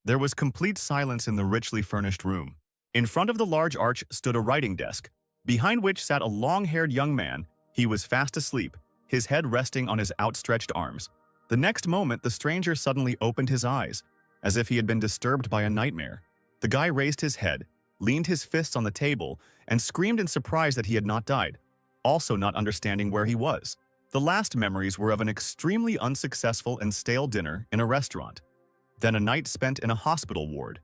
There was complete silence in the richly furnished room. In front of the large arch stood a writing desk, behind which sat a long-haired young man. He was fast asleep, his head resting on his outstretched arms. The next moment, the stranger suddenly opened his eyes, as if he had been disturbed by a nightmare. The guy raised his head, leaned his fists on the table, and screamed in surprise that he had not died, also not understanding where he was. The last memories were of an extremely unsuccessful and stale dinner in a restaurant, then a night spent in a hospital ward.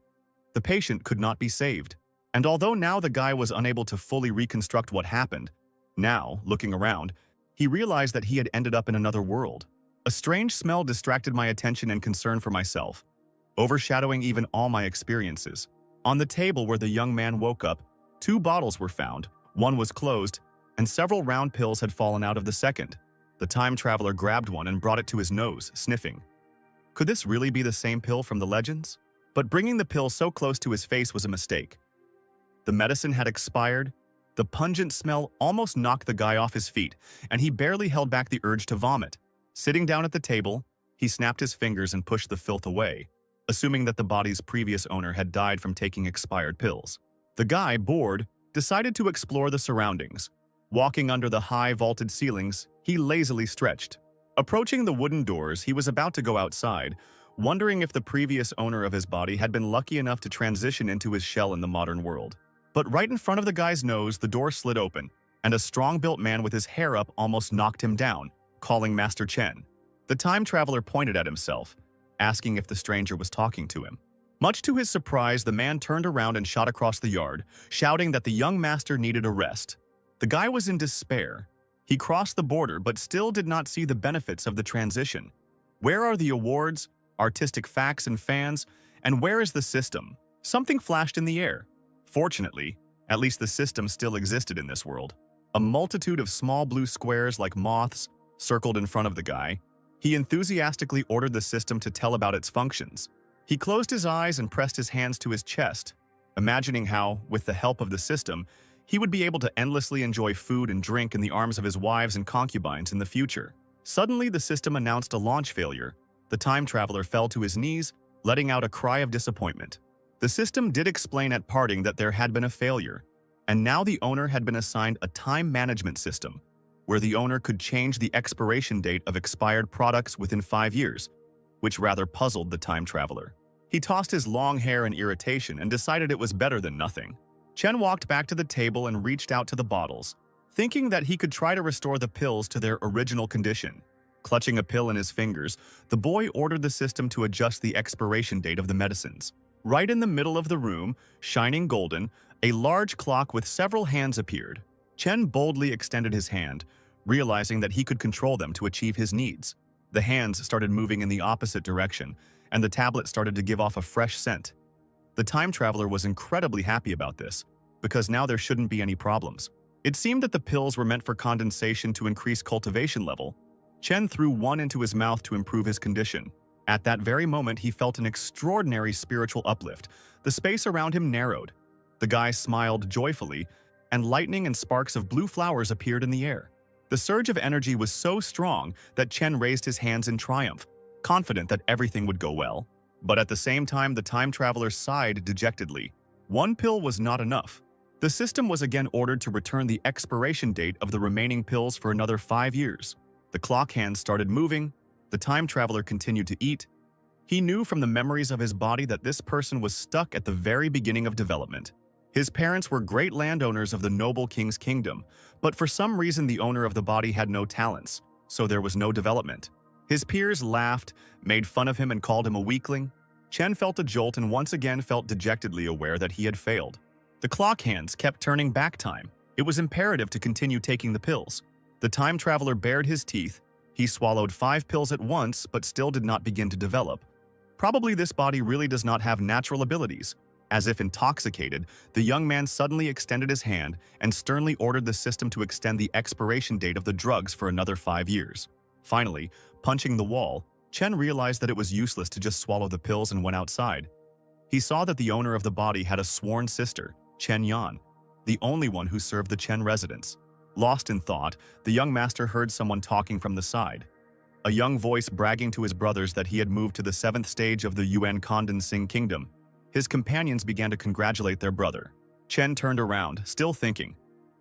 The patient could not be saved, and although now the guy was unable to fully reconstruct what happened, now, looking around, he realized that he had ended up in another world. A strange smell distracted my attention and concern for myself, overshadowing even all my experiences. On the table where the young man woke up, 2 bottles were found, one was closed, and several round pills had fallen out of the second. The time traveler grabbed one and brought it to his nose, sniffing. Could this really be the same pill from the legends? But bringing the pill so close to his face was a mistake. The medicine had expired. The pungent smell almost knocked the guy off his feet, and he barely held back the urge to vomit. Sitting down at the table, he snapped his fingers and pushed the filth away, assuming that the body's previous owner had died from taking expired pills. The guy, bored, decided to explore the surroundings. Walking under the high vaulted ceilings, he lazily stretched. Approaching the wooden doors, he was about to go outside, wondering if the previous owner of his body had been lucky enough to transition into his shell in the modern world. But right in front of the guy's nose, the door slid open, and a strong-built man with his hair up almost knocked him down, calling Master Chen. The time traveler pointed at himself, asking if the stranger was talking to him. Much to his surprise, the man turned around and shot across the yard, shouting that the young master needed a rest. The guy was in despair. He crossed the border but still did not see the benefits of the transition. Where are the awards, artistic facts and fans, and where is the system? Something flashed in the air. Fortunately, at least the system still existed in this world. A multitude of small blue squares like moths circled in front of the guy. He enthusiastically ordered the system to tell about its functions. He closed his eyes and pressed his hands to his chest, imagining how, with the help of the system, he would be able to endlessly enjoy food and drink in the arms of his wives and concubines in the future. Suddenly, the system announced a launch failure. The time traveler fell to his knees, letting out a cry of disappointment. The system did explain at parting that there had been a failure, and now the owner had been assigned a time management system, where the owner could change the expiration date of expired products within 5 years, which rather puzzled the time traveler. He tossed his long hair in irritation and decided it was better than nothing. Chen walked back to the table and reached out to the bottles, thinking that he could try to restore the pills to their original condition. Clutching a pill in his fingers, the boy ordered the system to adjust the expiration date of the medicines. Right in the middle of the room, shining golden, a large clock with several hands appeared. Chen boldly extended his hand, realizing that he could control them to achieve his needs. The hands started moving in the opposite direction, and the tablet started to give off a fresh scent. The time traveler was incredibly happy about this, because now there shouldn't be any problems. It seemed that the pills were meant for condensation to increase cultivation level. Chen threw one into his mouth to improve his condition. At that very moment, he felt an extraordinary spiritual uplift. The space around him narrowed. The guy smiled joyfully, and lightning and sparks of blue flowers appeared in the air. The surge of energy was so strong that Chen raised his hands in triumph, confident that everything would go well. But at the same time, the time traveler sighed dejectedly. One pill was not enough. The system was again ordered to return the expiration date of the remaining pills for another 5 years. The clock hands started moving. The time traveler continued to eat. He knew from the memories of his body that this person was stuck at the very beginning of development. His parents were great landowners of the noble king's kingdom, but for some reason the owner of the body had no talents, so there was no development. His peers laughed, made fun of him and called him a weakling. Chen felt a jolt and once again felt dejectedly aware that he had failed. The clock hands kept turning back time. It was imperative to continue taking the pills. The time traveler bared his teeth. He swallowed 5 pills at once but still did not begin to develop. Probably this body really does not have natural abilities. As if intoxicated, the young man suddenly extended his hand and sternly ordered the system to extend the expiration date of the drugs for another 5 years. Finally, punching the wall, Chen realized that it was useless to just swallow the pills and went outside. He saw that the owner of the body had a sworn sister, Chen Yan, the only one who served the Chen residence. Lost in thought, the young master heard someone talking from the side. a young voice bragging to his brothers that he had moved to the 7th stage of the Yuan Condensing Kingdom. His companions began to congratulate their brother. Chen turned around, still thinking.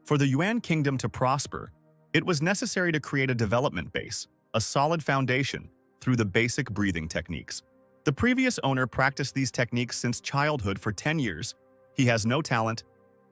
For the Yuan Kingdom to prosper, it was necessary to create a development base, a solid foundation, through the basic breathing techniques. The previous owner practiced these techniques since childhood for 10 years. He has no talent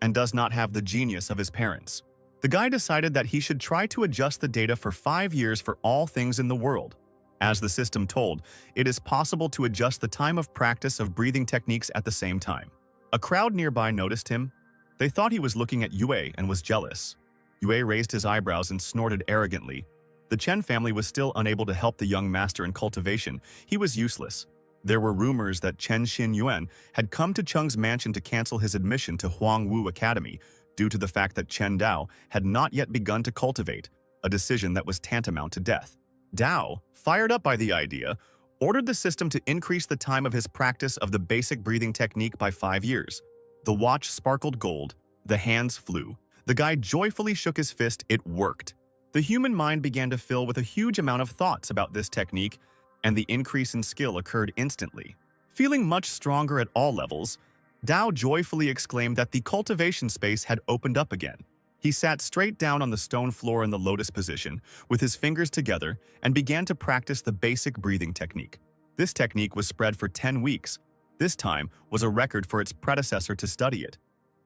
and does not have the genius of his parents. The guy decided that he should try to adjust the data for 5 years for all things in the world. As the system told, it is possible to adjust the time of practice of breathing techniques at the same time. A crowd nearby noticed him. They thought he was looking at Yue and was jealous. Yue raised his eyebrows and snorted arrogantly. The Chen family was still unable to help the young master in cultivation. He was useless. There were rumors that Chen Xinyuan had come to Cheng's mansion to cancel his admission to Huangwu Academy due to the fact that Chen Dao had not yet begun to cultivate, a decision that was tantamount to death. Dao, fired up by the idea, ordered the system to increase the time of his practice of the basic breathing technique by 5 years. The watch sparkled gold, the hands flew. The guy joyfully shook his fist. It worked. The human mind began to fill with a huge amount of thoughts about this technique, and the increase in skill occurred instantly. Feeling much stronger at all levels, Dao joyfully exclaimed that the cultivation space had opened up again. He sat straight down on the stone floor in the lotus position, with his fingers together, and began to practice the basic breathing technique. This technique was spread for 10 weeks. This time was a record for its predecessor to study it.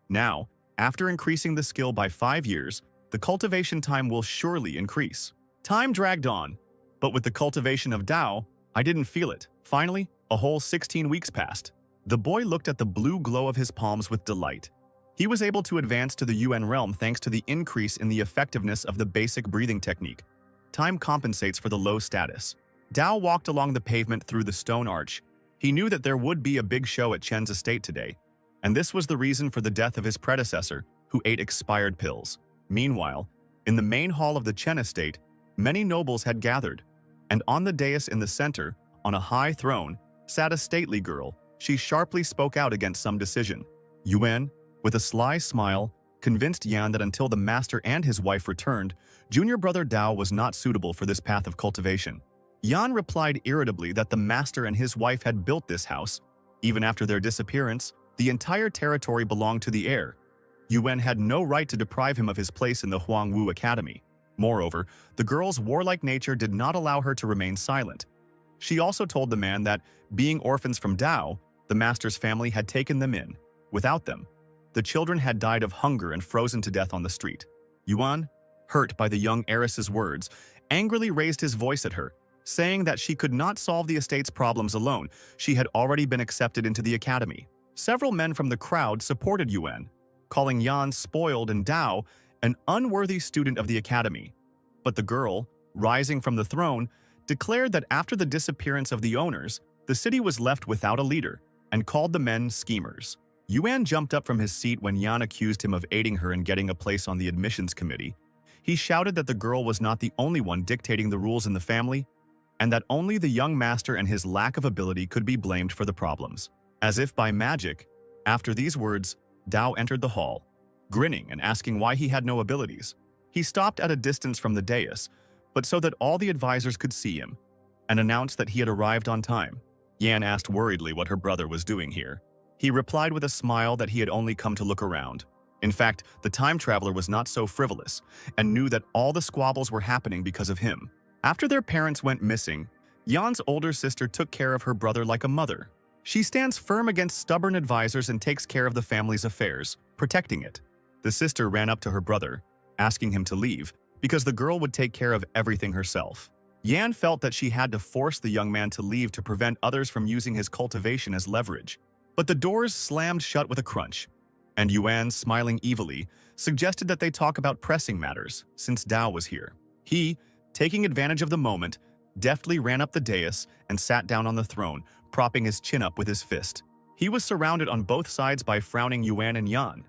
Now, after increasing the skill by 5 years, the cultivation time will surely increase. Time dragged on, but with the cultivation of Dao, I didn't feel it. Finally, a whole 16 weeks passed. The boy looked at the blue glow of his palms with delight. He was able to advance to the Yuan realm thanks to the increase in the effectiveness of the basic breathing technique. Time compensates for the low status. Dao walked along the pavement through the stone arch. He knew that there would be a big show at Chen's estate today, and this was the reason for the death of his predecessor, who ate expired pills. Meanwhile, in the main hall of the Chen estate, many nobles had gathered, and on the dais in the center, on a high throne, sat a stately girl. She sharply spoke out against some decision. Yuan, with a sly smile, convinced Yan that until the master and his wife returned, junior brother Dao was not suitable for this path of cultivation. Yan replied irritably that the master and his wife had built this house. Even after their disappearance, the entire territory belonged to the heir. Yuan had no right to deprive him of his place in the Huangwu Academy. Moreover, the girl's warlike nature did not allow her to remain silent. She also told the man that, being orphans from Dao, the master's family had taken them in. Without them, the children had died of hunger and frozen to death on the street. Yuan, hurt by the young heiress's words, angrily raised his voice at her, saying that she could not solve the estate's problems alone. She had already been accepted into the academy. Several men from the crowd supported Yuan, calling Yan spoiled and Dao an unworthy student of the academy. But the girl, rising from the throne, declared that after the disappearance of the owners, the city was left without a leader, and called the men schemers. Yuan jumped up from his seat when Yan accused him of aiding her in getting a place on the admissions committee. He shouted that the girl was not the only one dictating the rules in the family, and that only the young master and his lack of ability could be blamed for the problems. As if by magic, after these words, Dao entered the hall, grinning and asking why he had no abilities. He stopped at a distance from the dais, but so that all the advisors could see him, and announced that he had arrived on time. Yan asked worriedly what her brother was doing here. He replied with a smile that he had only come to look around. In fact, the time traveler was not so frivolous, and knew that all the squabbles were happening because of him. After their parents went missing, Yan's older sister took care of her brother like a mother. She stands firm against stubborn advisors and takes care of the family's affairs, protecting it. The sister ran up to her brother, asking him to leave, because the girl would take care of everything herself. Yan felt that she had to force the young man to leave to prevent others from using his cultivation as leverage. But the doors slammed shut with a crunch, and Yuan, smiling evilly, suggested that they talk about pressing matters, since Dao was here. He, taking advantage of the moment, deftly ran up the dais and sat down on the throne, propping his chin up with his fist. He was surrounded on both sides by frowning Yuan and Yan.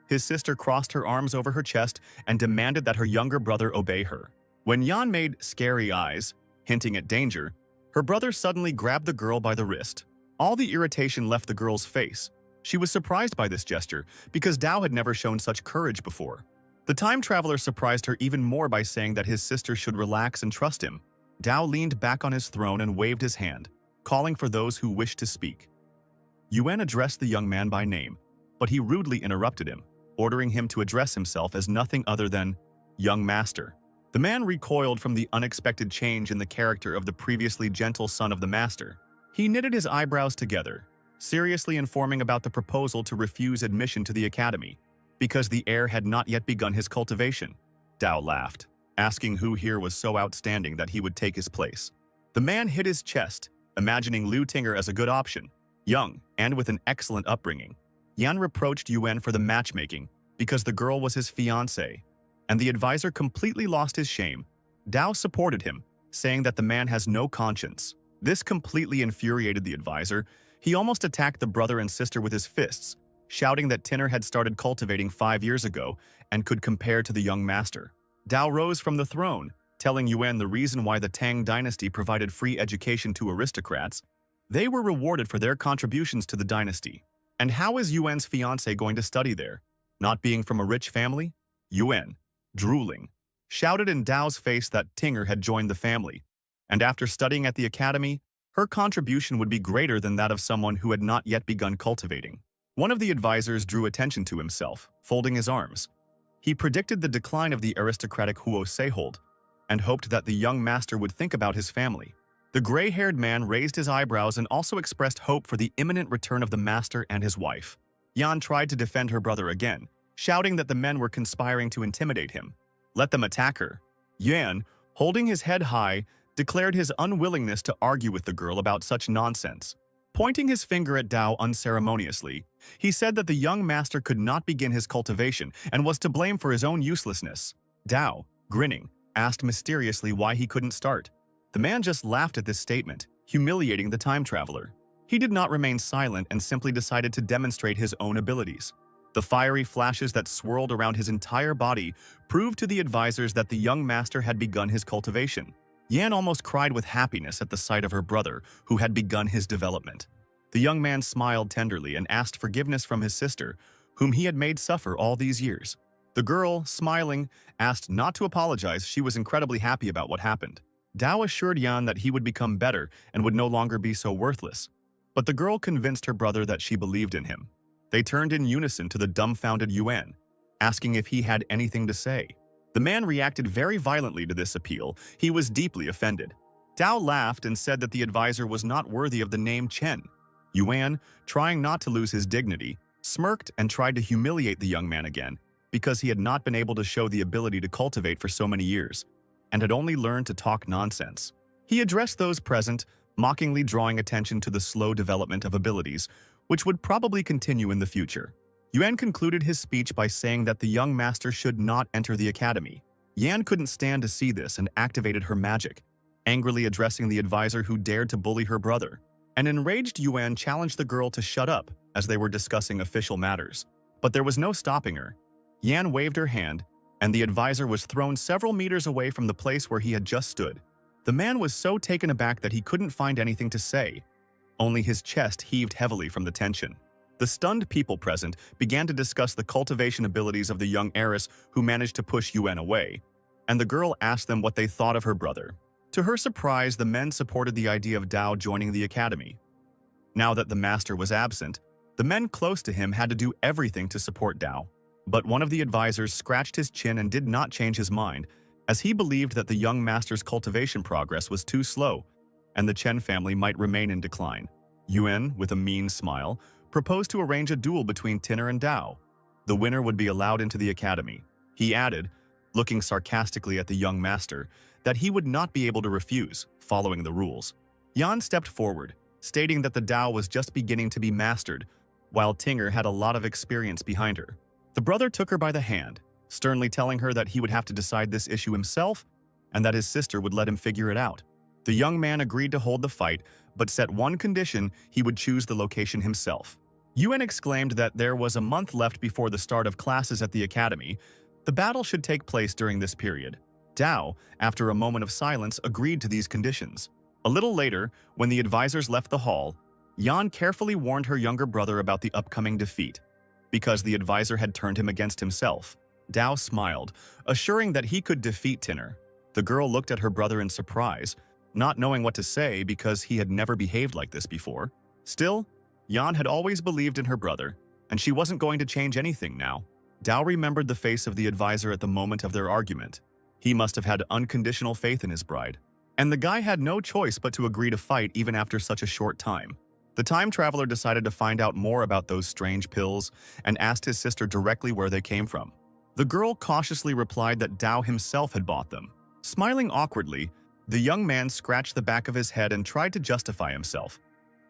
His sister crossed her arms over her chest and demanded that her younger brother obey her. When Yan made scary eyes, hinting at danger, her brother suddenly grabbed the girl by the wrist. All the irritation left the girl's face. She was surprised by this gesture, because Dao had never shown such courage before. The time traveler surprised her even more by saying that his sister should relax and trust him. Dao leaned back on his throne and waved his hand, calling for those who wished to speak. Yuan addressed the young man by name, but he rudely interrupted him, ordering him to address himself as nothing other than young master. The man recoiled from the unexpected change in the character of the previously gentle son of the master. He knitted his eyebrows together, seriously informing about the proposal to refuse admission to the academy, because the heir had not yet begun his cultivation. Dao laughed, asking who here was so outstanding that he would take his place. The man hit his chest, imagining Liu Tinger as a good option, young and with an excellent upbringing. Yan reproached Yuan for the matchmaking because the girl was his fiancée, and the advisor completely lost his shame. Dao supported him, saying that the man has no conscience. This completely infuriated the advisor. He almost attacked the brother and sister with his fists, shouting that Tinner had started cultivating 5 years ago and could compare to the young master. Dao rose from the throne, telling Yuan the reason why the Tang dynasty provided free education to aristocrats. They were rewarded for their contributions to the dynasty. And how is Yuan's fiancé going to study there, not being from a rich family? Yuan, drooling, shouted in Dao's face that Tinger had joined the family, and after studying at the academy, her contribution would be greater than that of someone who had not yet begun cultivating. One of the advisors drew attention to himself, folding his arms. He predicted the decline of the aristocratic Huo Seihold, and hoped that the young master would think about his family. The gray-haired man raised his eyebrows and also expressed hope for the imminent return of the master and his wife. Yan tried to defend her brother again, shouting that the men were conspiring to intimidate him. Let them attack her. Yan, holding his head high, declared his unwillingness to argue with the girl about such nonsense. Pointing his finger at Dao unceremoniously, he said that the young master could not begin his cultivation and was to blame for his own uselessness. Dao, grinning, asked mysteriously why he couldn't start. The man just laughed at this statement, humiliating the time traveler. He did not remain silent and simply decided to demonstrate his own abilities. The fiery flashes that swirled around his entire body proved to the advisors that the young master had begun his cultivation. Yan almost cried with happiness at the sight of her brother, who had begun his development. The young man smiled tenderly and asked forgiveness from his sister, whom he had made suffer all these years. The girl, smiling, asked not to apologize. She was incredibly happy about what happened. Dao assured Yan that he would become better and would no longer be so worthless. But the girl convinced her brother that she believed in him. They turned in unison to the dumbfounded Yuan, asking if he had anything to say. The man reacted very violently to this appeal. He was deeply offended. Dao laughed and said that the advisor was not worthy of the name Chen. Yuan, trying not to lose his dignity, smirked and tried to humiliate the young man again because he had not been able to show the ability to cultivate for so many years, and had only learned to talk nonsense. He addressed those present, mockingly drawing attention to the slow development of abilities, which would probably continue in the future. Yuan concluded his speech by saying that the young master should not enter the academy. Yan couldn't stand to see this and activated her magic, angrily addressing the advisor who dared to bully her brother. An enraged Yuan challenged the girl to shut up as they were discussing official matters. But there was no stopping her. Yan waved her hand, and the advisor was thrown several meters away from the place where he had just stood. The man was so taken aback that he couldn't find anything to say. Only his chest heaved heavily from the tension. The stunned people present began to discuss the cultivation abilities of the young heiress who managed to push Yuan away, and the girl asked them what they thought of her brother. To her surprise, the men supported the idea of Dao joining the academy. Now that the master was absent, the men close to him had to do everything to support Dao. But one of the advisors scratched his chin and did not change his mind, as he believed that the young master's cultivation progress was too slow, and the Chen family might remain in decline. Yuan, with a mean smile, proposed to arrange a duel between Tinner and Dao. The winner would be allowed into the academy. He added, looking sarcastically at the young master, that he would not be able to refuse, following the rules. Yan stepped forward, stating that the Dao was just beginning to be mastered, while Tinger had a lot of experience behind her. The brother took her by the hand, sternly telling her that he would have to decide this issue himself and that his sister would let him figure it out. The young man agreed to hold the fight, but set one condition: he would choose the location himself. Yuan exclaimed that there was a month left before the start of classes at the academy. The battle should take place during this period. Dao, after a moment of silence, agreed to these conditions. A little later, when the advisors left the hall, Yan carefully warned her younger brother about the upcoming defeat, because the advisor had turned him against himself. Dao smiled, assuring that he could defeat Tinner. The girl looked at her brother in surprise, not knowing what to say because he had never behaved like this before. Still, Yan had always believed in her brother, and she wasn't going to change anything now. Dao remembered the face of the advisor at the moment of their argument. He must have had unconditional faith in his bride. And the guy had no choice but to agree to fight even after such a short time. The time traveler decided to find out more about those strange pills and asked his sister directly where they came from. The girl cautiously replied that Dao himself had bought them. Smiling awkwardly, the young man scratched the back of his head and tried to justify himself.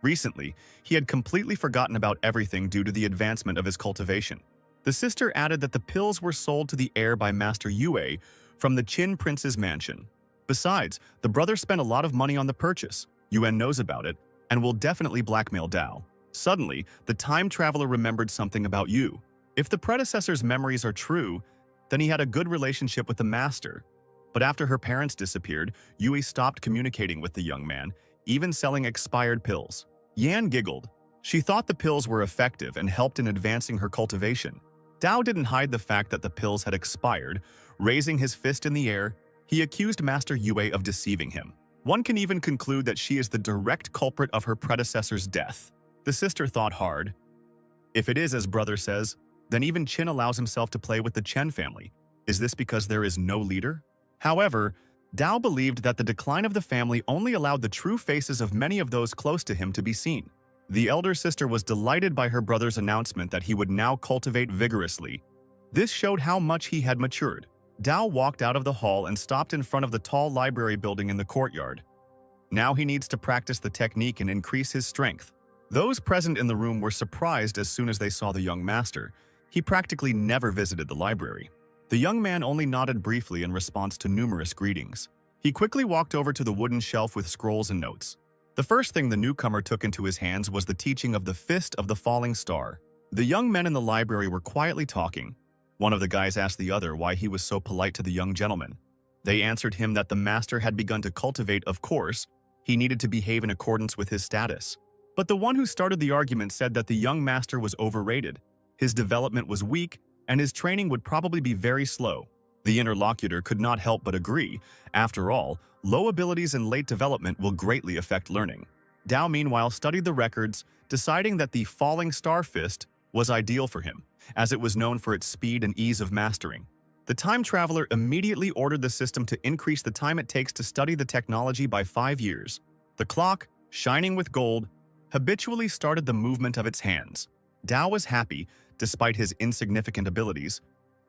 Recently, he had completely forgotten about everything due to the advancement of his cultivation. The sister added that the pills were sold to the heir by Master Yue from the Qin Prince's mansion. Besides, the brother spent a lot of money on the purchase. Yuan knows about it and will definitely blackmail Dao. Suddenly, the time traveler remembered something about Yu. If the predecessor's memories are true, then he had a good relationship with the master. But after her parents disappeared, Yui stopped communicating with the young man, even selling expired pills. Yan giggled. She thought the pills were effective and helped in advancing her cultivation. Dao didn't hide the fact that the pills had expired. Raising his fist in the air, he accused Master Yue of deceiving him. One can even conclude that she is the direct culprit of her predecessor's death. The sister thought hard. If it is as brother says, then even Qin allows himself to play with the Chen family. Is this because there is no leader? However, Dao believed that the decline of the family only allowed the true faces of many of those close to him to be seen. The elder sister was delighted by her brother's announcement that he would now cultivate vigorously. This showed how much he had matured. Dao walked out of the hall and stopped in front of the tall library building in the courtyard. Now he needs to practice the technique and increase his strength. Those present in the room were surprised as soon as they saw the young master. He practically never visited the library. The young man only nodded briefly in response to numerous greetings. He quickly walked over to the wooden shelf with scrolls and notes. The first thing the newcomer took into his hands was the teaching of the Fist of the Falling Star. The young men in the library were quietly talking. One of the guys asked the other why he was so polite to the young gentleman. They answered him that the master had begun to cultivate, of course. He needed to behave in accordance with his status. But the one who started the argument said that the young master was overrated. His development was weak, and his training would probably be very slow. The interlocutor could not help but agree. After all, low abilities and late development will greatly affect learning. Dao meanwhile studied the records, deciding that the Falling Star Fist was ideal for him, as it was known for its speed and ease of mastering. The time traveler immediately ordered the system to increase the time it takes to study the technology by 5 years. The clock, shining with gold, habitually started the movement of its hands. Dao was happy, despite his insignificant abilities.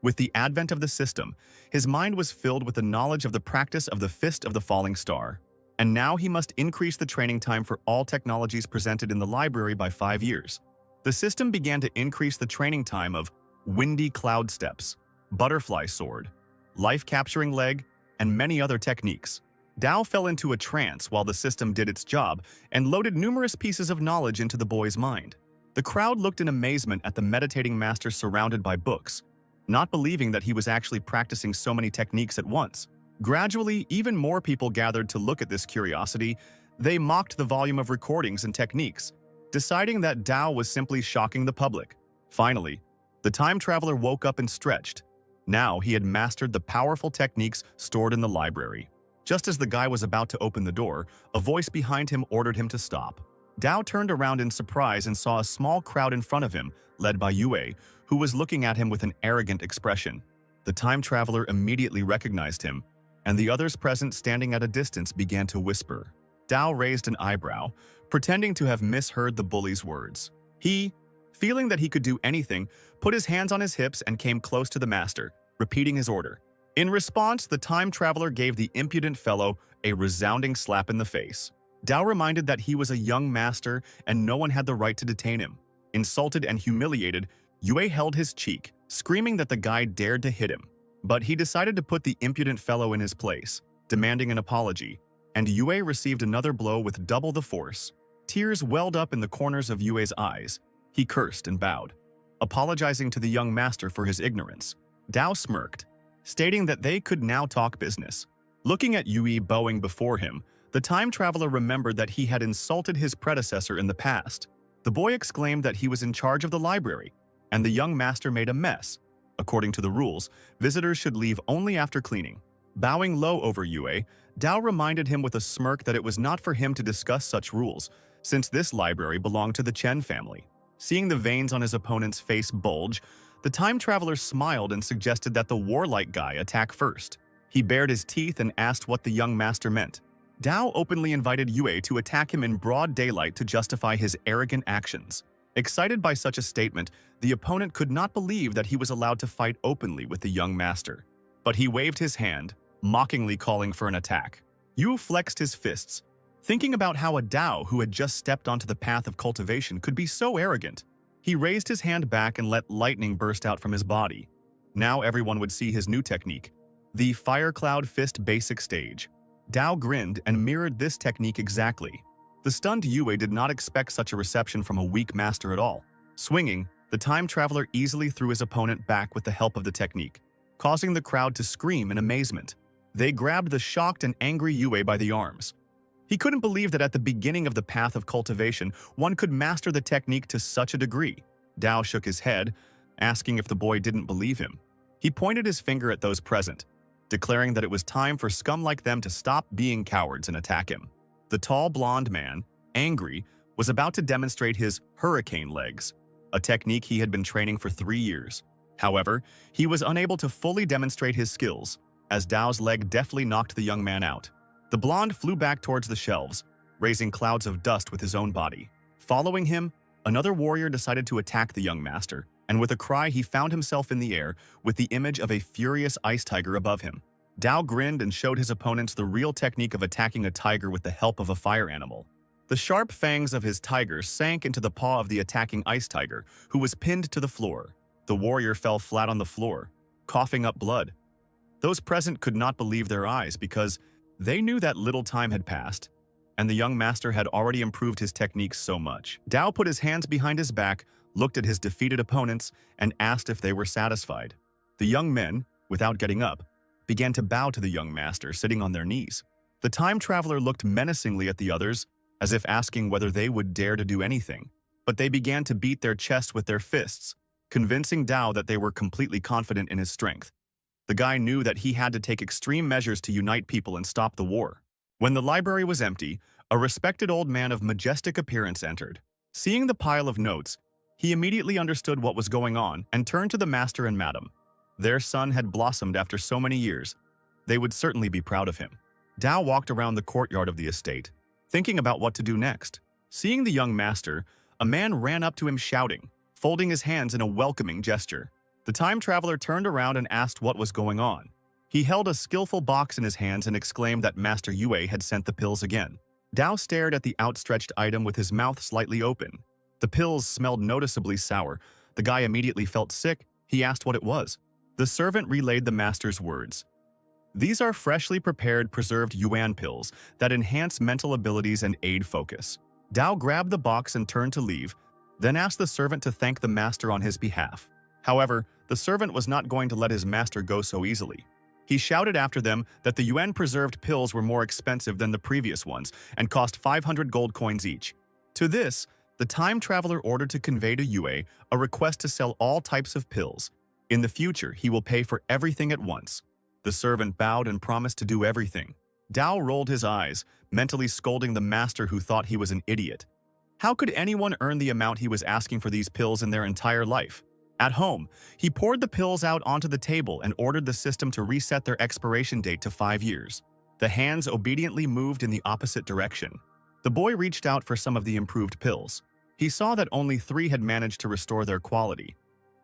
With the advent of the system, his mind was filled with the knowledge of the practice of the Fist of the Falling Star. And now he must increase the training time for all technologies presented in the library by 5 years. The system began to increase the training time of Windy Cloud Steps, Butterfly Sword, Life-Capturing Leg, and many other techniques. Dao fell into a trance while the system did its job and loaded numerous pieces of knowledge into the boy's mind. The crowd looked in amazement at the meditating master surrounded by books, not believing that he was actually practicing so many techniques at once. Gradually, even more people gathered to look at this curiosity. They mocked the volume of recordings and techniques, deciding that Dao was simply shocking the public. Finally, the time traveler woke up and stretched. Now he had mastered the powerful techniques stored in the library. Just as the guy was about to open the door, a voice behind him ordered him to stop. Dao turned around in surprise and saw a small crowd in front of him, led by Yue, who was looking at him with an arrogant expression. The time traveler immediately recognized him, and the others present standing at a distance began to whisper. Dao raised an eyebrow, pretending to have misheard the bully's words. He, feeling that he could do anything, put his hands on his hips and came close to the master, repeating his order. In response, the time traveler gave the impudent fellow a resounding slap in the face. Dao reminded that he was a young master and no one had the right to detain him. Insulted and humiliated, Yue held his cheek, screaming that the guy dared to hit him. But he decided to put the impudent fellow in his place, demanding an apology, and Yue received another blow with double the force. Tears welled up in the corners of Yue's eyes. He cursed and bowed, apologizing to the young master for his ignorance. Dao smirked, stating that they could now talk business. Looking at Yue bowing before him, the time traveler remembered that he had insulted his predecessor in the past. The boy exclaimed that he was in charge of the library, and the young master made a mess. According to the rules, visitors should leave only after cleaning. Bowing low over Yue, Dao reminded him with a smirk that it was not for him to discuss such rules, since this library belonged to the Chen family. Seeing the veins on his opponent's face bulge, the time traveler smiled and suggested that the warlike guy attack first. He bared his teeth and asked what the young master meant. Dao openly invited Yue to attack him in broad daylight to justify his arrogant actions. Excited by such a statement, the opponent could not believe that he was allowed to fight openly with the young master. But he waved his hand, mockingly calling for an attack. Yu flexed his fists, thinking about how a Dao who had just stepped onto the path of cultivation could be so arrogant. He raised his hand back and let lightning burst out from his body. Now everyone would see his new technique, the Fire Cloud Fist Basic Stage. Dao grinned and mirrored this technique exactly. The stunned Yue did not expect such a reception from a weak master at all. Swinging, the time traveler easily threw his opponent back with the help of the technique, causing the crowd to scream in amazement. They grabbed the shocked and angry Yue by the arms. He couldn't believe that at the beginning of the path of cultivation, one could master the technique to such a degree. Dao shook his head, asking if the boy didn't believe him. He pointed his finger at those present, declaring that it was time for scum like them to stop being cowards and attack him. The tall blonde man, angry, was about to demonstrate his hurricane legs, a technique he had been training for 3 years. However, he was unable to fully demonstrate his skills, as Dao's leg deftly knocked the young man out. The blonde flew back towards the shelves, raising clouds of dust with his own body. Following him, another warrior decided to attack the young master, and with a cry he found himself in the air with the image of a furious ice tiger above him. Dao grinned and showed his opponents the real technique of attacking a tiger with the help of a fire animal. The sharp fangs of his tiger sank into the paw of the attacking ice tiger, who was pinned to the floor. The warrior fell flat on the floor, coughing up blood. Those present could not believe their eyes because they knew that little time had passed, and the young master had already improved his techniques so much. Dao put his hands behind his back, looked at his defeated opponents, and asked if they were satisfied. The young men, without getting up, began to bow to the young master, sitting on their knees. The time traveler looked menacingly at the others, as if asking whether they would dare to do anything. But they began to beat their chests with their fists, convincing Dao that they were completely confident in his strength. The guy knew that he had to take extreme measures to unite people and stop the war. When the library was empty, a respected old man of majestic appearance entered. Seeing the pile of notes, he immediately understood what was going on and turned to the master and madam. Their son had blossomed after so many years. They would certainly be proud of him. Dao walked around the courtyard of the estate, thinking about what to do next. Seeing the young master, a man ran up to him shouting, folding his hands in a welcoming gesture. The time traveler turned around and asked what was going on. He held a skillful box in his hands and exclaimed that Master Yue had sent the pills again. Dao stared at the outstretched item with his mouth slightly open. The pills smelled noticeably sour. The guy immediately felt sick. He asked what it was. The servant relayed the master's words. These are freshly prepared preserved yuan pills that enhance mental abilities and aid focus. Dao grabbed the box and turned to leave, then asked the servant to thank the master on his behalf. However, the servant was not going to let his master go so easily. He shouted after them that the yuan-preserved pills were more expensive than the previous ones and cost 500 gold coins each. To this, the time traveler ordered to convey to Yue a request to sell all types of pills. In the future, he will pay for everything at once. The servant bowed and promised to do everything. Dao rolled his eyes, mentally scolding the master who thought he was an idiot. How could anyone earn the amount he was asking for these pills in their entire life? At home, he poured the pills out onto the table and ordered the system to reset their expiration date to 5 years. The hands obediently moved in the opposite direction. The boy reached out for some of the improved pills. He saw that only 3 had managed to restore their quality.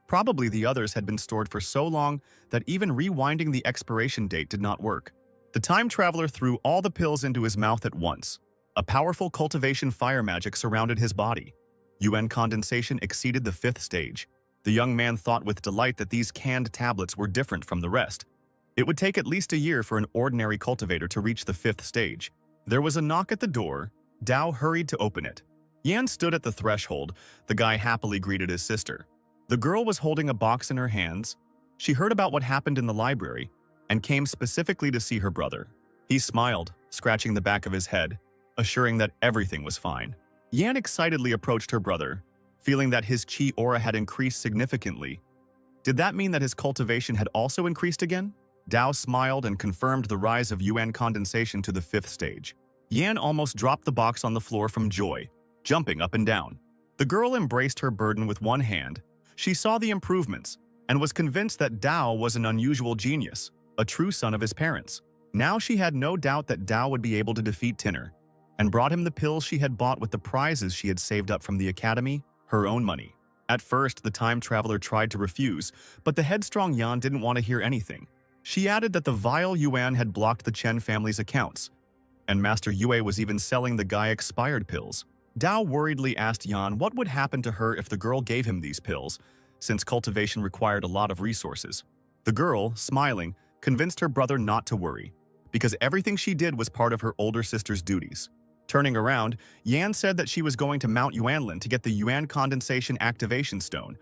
Probably the others had been stored for so long that even rewinding the expiration date did not work. The time traveler threw all the pills into his mouth at once. A powerful cultivation fire magic surrounded his body. Yuan condensation exceeded the 5th stage. The young man thought with delight that these canned tablets were different from the rest. It would take at least a year for an ordinary cultivator to reach the 5th stage. There was a knock at the door. Dao hurried to open it. Yan stood at the threshold. The guy happily greeted his sister. The girl was holding a box in her hands. She heard about what happened in the library and came specifically to see her brother. He smiled, scratching the back of his head, assuring that everything was fine. Yan excitedly approached her brother, feeling that his chi aura had increased significantly. Did that mean that his cultivation had also increased again? Dao smiled and confirmed the rise of yuan condensation to the 5th stage. Yan almost dropped the box on the floor from joy, jumping up and down. The girl embraced her burden with one hand. She saw the improvements and was convinced that Dao was an unusual genius, a true son of his parents. Now she had no doubt that Dao would be able to defeat Tinner, and brought him the pills she had bought with the prizes she had saved up from the academy, her own money. At first, the time traveler tried to refuse, but the headstrong Yan didn't want to hear anything. She added that the vile Yuan had blocked the Chen family's accounts, and Master Yue was even selling the guy expired pills. Dao worriedly asked Yan what would happen to her if the girl gave him these pills, since cultivation required a lot of resources. The girl, smiling, convinced her brother not to worry, because everything she did was part of her older sister's duties. Turning around, Yan said that she was going to Mount Yuanlin to get the Yuan Condensation Activation Stone.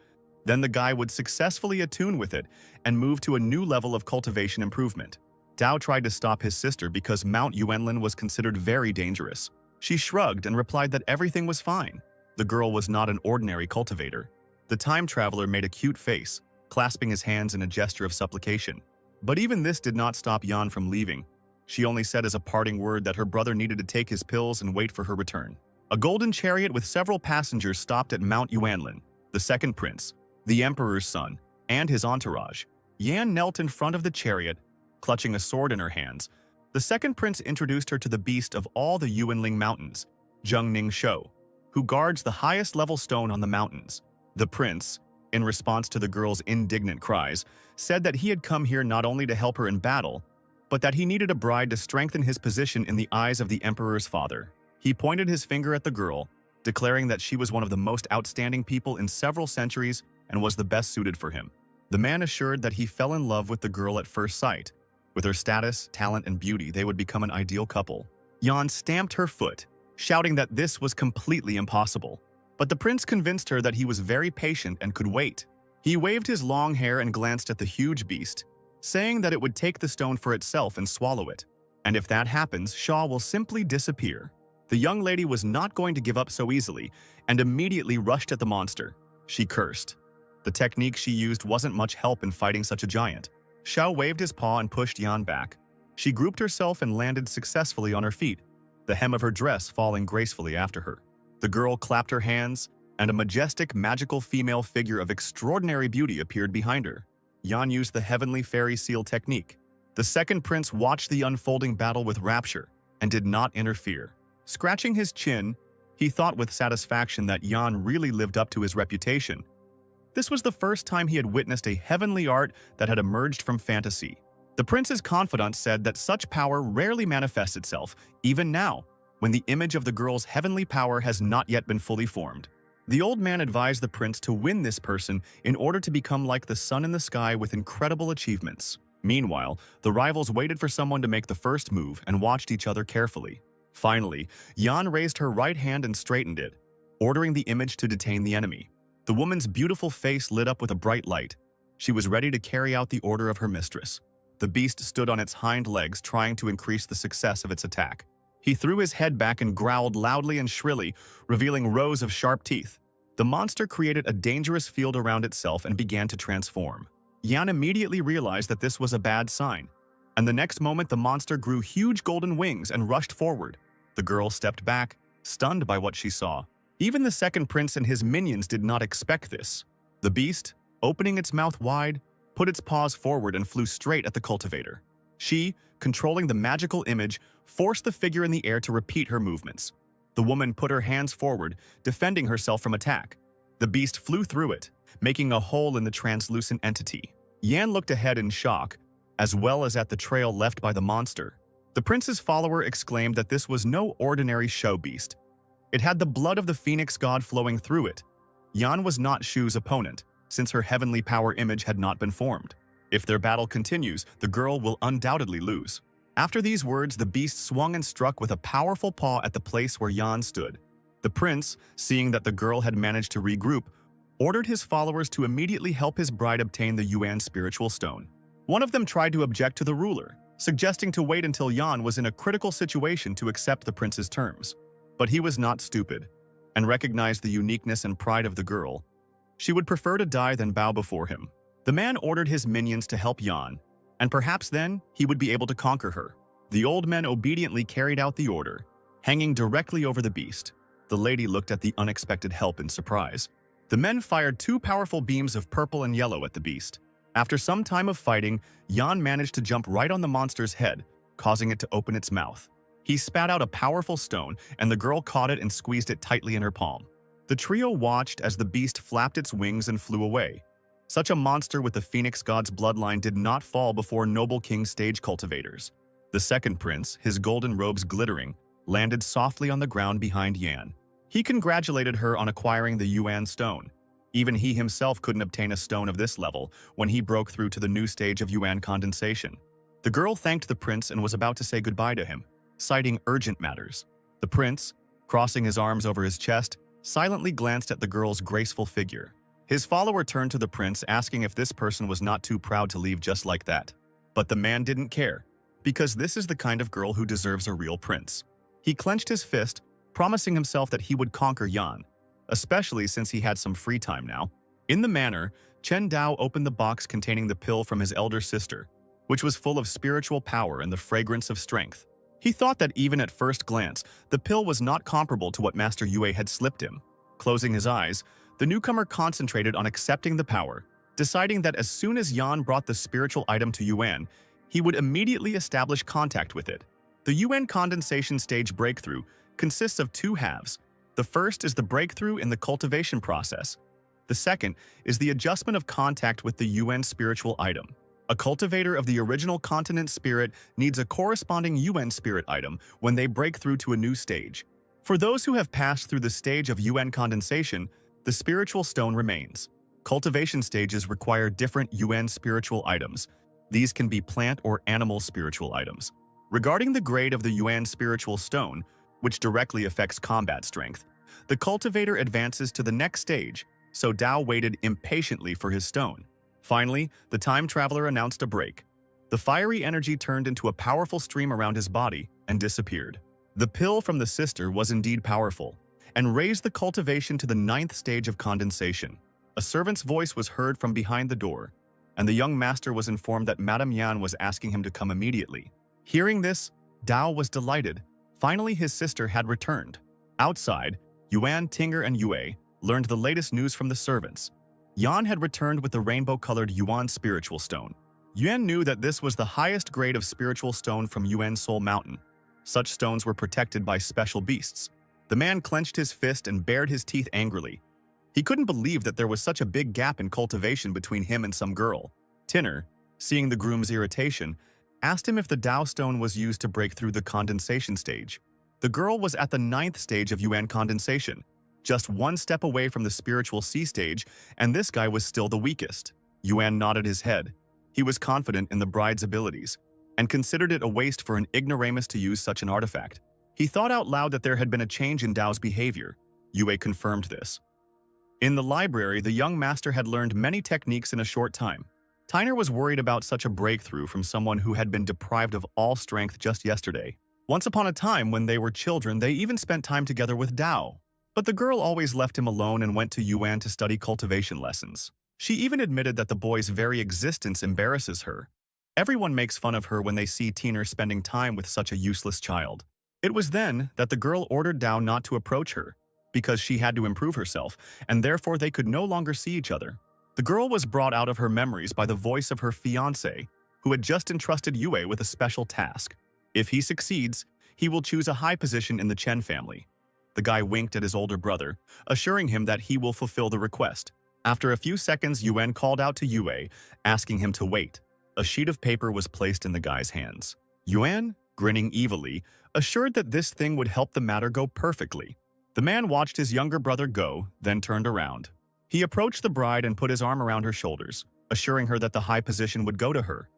Then the guy would successfully attune with it and move to a new level of cultivation improvement. Dao tried to stop his sister because Mount Yuanlin was considered very dangerous. She shrugged and replied that everything was fine. The girl was not an ordinary cultivator. The time traveler made a cute face, clasping his hands in a gesture of supplication. But even this did not stop Yan from leaving. She only said as a parting word that her brother needed to take his pills and wait for her return. A golden chariot with several passengers stopped at Mount Yuanlin. The second prince, the emperor's son, and his entourage. Yan knelt in front of the chariot, clutching a sword in her hands. The second prince introduced her to the beast of all the Yuanling mountains, Zhengning Shou, who guards the highest level stone on the mountains. The prince, in response to the girl's indignant cries, said that he had come here not only to help her in battle, but that he needed a bride to strengthen his position in the eyes of the emperor's father. He pointed his finger at the girl, declaring that she was one of the most outstanding people in several centuries and was the best suited for him. The man assured that he fell in love with the girl at first sight. With her status, talent, and beauty, they would become an ideal couple. Yan stamped her foot, shouting that this was completely impossible. But the prince convinced her that he was very patient and could wait. He waved his long hair and glanced at the huge beast, saying that it would take the stone for itself and swallow it. And if that happens, Shaw will simply disappear. The young lady was not going to give up so easily and immediately rushed at the monster. She cursed. The technique she used wasn't much help in fighting such a giant. Shao waved his paw and pushed Yan back. She grouped herself and landed successfully on her feet, the hem of her dress falling gracefully after her. The girl clapped her hands, and a majestic, magical female figure of extraordinary beauty appeared behind her. Yan used the heavenly fairy seal technique. The second prince watched the unfolding battle with rapture and did not interfere. Scratching his chin, he thought with satisfaction that Yan really lived up to his reputation. This was the first time he had witnessed a heavenly art that had emerged from fantasy. The prince's confidant said that such power rarely manifests itself, even now, when the image of the girl's heavenly power has not yet been fully formed. The old man advised the prince to win this person in order to become like the sun in the sky with incredible achievements. Meanwhile, the rivals waited for someone to make the first move and watched each other carefully. Finally, Yan raised her right hand and straightened it, ordering the image to detain the enemy. The woman's beautiful face lit up with a bright light. She was ready to carry out the order of her mistress. The beast stood on its hind legs, trying to increase the success of its attack. He threw his head back and growled loudly and shrilly, revealing rows of sharp teeth. The monster created a dangerous field around itself and began to transform. Yan immediately realized that this was a bad sign, and the next moment the monster grew huge golden wings and rushed forward. The girl stepped back, stunned by what she saw. Even the second prince and his minions did not expect this. The beast, opening its mouth wide, put its paws forward and flew straight at the cultivator. She, controlling the magical image, forced the figure in the air to repeat her movements. The woman put her hands forward, defending herself from attack. The beast flew through it, making a hole in the translucent entity. Yan looked ahead in shock, as well as at the trail left by the monster. The prince's follower exclaimed that this was no ordinary show beast. It had the blood of the phoenix god flowing through it. Yan was not Shu's opponent, since her heavenly power image had not been formed. If their battle continues, the girl will undoubtedly lose. After these words, the beast swung and struck with a powerful paw at the place where Yan stood. The prince, seeing that the girl had managed to regroup, ordered his followers to immediately help his bride obtain the Yuan spiritual stone. One of them tried to object to the ruler, suggesting to wait until Yan was in a critical situation to accept the prince's terms. But he was not stupid, and recognized the uniqueness and pride of the girl. She would prefer to die than bow before him. The man ordered his minions to help Yan, and perhaps then he would be able to conquer her. The old men obediently carried out the order, hanging directly over the beast. The lady looked at the unexpected help in surprise. The men fired two powerful beams of purple and yellow at the beast. After some time of fighting, Jan managed to jump right on the monster's head, causing it to open its mouth. He spat out a powerful stone, and the girl caught it and squeezed it tightly in her palm. The trio watched as the beast flapped its wings and flew away. Such a monster with the Phoenix god's bloodline did not fall before noble king stage cultivators. The second prince, his golden robes glittering, landed softly on the ground behind Yan. He congratulated her on acquiring the Yuan stone. Even he himself couldn't obtain a stone of this level when he broke through to the new stage of Yuan condensation. The girl thanked the prince and was about to say goodbye to him, citing urgent matters. The prince, crossing his arms over his chest, silently glanced at the girl's graceful figure. His follower turned to the prince, asking if this person was not too proud to leave just like that. But the man didn't care, because this is the kind of girl who deserves a real prince. He clenched his fist, promising himself that he would conquer Yan, especially since he had some free time now. In the manner, Chen Dao opened the box containing the pill from his elder sister, which was full of spiritual power and the fragrance of strength. He thought that even at first glance, the pill was not comparable to what Master Yue had slipped him. Closing his eyes, the newcomer concentrated on accepting the power, deciding that as soon as Yan brought the spiritual item to Yuan, he would immediately establish contact with it. The Yuan condensation stage breakthrough consists of two halves. The first is the breakthrough in the cultivation process. The second is the adjustment of contact with the Yuan spiritual item. A cultivator of the original continent spirit needs a corresponding Yuan spirit item when they break through to a new stage. For those who have passed through the stage of Yuan condensation, the spiritual stone remains. Cultivation stages require different Yuan spiritual items. These can be plant or animal spiritual items. Regarding the grade of the Yuan spiritual stone, which directly affects combat strength, the cultivator advances to the next stage, so Dao waited impatiently for his stone. Finally, the time traveler announced a break. The fiery energy turned into a powerful stream around his body and disappeared. The pill from the sister was indeed powerful, and raised the cultivation to the 9th stage of condensation. A servant's voice was heard from behind the door, and the young master was informed that Madame Yan was asking him to come immediately. Hearing this, Dao was delighted. Finally, his sister had returned. Outside, Yuan, Tinger, and Yue learned the latest news from the servants. Yan had returned with the rainbow-colored Yuan spiritual stone. Yuan knew that this was the highest grade of spiritual stone from Yuan Soul Mountain. Such stones were protected by special beasts. The man clenched his fist and bared his teeth angrily. He couldn't believe that there was such a big gap in cultivation between him and some girl. Tinner, seeing the groom's irritation, asked him if the Dao stone was used to break through the condensation stage. The girl was at the 9th stage of Yuan condensation, just one step away from the spiritual C stage, and this guy was still the weakest. Yuan nodded his head. He was confident in the bride's abilities, and considered it a waste for an ignoramus to use such an artifact. He thought out loud that there had been a change in Dao's behavior. Yue confirmed this. In the library, the young master had learned many techniques in a short time. Tyner was worried about such a breakthrough from someone who had been deprived of all strength just yesterday. Once upon a time, when they were children, they even spent time together with Dao. But the girl always left him alone and went to Yuan to study cultivation lessons. She even admitted that the boy's very existence embarrasses her. Everyone makes fun of her when they see Tyner spending time with such a useless child. It was then that the girl ordered Dao not to approach her, because she had to improve herself, and therefore they could no longer see each other. The girl was brought out of her memories by the voice of her fiancé, who had just entrusted Yue with a special task. If he succeeds, he will choose a high position in the Chen family. The guy winked at his older brother, assuring him that he will fulfill the request. After a few seconds, Yuan called out to Yue, asking him to wait. A sheet of paper was placed in the guy's hands. Yuan, grinning evilly, assured that this thing would help the matter go perfectly. The man watched his younger brother go, then turned around. He approached the bride and put his arm around her shoulders, assuring her that the high position would go to her.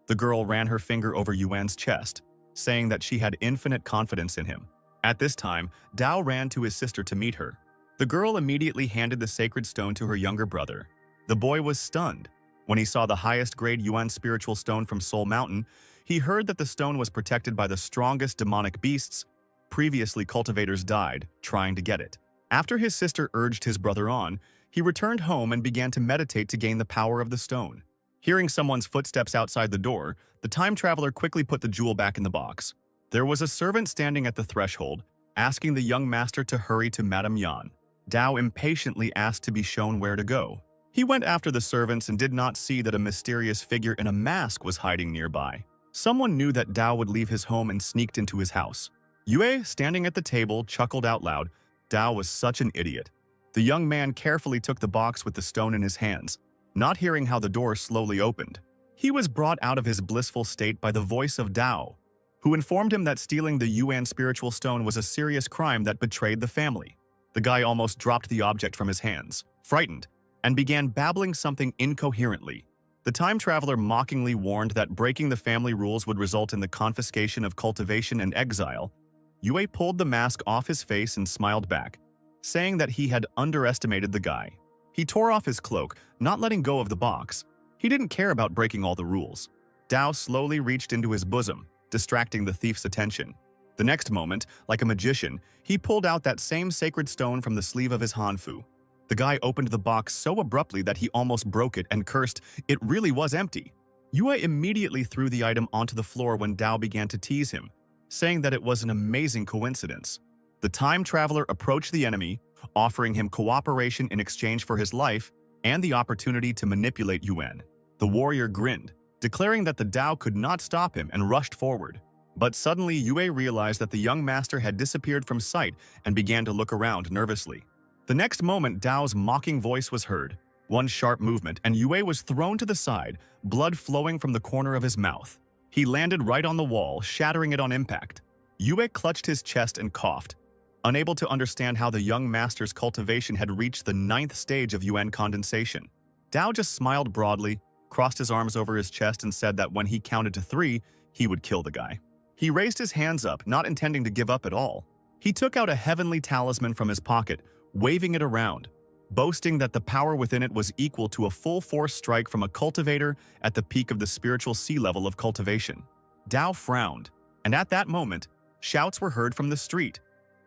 The girl ran her finger over Yuan's chest, saying that she had infinite confidence in him. At this time, Dao ran to his sister to meet her. The girl immediately handed the sacred stone to her younger brother. The boy was stunned. When he saw the highest grade Yuan spiritual stone from Soul Mountain, he heard that the stone was protected by the strongest demonic beasts. Previously, cultivators died trying to get it. After his sister urged his brother on, he returned home and began to meditate to gain the power of the stone. Hearing someone's footsteps outside the door, the time traveler quickly put the jewel back in the box. There was a servant standing at the threshold, asking the young master to hurry to Madame Yan. Dao impatiently asked to be shown where to go. He went after the servants and did not see that a mysterious figure in a mask was hiding nearby. Someone knew that Dao would leave his home and sneaked into his house. Yue, standing at the table, chuckled out loud. Dao was such an idiot. The young man carefully took the box with the stone in his hands, not hearing how the door slowly opened. He was brought out of his blissful state by the voice of Dao, who informed him that stealing the Yuan spiritual stone was a serious crime that betrayed the family. The guy almost dropped the object from his hands, frightened, and began babbling something incoherently. The time traveler mockingly warned that breaking the family rules would result in the confiscation of cultivation and exile. Yue pulled the mask off his face and smiled back, saying that he had underestimated the guy. He tore off his cloak, not letting go of the box. He didn't care about breaking all the rules. Dao slowly reached into his bosom, distracting the thief's attention. The next moment, like a magician, he pulled out that same sacred stone from the sleeve of his hanfu. The guy opened the box so abruptly that he almost broke it and cursed, "It really was empty." Yue immediately threw the item onto the floor when Dao began to tease him, saying that it was an amazing coincidence. The time traveler approached the enemy, offering him cooperation in exchange for his life and the opportunity to manipulate Yuan. The warrior grinned, declaring that the Dao could not stop him, and rushed forward. But suddenly Yue realized that the young master had disappeared from sight and began to look around nervously. The next moment, Dao's mocking voice was heard. One sharp movement, and Yue was thrown to the side, blood flowing from the corner of his mouth. He landed right on the wall, shattering it on impact. Yue clutched his chest and coughed, unable to understand how the young master's cultivation had reached the 9th stage of Yuan condensation. Dao just smiled broadly, crossed his arms over his chest, and said that when he counted to 3, he would kill the guy. He raised his hands up, not intending to give up at all. He took out a heavenly talisman from his pocket, waving it around, boasting that the power within it was equal to a full-force strike from a cultivator at the peak of the spiritual sea level of cultivation. Dao frowned, and at that moment, shouts were heard from the street.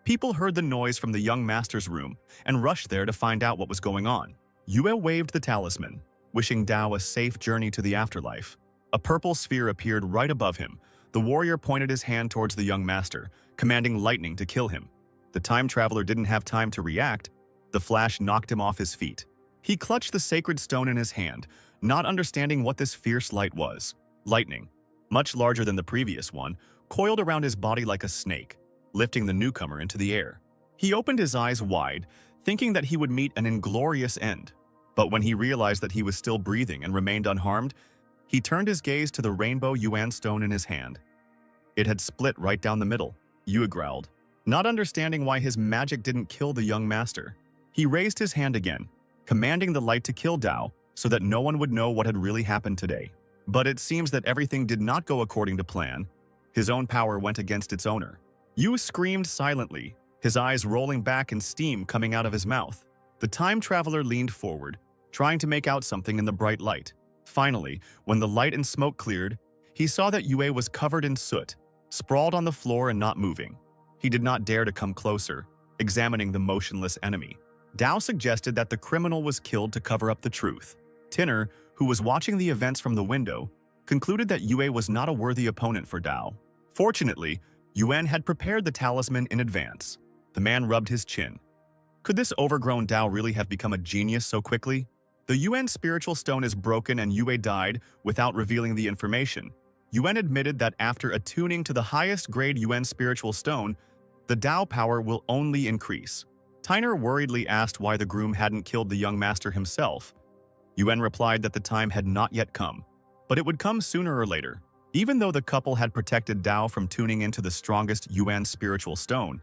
People heard the noise from the young master's room and rushed there to find out what was going on. Yue waved the talisman, wishing Dao a safe journey to the afterlife. A purple sphere appeared right above him. The warrior pointed his hand towards the young master, commanding lightning to kill him. The time traveler didn't have time to react. The flash knocked him off his feet. He clutched the sacred stone in his hand, not understanding what this fierce light was. Lightning, much larger than the previous one, coiled around his body like a snake, lifting the newcomer into the air. He opened his eyes wide, thinking that he would meet an inglorious end. But when he realized that he was still breathing and remained unharmed, he turned his gaze to the rainbow Yuan stone in his hand. It had split right down the middle. Yue growled, not understanding why his magic didn't kill the young master. He raised his hand again, commanding the light to kill Dao so that no one would know what had really happened today. But it seems that everything did not go according to plan. His own power went against its owner. Yue screamed silently, his eyes rolling back and steam coming out of his mouth. The time traveler leaned forward, trying to make out something in the bright light. Finally, when the light and smoke cleared, he saw that Yue was covered in soot, sprawled on the floor and not moving. He did not dare to come closer, examining the motionless enemy. Dao suggested that the criminal was killed to cover up the truth. Tinner, who was watching the events from the window, concluded that Yue was not a worthy opponent for Dao. Fortunately, Yuan had prepared the talisman in advance. The man rubbed his chin. Could this overgrown Dao really have become a genius so quickly? The Yuan spiritual stone is broken and Yue died without revealing the information. Yuan admitted that after attuning to the highest grade Yuan spiritual stone, the Dao power will only increase. Tyner worriedly asked why the groom hadn't killed the young master himself. Yuan replied that the time had not yet come, but it would come sooner or later. Even though the couple had protected Dao from tuning into the strongest Yuan spiritual stone,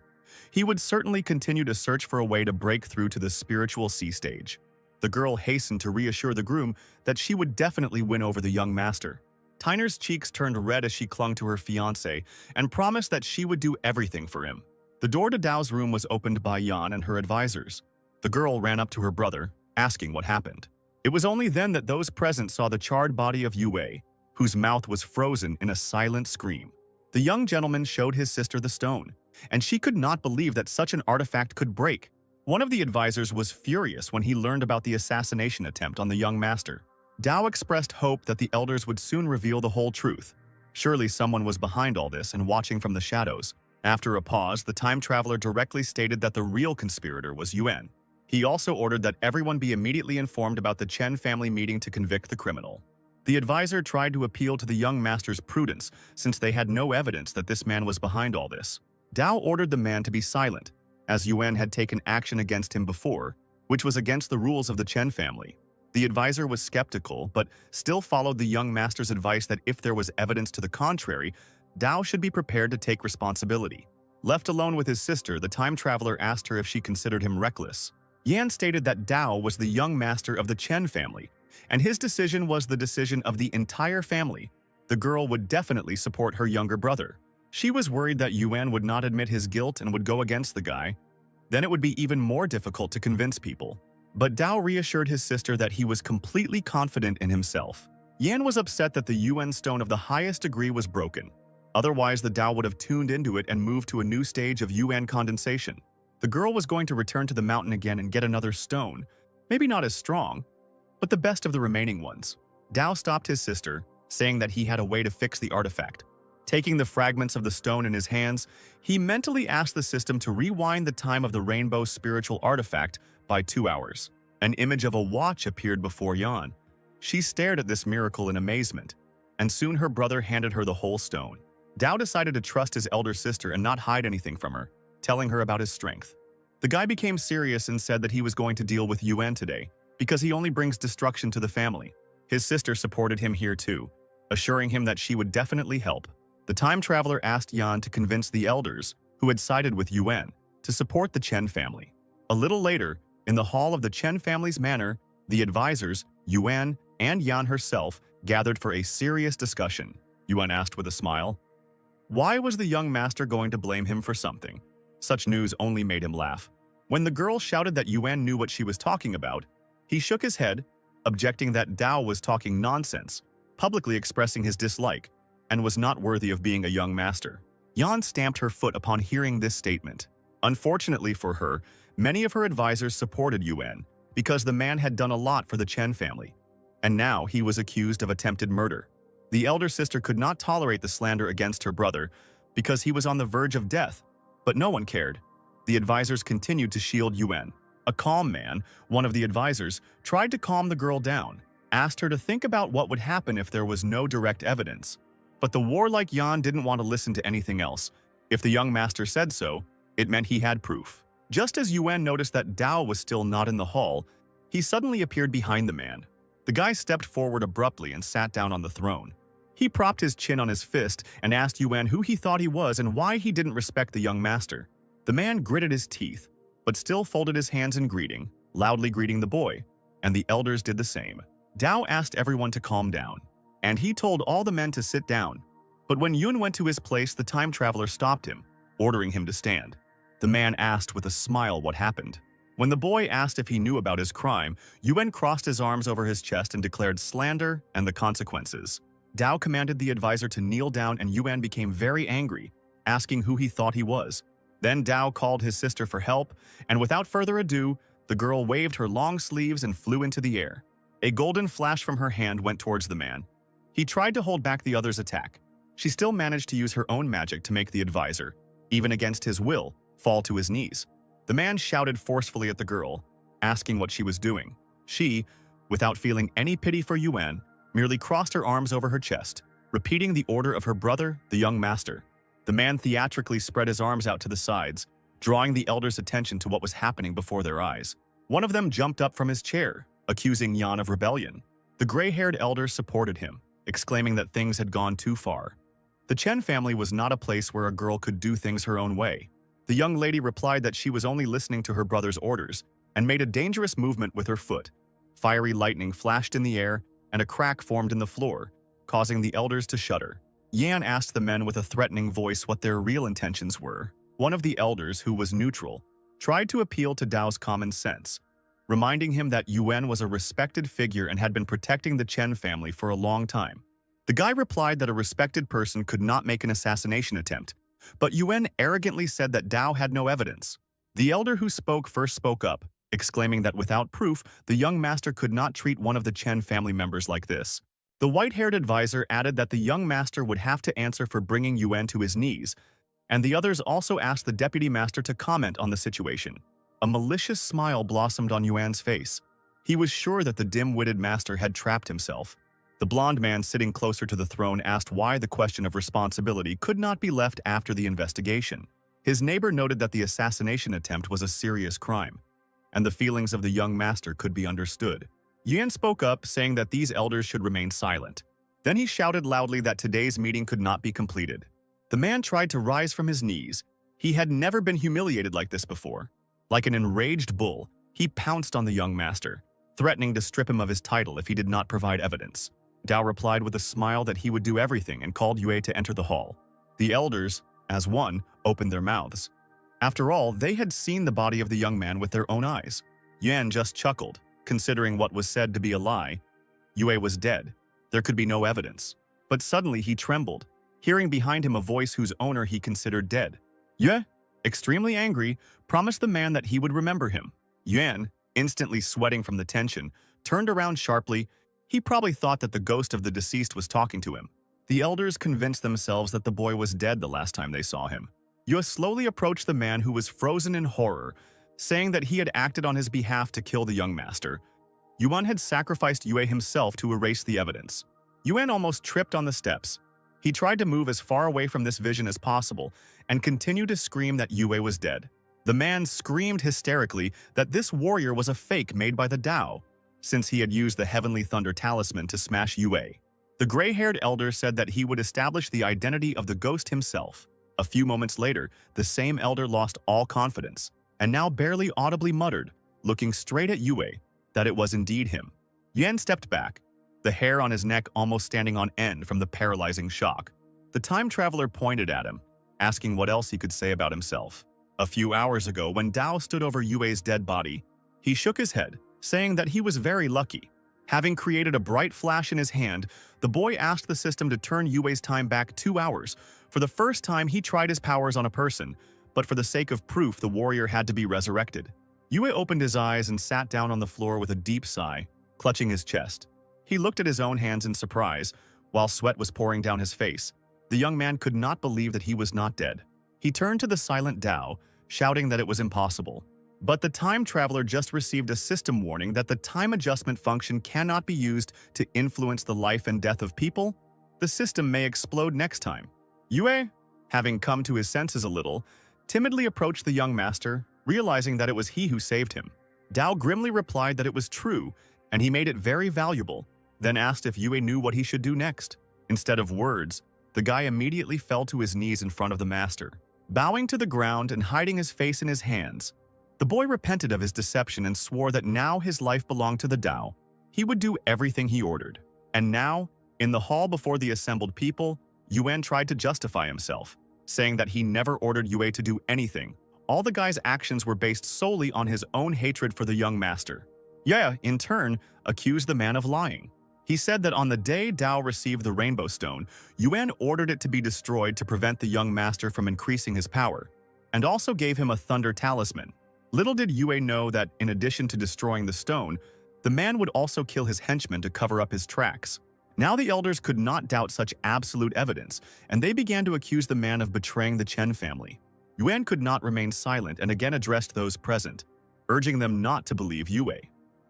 he would certainly continue to search for a way to break through to the spiritual sea stage. The girl hastened to reassure the groom that she would definitely win over the young master. Tyner's cheeks turned red as she clung to her fiancé and promised that she would do everything for him. The door to Dao's room was opened by Yan and her advisors. The girl ran up to her brother, asking what happened. It was only then that those present saw the charred body of Yue, whose mouth was frozen in a silent scream. The young gentleman showed his sister the stone, and she could not believe that such an artifact could break. One of the advisors was furious when he learned about the assassination attempt on the young master. Dao expressed hope that the elders would soon reveal the whole truth. Surely someone was behind all this and watching from the shadows. After a pause, the time traveler directly stated that the real conspirator was Yuan. He also ordered that everyone be immediately informed about the Chen family meeting to convict the criminal. The advisor tried to appeal to the young master's prudence since they had no evidence that this man was behind all this. Dao ordered the man to be silent, as Yuan had taken action against him before, which was against the rules of the Chen family. The advisor was skeptical, but still followed the young master's advice that if there was evidence to the contrary, Dao should be prepared to take responsibility. Left alone with his sister, the time traveler asked her if she considered him reckless. Yan stated that Dao was the young master of the Chen family, and his decision was the decision of the entire family. The girl would definitely support her younger brother. She was worried that Yuan would not admit his guilt and would go against the guy. Then it would be even more difficult to convince people. But Dao reassured his sister that he was completely confident in himself. Yan was upset that the Yuan stone of the highest degree was broken. Otherwise, the Dao would have tuned into it and moved to a new stage of Yuan condensation. The girl was going to return to the mountain again and get another stone, maybe not as strong, but the best of the remaining ones. Dao stopped his sister, saying that he had a way to fix the artifact. Taking the fragments of the stone in his hands, he mentally asked the system to rewind the time of the rainbow spiritual artifact by 2 hours. An image of a watch appeared before Yan. She stared at this miracle in amazement, and soon her brother handed her the whole stone. Dao decided to trust his elder sister and not hide anything from her, telling her about his strength. The guy became serious and said that he was going to deal with Yuan today, because he only brings destruction to the family. His sister supported him here too, assuring him that she would definitely help. The time traveler asked Yan to convince the elders, who had sided with Yuan, to support the Chen family. A little later, in the hall of the Chen family's manor, the advisors, Yuan and Yan herself, gathered for a serious discussion. Yuan asked with a smile. Why was the young master going to blame him for something? Such news only made him laugh. When the girl shouted that Yuan knew what she was talking about, he shook his head, objecting that Dao was talking nonsense, publicly expressing his dislike, and was not worthy of being a young master. Yan stamped her foot upon hearing this statement. Unfortunately for her, many of her advisors supported Yuan because the man had done a lot for the Chen family, and now he was accused of attempted murder. The elder sister could not tolerate the slander against her brother because he was on the verge of death, but no one cared. The advisors continued to shield Yuan. A calm man, one of the advisors, tried to calm the girl down, asked her to think about what would happen if there was no direct evidence. But the warlike Yan didn't want to listen to anything else. If the young master said so, it meant he had proof. Just as Yuan noticed that Dao was still not in the hall, he suddenly appeared behind the man. The guy stepped forward abruptly and sat down on the throne. He propped his chin on his fist and asked Yuan who he thought he was and why he didn't respect the young master. The man gritted his teeth, but still folded his hands in greeting, loudly greeting the boy, and the elders did the same. Dao asked everyone to calm down, and he told all the men to sit down. But when Yun went to his place, the time traveler stopped him, ordering him to stand. The man asked with a smile what happened. When the boy asked if he knew about his crime, Yuan crossed his arms over his chest and declared slander and the consequences. Dao commanded the advisor to kneel down and Yuan became very angry, asking who he thought he was. Then Dao called his sister for help, and without further ado, the girl waved her long sleeves and flew into the air. A golden flash from her hand went towards the man. He tried to hold back the other's attack. She still managed to use her own magic to make the advisor, even against his will, fall to his knees. The man shouted forcefully at the girl, asking what she was doing. She, without feeling any pity for Yuan, merely crossed her arms over her chest, repeating the order of her brother, the young master. The man theatrically spread his arms out to the sides, drawing the elders' attention to what was happening before their eyes. One of them jumped up from his chair, accusing Yan of rebellion. The gray-haired elder supported him, exclaiming that things had gone too far. The Chen family was not a place where a girl could do things her own way. The young lady replied that she was only listening to her brother's orders and made a dangerous movement with her foot. Fiery lightning flashed in the air and a crack formed in the floor, causing the elders to shudder. Yan asked the men with a threatening voice what their real intentions were. One of the elders, who was neutral, tried to appeal to Dao's common sense, reminding him that Yuan was a respected figure and had been protecting the Chen family for a long time. The guy replied that a respected person could not make an assassination attempt, but Yuan arrogantly said that Dao had no evidence. The elder who spoke first spoke up, exclaiming that without proof, the young master could not treat one of the Chen family members like this. The white-haired advisor added that the young master would have to answer for bringing Yuan to his knees, and the others also asked the deputy master to comment on the situation. A malicious smile blossomed on Yuan's face. He was sure that the dim-witted master had trapped himself. The blond man sitting closer to the throne asked why the question of responsibility could not be left after the investigation. His neighbor noted that the assassination attempt was a serious crime, and the feelings of the young master could be understood. Yuan spoke up, saying that these elders should remain silent. Then he shouted loudly that today's meeting could not be completed. The man tried to rise from his knees. He had never been humiliated like this before. Like an enraged bull, he pounced on the young master, threatening to strip him of his title if he did not provide evidence. Dao replied with a smile that he would do everything and called Yue to enter the hall. The elders, as one, opened their mouths. After all, they had seen the body of the young man with their own eyes. Yuan just chuckled, considering what was said to be a lie. Yue was dead. There could be no evidence. But suddenly he trembled, hearing behind him a voice whose owner he considered dead. Yue, extremely angry, promised the man that he would remember him. Yuan, instantly sweating from the tension, turned around sharply. He probably thought that the ghost of the deceased was talking to him. The elders convinced themselves that the boy was dead the last time they saw him. Yue slowly approached the man who was frozen in horror, saying that he had acted on his behalf to kill the young master. Yuan had sacrificed Yue himself to erase the evidence. Yuan almost tripped on the steps. He tried to move as far away from this vision as possible and continued to scream that Yue was dead. The man screamed hysterically that this warrior was a fake made by the Tao, since he had used the Heavenly Thunder Talisman to smash Yue. The gray-haired elder said that he would establish the identity of the ghost himself. A few moments later, the same elder lost all confidence, and now barely audibly muttered, looking straight at Yue, that it was indeed him. Yuan stepped back, the hair on his neck almost standing on end from the paralyzing shock. The time traveler pointed at him, asking what else he could say about himself. A few hours ago, when Dao stood over Yue's dead body, he shook his head, saying that he was very lucky. Having created a bright flash in his hand, the boy asked the system to turn Yue's time back 2 hours. For the first time, he tried his powers on a person, but for the sake of proof, the warrior had to be resurrected. Yue opened his eyes and sat down on the floor with a deep sigh, clutching his chest. He looked at his own hands in surprise, while sweat was pouring down his face. The young man could not believe that he was not dead. He turned to the silent Dao, shouting that it was impossible. But the time traveler just received a system warning that the time adjustment function cannot be used to influence the life and death of people. The system may explode next time. Yue, having come to his senses a little, timidly approached the young master, realizing that it was he who saved him. Dao grimly replied that it was true, and he made it very valuable, then asked if Yue knew what he should do next. Instead of words, the guy immediately fell to his knees in front of the master. Bowing to the ground and hiding his face in his hands, the boy repented of his deception and swore that now his life belonged to the Tao. He would do everything he ordered. And now, in the hall before the assembled people, Yuan tried to justify himself, saying that he never ordered Yue to do anything. All the guy's actions were based solely on his own hatred for the young master. Yue, in turn, accused the man of lying. He said that on the day Dao received the Rainbow Stone, Yuan ordered it to be destroyed to prevent the young master from increasing his power, and also gave him a Thunder Talisman. Little did Yue know that, in addition to destroying the stone, the man would also kill his henchmen to cover up his tracks. Now the elders could not doubt such absolute evidence, and they began to accuse the man of betraying the Chen family. Yuan could not remain silent and again addressed those present, urging them not to believe Yue.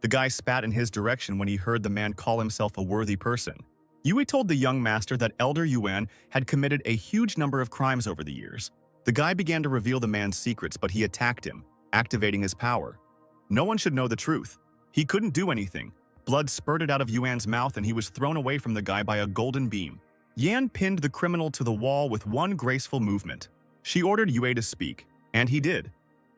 The guy spat in his direction when he heard the man call himself a worthy person. Yue told the young master that Elder Yuan had committed a huge number of crimes over the years. The guy began to reveal the man's secrets, but he attacked him, activating his power. No one should know the truth. He couldn't do anything. Blood spurted out of Yuan's mouth and he was thrown away from the guy by a golden beam. Yan pinned the criminal to the wall with one graceful movement. She ordered Yue to speak, and he did,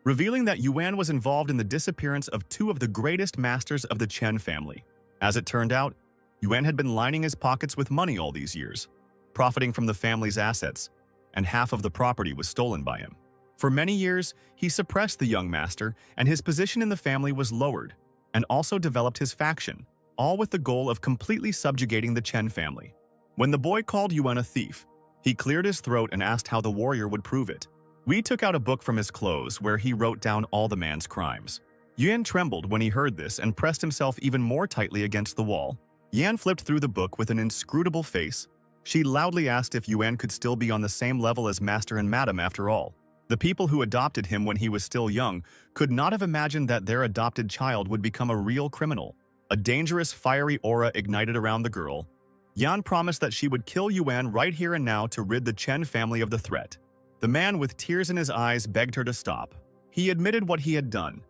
revealing that Yuan was involved in the disappearance of 2 of the greatest masters of the Chen family. As it turned out, Yuan had been lining his pockets with money all these years, profiting from the family's assets, and half of the property was stolen by him. For many years, he suppressed the young master, and his position in the family was lowered, and also developed his faction, all with the goal of completely subjugating the Chen family. When the boy called Yuan a thief, he cleared his throat and asked how the warrior would prove it. We took out a book from his clothes where he wrote down all the man's crimes. Yuan trembled when he heard this and pressed himself even more tightly against the wall. Yan flipped through the book with an inscrutable face. She loudly asked if Yuan could still be on the same level as Master and Madam after all. The people who adopted him when he was still young could not have imagined that their adopted child would become a real criminal. A dangerous, fiery aura ignited around the girl. Yan promised that she would kill Yuan right here and now to rid the Chen family of the threat. The man with tears in his eyes begged her to stop. He admitted what he had done,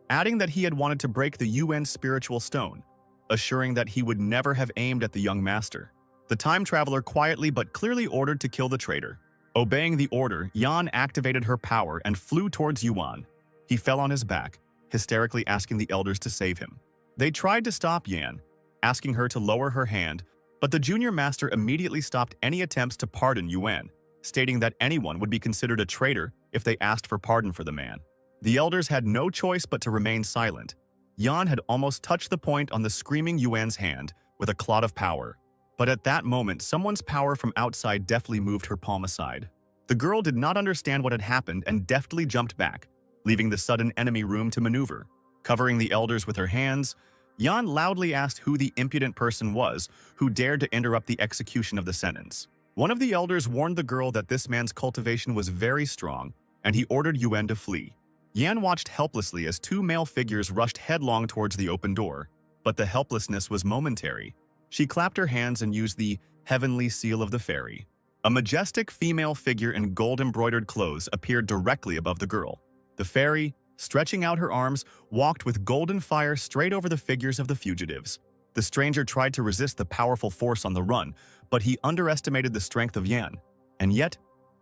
adding that he had wanted to break the Yuan's spiritual stone, assuring that he would never have aimed at the young master. The time traveler quietly but clearly ordered to kill the traitor. Obeying the order, Yan activated her power and flew towards Yuan. He fell on his back, hysterically asking the elders to save him. They tried to stop Yan, asking her to lower her hand, but the junior master immediately stopped any attempts to pardon Yuan, stating that anyone would be considered a traitor if they asked for pardon for the man. The elders had no choice but to remain silent. Yan had almost touched the point on the screaming Yuan's hand with a clot of power. But at that moment, someone's power from outside deftly moved her palm aside. The girl did not understand what had happened and deftly jumped back, leaving the sudden enemy room to maneuver. Covering the elders with her hands, Yan loudly asked who the impudent person was who dared to interrupt the execution of the sentence. One of the elders warned the girl that this man's cultivation was very strong, and he ordered Yuan to flee. Yan watched helplessly as two male figures rushed headlong towards the open door, but the helplessness was momentary. She clapped her hands and used the heavenly seal of the fairy. A majestic female figure in gold-embroidered clothes appeared directly above the girl. The fairy, stretching out her arms, walked with golden fire straight over the figures of the fugitives. The stranger tried to resist the powerful force on the run, but he underestimated the strength of Yan. And yet,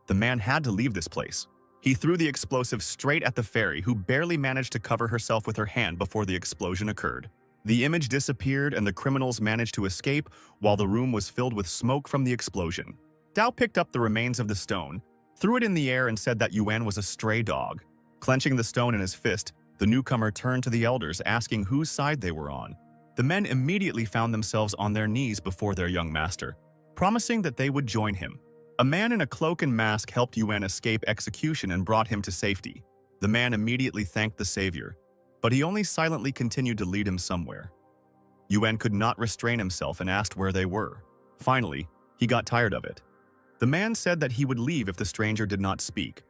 the man had to leave this place. He threw the explosive straight at the fairy, who barely managed to cover herself with her hand before the explosion occurred. The image disappeared and the criminals managed to escape while the room was filled with smoke from the explosion. Dao picked up the remains of the stone, threw it in the air and said that Yuan was a stray dog. Clenching the stone in his fist, the newcomer turned to the elders, asking whose side they were on. The men immediately found themselves on their knees before their young master, promising that they would join him. A man in a cloak and mask helped Yuan escape execution and brought him to safety. The man immediately thanked the savior, but he only silently continued to lead him somewhere. Yuan could not restrain himself and asked where they were. Finally, he got tired of it. The man said that he would leave if the stranger did not speak,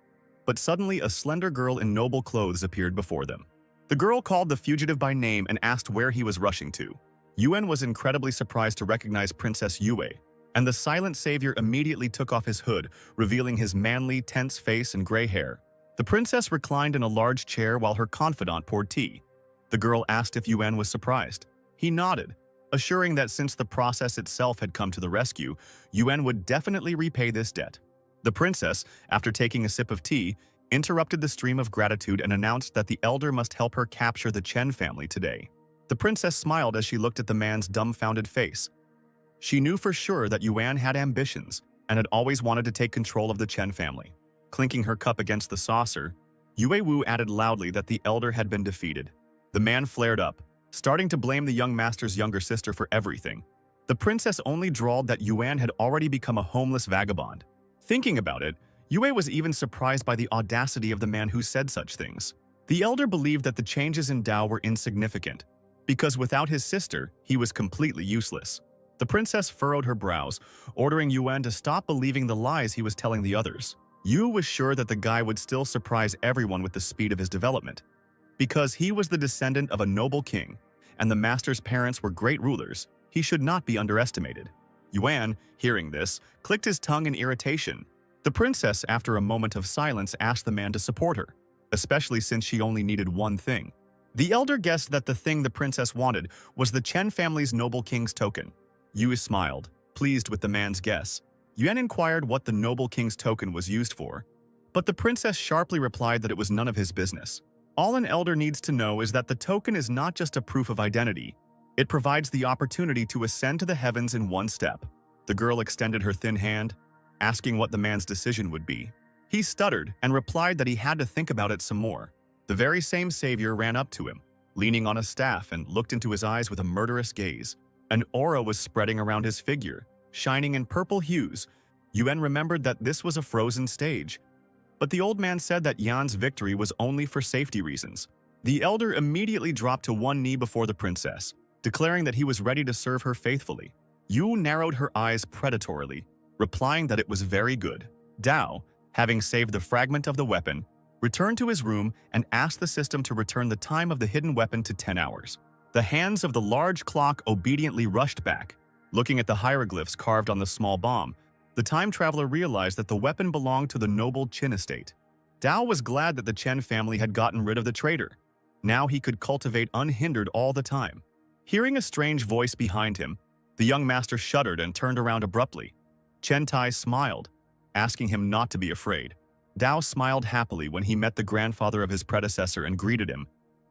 but suddenly a slender girl in noble clothes appeared before them. The girl called the fugitive by name and asked where he was rushing to. Yuan was incredibly surprised to recognize Princess Yue, and the silent savior immediately took off his hood, revealing his manly, tense face and gray hair. The princess reclined in a large chair while her confidant poured tea. The girl asked if Yuan was surprised. He nodded, assuring that since the process itself had come to the rescue, Yuan would definitely repay this debt. The princess, after taking a sip of tea, interrupted the stream of gratitude and announced that the elder must help her capture the Chen family today. The princess smiled as she looked at the man's dumbfounded face. She knew for sure that Yuan had ambitions and had always wanted to take control of the Chen family. Clinking her cup against the saucer, Yue Wu added loudly that the elder had been defeated. The man flared up, starting to blame the young master's younger sister for everything. The princess only drawled that Yuan had already become a homeless vagabond. Thinking about it, Yue was even surprised by the audacity of the man who said such things. The elder believed that the changes in Dao were insignificant, because without his sister, he was completely useless. The princess furrowed her brows, ordering Yuan to stop believing the lies he was telling the others. Yu was sure that the guy would still surprise everyone with the speed of his development. Because he was the descendant of a noble king, and the master's parents were great rulers, he should not be underestimated. Yuan, hearing this, clicked his tongue in irritation. The princess, after a moment of silence, asked the man to support her, especially since she only needed one thing. The elder guessed that the thing the princess wanted was the Chen family's noble king's token. Yu smiled, pleased with the man's guess. Yuan inquired what the noble king's token was used for, but the princess sharply replied that it was none of his business. All an elder needs to know is that the token is not just a proof of identity. It provides the opportunity to ascend to the heavens in one step. The girl extended her thin hand, asking what the man's decision would be. He stuttered and replied that he had to think about it some more. The very same savior ran up to him, leaning on a staff, and looked into his eyes with a murderous gaze. An aura was spreading around his figure, shining in purple hues. Yuan remembered that this was a frozen stage. But the old man said that Yan's victory was only for safety reasons. The elder immediately dropped to one knee before the princess, declaring that he was ready to serve her faithfully. Yu narrowed her eyes predatorily, replying that it was very good. Dao, having saved the fragment of the weapon, returned to his room and asked the system to return the time of the hidden weapon to 10 hours. The hands of the large clock obediently rushed back. Looking at the hieroglyphs carved on the small bomb, the time traveler realized that the weapon belonged to the noble Qin estate. Dao was glad that the Chen family had gotten rid of the traitor. Now he could cultivate unhindered all the time. Hearing a strange voice behind him, the young master shuddered and turned around abruptly. Chen Tai smiled, asking him not to be afraid. Dao smiled happily when he met the grandfather of his predecessor and greeted him.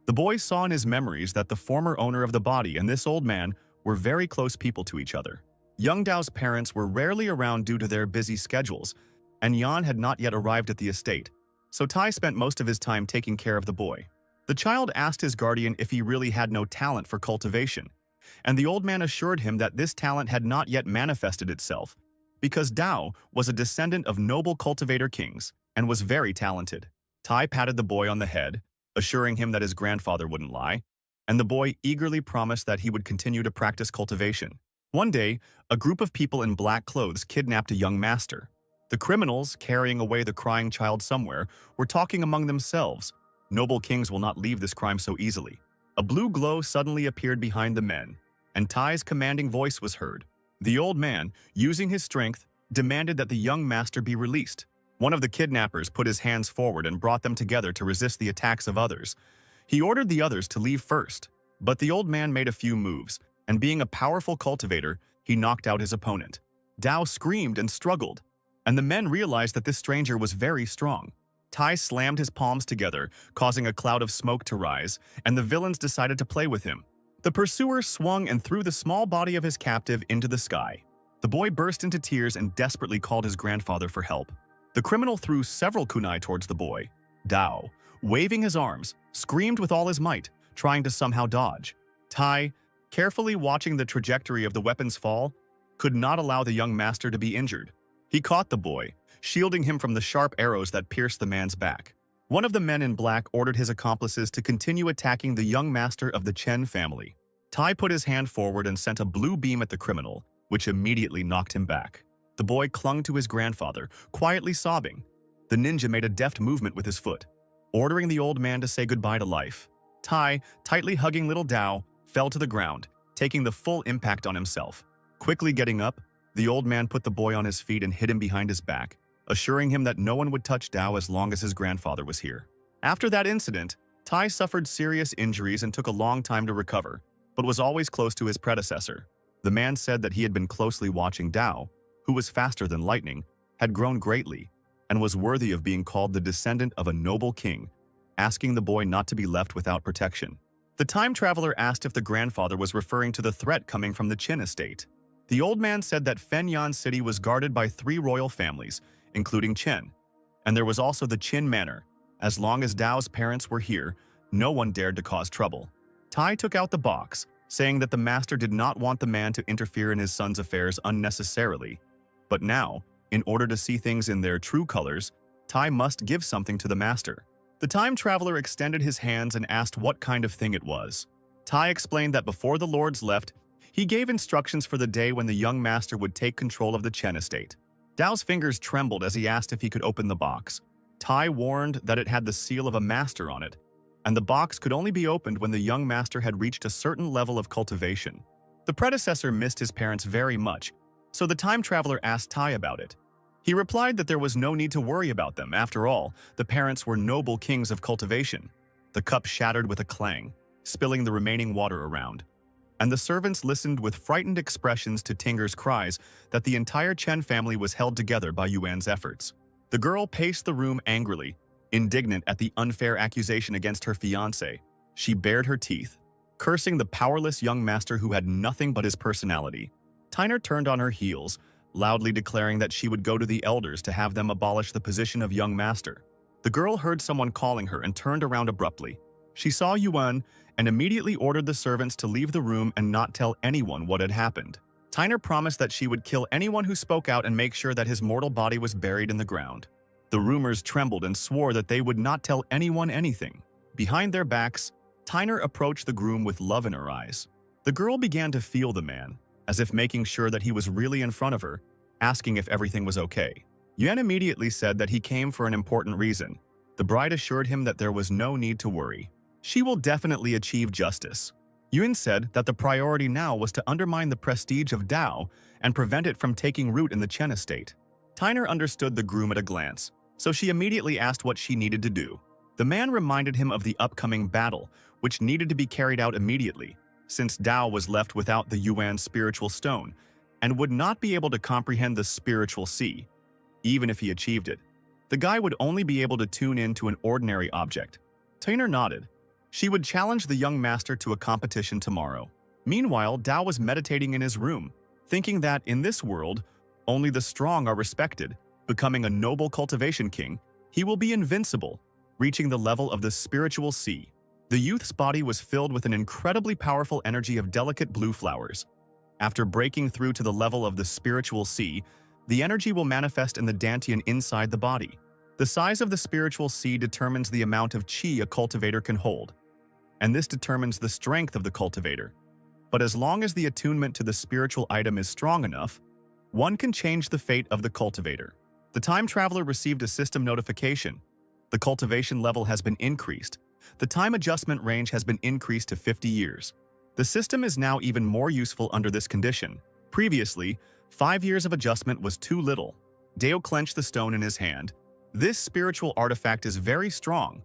The boy saw in his memories that the former owner of the body and this old man were very close people to each other. Young Dao's parents were rarely around due to their busy schedules, and Yan had not yet arrived at the estate, so Tai spent most of his time taking care of the boy. The child asked his guardian if he really had no talent for cultivation, and the old man assured him that this talent had not yet manifested itself, because Dao was a descendant of noble cultivator kings and was very talented. Tai patted the boy on the head, assuring him that his grandfather wouldn't lie, and the boy eagerly promised that he would continue to practice cultivation. One day, a group of people in black clothes kidnapped a young master. The criminals, carrying away the crying child somewhere, were talking among themselves. Noble kings will not leave this crime so easily. A blue glow suddenly appeared behind the men, and Tai's commanding voice was heard. The old man, using his strength, demanded that the young master be released. One of the kidnappers put his hands forward and brought them together to resist the attacks of others. He ordered the others to leave first, but the old man made a few moves, and being a powerful cultivator, he knocked out his opponent. Dao screamed and struggled, and the men realized that this stranger was very strong. Tai slammed his palms together, causing a cloud of smoke to rise, and the villains decided to play with him. The pursuer swung and threw the small body of his captive into the sky. The boy burst into tears and desperately called his grandfather for help. The criminal threw several kunai towards the boy. Dao, waving his arms, screamed with all his might, trying to somehow dodge. Tai, carefully watching the trajectory of the weapon's fall, could not allow the young master to be injured. He caught the boy, shielding him from the sharp arrows that pierced the man's back. One of the men in black ordered his accomplices to continue attacking the young master of the Chen family. Tai put his hand forward and sent a blue beam at the criminal, which immediately knocked him back. The boy clung to his grandfather, quietly sobbing. The ninja made a deft movement with his foot, ordering the old man to say goodbye to life. Tai, tightly hugging little Dao, fell to the ground, taking the full impact on himself. Quickly getting up, the old man put the boy on his feet and hid him behind his back, assuring him that no one would touch Dao as long as his grandfather was here. After that incident, Tai suffered serious injuries and took a long time to recover, but was always close to his predecessor. The man said that he had been closely watching Dao, who was faster than lightning, had grown greatly, and was worthy of being called the descendant of a noble king, asking the boy not to be left without protection. The time traveler asked if the grandfather was referring to the threat coming from the Qin estate. The old man said that Fenyan City was guarded by 3 royal families, including Chen, and there was also the Qin Manor. As long as Dao's parents were here, no one dared to cause trouble. Tai took out the box, saying that the master did not want the man to interfere in his son's affairs unnecessarily. But now, in order to see things in their true colors, Tai must give something to the master. The time traveler extended his hands and asked what kind of thing it was. Tai explained that before the lords left, he gave instructions for the day when the young master would take control of the Chen estate. Dao's fingers trembled as he asked if he could open the box. Tai warned that it had the seal of a master on it, and the box could only be opened when the young master had reached a certain level of cultivation. The predecessor missed his parents very much, so the time traveler asked Tai about it. He replied that there was no need to worry about them. After all, the parents were noble kings of cultivation. The cup shattered with a clang, spilling the remaining water around, and the servants listened with frightened expressions to Tinger's cries that the entire Chen family was held together by Yuan's efforts. The girl paced the room angrily, indignant at the unfair accusation against her fiancé. She bared her teeth, cursing the powerless young master who had nothing but his personality. Tyner turned on her heels, loudly declaring that she would go to the elders to have them abolish the position of young master. The girl heard someone calling her and turned around abruptly. She saw Yuan and immediately ordered the servants to leave the room and not tell anyone what had happened. Tyner promised that she would kill anyone who spoke out and make sure that his mortal body was buried in the ground. The rumors trembled and swore that they would not tell anyone anything. Behind their backs, Tyner approached the groom with love in her eyes. The girl began to feel the man, as if making sure that he was really in front of her, asking if everything was okay. Yuan immediately said that he came for an important reason. The bride assured him that there was no need to worry. She will definitely achieve justice. Yuan said that the priority now was to undermine the prestige of Dao and prevent it from taking root in the Chen estate. Tyner understood the groom at a glance, so she immediately asked what she needed to do. The man reminded him of the upcoming battle, which needed to be carried out immediately, since Dao was left without the Yuan spiritual stone and would not be able to comprehend the spiritual sea. Even if he achieved it, the guy would only be able to tune in to an ordinary object. Tyner nodded. She would challenge the young master to a competition tomorrow. Meanwhile, Dao was meditating in his room, thinking that in this world, only the strong are respected. Becoming a noble cultivation king, he will be invincible, reaching the level of the spiritual sea. The youth's body was filled with an incredibly powerful energy of delicate blue flowers. After breaking through to the level of the spiritual sea, the energy will manifest in the dantian inside the body. The size of the spiritual sea determines the amount of qi a cultivator can hold, and this determines the strength of the cultivator. But as long as the attunement to the spiritual item is strong enough, one can change the fate of the cultivator. The time traveler received a system notification. The cultivation level has been increased. The time adjustment range has been increased to 50 years. The system is now even more useful under this condition. Previously, 5 years of adjustment was too little. Dao clenched the stone in his hand. This spiritual artifact is very strong,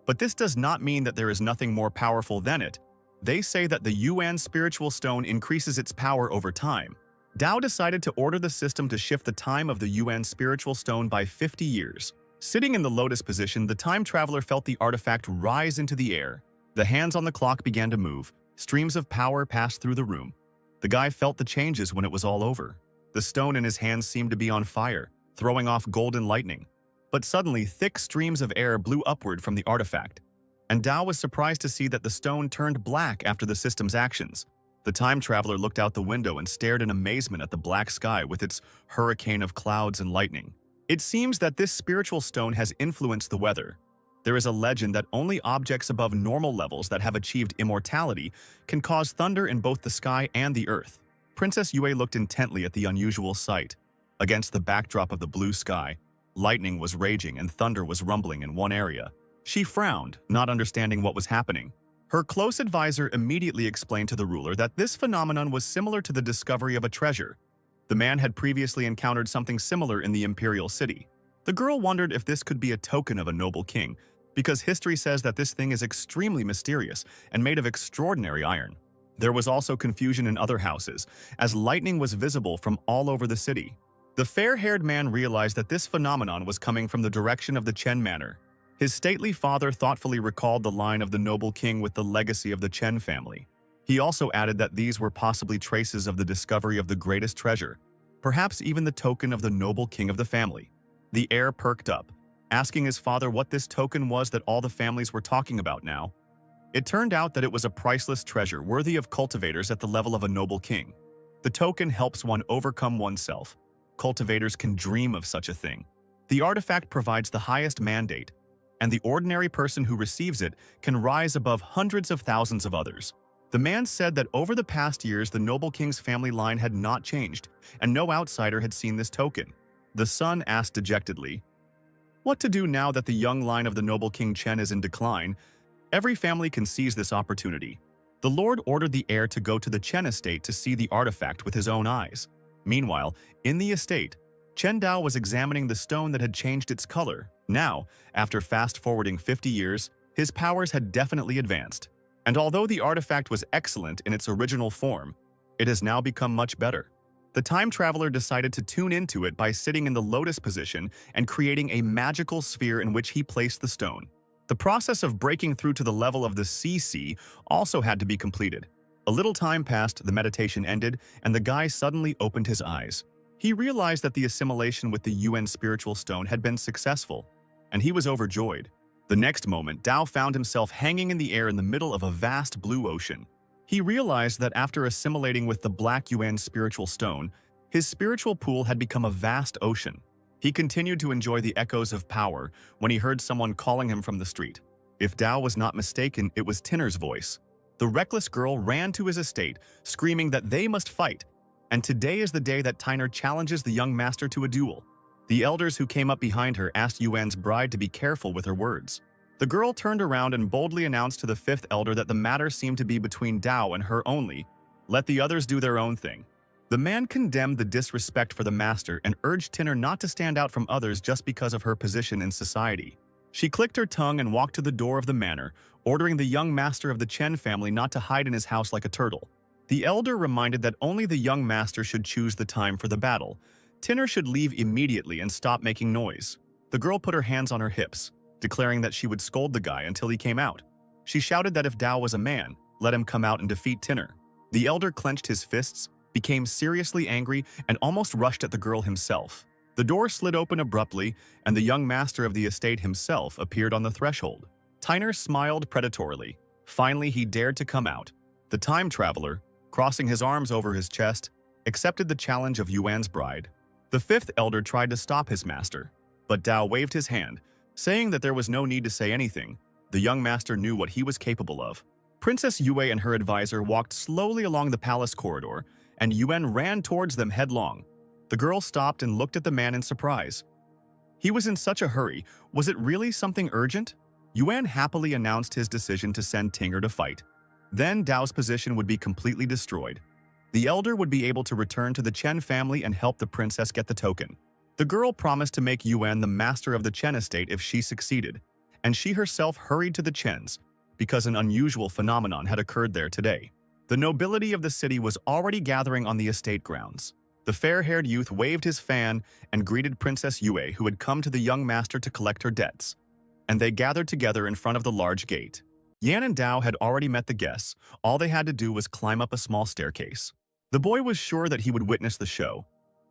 but this does not mean that there is nothing more powerful than it. They say that the Yuan spiritual stone increases its power over time. Dao decided to order the system to shift the time of the Yuan spiritual stone by 50 years. Sitting in the lotus position, the time traveler felt the artifact rise into the air. The hands on the clock began to move. Streams of power passed through the room. The guy felt the changes when it was all over. The stone in his hands seemed to be on fire, throwing off golden lightning. But suddenly, thick streams of air blew upward from the artifact, and Dao was surprised to see that the stone turned black after the system's actions. The time traveler looked out the window and stared in amazement at the black sky with its hurricane of clouds and lightning. It seems that this spiritual stone has influenced the weather. There is a legend that only objects above normal levels that have achieved immortality can cause thunder in both the sky and the earth. Princess Yue looked intently at the unusual sight. Against the backdrop of the blue sky, lightning was raging and thunder was rumbling in one area. She frowned, not understanding what was happening. Her close advisor immediately explained to the ruler that this phenomenon was similar to the discovery of a treasure. The man had previously encountered something similar in the imperial city. The girl wondered if this could be a token of a noble king, because history says that this thing is extremely mysterious and made of extraordinary iron. There was also confusion in other houses, as lightning was visible from all over the city. The fair-haired man realized that this phenomenon was coming from the direction of the Chen Manor. His stately father thoughtfully recalled the line of the noble king with the legacy of the Chen family. He also added that these were possibly traces of the discovery of the greatest treasure, perhaps even the token of the noble king of the family. The heir perked up, asking his father what this token was that all the families were talking about now. It turned out that it was a priceless treasure worthy of cultivators at the level of a noble king. The token helps one overcome oneself. Cultivators can dream of such a thing. The artifact provides the highest mandate, and the ordinary person who receives it can rise above hundreds of thousands of others. The man said that over the past years the noble king's family line had not changed, and no outsider had seen this token. The son asked dejectedly, "What to do now that the young line of the noble King Chen is in decline? Every family can seize this opportunity." The lord ordered the heir to go to the Chen estate to see the artifact with his own eyes. Meanwhile, in the estate, Chen Dao was examining the stone that had changed its color. Now, after fast-forwarding 50 years, his powers had definitely advanced. And although the artifact was excellent in its original form, it has now become much better. The time traveler decided to tune into it by sitting in the lotus position and creating a magical sphere in which he placed the stone. The process of breaking through to the level of the CC also had to be completed. A little time passed, the meditation ended, and the guy suddenly opened his eyes. He realized that the assimilation with the UN spiritual stone had been successful, and he was overjoyed. The next moment, Dao found himself hanging in the air in the middle of a vast blue ocean. He realized that after assimilating with the black UN spiritual stone, his spiritual pool had become a vast ocean. He continued to enjoy the echoes of power when he heard someone calling him from the street. If Dao was not mistaken, it was Tinner's voice. The reckless girl ran to his estate, screaming that they must fight, and today is the day that Tyner challenges the young master to a duel. The elders who came up behind her asked Yuan's bride to be careful with her words. The girl turned around and boldly announced to the fifth elder that the matter seemed to be between Dao and her only. Let the others do their own thing. The man condemned the disrespect for the master and urged Tinner not to stand out from others just because of her position in society. She clicked her tongue and walked to the door of the manor, ordering the young master of the Chen family not to hide in his house like a turtle. The elder reminded that only the young master should choose the time for the battle. Tinner should leave immediately and stop making noise. The girl put her hands on her hips, declaring that she would scold the guy until he came out. She shouted that if Dao was a man, let him come out and defeat Tinner. The elder clenched his fists, became seriously angry, and almost rushed at the girl himself. The door slid open abruptly, and the young master of the estate himself appeared on the threshold. Tyner smiled predatorily. Finally, he dared to come out. The time traveler, crossing his arms over his chest, accepted the challenge of Yuan's bride. The fifth elder tried to stop his master, but Dao waved his hand, saying that there was no need to say anything. The young master knew what he was capable of. Princess Yue and her advisor walked slowly along the palace corridor, and Yuan ran towards them headlong. The girl stopped and looked at the man in surprise. He was in such a hurry. Was it really something urgent? Yuan happily announced his decision to send Tinger to fight. Then Dao's position would be completely destroyed. The elder would be able to return to the Chen family and help the princess get the token. The girl promised to make Yuan the master of the Chen estate if she succeeded, and she herself hurried to the Chens because an unusual phenomenon had occurred there today. The nobility of the city was already gathering on the estate grounds. The fair-haired youth waved his fan and greeted Princess Yue, who had come to the young master to collect her debts, and they gathered together in front of the large gate. Yan and Dao had already met the guests. All they had to do was climb up a small staircase. The boy was sure that he would witness the show,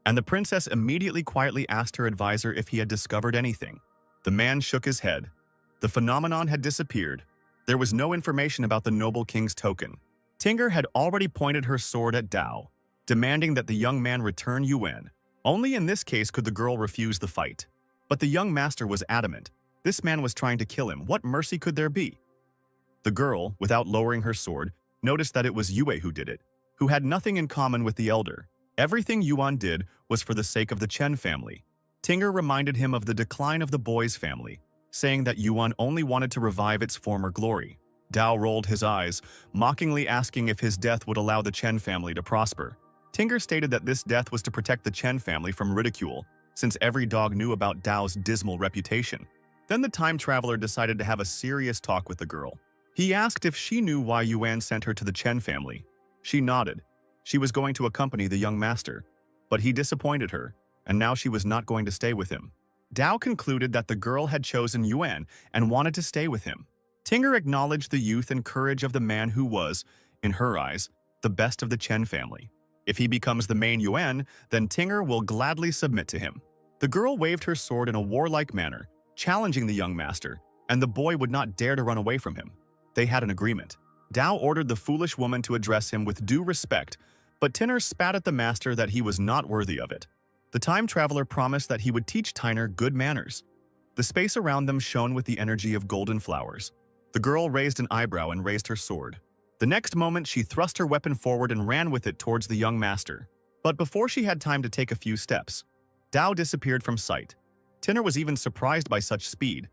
and the princess immediately quietly asked her advisor if he had discovered anything. The man shook his head. The phenomenon had disappeared. There was no information about the noble king's token. Tinger had already pointed her sword at Dao, demanding that the young man return Yuan. Only in this case could the girl refuse the fight. But the young master was adamant. This man was trying to kill him. What mercy could there be? The girl, without lowering her sword, noticed that it was Yue who did it, who had nothing in common with the elder. Everything Yuan did was for the sake of the Chen family. Tinger reminded him of the decline of the boy's family, saying that Yuan only wanted to revive its former glory. Dao rolled his eyes, mockingly asking if his death would allow the Chen family to prosper. Tinger stated that this death was to protect the Chen family from ridicule, since every dog knew about Dao's dismal reputation. Then the time traveler decided to have a serious talk with the girl. He asked if she knew why Yuan sent her to the Chen family. She nodded. She was going to accompany the young master, but he disappointed her, and now she was not going to stay with him. Dao concluded that the girl had chosen Yuan and wanted to stay with him. Tinger acknowledged the youth and courage of the man who was, in her eyes, the best of the Chen family. If he becomes the main Yuan, then Tinger will gladly submit to him. The girl waved her sword in a warlike manner, challenging the young master, and the boy would not dare to run away from him. They had an agreement. Dao ordered the foolish woman to address him with due respect, but Tinner spat at the master that he was not worthy of it. The time traveler promised that he would teach Tyner good manners. The space around them shone with the energy of golden flowers. The girl raised an eyebrow and raised her sword. The next moment, she thrust her weapon forward and ran with it towards the young master. But before she had time to take a few steps, Dao disappeared from sight. Tinner was even surprised by such speed.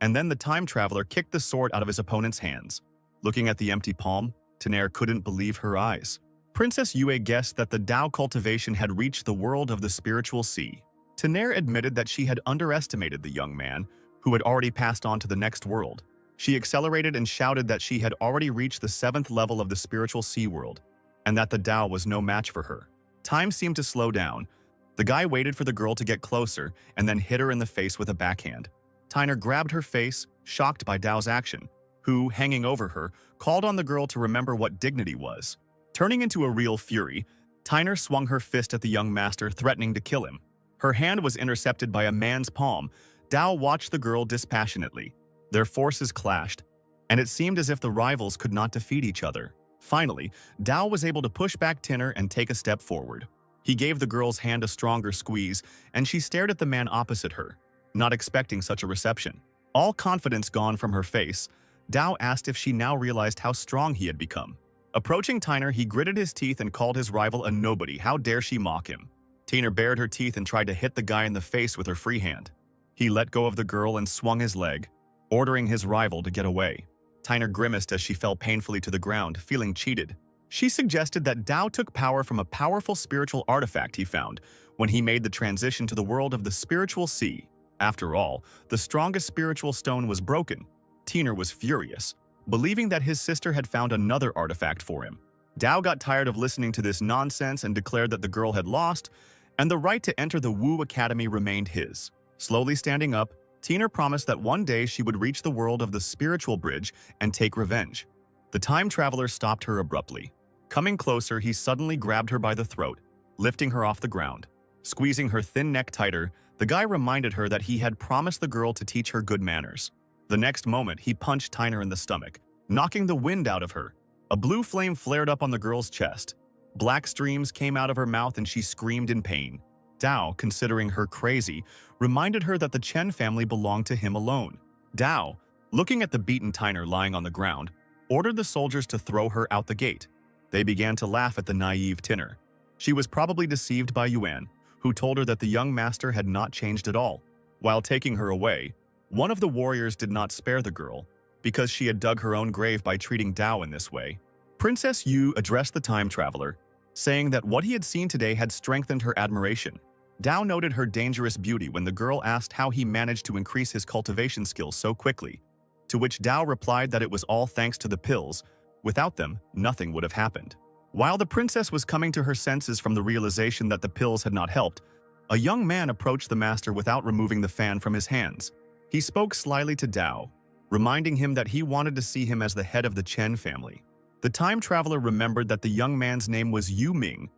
And then the time traveler kicked the sword out of his opponent's hands. Looking at the empty palm, Tinner couldn't believe her eyes. Princess Yue guessed that the Dao cultivation had reached the world of the spiritual sea. Tinner admitted that she had underestimated the young man, who had already passed on to the next world. She accelerated and shouted that she had already reached the 7th level of the spiritual sea world, and that the Dao was no match for her. Time seemed to slow down. The guy waited for the girl to get closer and then hit her in the face with a backhand. Tyner grabbed her face, shocked by Dao's action, who, hanging over her, called on the girl to remember what dignity was. Turning into a real fury, Tyner swung her fist at the young master, threatening to kill him. Her hand was intercepted by a man's palm. Dao watched the girl dispassionately. Their forces clashed, and it seemed as if the rivals could not defeat each other. Finally, Dao was able to push back Tinner and take a step forward. He gave the girl's hand a stronger squeeze, and she stared at the man opposite her, not expecting such a reception. All confidence gone from her face, Dao asked if she now realized how strong he had become. Approaching Tyner, he gritted his teeth and called his rival a nobody. How dare she mock him? Tyner bared her teeth and tried to hit the guy in the face with her free hand. He let go of the girl and swung his leg, ordering his rival to get away. Tyner grimaced as she fell painfully to the ground, feeling cheated. She suggested that Dao took power from a powerful spiritual artifact he found when he made the transition to the world of the spiritual sea. After all, the strongest spiritual stone was broken. Tyner was furious, believing that his sister had found another artifact for him. Dao got tired of listening to this nonsense and declared that the girl had lost, and the right to enter the Wu Academy remained his. Slowly standing up, Tyner promised that one day she would reach the world of the spiritual bridge and take revenge. The time traveler stopped her abruptly. Coming closer, he suddenly grabbed her by the throat, lifting her off the ground. Squeezing her thin neck tighter, the guy reminded her that he had promised the girl to teach her good manners. The next moment, he punched Tyner in the stomach, knocking the wind out of her. A blue flame flared up on the girl's chest. Black streams came out of her mouth and she screamed in pain. Dao, considering her crazy, reminded her that the Chen family belonged to him alone. Dao, looking at the beaten Tyner lying on the ground, ordered the soldiers to throw her out the gate. They began to laugh at the naive Tyner. She was probably deceived by Yuan, who told her that the young master had not changed at all. While taking her away, one of the warriors did not spare the girl, because she had dug her own grave by treating Dao in this way. Princess Yu addressed the time traveler, saying that what he had seen today had strengthened her admiration. Dao noted her dangerous beauty when the girl asked how he managed to increase his cultivation skills so quickly, to which Dao replied that it was all thanks to the pills. Without them, nothing would have happened. While the princess was coming to her senses from the realization that the pills had not helped, a young man approached the master without removing the fan from his hands. He spoke slyly to Dao, reminding him that he wanted to see him as the head of the Chen family. The time traveler remembered that the young man's name was Yu Ming,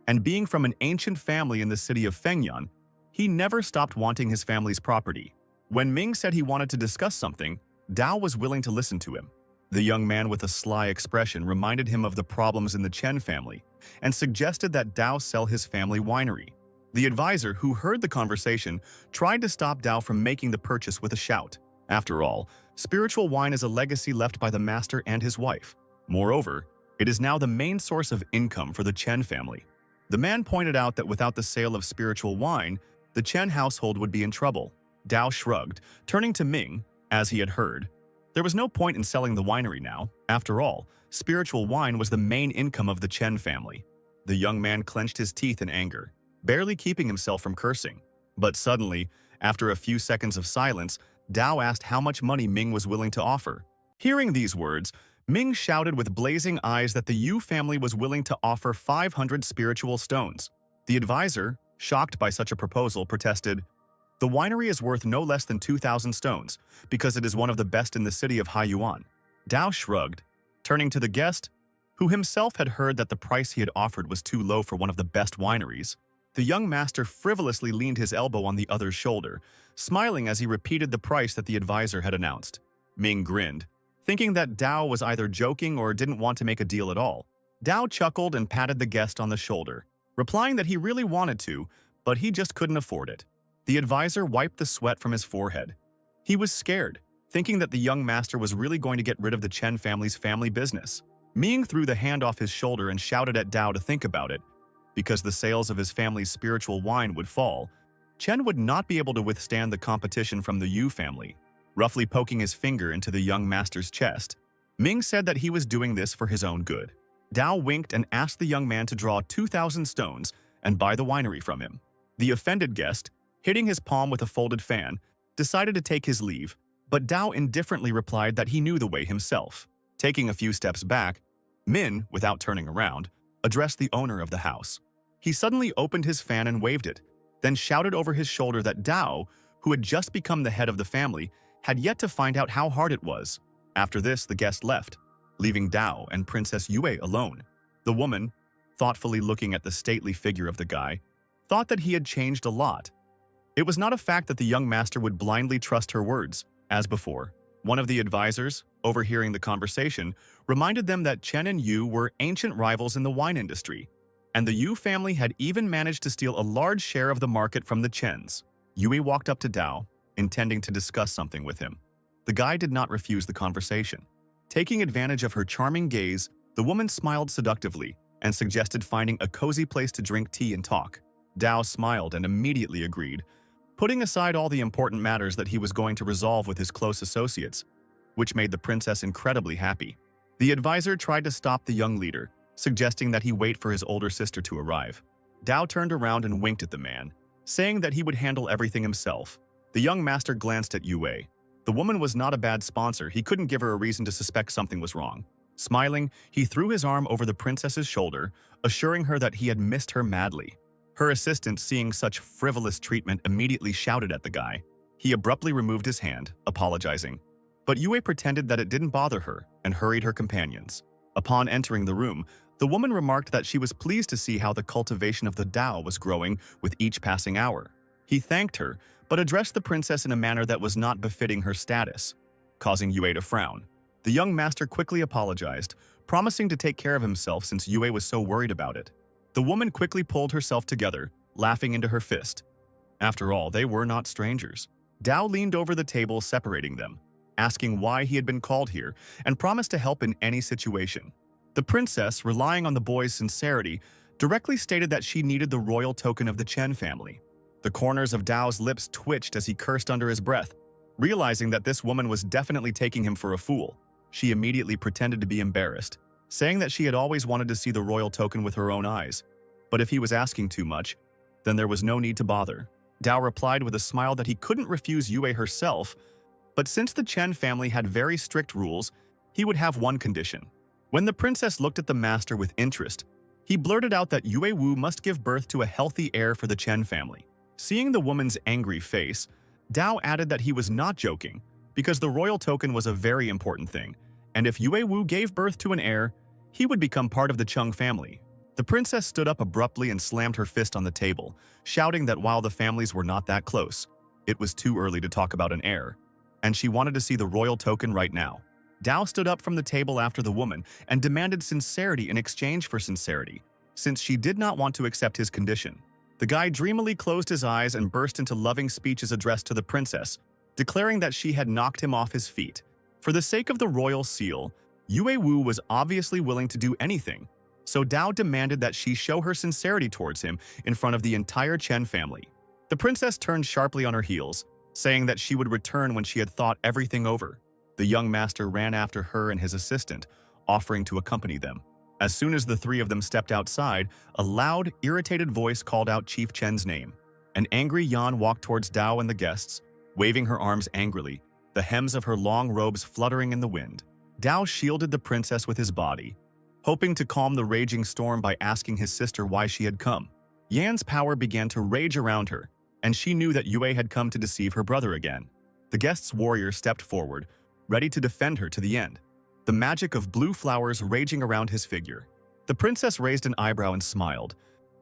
and being from an ancient family in the city of Fengyan, he never stopped wanting his family's property. When Ming said he wanted to discuss something, Dao was willing to listen to him. The young man with a sly expression reminded him of the problems in the Chen family and suggested that Dao sell his family winery. The advisor, who heard the conversation, tried to stop Dao from making the purchase with a shout. After all, spiritual wine is a legacy left by the master and his wife. Moreover, it is now the main source of income for the Chen family. The man pointed out that without the sale of spiritual wine, the Chen household would be in trouble. Dao shrugged, turning to Ming, as he had heard. There was no point in selling the winery now. After all, spiritual wine was the main income of the Chen family. The young man clenched his teeth in anger, barely keeping himself from cursing. But suddenly, after a few seconds of silence, Dao asked how much money Ming was willing to offer. Hearing these words, Ming shouted with blazing eyes that the Yu family was willing to offer 500 spiritual stones. The advisor, shocked by such a proposal, protested, "The winery is worth no less than 2,000 stones, because it is one of the best in the city of Haiyuan." Dao shrugged, turning to the guest, who himself had heard that the price he had offered was too low for one of the best wineries. The young master frivolously leaned his elbow on the other's shoulder, smiling as he repeated the price that the advisor had announced. Ming grinned, thinking that Dao was either joking or didn't want to make a deal at all. Dao chuckled and patted the guest on the shoulder, replying that he really wanted to, but he just couldn't afford it. The advisor wiped the sweat from his forehead. He was scared, thinking that the young master was really going to get rid of the Chen family's family business. Ming threw the hand off his shoulder and shouted at Dao to think about it. Because the sales of his family's spiritual wine would fall, Chen would not be able to withstand the competition from the Yu family. Roughly poking his finger into the young master's chest, Ming said that he was doing this for his own good. Dao winked and asked the young man to draw 2,000 stones and buy the winery from him. The offended guest, hitting his palm with a folded fan, decided to take his leave, but Dao indifferently replied that he knew the way himself. Taking a few steps back, Min, without turning around, addressed the owner of the house. He suddenly opened his fan and waved it, then shouted over his shoulder that Dao, who had just become the head of the family, had yet to find out how hard it was. After this, the guest left, leaving Dao and Princess Yue alone. The woman, thoughtfully looking at the stately figure of the guy, thought that he had changed a lot. It was not a fact that the young master would blindly trust her words, as before. One of the advisors, overhearing the conversation, reminded them that Chen and Yu were ancient rivals in the wine industry, and the Yu family had even managed to steal a large share of the market from the Chens. Yue walked up to Dao, intending to discuss something with him. The guy did not refuse the conversation. Taking advantage of her charming gaze, the woman smiled seductively and suggested finding a cozy place to drink tea and talk. Dao smiled and immediately agreed, putting aside all the important matters that he was going to resolve with his close associates, which made the princess incredibly happy. The advisor tried to stop the young leader, suggesting that he wait for his older sister to arrive. Dao turned around and winked at the man, saying that he would handle everything himself. The young master glanced at Yue. The woman was not a bad sponsor. He couldn't give her a reason to suspect something was wrong. Smiling, he threw his arm over the princess's shoulder, assuring her that he had missed her madly. Her assistant, seeing such frivolous treatment, immediately shouted at the guy. He abruptly removed his hand, apologizing. But Yue pretended that it didn't bother her and hurried her companions. Upon entering the room, the woman remarked that she was pleased to see how the cultivation of the Tao was growing with each passing hour. He thanked her, but addressed the princess in a manner that was not befitting her status, causing Yue to frown. The young master quickly apologized, promising to take care of himself since Yue was so worried about it. The woman quickly pulled herself together, laughing into her fist. After all, they were not strangers. Dao leaned over the table separating them, asking why he had been called here, and promised to help in any situation. The princess, relying on the boy's sincerity, directly stated that she needed the royal token of the Chen family. The corners of Dao's lips twitched as he cursed under his breath. Realizing that this woman was definitely taking him for a fool, she immediately pretended to be embarrassed, saying that she had always wanted to see the royal token with her own eyes. But if he was asking too much, then there was no need to bother. Dao replied with a smile that he couldn't refuse Yue herself, but since the Chen family had very strict rules, he would have one condition. When the princess looked at the master with interest, he blurted out that Yue Wu must give birth to a healthy heir for the Chen family. Seeing the woman's angry face, Dao added that he was not joking, because the royal token was a very important thing, and if Yue Wu gave birth to an heir, he would become part of the Cheng family. The princess stood up abruptly and slammed her fist on the table, shouting that while the families were not that close, it was too early to talk about an heir, and she wanted to see the royal token right now. Dao stood up from the table after the woman and demanded sincerity in exchange for sincerity, since she did not want to accept his condition. The guy dreamily closed his eyes and burst into loving speeches addressed to the princess, declaring that she had knocked him off his feet. For the sake of the royal seal, Yue Wu was obviously willing to do anything, so Dao demanded that she show her sincerity towards him in front of the entire Chen family. The princess turned sharply on her heels, saying that she would return when she had thought everything over. The young master ran after her and his assistant, offering to accompany them. As soon as the three of them stepped outside, a loud, irritated voice called out Chief Chen's name. An angry Yan walked towards Dao and the guests, waving her arms angrily, the hems of her long robes fluttering in the wind. Dao shielded the princess with his body, hoping to calm the raging storm by asking his sister why she had come. Yan's power began to rage around her, and she knew that Yue had come to deceive her brother again. The guest's warrior stepped forward, ready to defend her to the end, the magic of blue flowers raging around his figure. The princess raised an eyebrow and smiled,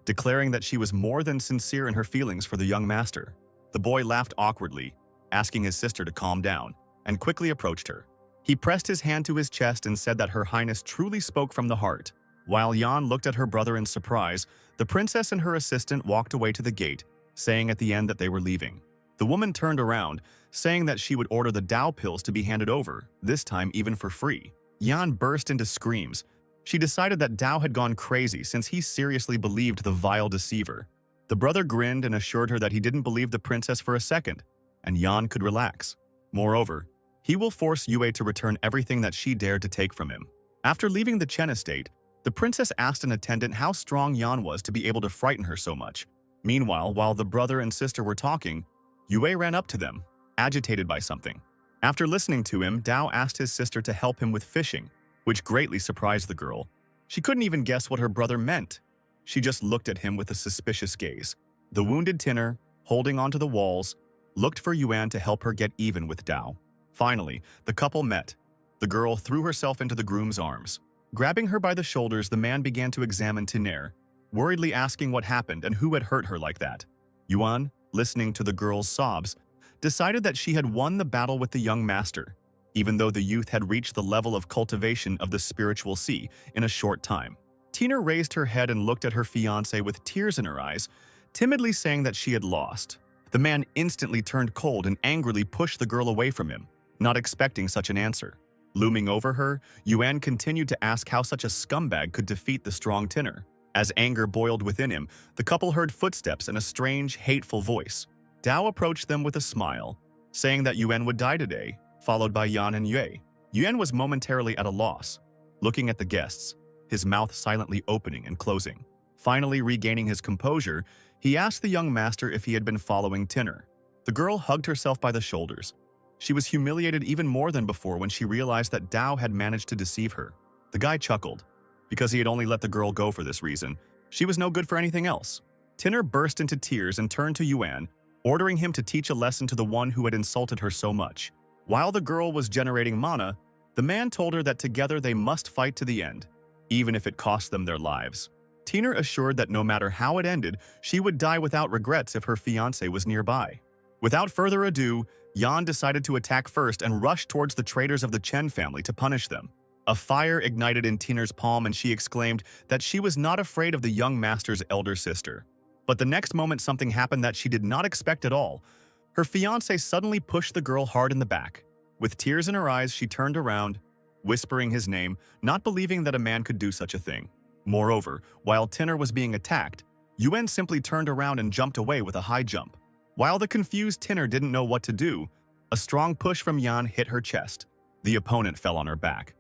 declaring that she was more than sincere in her feelings for the young master. The boy laughed awkwardly, asking his sister to calm down, and quickly approached her. He pressed his hand to his chest and said that Her Highness truly spoke from the heart. While Yan looked at her brother in surprise, the princess and her assistant walked away to the gate, saying at the end that they were leaving. The woman turned around, saying that she would order the Tao pills to be handed over, this time even for free. Yan burst into screams. She decided that Dao had gone crazy since he seriously believed the vile deceiver. The brother grinned and assured her that he didn't believe the princess for a second, and Yan could relax. Moreover, he will force Yue to return everything that she dared to take from him. After leaving the Chen estate, the princess asked an attendant how strong Yan was to be able to frighten her so much. Meanwhile, while the brother and sister were talking, Yue ran up to them, agitated by something. After listening to him, Dao asked his sister to help him with fishing, which greatly surprised the girl. She couldn't even guess what her brother meant. She just looked at him with a suspicious gaze. The wounded tinner, holding onto the walls, looked for Yuan to help her get even with Dao. Finally, the couple met. The girl threw herself into the groom's arms. Grabbing her by the shoulders, the man began to examine Tiner, worriedly asking what happened and who had hurt her like that. Yuan, listening to the girl's sobs, decided that she had won the battle with the young master, even though the youth had reached the level of cultivation of the spiritual sea in a short time. Tina raised her head and looked at her fiancé with tears in her eyes, timidly saying that she had lost. The man instantly turned cold and angrily pushed the girl away from him. not expecting such an answer. Looming over her, Yuan continued to ask how such a scumbag could defeat the strong Tinner. As anger boiled within him, the couple heard footsteps and a strange, hateful voice. Dao approached them with a smile, saying that Yuan would die today, followed by Yan and Yue. Yuan was momentarily at a loss, looking at the guests, his mouth silently opening and closing. Finally regaining his composure, he asked the young master if he had been following Tinner. The girl hugged herself by the shoulders. She was humiliated even more than before when she realized that Dao had managed to deceive her. The guy chuckled. Because he had only let the girl go for this reason, she was no good for anything else. Tinner burst into tears and turned to Yuan, ordering him to teach a lesson to the one who had insulted her so much. While the girl was generating mana, the man told her that together they must fight to the end, even if it cost them their lives. Tinner assured that no matter how it ended, she would die without regrets if her fiancé was nearby. Without further ado, Yan decided to attack first and rushed towards the traitors of the Chen family to punish them. A fire ignited in Tinner's palm and she exclaimed that she was not afraid of the young master's elder sister. But the next moment something happened that she did not expect at all. Her fiancé suddenly pushed the girl hard in the back. With tears in her eyes, she turned around, whispering his name, not believing that a man could do such a thing. Moreover, while Tinner was being attacked, Yuan simply turned around and jumped away with a high jump. While the confused Tinner didn't know what to do, a strong push from Yan hit her chest. The opponent fell on her back.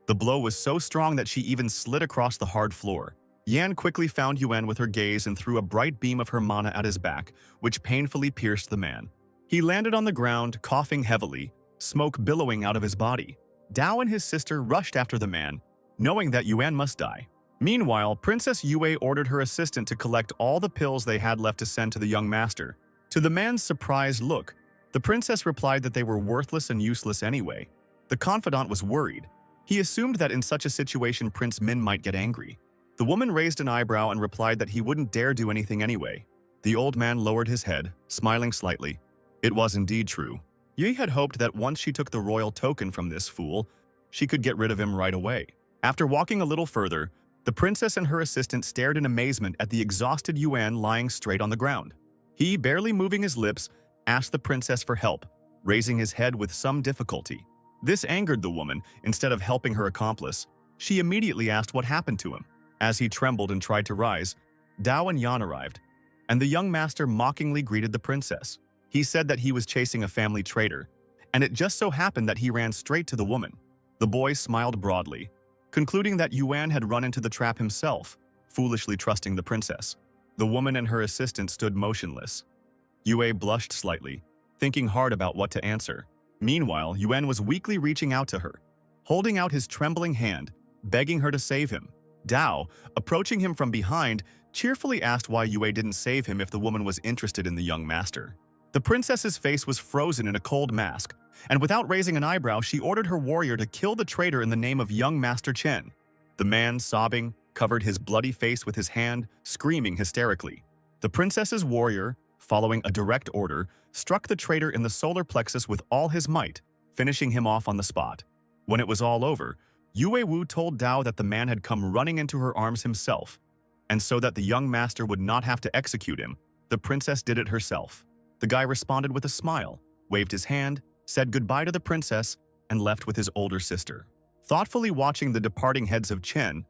The blow was so strong that she even slid across the hard floor. Yan quickly found Yuan with her gaze and threw a bright beam of her mana at his back, which painfully pierced the man. He landed on the ground, coughing heavily, smoke billowing out of his body. Dao and his sister rushed after the man, knowing that Yuan must die. Meanwhile, Princess Yue ordered her assistant to collect all the pills they had left to send to the young master. To the man's surprised look, the princess replied that they were worthless and useless anyway. The confidant was worried. He assumed that in such a situation Prince Min might get angry. The woman raised an eyebrow and replied that he wouldn't dare do anything anyway. The old man lowered his head, smiling slightly. It was indeed true. Yi had hoped that once she took the royal token from this fool, she could get rid of him right away. After walking a little further, the princess and her assistant stared in amazement at the exhausted Yuan lying straight on the ground. He, barely moving his lips, asked the princess for help, raising his head with some difficulty. This angered the woman. Instead of helping her accomplice, she immediately asked what happened to him. As he trembled and tried to rise, Dao and Yan arrived, and the young master mockingly greeted the princess. He said that he was chasing a family traitor, and it just so happened that he ran straight to the woman. The boy smiled broadly, concluding that Yuan had run into the trap himself, foolishly trusting the princess. The woman and her assistant stood motionless. Yue blushed slightly, thinking hard about what to answer. Meanwhile, Yuan was weakly reaching out to her, holding out his trembling hand, begging her to save him. Dao, approaching him from behind, cheerfully asked why Yue didn't save him if the woman was interested in the young master. The princess's face was frozen in a cold mask, and without raising an eyebrow, she ordered her warrior to kill the traitor in the name of young Master Chen. The man, sobbing, covered his bloody face with his hand, screaming hysterically. The princess's warrior, following a direct order, struck the traitor in the solar plexus with all his might, finishing him off on the spot. When it was all over, Yue Wu told Dao that the man had come running into her arms himself, and so that the young master would not have to execute him, the princess did it herself. The guy responded with a smile, waved his hand, said goodbye to the princess, and left with his older sister. Thoughtfully watching the departing heads of Chen,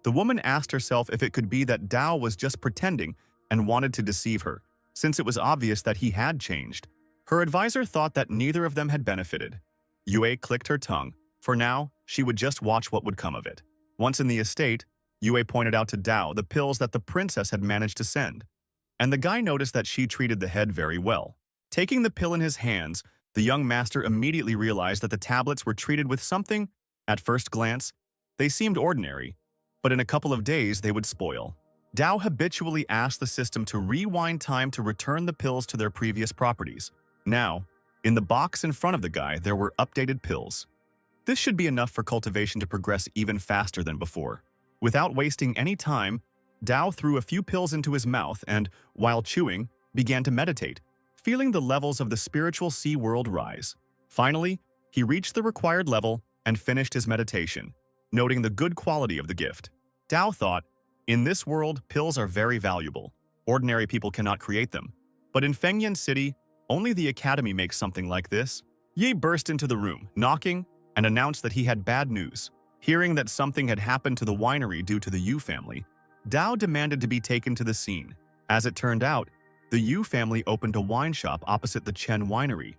the woman asked herself if it could be that Dao was just pretending and wanted to deceive her, since it was obvious that he had changed. Her advisor thought that neither of them had benefited. Yue clicked her tongue. For now, she would just watch what would come of it. Once in the estate, Yue pointed out to Dao the pills that the princess had managed to send, and the guy noticed that she treated the head very well. Taking the pill in his hands, the young master immediately realized that the tablets were treated with something. At first glance, they seemed ordinary, but in a couple of days they would spoil. Dao habitually asked the system to rewind time to return the pills to their previous properties. Now, in the box in front of the guy, there were updated pills. This should be enough for cultivation to progress even faster than before. Without wasting any time, Dao threw a few pills into his mouth and, while chewing, began to meditate, feeling the levels of the spiritual sea world rise. Finally, he reached the required level and finished his meditation, noting the good quality of the gift. Dao thought, in this world, pills are very valuable. Ordinary people cannot create them. But in Fengyan City, only the academy makes something like this. Ye burst into the room, knocking, and announced that he had bad news. Hearing that something had happened to the winery due to the Yu family, Dao demanded to be taken to the scene. As it turned out, the Yu family opened a wine shop opposite the Chen winery,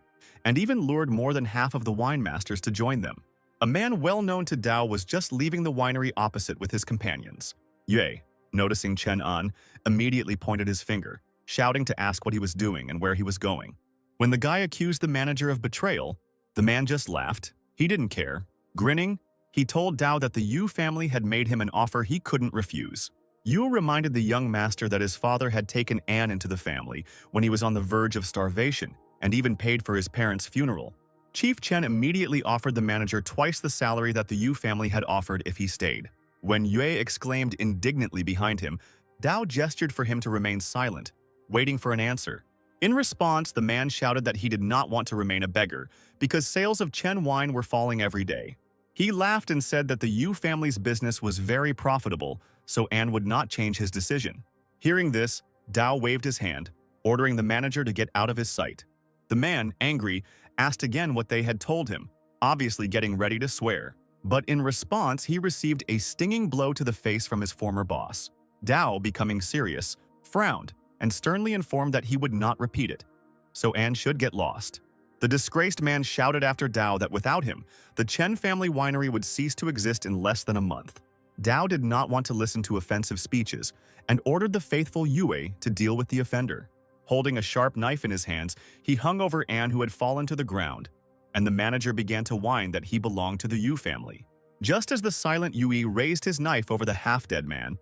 and even lured more than half of the winemasters to join them. A man well known to Dao was just leaving the winery opposite with his companions. Yue, noticing Chen An, immediately pointed his finger, shouting to ask what he was doing and where he was going. When the guy accused the manager of betrayal, the man just laughed. He didn't care. Grinning, he told Dao that the Yu family had made him an offer he couldn't refuse. Yu reminded the young master that his father had taken An into the family when he was on the verge of starvation and even paid for his parents' funeral. Chief Chen immediately offered the manager twice the salary that the Yu family had offered if he stayed. When Yue exclaimed indignantly behind him, Dao gestured for him to remain silent, waiting for an answer. In response, the man shouted that he did not want to remain a beggar because sales of Chen wine were falling every day. He laughed and said that the Yu family's business was very profitable, so An would not change his decision. Hearing this, Dao waved his hand, ordering the manager to get out of his sight. The man, angry, asked again what they had told him, obviously getting ready to swear. But in response, he received a stinging blow to the face from his former boss. Dao, becoming serious, frowned and sternly informed that he would not repeat it, so An should get lost. The disgraced man shouted after Dao that without him, the Chen family winery would cease to exist in less than a month. Dao did not want to listen to offensive speeches and ordered the faithful Yue to deal with the offender. Holding a sharp knife in his hands, he hung over An, who had fallen to the ground, and the manager began to whine that he belonged to the Yu family. Just as the silent Yue raised his knife over the half-dead man,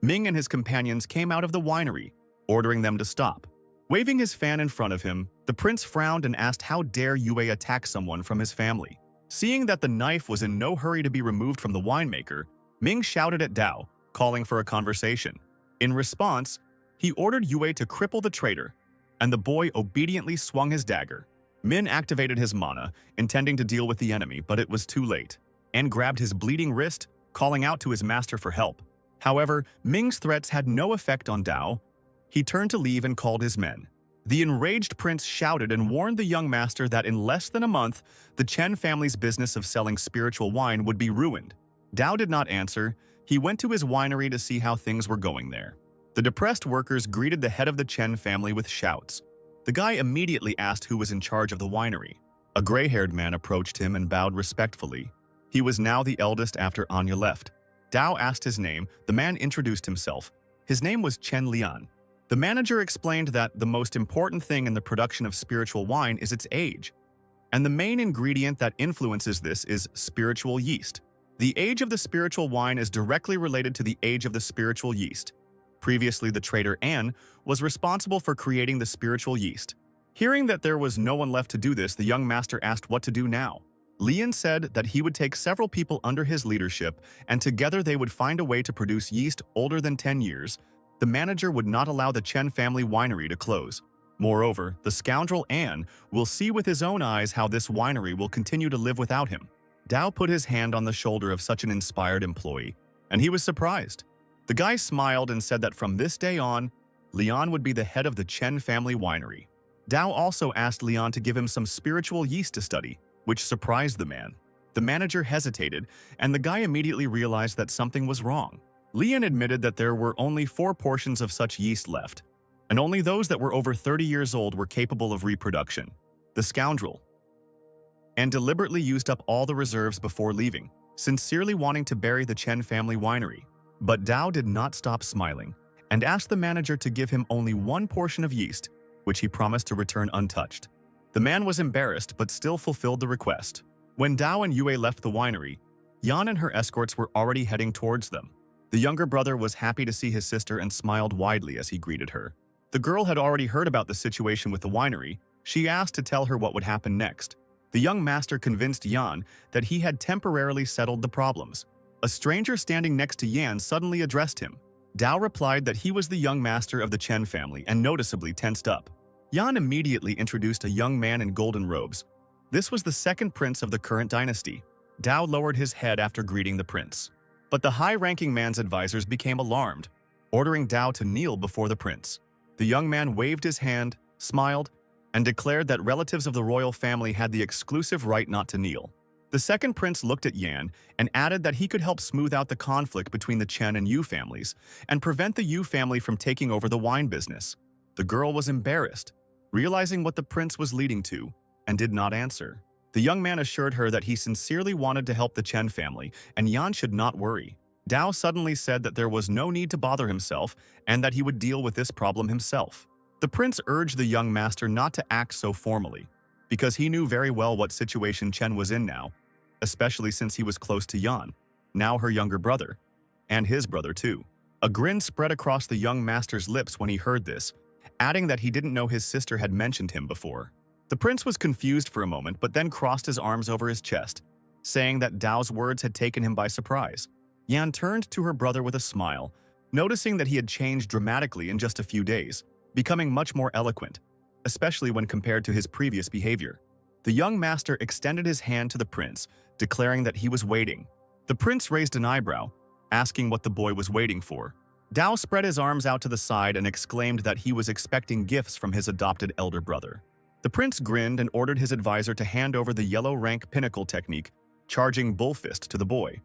Ming and his companions came out of the winery, ordering them to stop. Waving his fan in front of him, the prince frowned and asked how dare Yue attack someone from his family. Seeing that the knife was in no hurry to be removed from the winemaker, Ming shouted at Dao, calling for a conversation. In response, he ordered Yue to cripple the traitor, and the boy obediently swung his dagger. Min activated his mana, intending to deal with the enemy, but it was too late, and grabbed his bleeding wrist, calling out to his master for help. However, Ming's threats had no effect on Dao. He turned to leave and called his men. The enraged prince shouted and warned the young master that in less than a month, the Chen family's business of selling spiritual wine would be ruined. Dao did not answer. He went to his winery to see how things were going there. The depressed workers greeted the head of the Chen family with shouts. The guy immediately asked who was in charge of the winery. A gray-haired man approached him and bowed respectfully. He was now the eldest after Anya left. Dao asked his name. The man introduced himself. His name was Chen Lian. The manager explained that the most important thing in the production of spiritual wine is its age, and the main ingredient that influences this is spiritual yeast. The age of the spiritual wine is directly related to the age of the spiritual yeast. Previously, the trader An was responsible for creating the spiritual yeast. Hearing that there was no one left to do this, the young master asked what to do now. Lian said that he would take several people under his leadership, and together they would find a way to produce yeast older than 10 years. The manager would not allow the Chen family winery to close. Moreover, the scoundrel An will see with his own eyes how this winery will continue to live without him. Dao put his hand on the shoulder of such an inspired employee, and he was surprised. The guy smiled and said that from this day on, Lian would be the head of the Chen family winery. Dao also asked Lian to give him some spiritual yeast to study, which surprised the man. The manager hesitated, and the guy immediately realized that something was wrong. Lian admitted that there were only 4 portions of such yeast left, and only those that were over 30 years old were capable of reproduction. The scoundrel and deliberately used up all the reserves before leaving, sincerely wanting to bury the Chen family winery. But Dao did not stop smiling and asked the manager to give him only 1 portion of yeast, which he promised to return untouched. The man was embarrassed but still fulfilled the request. When Dao and Yue left the winery, Yan and her escorts were already heading towards them. The younger brother was happy to see his sister and smiled widely as he greeted her. The girl had already heard about the situation with the winery. She asked to tell her what would happen next. The young master convinced Yan that he had temporarily settled the problems. A stranger standing next to Yan suddenly addressed him. Dao replied that he was the young master of the Chen family and noticeably tensed up. Yan immediately introduced a young man in golden robes. This was the second prince of the current dynasty. Dao lowered his head after greeting the prince. But the high-ranking man's advisors became alarmed, ordering Dao to kneel before the prince. The young man waved his hand, smiled, and declared that relatives of the royal family had the exclusive right not to kneel. The second prince looked at Yan and added that he could help smooth out the conflict between the Chen and Yu families and prevent the Yu family from taking over the wine business. The girl was embarrassed, realizing what the prince was leading to, and did not answer. The young man assured her that he sincerely wanted to help the Chen family and Yan should not worry. Dao suddenly said that there was no need to bother himself and that he would deal with this problem himself. The prince urged the young master not to act so formally, because he knew very well what situation Chen was in now, especially since he was close to Yan, now her younger brother, and his brother too. A grin spread across the young master's lips when he heard this, adding that he didn't know his sister had mentioned him before. The prince was confused for a moment but then crossed his arms over his chest, saying that Dao's words had taken him by surprise. Yan turned to her brother with a smile, noticing that he had changed dramatically in just a few days, becoming much more eloquent, especially when compared to his previous behavior. The young master extended his hand to the prince, declaring that he was waiting. The prince raised an eyebrow, asking what the boy was waiting for. Dao spread his arms out to the side and exclaimed that he was expecting gifts from his adopted elder brother. The prince grinned and ordered his advisor to hand over the yellow rank pinnacle technique, charging bullfist to the boy.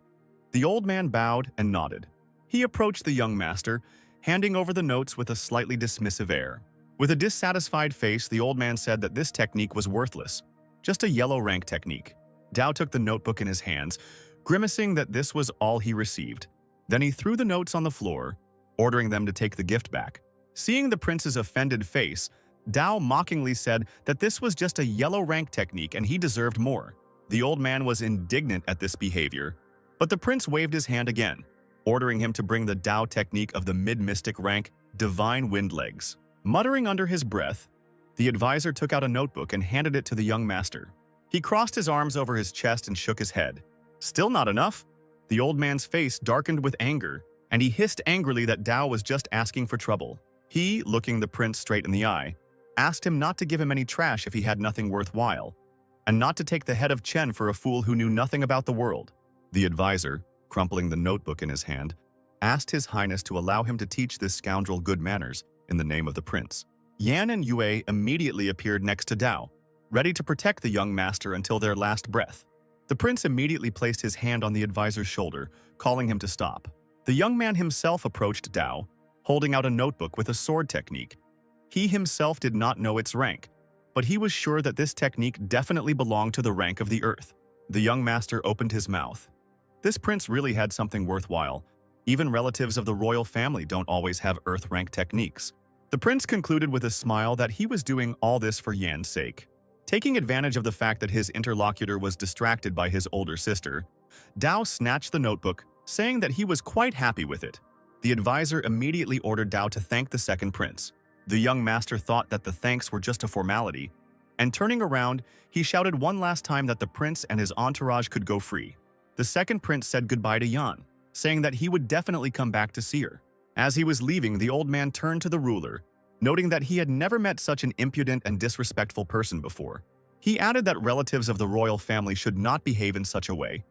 The old man bowed and nodded. He approached the young master, handing over the notes with a slightly dismissive air. With a dissatisfied face, the old man said that this technique was worthless, just a yellow rank technique. Dao took the notebook in his hands, grimacing that this was all he received. Then he threw the notes on the floor, ordering them to take the gift back. Seeing the prince's offended face, Dao mockingly said that this was just a yellow rank technique and he deserved more. The old man was indignant at this behavior, but the prince waved his hand again, ordering him to bring the Dao technique of the mid-mystic rank, Divine Wind Legs. Muttering under his breath, the advisor took out a notebook and handed it to the young master. He crossed his arms over his chest and shook his head. Still not enough? The old man's face darkened with anger, and he hissed angrily that Dao was just asking for trouble. He, looking the prince straight in the eye, asked him not to give him any trash if he had nothing worthwhile, and not to take the head of Chen for a fool who knew nothing about the world. The advisor, crumpling the notebook in his hand, asked His Highness to allow him to teach this scoundrel good manners in the name of the prince. Yan and Yue immediately appeared next to Dao, ready to protect the young master until their last breath. The prince immediately placed his hand on the advisor's shoulder, calling him to stop. The young man himself approached Dao, holding out a notebook with a sword technique. He himself did not know its rank, but he was sure that this technique definitely belonged to the rank of the earth. The young master opened his mouth. This prince really had something worthwhile. Even relatives of the royal family don't always have earth rank techniques. The prince concluded with a smile that he was doing all this for Yan's sake. Taking advantage of the fact that his interlocutor was distracted by his older sister, Dao snatched the notebook, saying that he was quite happy with it. The advisor immediately ordered Dao to thank the second prince. The young master thought that the thanks were just a formality, and turning around, he shouted one last time that the prince and his entourage could go free. The second prince said goodbye to Yan, saying that he would definitely come back to see her. As he was leaving, the old man turned to the ruler, noting that he had never met such an impudent and disrespectful person before. He added that relatives of the royal family should not behave in such a way,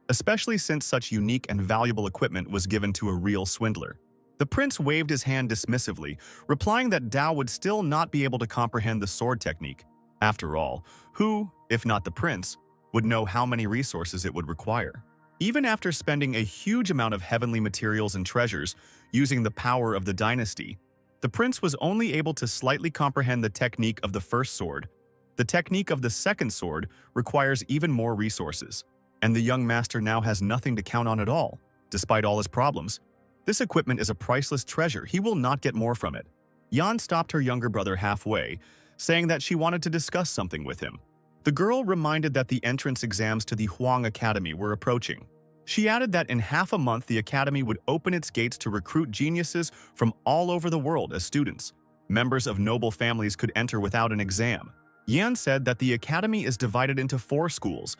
especially since such unique and valuable equipment was given to a real swindler. The prince waved his hand dismissively, replying that Dao would still not be able to comprehend the sword technique. After all, who, if not the prince, would know how many resources it would require? Even after spending a huge amount of heavenly materials and treasures using the power of the dynasty, the prince was only able to slightly comprehend the technique of the first sword. The technique of the second sword requires even more resources, and the young master now has nothing to count on at all, despite all his problems. This equipment is a priceless treasure. He will not get more from it. Yan stopped her younger brother halfway, saying that she wanted to discuss something with him. The girl reminded that the entrance exams to the Huang Academy were approaching. She added that in half a month the academy would open its gates to recruit geniuses from all over the world as students. Members of noble families could enter without an exam. Yan said that the academy is divided into 4 schools: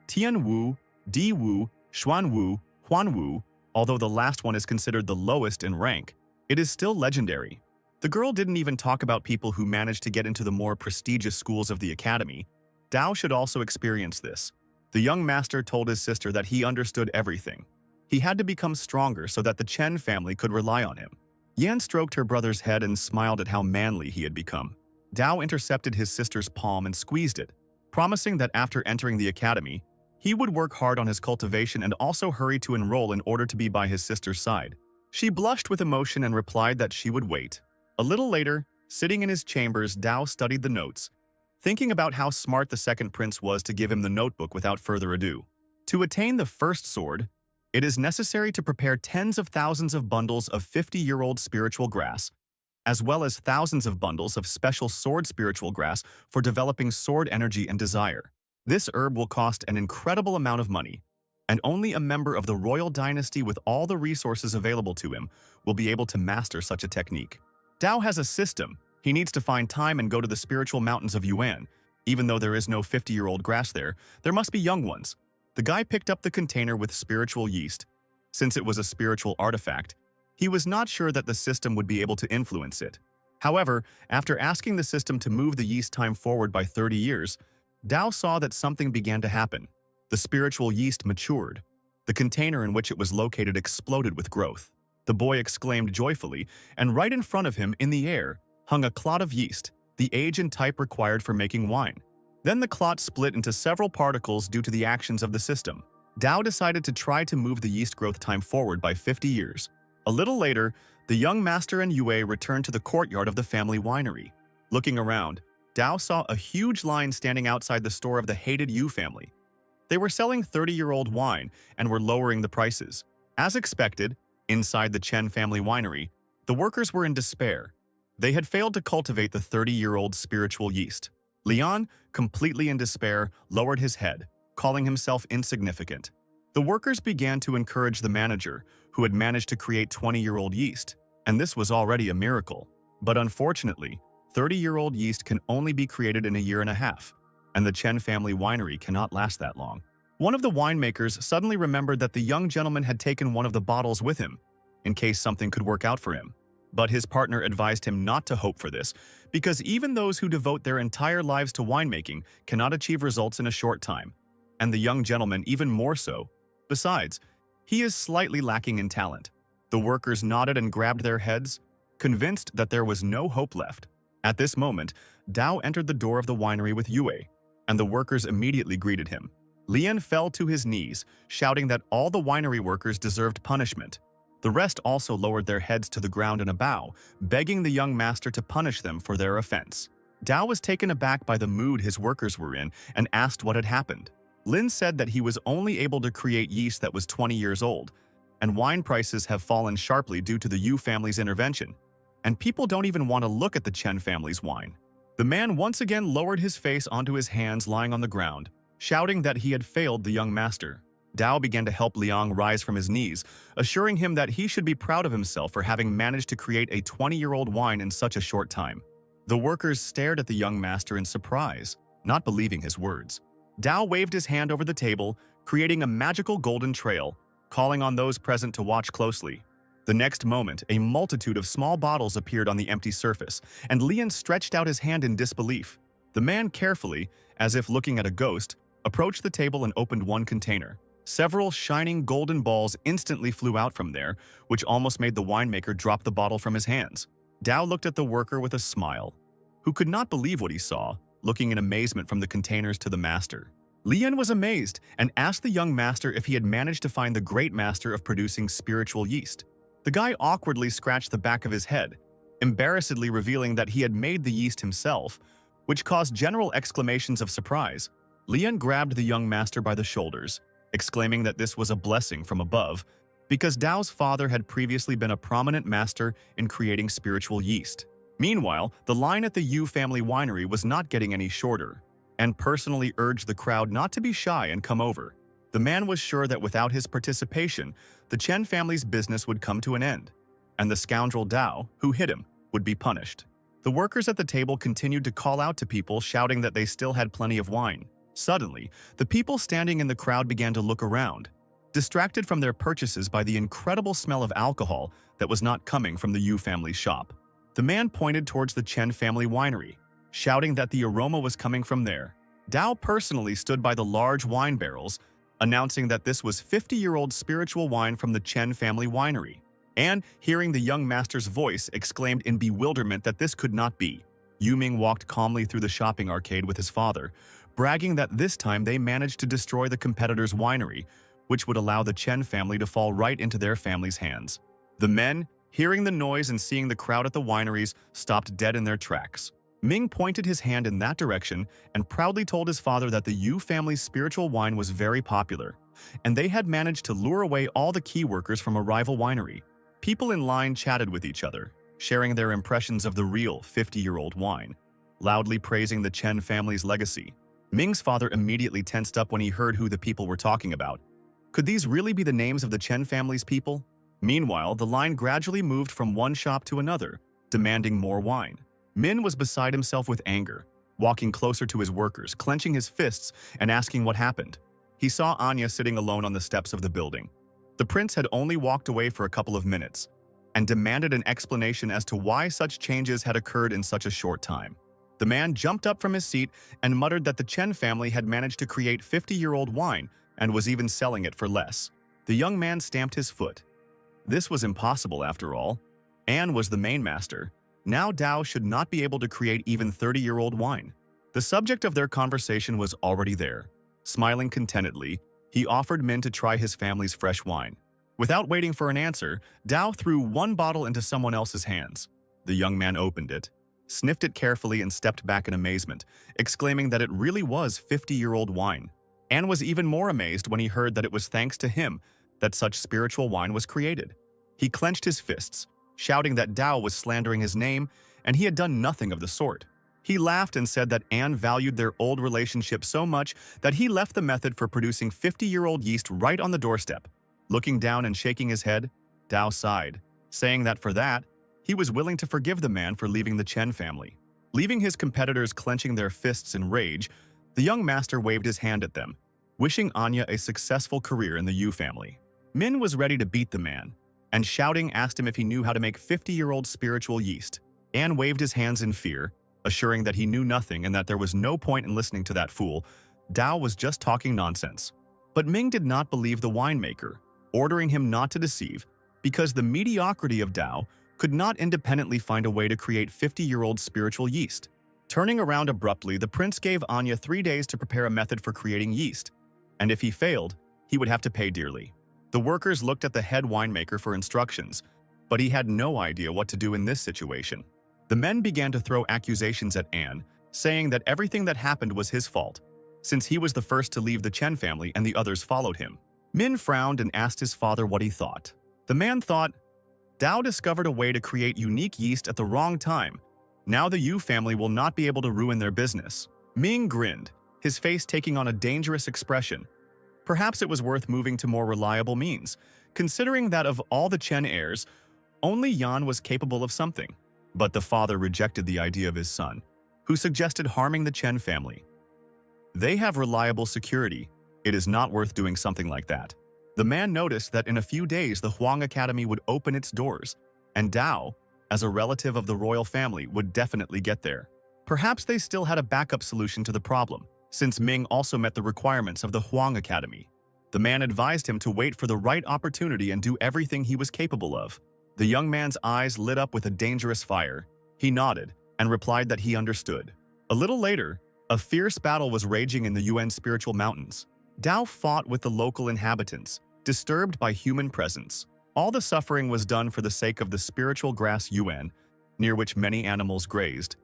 Tianwu, Diwu, Xuanwu, Huanwu. Although the last one is considered the lowest in rank, it is still legendary. The girl didn't even talk about people who managed to get into the more prestigious schools of the academy. Dao should also experience this. The young master told his sister that he understood everything. He had to become stronger so that the Chen family could rely on him. Yan stroked her brother's head and smiled at how manly he had become. Dao intercepted his sister's palm and squeezed it, promising that after entering the academy, he would work hard on his cultivation and also hurry to enroll in order to be by his sister's side. She blushed with emotion and replied that she would wait. A little later, sitting in his chambers, Dao studied the notes, thinking about how smart the second prince was to give him the notebook without further ado. To attain the first sword, it is necessary to prepare tens of thousands of bundles of 50-year-old spiritual grass, as well as thousands of bundles of special sword spiritual grass for developing sword energy and desire. This herb will cost an incredible amount of money, and only a member of the royal dynasty with all the resources available to him will be able to master such a technique. Dao has a system. He needs to find time and go to the spiritual mountains of Yuan. Even though there is no 50-year-old grass there must be young ones. The guy picked up the container with spiritual yeast. Since it was a spiritual artifact, he was not sure that the system would be able to influence it. However, after asking the system to move the yeast time forward by 30 years, Dao saw that something began to happen. The spiritual yeast matured. The container in which it was located exploded with growth. The boy exclaimed joyfully, and right in front of him, in the air, hung a clot of yeast, the age and type required for making wine. Then the clot split into several particles due to the actions of the system. Dao decided to try to move the yeast growth time forward by 50 years. A little later, the young master and Yue returned to the courtyard of the family winery. Looking around, Dao saw a huge line standing outside the store of the hated Yu family. They were selling 30-year-old wine and were lowering the prices. As expected, inside the Chen family winery, the workers were in despair. They had failed to cultivate the 30-year-old spiritual yeast. Lian, completely in despair, lowered his head, calling himself insignificant. The workers began to encourage the manager, who had managed to create 20-year-old yeast, and this was already a miracle. But unfortunately, 30-year-old yeast can only be created in a year and a half, and the Chen family winery cannot last that long. One of the winemakers suddenly remembered that the young gentleman had taken one of the bottles with him, in case something could work out for him. But his partner advised him not to hope for this, because even those who devote their entire lives to winemaking cannot achieve results in a short time, and the young gentleman even more so. Besides, he is slightly lacking in talent. The workers nodded and grabbed their heads, convinced that there was no hope left. At this moment, Dao entered the door of the winery with Yue, and the workers immediately greeted him. Lian fell to his knees, shouting that all the winery workers deserved punishment. The rest also lowered their heads to the ground in a bow, begging the young master to punish them for their offense. Dao was taken aback by the mood his workers were in and asked what had happened. Lin said that he was only able to create yeast that was 20 years old, and wine prices have fallen sharply due to the Yu family's intervention, and people don't even want to look at the Chen family's wine. The man once again lowered his face onto his hands lying on the ground, shouting that he had failed the young master. Dao began to help Liang rise from his knees, assuring him that he should be proud of himself for having managed to create a 20-year-old wine in such a short time. The workers stared at the young master in surprise, not believing his words. Dao waved his hand over the table, creating a magical golden trail, calling on those present to watch closely. The next moment, a multitude of small bottles appeared on the empty surface, and Lian stretched out his hand in disbelief. The man carefully, as if looking at a ghost, approached the table and opened one container. Several shining golden balls instantly flew out from there, which almost made the winemaker drop the bottle from his hands. Dao looked at the worker with a smile, who could not believe what he saw, looking in amazement from the containers to the master. Lian was amazed and asked the young master if he had managed to find the great master of producing spiritual yeast. The guy awkwardly scratched the back of his head, embarrassedly revealing that he had made the yeast himself, which caused general exclamations of surprise. Lian grabbed the young master by the shoulders, exclaiming that this was a blessing from above, because Dao's father had previously been a prominent master in creating spiritual yeast. Meanwhile, the line at the Yu family winery was not getting any shorter, and personally urged the crowd not to be shy and come over. The man was sure that without his participation, the Chen family's business would come to an end, and the scoundrel Dao, who hit him, would be punished. The workers at the table continued to call out to people, shouting that they still had plenty of wine. Suddenly, the people standing in the crowd began to look around, distracted from their purchases by the incredible smell of alcohol that was not coming from the Yu family's shop. The man pointed towards the Chen family winery, shouting that the aroma was coming from there. Dao personally stood by the large wine barrels, announcing that this was 50-year-old spiritual wine from the Chen family winery, and, hearing the young master's voice, exclaimed in bewilderment that this could not be. Ming walked calmly through the shopping arcade with his father, bragging that this time they managed to destroy the competitor's winery, which would allow the Chen family to fall right into their family's hands. The men, hearing the noise and seeing the crowd at the wineries, stopped dead in their tracks. Ming pointed his hand in that direction and proudly told his father that the Yu family's spiritual wine was very popular, and they had managed to lure away all the key workers from a rival winery. People in line chatted with each other, sharing their impressions of the real 50-year-old wine, loudly praising the Chen family's legacy. Ming's father immediately tensed up when he heard who the people were talking about. Could these really be the names of the Chen family's people? Meanwhile, the line gradually moved from one shop to another, demanding more wine. Min was beside himself with anger, walking closer to his workers, clenching his fists and asking what happened. He saw Anya sitting alone on the steps of the building. The prince had only walked away for a couple of minutes and demanded an explanation as to why such changes had occurred in such a short time. The man jumped up from his seat and muttered that the Chen family had managed to create 50-year-old wine and was even selling it for less. The young man stamped his foot. This was impossible after all. Anne was the main master. Now Dao should not be able to create even 30-year-old wine. The subject of their conversation was already there. Smiling contentedly, he offered Min to try his family's fresh wine. Without waiting for an answer, Dao threw one bottle into someone else's hands. The young man opened it, sniffed it carefully and stepped back in amazement, exclaiming that it really was 50-year-old wine. Anne was even more amazed when he heard that it was thanks to him that such spiritual wine was created. He clenched his fists, shouting that Dao was slandering his name, and he had done nothing of the sort. He laughed and said that Anne valued their old relationship so much that he left the method for producing 50-year-old yeast right on the doorstep. Looking down and shaking his head, Dao sighed, saying that for that, he was willing to forgive the man for leaving the Chen family. Leaving his competitors clenching their fists in rage, the young master waved his hand at them, wishing Anya a successful career in the Yu family. Min was ready to beat the man, and shouting asked him if he knew how to make 50-year-old spiritual yeast. Anne waved his hands in fear, assuring that he knew nothing and that there was no point in listening to that fool. Dao was just talking nonsense. But Ming did not believe the winemaker, ordering him not to deceive, because the mediocrity of Dao could not independently find a way to create 50-year-old spiritual yeast. Turning around abruptly, the prince gave Anya 3 days to prepare a method for creating yeast, and if he failed, he would have to pay dearly. The workers looked at the head winemaker for instructions, but he had no idea what to do in this situation. The men began to throw accusations at Anne, saying that everything that happened was his fault, since he was the first to leave the Chen family and the others followed him. Min frowned and asked his father what he thought. The man thought, Dao discovered a way to create unique yeast at the wrong time. Now the Yu family will not be able to ruin their business. Ming grinned, his face taking on a dangerous expression. Perhaps it was worth moving to more reliable means, considering that of all the Chen heirs, only Yan was capable of something. But the father rejected the idea of his son, who suggested harming the Chen family. They have reliable security. It is not worth doing something like that. The man noticed that in a few days the Huang Academy would open its doors, and Dao, as a relative of the royal family, would definitely get there. Perhaps they still had a backup solution to the problem, since Ming also met the requirements of the Huang Academy. The man advised him to wait for the right opportunity and do everything he was capable of. The young man's eyes lit up with a dangerous fire. He nodded and replied that he understood. A little later, a fierce battle was raging in the Yuan spiritual mountains. Dao fought with the local inhabitants, disturbed by human presence. All the suffering was done for the sake of the spiritual grass Yuan, near which many animals grazed,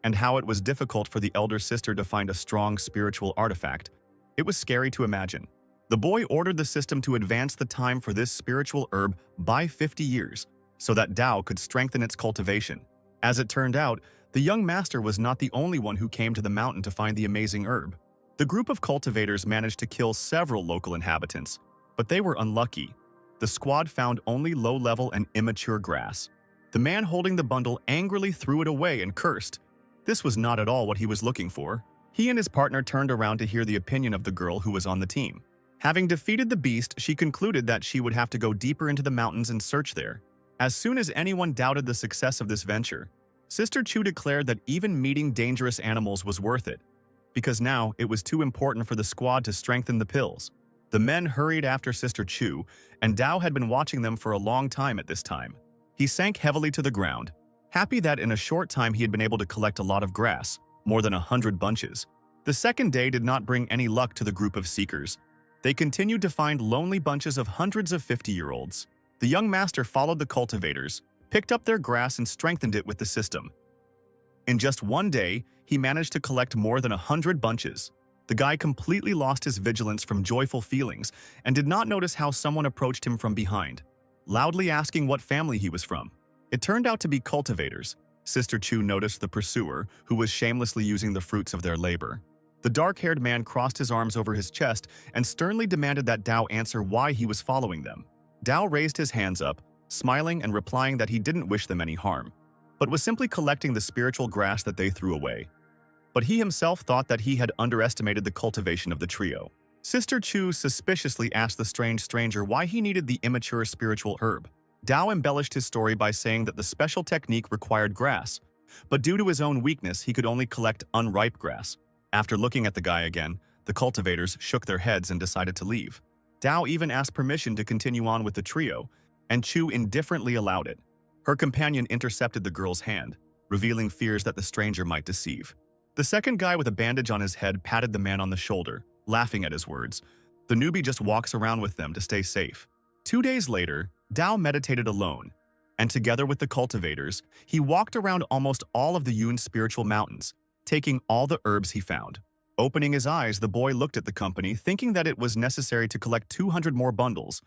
and how it was difficult for the elder sister to find a strong spiritual artifact. It was scary to imagine. The boy ordered the system to advance the time for this spiritual herb by 50 years, so that Dao could strengthen its cultivation. As it turned out, the young master was not the only one who came to the mountain to find the amazing herb. The group of cultivators managed to kill several local inhabitants, but they were unlucky. The squad found only low-level and immature grass. The man holding the bundle angrily threw it away and cursed. This was not at all what he was looking for. He and his partner turned around to hear the opinion of the girl who was on the team. Having defeated the beast, she concluded that she would have to go deeper into the mountains and search there. As soon as anyone doubted the success of this venture, Sister Chu declared that even meeting dangerous animals was worth it, because now it was too important for the squad to strengthen the pills. The men hurried after Sister Chu, and Dao had been watching them for a long time at this time. He sank heavily to the ground, happy that in a short time he had been able to collect a lot of grass, more than 100 bunches. The second day did not bring any luck to the group of seekers. They continued to find lonely bunches of hundreds of 50-year-olds. The young master followed the cultivators, picked up their grass and strengthened it with the system. In just one day, he managed to collect more than 100 bunches. The guy completely lost his vigilance from joyful feelings and did not notice how someone approached him from behind, loudly asking what family he was from. It turned out to be cultivators. Sister Chu noticed the pursuer, who was shamelessly using the fruits of their labor. The dark-haired man crossed his arms over his chest and sternly demanded that Dao answer why he was following them. Dao raised his hands up, smiling and replying that he didn't wish them any harm, but was simply collecting the spiritual grass that they threw away. But he himself thought that he had underestimated the cultivation of the trio. Sister Chu suspiciously asked the strange stranger why he needed the immature spiritual herb. Dao embellished his story by saying that the special technique required grass, but due to his own weakness, he could only collect unripe grass. After looking at the guy again, the cultivators shook their heads and decided to leave. Dao even asked permission to continue on with the trio, and Chu indifferently allowed it. Her companion intercepted the girl's hand, revealing fears that the stranger might deceive. The second guy with a bandage on his head patted the man on the shoulder, laughing at his words. The newbie just walks around with them to stay safe. 2 days later, Dao meditated alone, and together with the cultivators, he walked around almost all of the Yun spiritual mountains, taking all the herbs he found. Opening his eyes, the boy looked at the company, thinking that it was necessary to collect 200 more bundles,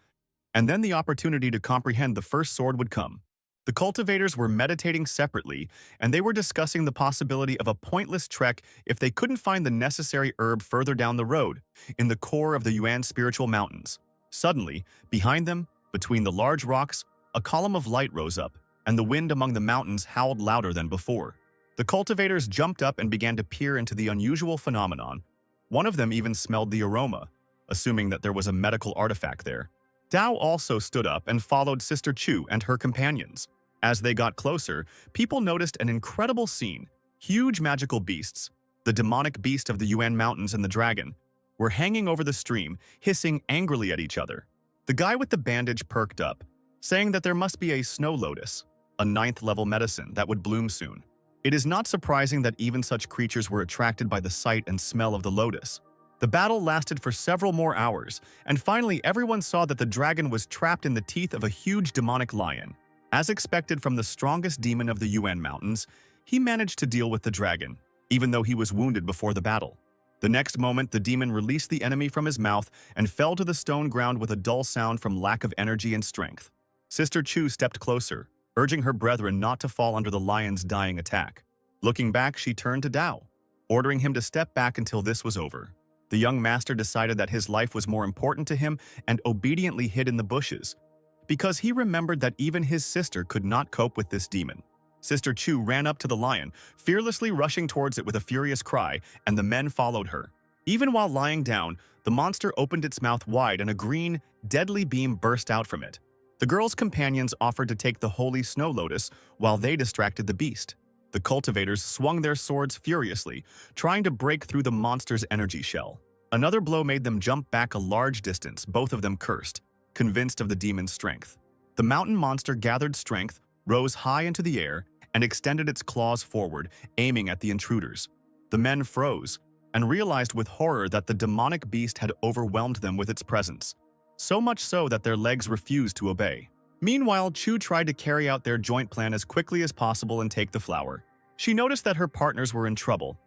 and then the opportunity to comprehend the first sword would come. The cultivators were meditating separately, and they were discussing the possibility of a pointless trek if they couldn't find the necessary herb further down the road, in the core of the Yuan spiritual mountains. Suddenly, behind them, between the large rocks, a column of light rose up, and the wind among the mountains howled louder than before. The cultivators jumped up and began to peer into the unusual phenomenon. One of them even smelled the aroma, assuming that there was a medical artifact there. Dao also stood up and followed Sister Chu and her companions. As they got closer, people noticed an incredible scene. Huge magical beasts, the demonic beast of the Yuan Mountains and the dragon, were hanging over the stream, hissing angrily at each other. The guy with the bandage perked up, saying that there must be a snow lotus, a 9th-level medicine that would bloom soon. It is not surprising that even such creatures were attracted by the sight and smell of the lotus. The battle lasted for several more hours, and finally everyone saw that the dragon was trapped in the teeth of a huge demonic lion. As expected from the strongest demon of the Yuan Mountains, he managed to deal with the dragon, even though he was wounded before the battle. The next moment, the demon released the enemy from his mouth and fell to the stone ground with a dull sound from lack of energy and strength. Sister Chu stepped closer, urging her brethren not to fall under the lion's dying attack. Looking back, she turned to Dao, ordering him to step back until this was over. The young master decided that his life was more important to him and obediently hid in the bushes, because he remembered that even his sister could not cope with this demon. Sister Chu ran up to the lion, fearlessly rushing towards it with a furious cry, and the men followed her. Even while lying down, the monster opened its mouth wide and a green, deadly beam burst out from it. The girl's companions offered to take the holy snow lotus while they distracted the beast. The cultivators swung their swords furiously, trying to break through the monster's energy shell. Another blow made them jump back a large distance, both of them cursed, convinced of the demon's strength. The mountain monster gathered strength, rose high into the air, and extended its claws forward, aiming at the intruders. The men froze, and realized with horror that the demonic beast had overwhelmed them with its presence, so much so that their legs refused to obey. Meanwhile, Chu tried to carry out their joint plan as quickly as possible and take the flower. She noticed that her partners were in trouble,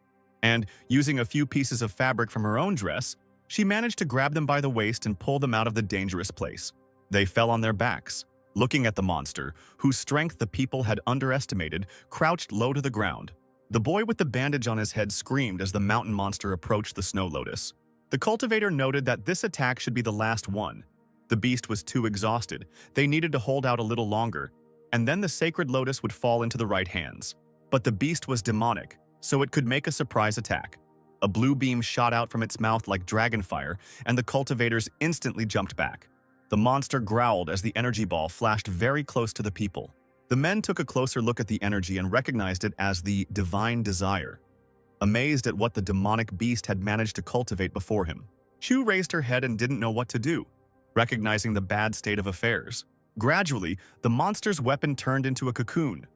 and, using a few pieces of fabric from her own dress, she managed to grab them by the waist and pull them out of the dangerous place. They fell on their backs, looking at the monster, whose strength the people had underestimated, crouched low to the ground. The boy with the bandage on his head screamed as the mountain monster approached the snow lotus. The cultivator noted that this attack should be the last one. The beast was too exhausted. They needed to hold out a little longer, and then the sacred lotus would fall into the right hands. But the beast was demonic, so it could make a surprise attack. A blue beam shot out from its mouth like dragonfire, and the cultivators instantly jumped back. The monster growled as the energy ball flashed very close to the people. The men took a closer look at the energy and recognized it as the divine desire. Amazed at what the demonic beast had managed to cultivate before him, Chu raised her head and didn't know what to do, recognizing the bad state of affairs. Gradually, the monster's weapon turned into a cocoon.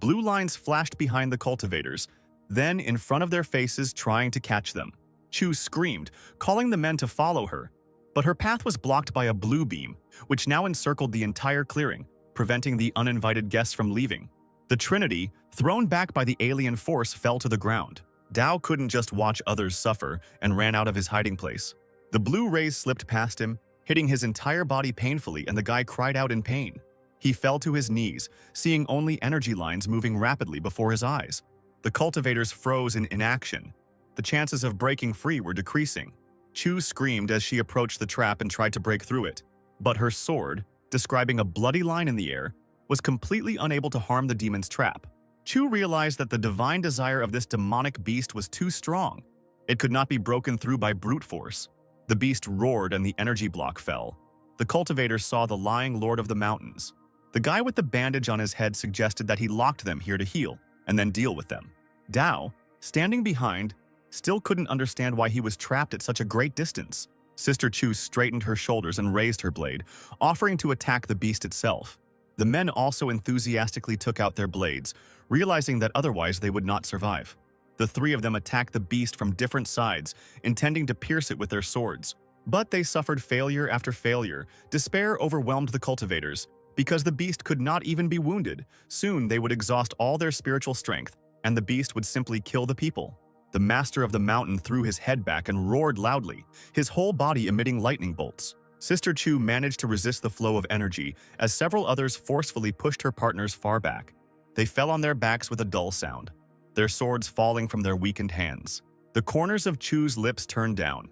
Blue lines flashed behind the cultivators, then in front of their faces trying to catch them. Chu screamed, calling the men to follow her, but her path was blocked by a blue beam, which now encircled the entire clearing, preventing the uninvited guests from leaving. The Trinity, thrown back by the alien force, fell to the ground. Dao couldn't just watch others suffer and ran out of his hiding place. The blue rays slipped past him, hitting his entire body painfully, and the guy cried out in pain. He fell to his knees, seeing only energy lines moving rapidly before his eyes. The cultivators froze in inaction. The chances of breaking free were decreasing. Chu screamed as she approached the trap and tried to break through it, but her sword, describing a bloody line in the air, was completely unable to harm the demon's trap. Chu realized that the divine desire of this demonic beast was too strong. It could not be broken through by brute force. The beast roared and the energy block fell. The cultivators saw the lying lord of the mountains. The guy with the bandage on his head suggested that he locked them here to heal and then deal with them. Dao, standing behind, still couldn't understand why he was trapped at such a great distance. Sister Chu straightened her shoulders and raised her blade, offering to attack the beast itself. The men also enthusiastically took out their blades, realizing that otherwise they would not survive. The three of them attacked the beast from different sides, intending to pierce it with their swords. But they suffered failure after failure. Despair overwhelmed the cultivators. Because the beast could not even be wounded, soon they would exhaust all their spiritual strength, and the beast would simply kill the people. The master of the mountain threw his head back and roared loudly, his whole body emitting lightning bolts. Sister Chu managed to resist the flow of energy as several others forcefully pushed her partners far back. They fell on their backs with a dull sound, their swords falling from their weakened hands. The corners of Chu's lips turned down.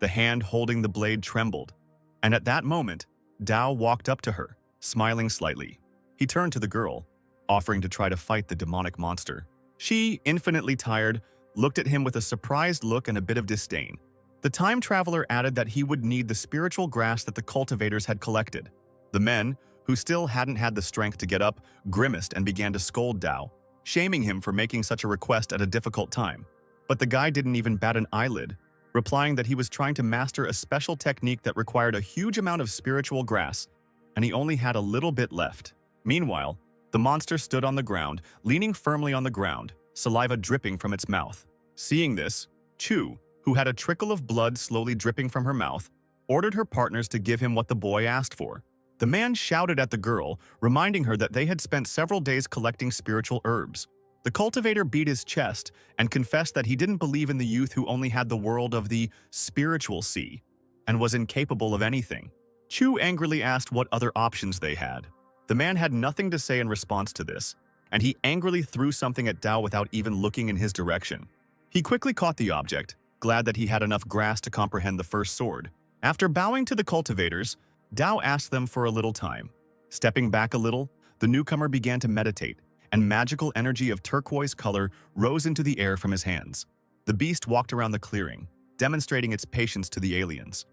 The hand holding the blade trembled, and at that moment, Dao walked up to her, smiling slightly. He turned to the girl, offering to try to fight the demonic monster. She, infinitely tired, looked at him with a surprised look and a bit of disdain. The time traveler added that he would need the spiritual grass that the cultivators had collected. The men, who still hadn't had the strength to get up, grimaced and began to scold Dao, shaming him for making such a request at a difficult time. But the guy didn't even bat an eyelid, replying that he was trying to master a special technique that required a huge amount of spiritual grass, and he only had a little bit left. Meanwhile, the monster stood on the ground, leaning firmly on the ground, saliva dripping from its mouth. Seeing this, Chu, who had a trickle of blood slowly dripping from her mouth, ordered her partners to give him what the boy asked for. The man shouted at the girl, reminding her that they had spent several days collecting spiritual herbs. The cultivator beat his chest and confessed that he didn't believe in the youth who only had the world of the spiritual sea and was incapable of anything. Chu angrily asked what other options they had. The man had nothing to say in response to this, and he angrily threw something at Dao without even looking in his direction. He quickly caught the object, glad that he had enough grass to comprehend the first sword. After bowing to the cultivators, Dao asked them for a little time. Stepping back a little, the newcomer began to meditate, and magical energy of turquoise color rose into the air from his hands. The beast walked around the clearing, demonstrating its patience to the aliens.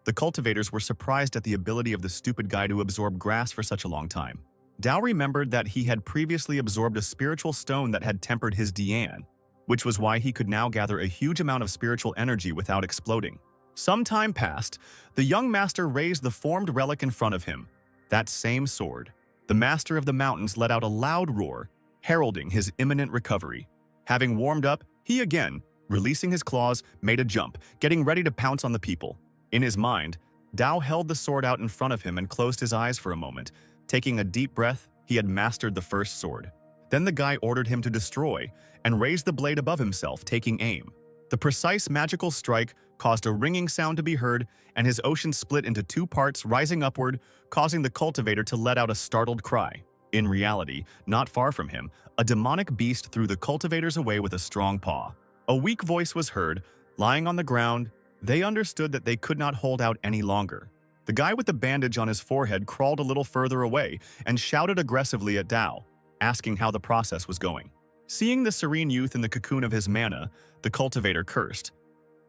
The cultivators were surprised at the ability of the stupid guy to absorb grass for such a long time. Dao remembered that he had previously absorbed a spiritual stone that had tempered his Dian, which was why he could now gather a huge amount of spiritual energy without exploding. Some time passed, the young master raised the formed relic in front of him, that same sword. The master of the mountains let out a loud roar, heralding his imminent recovery. Having warmed up, he again, releasing his claws, made a jump, getting ready to pounce on the people. In his mind, Dao held the sword out in front of him and closed his eyes for a moment. Taking a deep breath, he had mastered the first sword. Then the guy ordered him to destroy and raised the blade above himself, taking aim. The precise magical strike caused a ringing sound to be heard, and his ocean split into two parts, rising upward, causing the cultivator to let out a startled cry. In reality, not far from him, a demonic beast threw the cultivators away with a strong paw. A weak voice was heard, lying on the ground. They understood that they could not hold out any longer. The guy with the bandage on his forehead crawled a little further away and shouted aggressively at Dao, asking how the process was going. Seeing the serene youth in the cocoon of his mana, the cultivator cursed.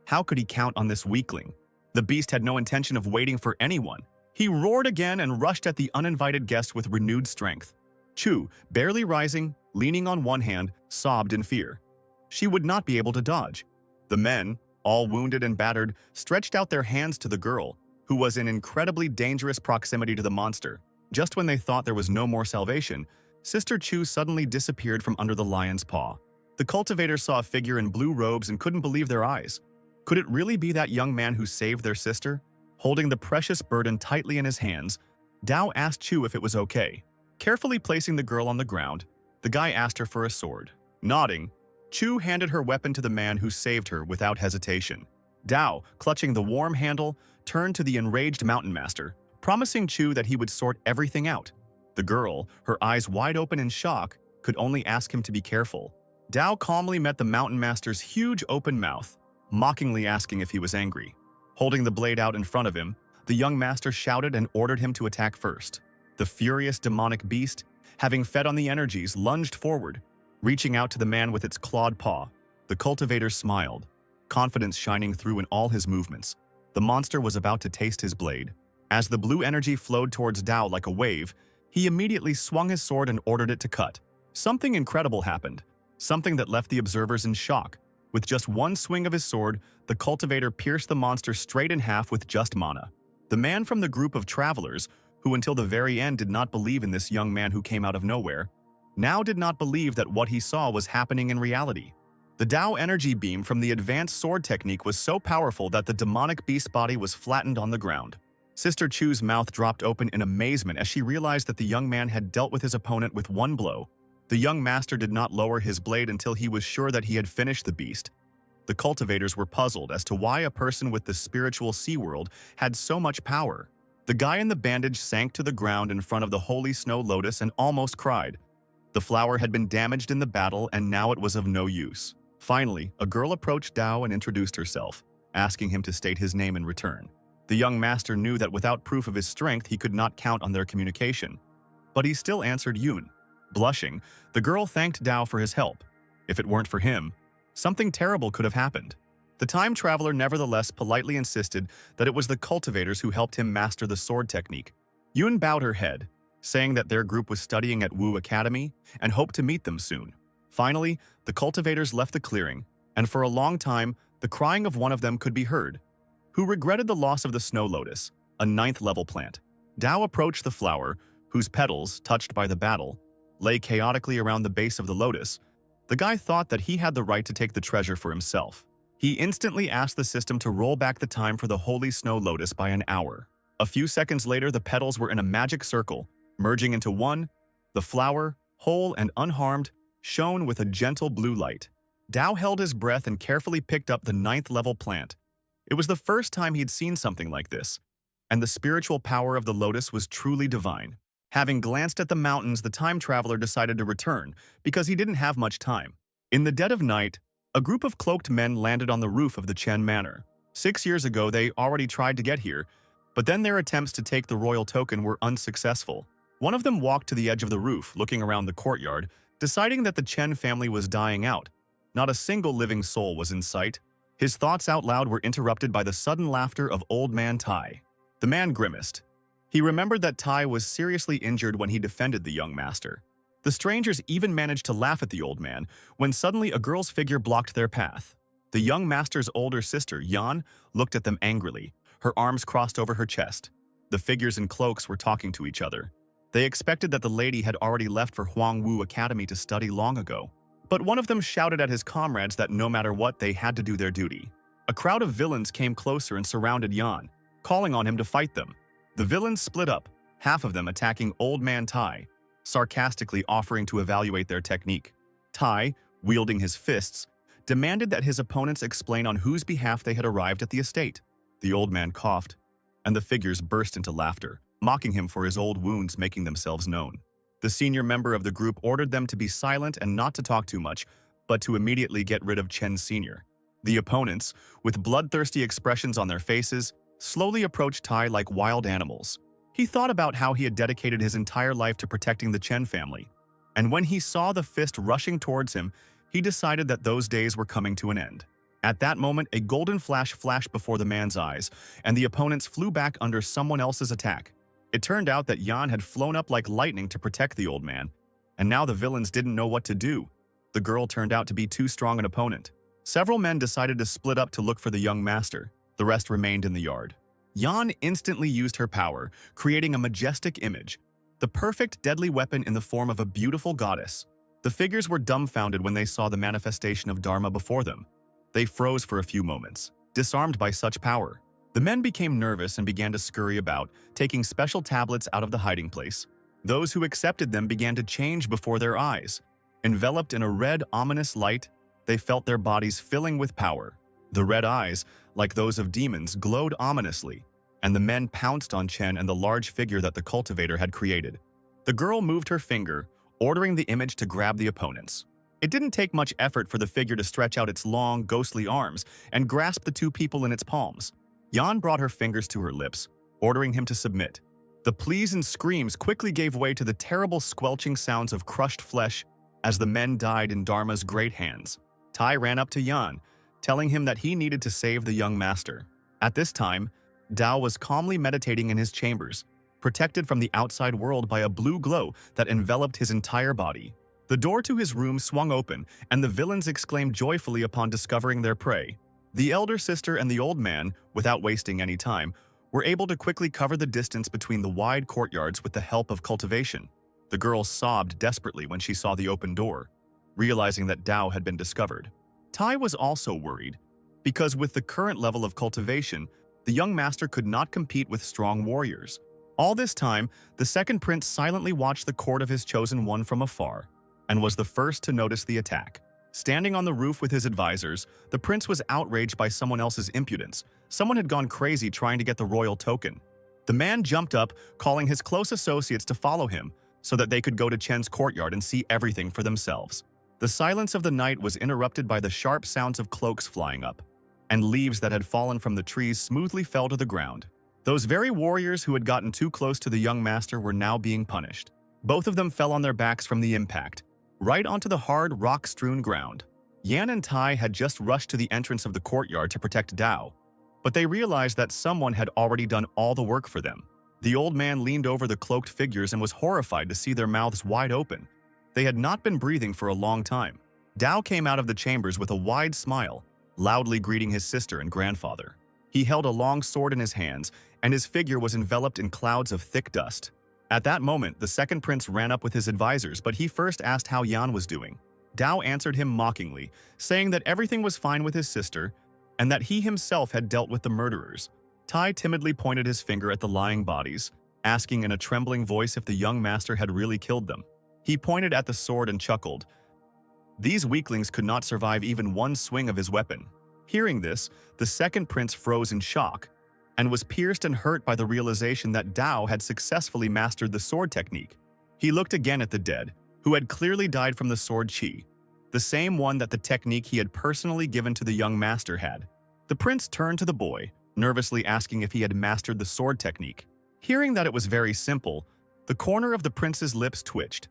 How could he count on this weakling? The beast had no intention of waiting for anyone. He roared again and rushed at the uninvited guest with renewed strength. Chu, barely rising, leaning on one hand, sobbed in fear. She would not be able to dodge. The men, all wounded and battered, stretched out their hands to the girl, who was in incredibly dangerous proximity to the monster. Just when they thought there was no more salvation, Sister Chu suddenly disappeared from under the lion's paw. The cultivator saw a figure in blue robes and couldn't believe their eyes. Could it really be that young man who saved their sister? Holding the precious burden tightly in his hands, Dao asked Chu if it was okay. Carefully placing the girl on the ground, the guy asked her for a sword. Nodding, Chu handed her weapon to the man who saved her without hesitation. Dao, clutching the warm handle, turned to the enraged mountain master, promising Chu that he would sort everything out. The girl, her eyes wide open in shock, could only ask him to be careful. Dao calmly met the mountain master's huge open mouth, mockingly asking if he was angry. Holding the blade out in front of him, the young master shouted and ordered him to attack first. The furious demonic beast, having fed on the energies, lunged forward, reaching out to the man with its clawed paw. The cultivator smiled, confidence shining through in all his movements. The monster was about to taste his blade. As the blue energy flowed towards Dao like a wave, he immediately swung his sword and ordered it to cut. Something incredible happened, something that left the observers in shock. With just one swing of his sword, the cultivator pierced the monster straight in half with just mana. The man from the group of travelers, who until the very end did not believe in this young man who came out of nowhere, now did not believe that what he saw was happening in reality. The Dao energy beam from the advanced sword technique was so powerful that the demonic beast's body was flattened on the ground. Sister Chu's mouth dropped open in amazement as she realized that the young man had dealt with his opponent with one blow. The young master did not lower his blade until he was sure that he had finished the beast. The cultivators were puzzled as to why a person with the spiritual sea world had so much power. The guy in the bandage sank to the ground in front of the holy snow lotus and almost cried. The flower had been damaged in the battle and now it was of no use. Finally, a girl approached Dao and introduced herself, asking him to state his name in return. The young master knew that without proof of his strength he could not count on their communication. But he still answered Yun. Blushing, the girl thanked Dao for his help. If it weren't for him, something terrible could have happened. The time traveler nevertheless politely insisted that it was the cultivators who helped him master the sword technique. Yun bowed her head, saying that their group was studying at Wu Academy and hoped to meet them soon. Finally, the cultivators left the clearing, and for a long time, the crying of one of them could be heard, who regretted the loss of the snow lotus, a 9th-level plant. Dao approached the flower, whose petals, touched by the battle, lay chaotically around the base of the lotus. The guy thought that he had the right to take the treasure for himself. He instantly asked the system to roll back the time for the holy snow lotus by an hour. A few seconds later, the petals were in a magic circle, merging into one. The flower, whole and unharmed, shone with a gentle blue light. Dao held his breath and carefully picked up the 9th-level plant. It was the first time he'd seen something like this, and the spiritual power of the lotus was truly divine. Having glanced at the mountains, the time traveler decided to return, because he didn't have much time. In the dead of night, a group of cloaked men landed on the roof of the Chen Manor. 6 years ago, they already tried to get here, but then their attempts to take the royal token were unsuccessful. One of them walked to the edge of the roof, looking around the courtyard, deciding that the Chen family was dying out. Not a single living soul was in sight. His thoughts out loud were interrupted by the sudden laughter of old man Tai. The man grimaced. He remembered that Tai was seriously injured when he defended the young master. The strangers even managed to laugh at the old man when suddenly a girl's figure blocked their path. The young master's older sister, Yan, looked at them angrily, her arms crossed over her chest. The figures in cloaks were talking to each other. They expected that the lady had already left for Huangwu Academy to study long ago. But one of them shouted at his comrades that no matter what, they had to do their duty. A crowd of villains came closer and surrounded Yan, calling on him to fight them. The villains split up, half of them attacking Old Man Tai, sarcastically offering to evaluate their technique. Tai, wielding his fists, demanded that his opponents explain on whose behalf they had arrived at the estate. The old man coughed, and the figures burst into laughter, mocking him for his old wounds making themselves known. The senior member of the group ordered them to be silent and not to talk too much, but to immediately get rid of Chen Sr. The opponents, with bloodthirsty expressions on their faces, slowly approached Tai like wild animals. He thought about how he had dedicated his entire life to protecting the Chen family, and when he saw the fist rushing towards him, he decided that those days were coming to an end. At that moment, a golden flash flashed before the man's eyes, and the opponents flew back under someone else's attack. It turned out that Yan had flown up like lightning to protect the old man, and now the villains didn't know what to do. The girl turned out to be too strong an opponent. Several men decided to split up to look for the young master. The rest remained in the yard. Yan instantly used her power, creating a majestic image. the perfect deadly weapon in the form of a beautiful goddess. The figures were dumbfounded when they saw the manifestation of Dharma before them. They froze for a few moments, disarmed by such power. The men became nervous and began to scurry about, taking special tablets out of the hiding place. Those who accepted them began to change before their eyes. Enveloped in a red, ominous light, they felt their bodies filling with power. The red eyes, like those of demons, glowed ominously, and the men pounced on Chen and the large figure that the cultivator had created. The girl moved her finger, ordering the image to grab the opponents. It didn't take much effort for the figure to stretch out its long, ghostly arms and grasp the two people in its palms. Yan brought her fingers to her lips, ordering him to submit. The pleas and screams quickly gave way to the terrible squelching sounds of crushed flesh as the men died in Dharma's great hands. Tai ran up to Yan, telling him that he needed to save the young master. At this time, Dao was calmly meditating in his chambers, protected from the outside world by a blue glow that enveloped his entire body. The door to his room swung open, and the villains exclaimed joyfully upon discovering their prey. The elder sister and the old man, without wasting any time, were able to quickly cover the distance between the wide courtyards with the help of cultivation. The girl sobbed desperately when she saw the open door, realizing that Dao had been discovered. Tai was also worried, because with the current level of cultivation, the young master could not compete with strong warriors. All this time, the second prince silently watched the court of his chosen one from afar, and was the first to notice the attack. Standing on the roof with his advisors, the prince was outraged by someone else's impudence. Someone had gone crazy trying to get the royal token. The man jumped up, calling his close associates to follow him, so that they could go to Chen's courtyard and see everything for themselves. The silence of the night was interrupted by the sharp sounds of cloaks flying up, and leaves that had fallen from the trees smoothly fell to the ground. Those very warriors who had gotten too close to the young master were now being punished. Both of them fell on their backs from the impact, right onto the hard, rock-strewn ground. Yan and Tai had just rushed to the entrance of the courtyard to protect Dao, but they realized that someone had already done all the work for them. The old man leaned over the cloaked figures and was horrified to see their mouths wide open. They had not been breathing for a long time. Dao came out of the chambers with a wide smile, loudly greeting his sister and grandfather. He held a long sword in his hands, and his figure was enveloped in clouds of thick dust. At that moment, the second prince ran up with his advisors, but he first asked how Yan was doing. Dao answered him mockingly, saying that everything was fine with his sister, and that he himself had dealt with the murderers. Tai timidly pointed his finger at the lying bodies, asking in a trembling voice if the young master had really killed them. He pointed at the sword and chuckled. These weaklings could not survive even one swing of his weapon. Hearing this, the second prince froze in shock, and was pierced and hurt by the realization that Dao had successfully mastered the sword technique. He looked again at the dead, who had clearly died from the sword chi, the same one that the technique he had personally given to the young master had. The prince turned to the boy, nervously asking if he had mastered the sword technique. Hearing that it was very simple, the corner of the prince's lips twitched.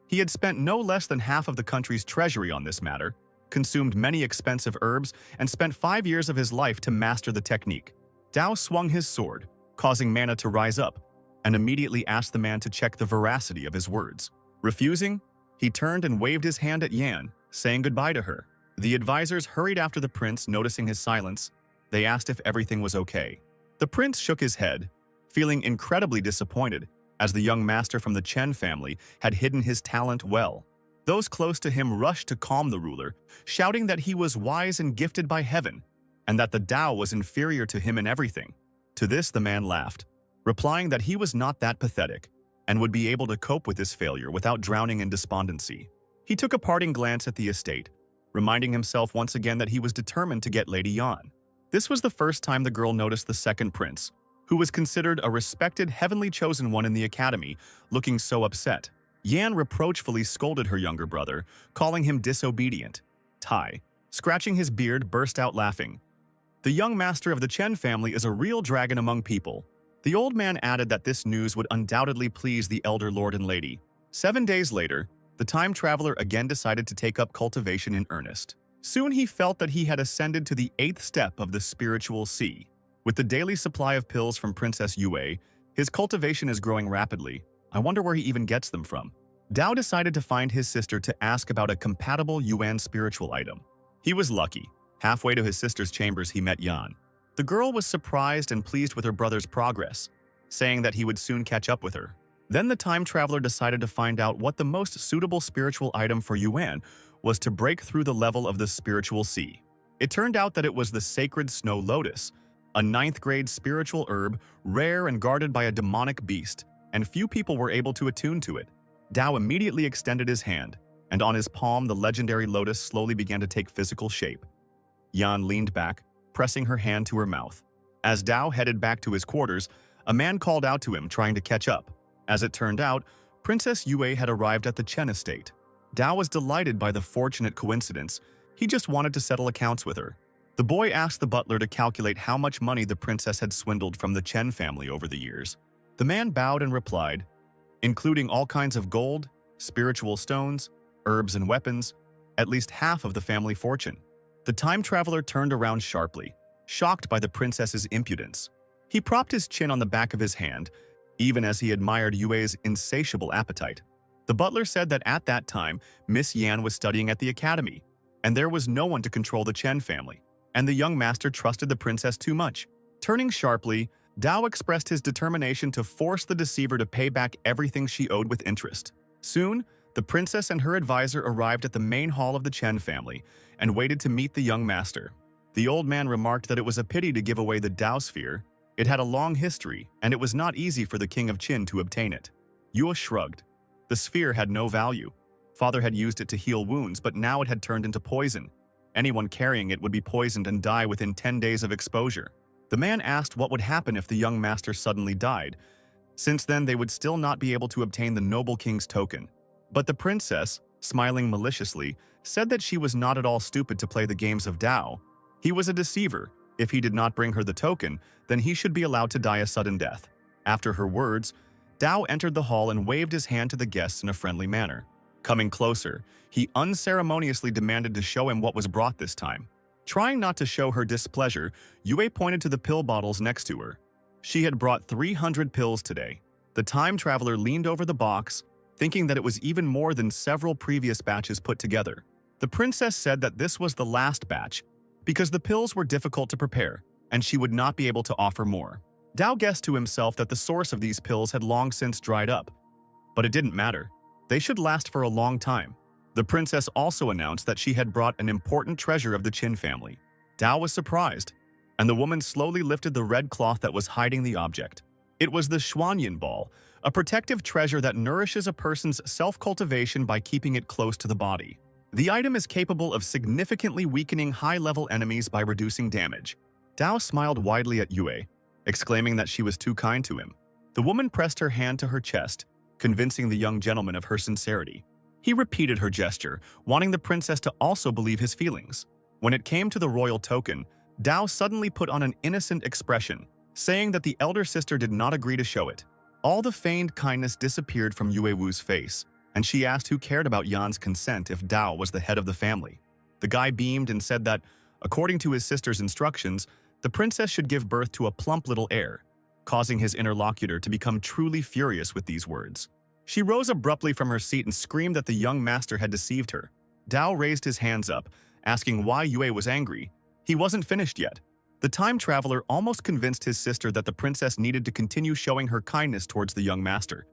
He had spent no less than half of the country's treasury on this matter, consumed many expensive herbs, and spent 5 years of his life to master the technique. Dao swung his sword, causing mana to rise up, and immediately asked the man to check the veracity of his words. Refusing, he turned and waved his hand at Yan, saying goodbye to her. The advisors hurried after the prince, noticing his silence. They asked if everything was okay. The prince shook his head, feeling incredibly disappointed, as the young master from the Chen family had hidden his talent well. Those close to him rushed to calm the ruler, shouting that he was wise and gifted by heaven, and that the Dao was inferior to him in everything. To this the man laughed, replying that he was not that pathetic, and would be able to cope with this failure without drowning in despondency. He took a parting glance at the estate, reminding himself once again that he was determined to get Lady Yan. This was the first time the girl noticed the second prince, who was considered a respected heavenly chosen one in the academy, looking so upset. Yan reproachfully scolded her younger brother, calling him disobedient. Tai, scratching his beard, burst out laughing. The young master of the Chen family is a real dragon among people. The old man added that this news would undoubtedly please the elder lord and lady. 7 days later, the time traveler again decided to take up cultivation in earnest. Soon he felt that he had ascended to the 8th step of the spiritual sea. With the daily supply of pills from Princess Yue, his cultivation is growing rapidly. I wonder where he even gets them from. Dao decided to find his sister to ask about a compatible Yuan spiritual item. He was lucky. Halfway to his sister's chambers, he met Yan. The girl was surprised and pleased with her brother's progress, saying that he would soon catch up with her. Then the time traveler decided to find out what the most suitable spiritual item for Yuan was to break through the level of the spiritual sea. It turned out that it was the sacred snow lotus, a 9th-grade spiritual herb, rare and guarded by a demonic beast, and few people were able to attune to it. Dao immediately extended his hand, and on his palm the legendary lotus slowly began to take physical shape. Yan leaned back, pressing her hand to her mouth. As Dao headed back to his quarters, a man called out to him, trying to catch up. As it turned out, Princess Yue had arrived at the Chen estate. Dao was delighted by the fortunate coincidence. He just wanted to settle accounts with her. The boy asked the butler to calculate how much money the princess had swindled from the Chen family over the years. The man bowed and replied, including all kinds of gold, spiritual stones, herbs and weapons, at least half of the family fortune. The time traveler turned around sharply, shocked by the princess's impudence. He propped his chin on the back of his hand, even as he admired Yue's insatiable appetite. The butler said that at that time, Miss Yan was studying at the academy, and there was no one to control the Chen family, and the young master trusted the princess too much. Turning sharply, Dao expressed his determination to force the deceiver to pay back everything she owed with interest. Soon, the princess and her advisor arrived at the main hall of the Chen family and waited to meet the young master. The old man remarked that it was a pity to give away the Dao sphere. It had a long history, and it was not easy for the king of Qin to obtain it. Yue shrugged. The sphere had no value. Father had used it to heal wounds, but now it had turned into poison. Anyone carrying it would be poisoned and die within 10 days of exposure. The man asked what would happen if the young master suddenly died. Since then, they would still not be able to obtain the noble king's token. But the princess, smiling maliciously, said that she was not at all stupid to play the games of Dao. He was a deceiver. If he did not bring her the token, then he should be allowed to die a sudden death. After her words, Dao entered the hall and waved his hand to the guests in a friendly manner. Coming closer, he unceremoniously demanded to show him what was brought this time. Trying not to show her displeasure, Yue pointed to the pill bottles next to her. She had brought 300 pills today. The time traveler leaned over the box, thinking that it was even more than several previous batches put together. The princess said that this was the last batch, because the pills were difficult to prepare, and she would not be able to offer more. Dao guessed to himself that the source of these pills had long since dried up. But it didn't matter. They should last for a long time. The princess also announced that she had brought an important treasure of the Qin family. Dao was surprised, and the woman slowly lifted the red cloth that was hiding the object. It was the Xuanyan ball, a protective treasure that nourishes a person's self-cultivation by keeping it close to the body. The item is capable of significantly weakening high-level enemies by reducing damage. Dao smiled widely at Yue, exclaiming that she was too kind to him. The woman pressed her hand to her chest, convincing the young gentleman of her sincerity. He repeated her gesture, wanting the princess to also believe his feelings. When it came to the royal token, Dao suddenly put on an innocent expression, saying that the elder sister did not agree to show it. All the feigned kindness disappeared from Yue Wu's face, and she asked who cared about Yan's consent if Dao was the head of the family. The guy beamed and said that, according to his sister's instructions, the princess should give birth to a plump little heir, causing his interlocutor to become truly furious with these words. She rose abruptly from her seat and screamed that the young master had deceived her. Dao raised his hands up, asking why Yue was angry. He wasn't finished yet. The time traveler almost convinced his sister that the princess needed to continue showing her kindness towards the young master,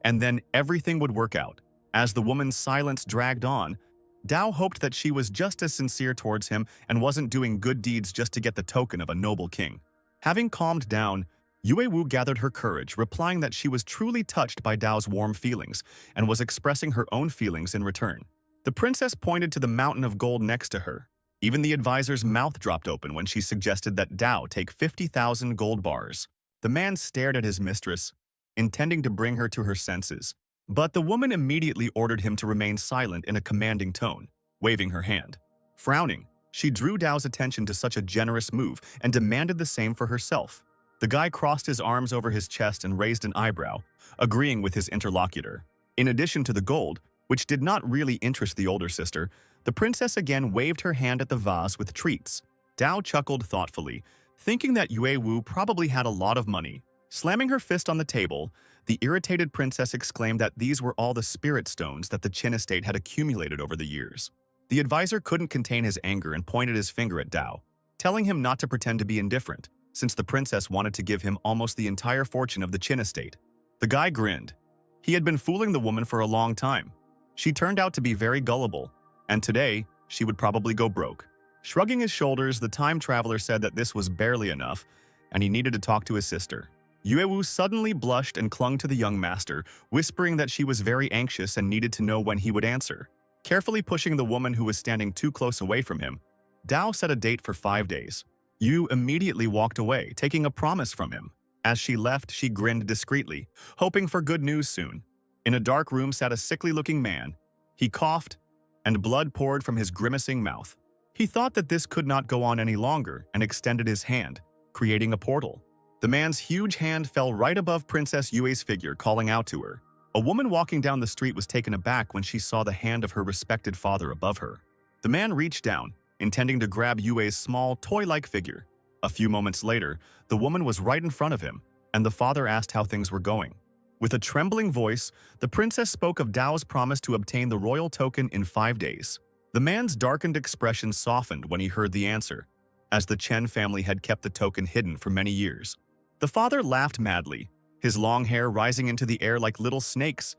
and then everything would work out. As the woman's silence dragged on, Dao hoped that she was just as sincere towards him and wasn't doing good deeds just to get the token of a noble king. Having calmed down, Yue Wu gathered her courage, replying that she was truly touched by Dao's warm feelings and was expressing her own feelings in return. The princess pointed to the mountain of gold next to her. Even the advisor's mouth dropped open when she suggested that Dao take 50,000 gold bars. The man stared at his mistress, intending to bring her to her senses. But the woman immediately ordered him to remain silent in a commanding tone, waving her hand. Frowning, she drew Dao's attention to such a generous move and demanded the same for herself. The guy crossed his arms over his chest and raised an eyebrow, agreeing with his interlocutor. In addition to the gold, which did not really interest the older sister, the princess again waved her hand at the vase with treats. Dao chuckled thoughtfully, thinking that Yue Wu probably had a lot of money. Slamming her fist on the table, the irritated princess exclaimed that these were all the spirit stones that the Qin estate had accumulated over the years. The advisor couldn't contain his anger and pointed his finger at Dao, telling him not to pretend to be indifferent, since the princess wanted to give him almost the entire fortune of the Qin estate. The guy grinned. He had been fooling the woman for a long time. She turned out to be very gullible, and today, she would probably go broke. Shrugging his shoulders, the time traveler said that this was barely enough, and he needed to talk to his sister. Yuewu suddenly blushed and clung to the young master, whispering that she was very anxious and needed to know when he would answer. Carefully pushing the woman who was standing too close away from him, Dao set a date for 5 days. Yu immediately walked away, taking a promise from him. As she left, she grinned discreetly, hoping for good news soon. In a dark room sat a sickly-looking man. He coughed, and blood poured from his grimacing mouth. He thought that this could not go on any longer and extended his hand, creating a portal. The man's huge hand fell right above Princess Yue's figure, calling out to her. A woman walking down the street was taken aback when she saw the hand of her respected father above her. The man reached down, intending to grab Yue's small, toy-like figure. A few moments later, the woman was right in front of him, and the father asked how things were going. With a trembling voice, the princess spoke of Dao's promise to obtain the royal token in 5 days. The man's darkened expression softened when he heard the answer, as the Chen family had kept the token hidden for many years. The father laughed madly, his long hair rising into the air like little snakes.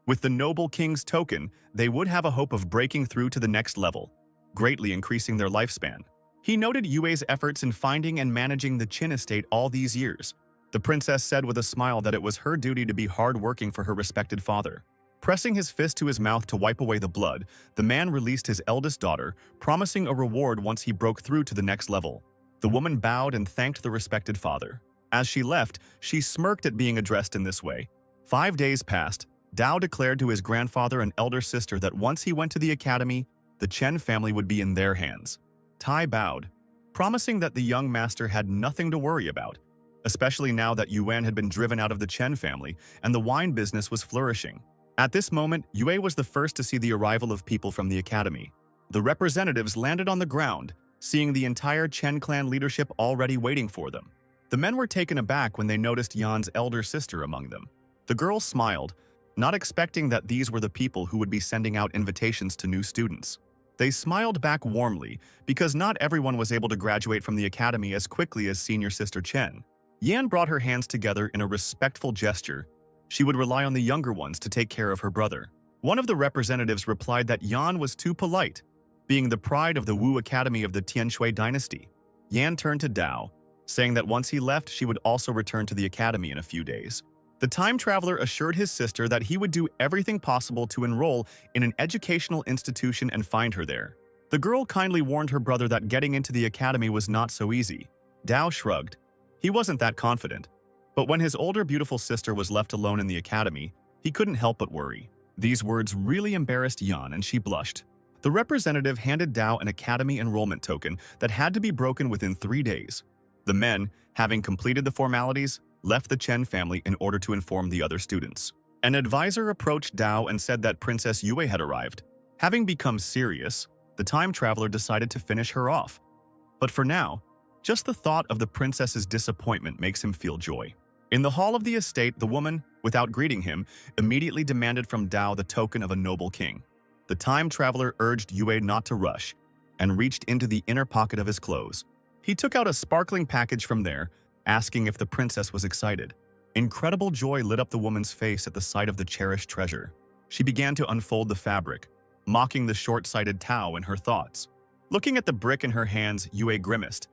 With the noble king's token, they would have a hope of breaking through to the next level, greatly increasing their lifespan. He noted Yue's efforts in finding and managing the Qin estate all these years. The princess said with a smile that it was her duty to be hard-working for her respected father. Pressing his fist to his mouth to wipe away the blood, the man released his eldest daughter, promising a reward once he broke through to the next level. The woman bowed and thanked the respected father. As she left, she smirked at being addressed in this way. 5 days passed. Dao declared to his grandfather and elder sister that once he went to the academy, the Chen family would be in their hands. Tai bowed, promising that the young master had nothing to worry about, especially now that Yuan had been driven out of the Chen family and the wine business was flourishing. At this moment, Yue was the first to see the arrival of people from the academy. The representatives landed on the ground, seeing the entire Chen clan leadership already waiting for them. The men were taken aback when they noticed Yan's elder sister among them. The girl smiled, not expecting that these were the people who would be sending out invitations to new students. They smiled back warmly because not everyone was able to graduate from the academy as quickly as senior sister Chen. Yan brought her hands together in a respectful gesture. She would rely on the younger ones to take care of her brother. One of the representatives replied that Yan was too polite, being the pride of the Wu Academy of the Tianshui dynasty. Yan turned to Dao, saying that once he left, she would also return to the academy in a few days. The time traveler assured his sister that he would do everything possible to enroll in an educational institution and find her there. The girl kindly warned her brother that getting into the academy was not so easy. Dao shrugged. He wasn't that confident. But when his older beautiful sister was left alone in the academy, he couldn't help but worry. These words really embarrassed Yan and she blushed. The representative handed Dao an academy enrollment token that had to be broken within 3 days. The men, having completed the formalities, left the Chen family in order to inform the other students. An advisor approached Dao and said that Princess Yue had arrived. Having become serious, the time traveler decided to finish her off. But for now, just the thought of the princess's disappointment makes him feel joy. In the hall of the estate, the woman, without greeting him, immediately demanded from Dao the token of a noble king. The time traveler urged Yue not to rush and reached into the inner pocket of his clothes. He took out a sparkling package from there, asking if the princess was excited. Incredible joy lit up the woman's face at the sight of the cherished treasure. She began to unfold the fabric, mocking the short-sighted Tao in her thoughts. Looking at the brick in her hands, Yue grimaced.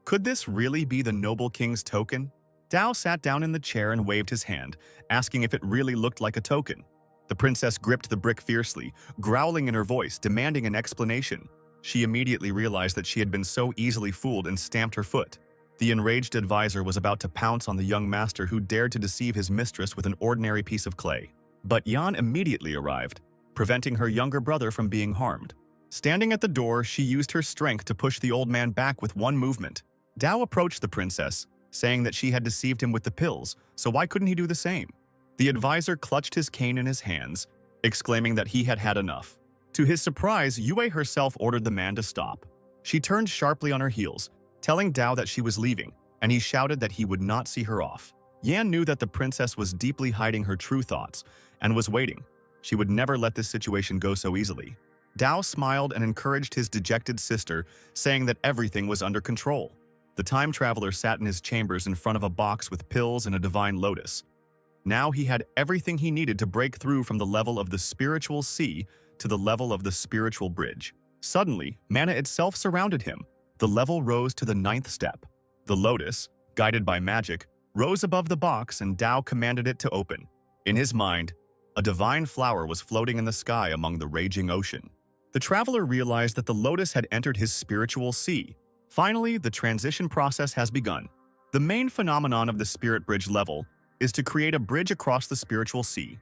Could this really be the noble king's token? Dao sat down in the chair and waved his hand, asking if it really looked like a token. The princess gripped the brick fiercely, growling in her voice, demanding an explanation. She immediately realized that she had been so easily fooled and stamped her foot. The enraged advisor was about to pounce on the young master who dared to deceive his mistress with an ordinary piece of clay. But Yan immediately arrived, preventing her younger brother from being harmed. Standing at the door, she used her strength to push the old man back with one movement. Dao approached the princess, saying that she had deceived him with the pills, so why couldn't he do the same? The advisor clutched his cane in his hands, exclaiming that he had had enough. To his surprise, Yue herself ordered the man to stop. She turned sharply on her heels, telling Dao that she was leaving, and he shouted that he would not see her off. Yan knew that the princess was deeply hiding her true thoughts and was waiting. She would never let this situation go so easily. Dao smiled and encouraged his dejected sister, saying that everything was under control. The time traveler sat in his chambers in front of a box with pills and a divine lotus. Now he had everything he needed to break through from the level of the spiritual sea to the level of the spiritual bridge. Suddenly, mana itself surrounded him. The level rose to the 9th step. The lotus, guided by magic, rose above the box and Dao commanded it to open. In his mind, a divine flower was floating in the sky among the raging ocean. The traveler realized that the lotus had entered his spiritual sea. Finally, the transition process has begun. The main phenomenon of the spirit bridge level is to create a bridge across the spiritual sea.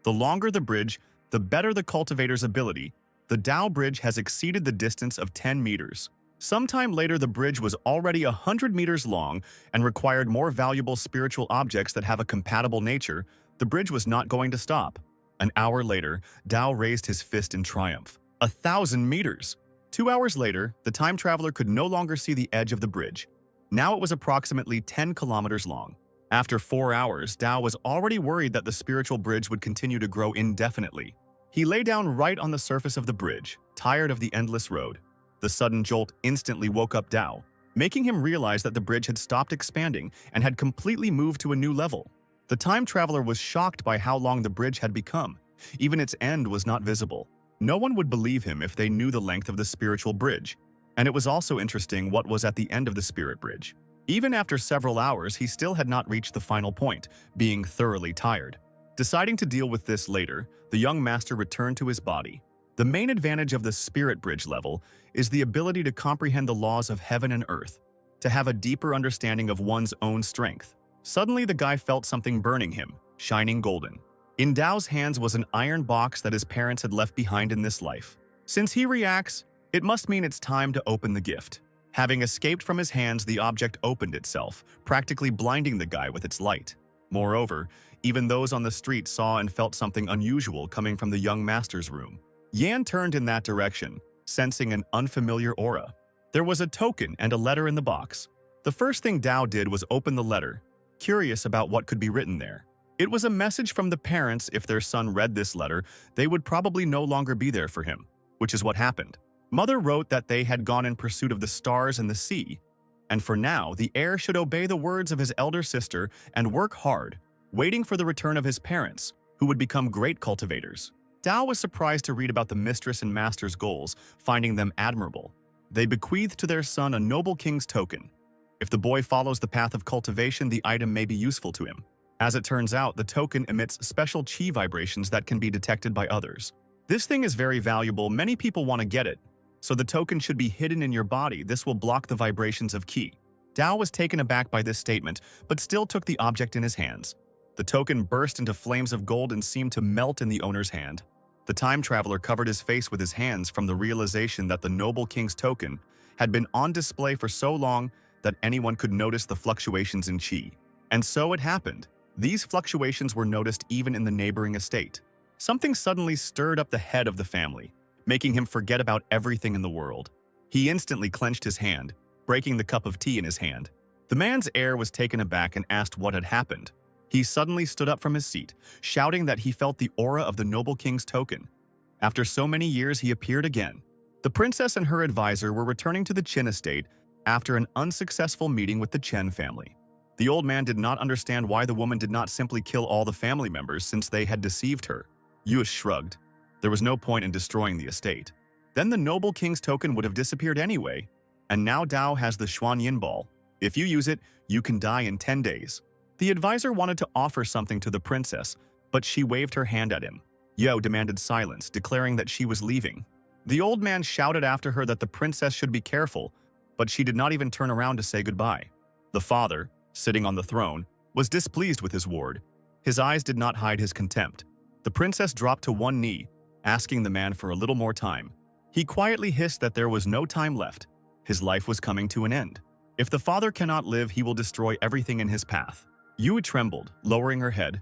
The longer the bridge, the better the cultivator's ability. The Dao bridge has exceeded the distance of 10 meters. Sometime later, the bridge was already 100 meters long and required more valuable spiritual objects that have a compatible nature. The bridge was not going to stop. An hour later, Dao raised his fist in triumph. 1,000 meters! 2 hours later, the time traveler could no longer see the edge of the bridge. Now it was approximately 10 kilometers long. After 4 hours, Dao was already worried that the spiritual bridge would continue to grow indefinitely. He lay down right on the surface of the bridge, tired of the endless road. The sudden jolt instantly woke up Dao, making him realize that the bridge had stopped expanding and had completely moved to a new level. The time traveler was shocked by how long the bridge had become. Even its end was not visible. No one would believe him if they knew the length of the spiritual bridge. And it was also interesting what was at the end of the spirit bridge. Even after several hours, he still had not reached the final point, being thoroughly tired. Deciding to deal with this later, the young master returned to his body. The main advantage of the spirit bridge level is the ability to comprehend the laws of heaven and earth, to have a deeper understanding of one's own strength. Suddenly, the guy felt something burning him, shining golden. In Dao's hands was an iron box that his parents had left behind in this life. Since he reacts, it must mean it's time to open the gift. Having escaped from his hands, the object opened itself, practically blinding the guy with its light. Moreover, even those on the street saw and felt something unusual coming from the young master's room. Yan turned in that direction, sensing an unfamiliar aura. There was a token and a letter in the box. The first thing Dao did was open the letter, curious about what could be written there. It was a message from the parents. If their son read this letter, they would probably no longer be there for him, which is what happened. Mother wrote that they had gone in pursuit of the stars and the sea, and for now, the heir should obey the words of his elder sister and work hard, waiting for the return of his parents, who would become great cultivators. Dao was surprised to read about the mistress and master's goals, finding them admirable. They bequeathed to their son a noble king's token. If the boy follows the path of cultivation, the item may be useful to him. As it turns out, the token emits special chi vibrations that can be detected by others. This thing is very valuable. Many people want to get it, so the token should be hidden in your body. This will block the vibrations of qi. Dao was taken aback by this statement, but still took the object in his hands. The token burst into flames of gold and seemed to melt in the owner's hand. The time traveler covered his face with his hands from the realization that the noble king's token had been on display for so long that anyone could notice the fluctuations in qi. And so it happened. These fluctuations were noticed even in the neighboring estate. Something suddenly stirred up the head of the family, making him forget about everything in the world. He instantly clenched his hand, breaking the cup of tea in his hand. The man's heir was taken aback and asked what had happened. He suddenly stood up from his seat, shouting that he felt the aura of the noble king's token. After so many years, he appeared again. The princess and her advisor were returning to the Qin estate after an unsuccessful meeting with the Chen family. The old man did not understand why the woman did not simply kill all the family members since they had deceived her. Yue shrugged. There was no point in destroying the estate. Then the noble king's token would have disappeared anyway. And now Dao has the Xuanyin ball. If you use it, you can die in 10 days. The advisor wanted to offer something to the princess, but she waved her hand at him. Yeo demanded silence, declaring that she was leaving. The old man shouted after her that the princess should be careful, but she did not even turn around to say goodbye. The father, sitting on the throne, was displeased with his ward. His eyes did not hide his contempt. The princess dropped to one knee, asking the man for a little more time. He quietly hissed that there was no time left. His life was coming to an end. If the father cannot live, he will destroy everything in his path. Yue trembled, lowering her head.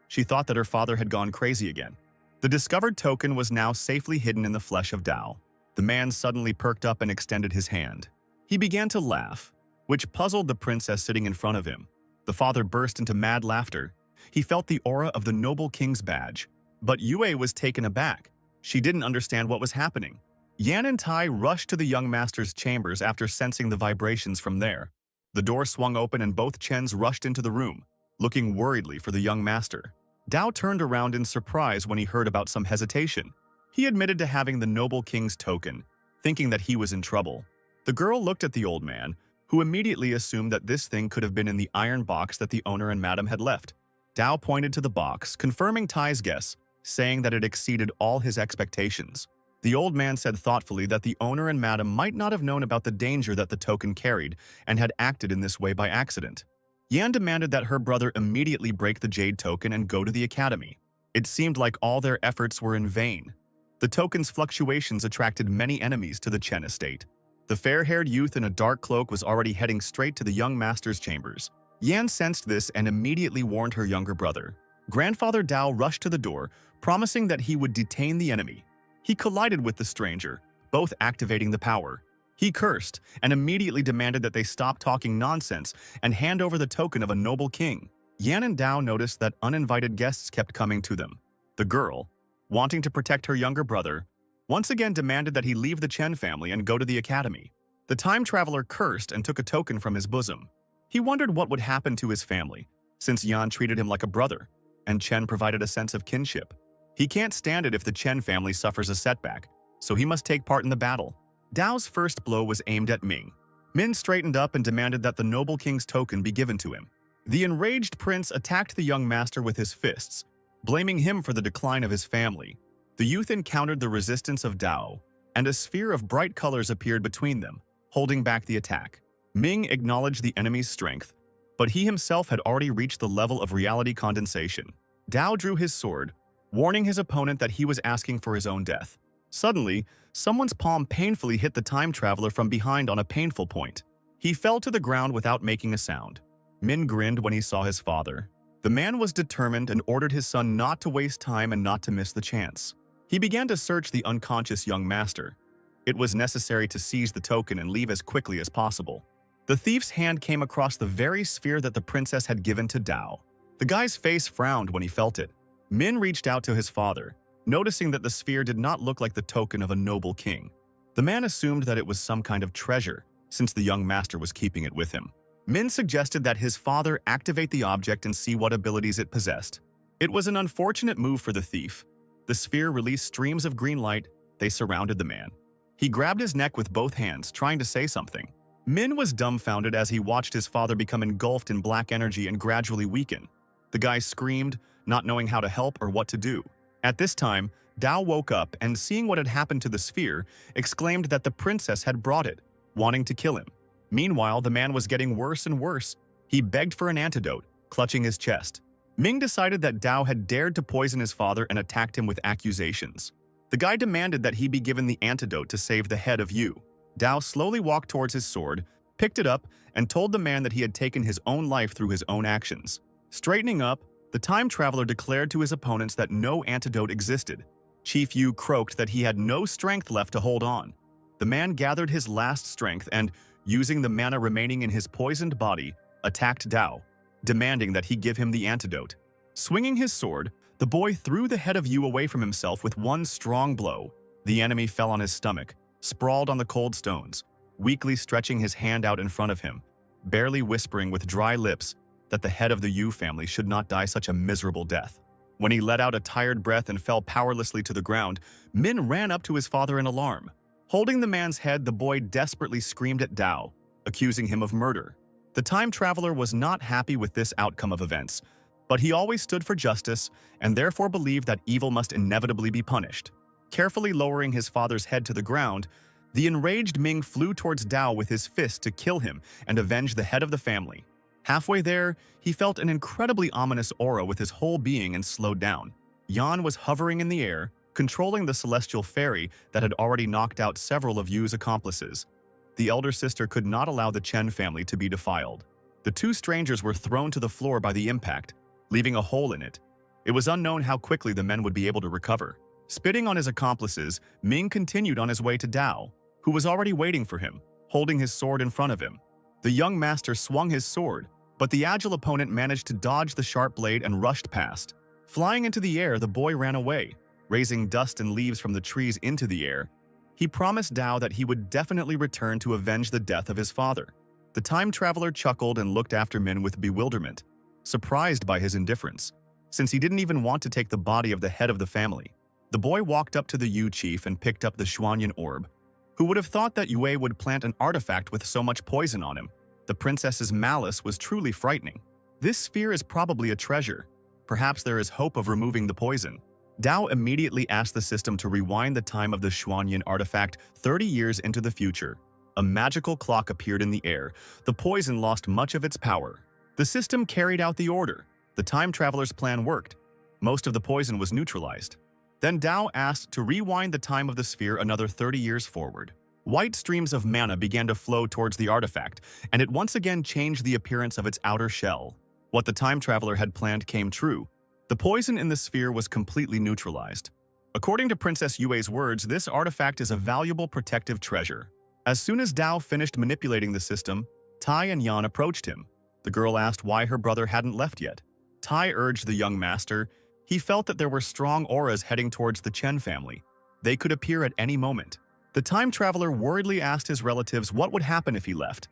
She thought that her father had gone crazy again. The discovered token was now safely hidden in the flesh of Dao. The man suddenly perked up and extended his hand. He began to laugh, which puzzled the princess sitting in front of him. The father burst into mad laughter. He felt the aura of the noble king's badge. But Yue was taken aback. She didn't understand what was happening. Yan and Tai rushed to the young master's chambers after sensing the vibrations from there. The door swung open and both Chens rushed into the room. looking worriedly for the young master. Dao turned around in surprise when he heard about some hesitation. He admitted to having the noble king's token, thinking that he was in trouble. The girl looked at the old man, who immediately assumed that this thing could have been in the iron box that the owner and madam had left. Dao pointed to the box, confirming Tai's guess, saying that it exceeded all his expectations. The old man said thoughtfully that the owner and madam might not have known about the danger that the token carried and had acted in this way by accident. Yan demanded that her brother immediately break the jade token and go to the academy. It seemed like all their efforts were in vain. The token's fluctuations attracted many enemies to the Chen estate. The fair-haired youth in a dark cloak was already heading straight to the young master's chambers. Yan sensed this and immediately warned her younger brother. Grandfather Dao rushed to the door, promising that he would detain the enemy. He collided with the stranger, both activating the power. He cursed and immediately demanded that they stop talking nonsense and hand over the token of a noble king. Yan and Dao noticed that uninvited guests kept coming to them. The girl, wanting to protect her younger brother, once again demanded that he leave the Chen family and go to the academy. The time traveler cursed and took a token from his bosom. He wondered what would happen to his family, since Yan treated him like a brother, and Chen provided a sense of kinship. He can't stand it if the Chen family suffers a setback, so he must take part in the battle. Dao's first blow was aimed at Ming. Min straightened up and demanded that the noble king's token be given to him. The enraged prince attacked the young master with his fists, blaming him for the decline of his family. The youth encountered the resistance of Dao, and a sphere of bright colors appeared between them, holding back the attack. Ming acknowledged the enemy's strength, but he himself had already reached the level of reality condensation. Dao drew his sword, warning his opponent that he was asking for his own death. Suddenly, someone's palm painfully hit the time traveler from behind on a painful point. He fell to the ground without making a sound. Min grinned when he saw his father. The man was determined and ordered his son not to waste time and not to miss the chance. He began to search the unconscious young master. It was necessary to seize the token and leave as quickly as possible. The thief's hand came across the very sphere that the princess had given to Dao. The guy's face frowned when he felt it. Min reached out to his father, noticing that the sphere did not look like the token of a noble king. The man assumed that it was some kind of treasure, since the young master was keeping it with him. Min suggested that his father activate the object and see what abilities it possessed. It was an unfortunate move for the thief. The sphere released streams of green light. They surrounded the man. He grabbed his neck with both hands, trying to say something. Min was dumbfounded as he watched his father become engulfed in black energy and gradually weaken. The guy screamed, not knowing how to help or what to do. At this time, Dao woke up and, seeing what had happened to the sphere, exclaimed that the princess had brought it, wanting to kill him. Meanwhile, the man was getting worse and worse. He begged for an antidote, clutching his chest. Ming decided that Dao had dared to poison his father and attacked him with accusations. The guy demanded that he be given the antidote to save the head of Yu. Dao slowly walked towards his sword, picked it up, and told the man that he had taken his own life through his own actions. Straightening up, the time traveler declared to his opponents that no antidote existed. Chief Yu croaked that he had no strength left to hold on. The man gathered his last strength and, using the mana remaining in his poisoned body, attacked Dao, demanding that he give him the antidote. Swinging his sword, the boy threw the head of Yu away from himself with one strong blow. The enemy fell on his stomach, sprawled on the cold stones, weakly stretching his hand out in front of him, barely whispering with dry lips that the head of the Yu family should not die such a miserable death. When he let out a tired breath and fell powerlessly to the ground, Min ran up to his father in alarm. Holding the man's head, the boy desperately screamed at Dao, accusing him of murder. The time traveler was not happy with this outcome of events, but he always stood for justice and therefore believed that evil must inevitably be punished. Carefully lowering his father's head to the ground, the enraged Ming flew towards Dao with his fist to kill him and avenge the head of the family. Halfway there, he felt an incredibly ominous aura with his whole being and slowed down. Yan was hovering in the air, controlling the celestial fairy that had already knocked out several of Yu's accomplices. The elder sister could not allow the Chen family to be defiled. The two strangers were thrown to the floor by the impact, leaving a hole in it. It was unknown how quickly the men would be able to recover. Spitting on his accomplices, Ming continued on his way to Dao, who was already waiting for him, holding his sword in front of him. The young master swung his sword, but the agile opponent managed to dodge the sharp blade and rushed past. Flying into the air, the boy ran away, raising dust and leaves from the trees into the air. He promised Dao that he would definitely return to avenge the death of his father. The time traveler chuckled and looked after Min with bewilderment. surprised by his indifference, since he didn't even want to take the body of the head of the family. The boy walked up to the Yu chief and picked up the Xuanyan orb. Who would have thought that Yue would plant an artifact with so much poison on him? The princess's malice was truly frightening. This sphere is probably a treasure. Perhaps there is hope of removing the poison. Dao immediately asked the system to rewind the time of the Xuanyan artifact 30 years into the future. A magical clock appeared in the air. The poison lost much of its power. The system carried out the order. The time traveler's plan worked. Most of the poison was neutralized. Then Dao asked to rewind the time of the sphere another 30 years forward. White streams of mana began to flow towards the artifact, and it once again changed the appearance of its outer shell. What the time traveler had planned came true. The poison in the sphere was completely neutralized. According to Princess Yue's words, this artifact is a valuable protective treasure. As soon as Dao finished manipulating the system, Tai and Yan approached him. The girl asked why her brother hadn't left yet. Tai urged the young master. He felt that there were strong auras heading towards the Chen family. They could appear at any moment. The time traveler worriedly asked his relatives what would happen if he left.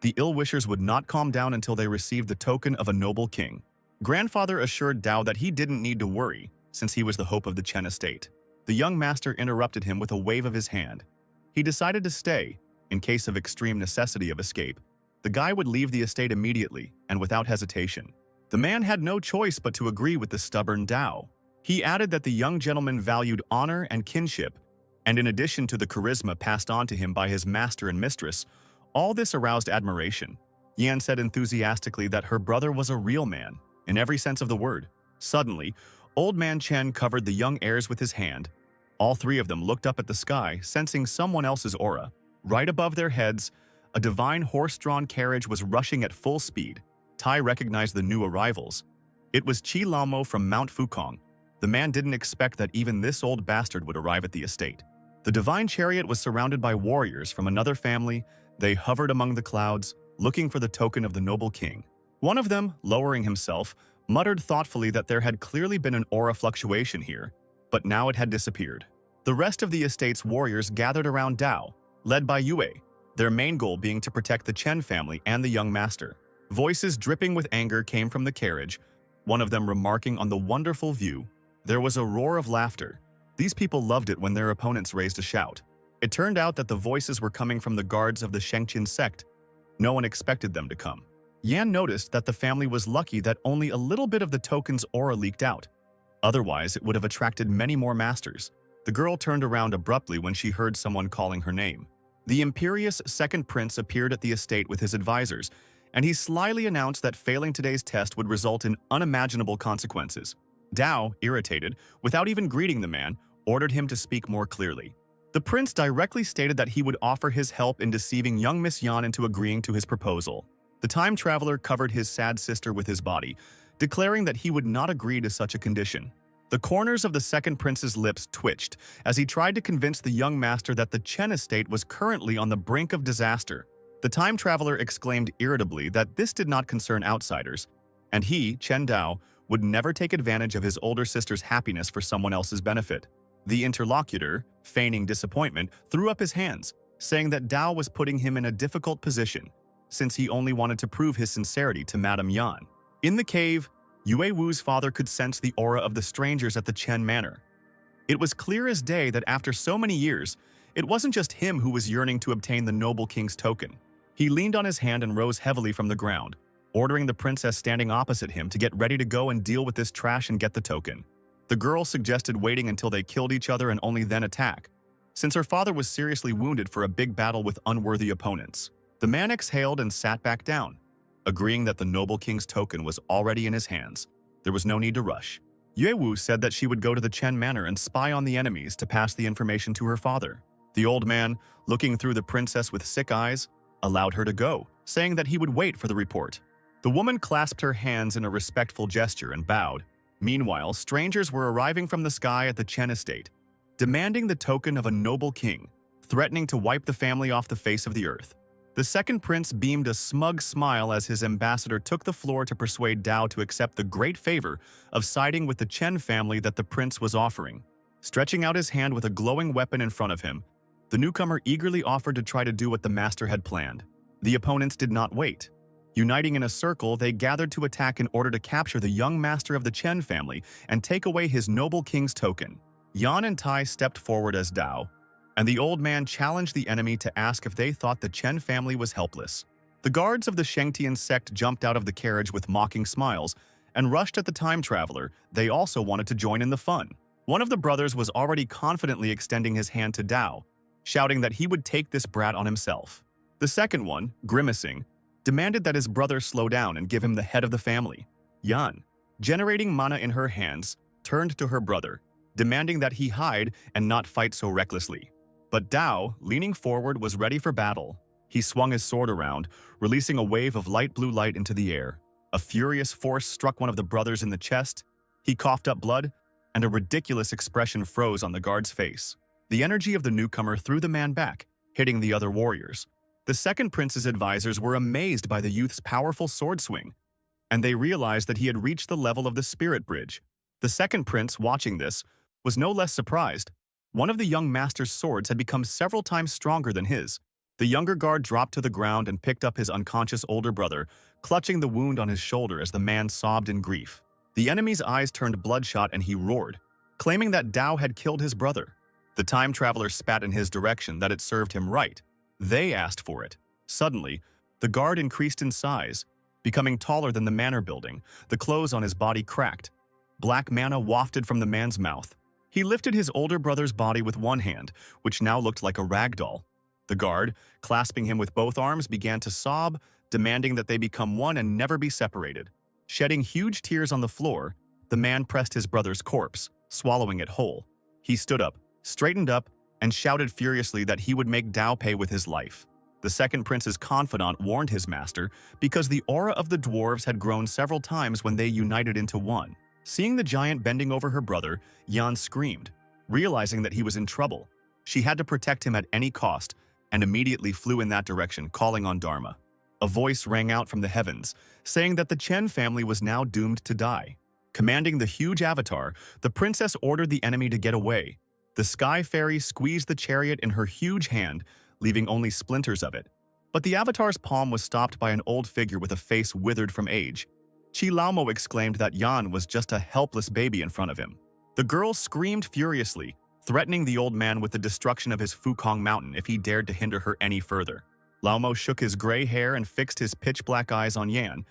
The ill-wishers would not calm down until they received the token of a noble king. Grandfather assured Dao that he didn't need to worry, since he was the hope of the Chen estate. The young master interrupted him with a wave of his hand. He decided to stay, in case of extreme necessity of escape. The guy would leave the estate immediately, and without hesitation. The man had no choice but to agree with the stubborn Dao. He added that the young gentleman valued honor and kinship, and in addition to the charisma passed on to him by his master and mistress, all this aroused admiration. Yan said enthusiastically that her brother was a real man, in every sense of the word. Suddenly, Old Man Chen covered the young heirs with his hand. All three of them looked up at the sky, sensing someone else's aura. Right above their heads, a divine horse-drawn carriage was rushing at full speed. Tai recognized the new arrivals. It was Qi Laomo from Mount Fukong. The man didn't expect that even this old bastard would arrive at the estate. The divine chariot was surrounded by warriors from another family. They hovered among the clouds, looking for the token of the noble king. One of them, lowering himself, muttered thoughtfully that there had clearly been an aura fluctuation here, but now it had disappeared. The rest of the estate's warriors gathered around Dao, led by Yue, their main goal being to protect the Chen family and the young master. Voices dripping with anger came from the carriage, one of them remarking on the wonderful view. There was a roar of laughter. These people loved it when their opponents raised a shout. It turned out that the voices were coming from the guards of the Shengqian sect. No one expected them to come. Yan noticed that the family was lucky that only a little bit of the token's aura leaked out. Otherwise, it would have attracted many more masters. The girl turned around abruptly when she heard someone calling her name. The imperious second prince appeared at the estate with his advisors, and he slyly announced that failing today's test would result in unimaginable consequences. Dao, irritated, without even greeting the man, ordered him to speak more clearly. The prince directly stated that he would offer his help in deceiving young Miss Yan into agreeing to his proposal. The time traveler covered his sad sister with his body, declaring that he would not agree to such a condition. The corners of the second prince's lips twitched as he tried to convince the young master that the Chen estate was currently on the brink of disaster. The time traveler exclaimed irritably that this did not concern outsiders, and he, Chen Dao, would never take advantage of his older sister's happiness for someone else's benefit. The interlocutor, feigning disappointment, threw up his hands, saying that Dao was putting him in a difficult position, since he only wanted to prove his sincerity to Madame Yan. In the cave, Yue Wu's father could sense the aura of the strangers at the Chen Manor. It was clear as day that after so many years, it wasn't just him who was yearning to obtain the noble king's token. He leaned on his hand and rose heavily from the ground, ordering the princess standing opposite him to get ready to go and deal with this trash and get the token. The girl suggested waiting until they killed each other and only then attack, since her father was seriously wounded for a big battle with unworthy opponents. The man exhaled and sat back down, agreeing that the noble king's token was already in his hands. There was no need to rush. Yue Wu said that she would go to the Chen Manor and spy on the enemies to pass the information to her father. The old man, looking through the princess with sick eyes, allowed her to go, saying that he would wait for the report. The woman clasped her hands in a respectful gesture and bowed. Meanwhile, strangers were arriving from the sky at the Chen estate, demanding the token of a noble king, threatening to wipe the family off the face of the earth. The second prince beamed a smug smile as his ambassador took the floor to persuade Dao to accept the great favor of siding with the Chen family that the prince was offering. Stretching out his hand with a glowing weapon in front of him, the newcomer eagerly offered to try to do what the master had planned. The opponents did not wait. Uniting in a circle, they gathered to attack in order to capture the young master of the Chen family and take away his noble king's token. Yan and Tai stepped forward as Dao, and the old man challenged the enemy to ask if they thought the Chen family was helpless. The guards of the Shengtian sect jumped out of the carriage with mocking smiles and rushed at the time traveler. They also wanted to join in the fun. One of the brothers was already confidently extending his hand to Dao, shouting that he would take this brat on himself. The second one, grimacing, demanded that his brother slow down and give him the head of the family. Yan, generating mana in her hands, turned to her brother, demanding that he hide and not fight so recklessly. But Dao, leaning forward, was ready for battle. He swung his sword around, releasing a wave of light blue light into the air. A furious force struck one of the brothers in the chest. He coughed up blood, and a ridiculous expression froze on the guard's face. The energy of the newcomer threw the man back, hitting the other warriors. The second prince's advisors were amazed by the youth's powerful sword swing, and they realized that he had reached the level of the spirit bridge. The second prince, watching this, was no less surprised. One of the young master's swords had become several times stronger than his. The younger guard dropped to the ground and picked up his unconscious older brother, clutching the wound on his shoulder as the man sobbed in grief. The enemy's eyes turned bloodshot and he roared, claiming that Dao had killed his brother. The time traveler spat in his direction that it served him right. They asked for it. Suddenly, the guard increased in size, becoming taller than the manor building. The clothes on his body cracked. Black mana wafted from the man's mouth. He lifted his older brother's body with one hand, which now looked like a rag doll. The guard, clasping him with both arms, began to sob, demanding that they become one and never be separated. Shedding huge tears on the floor, the man pressed his brother's corpse, swallowing it whole. He stood up, straightened up, and shouted furiously that he would make Dao pay with his life. The second prince's confidant warned his master because the aura of the dwarves had grown several times when they united into one. Seeing the giant bending over her brother, Yan screamed, realizing that he was in trouble. She had to protect him at any cost, and immediately flew in that direction, calling on Dharma. A voice rang out from the heavens, saying that the Chen family was now doomed to die. Commanding the huge avatar, the princess ordered the enemy to get away. The sky fairy squeezed the chariot in her huge hand, leaving only splinters of it. But the avatar's palm was stopped by an old figure with a face withered from age. Chi Laomo exclaimed that Yan was just a helpless baby in front of him. The girl screamed furiously, threatening the old man with the destruction of his Fukong mountain if he dared to hinder her any further. Laomo shook his gray hair and fixed his pitch-black eyes on Yan.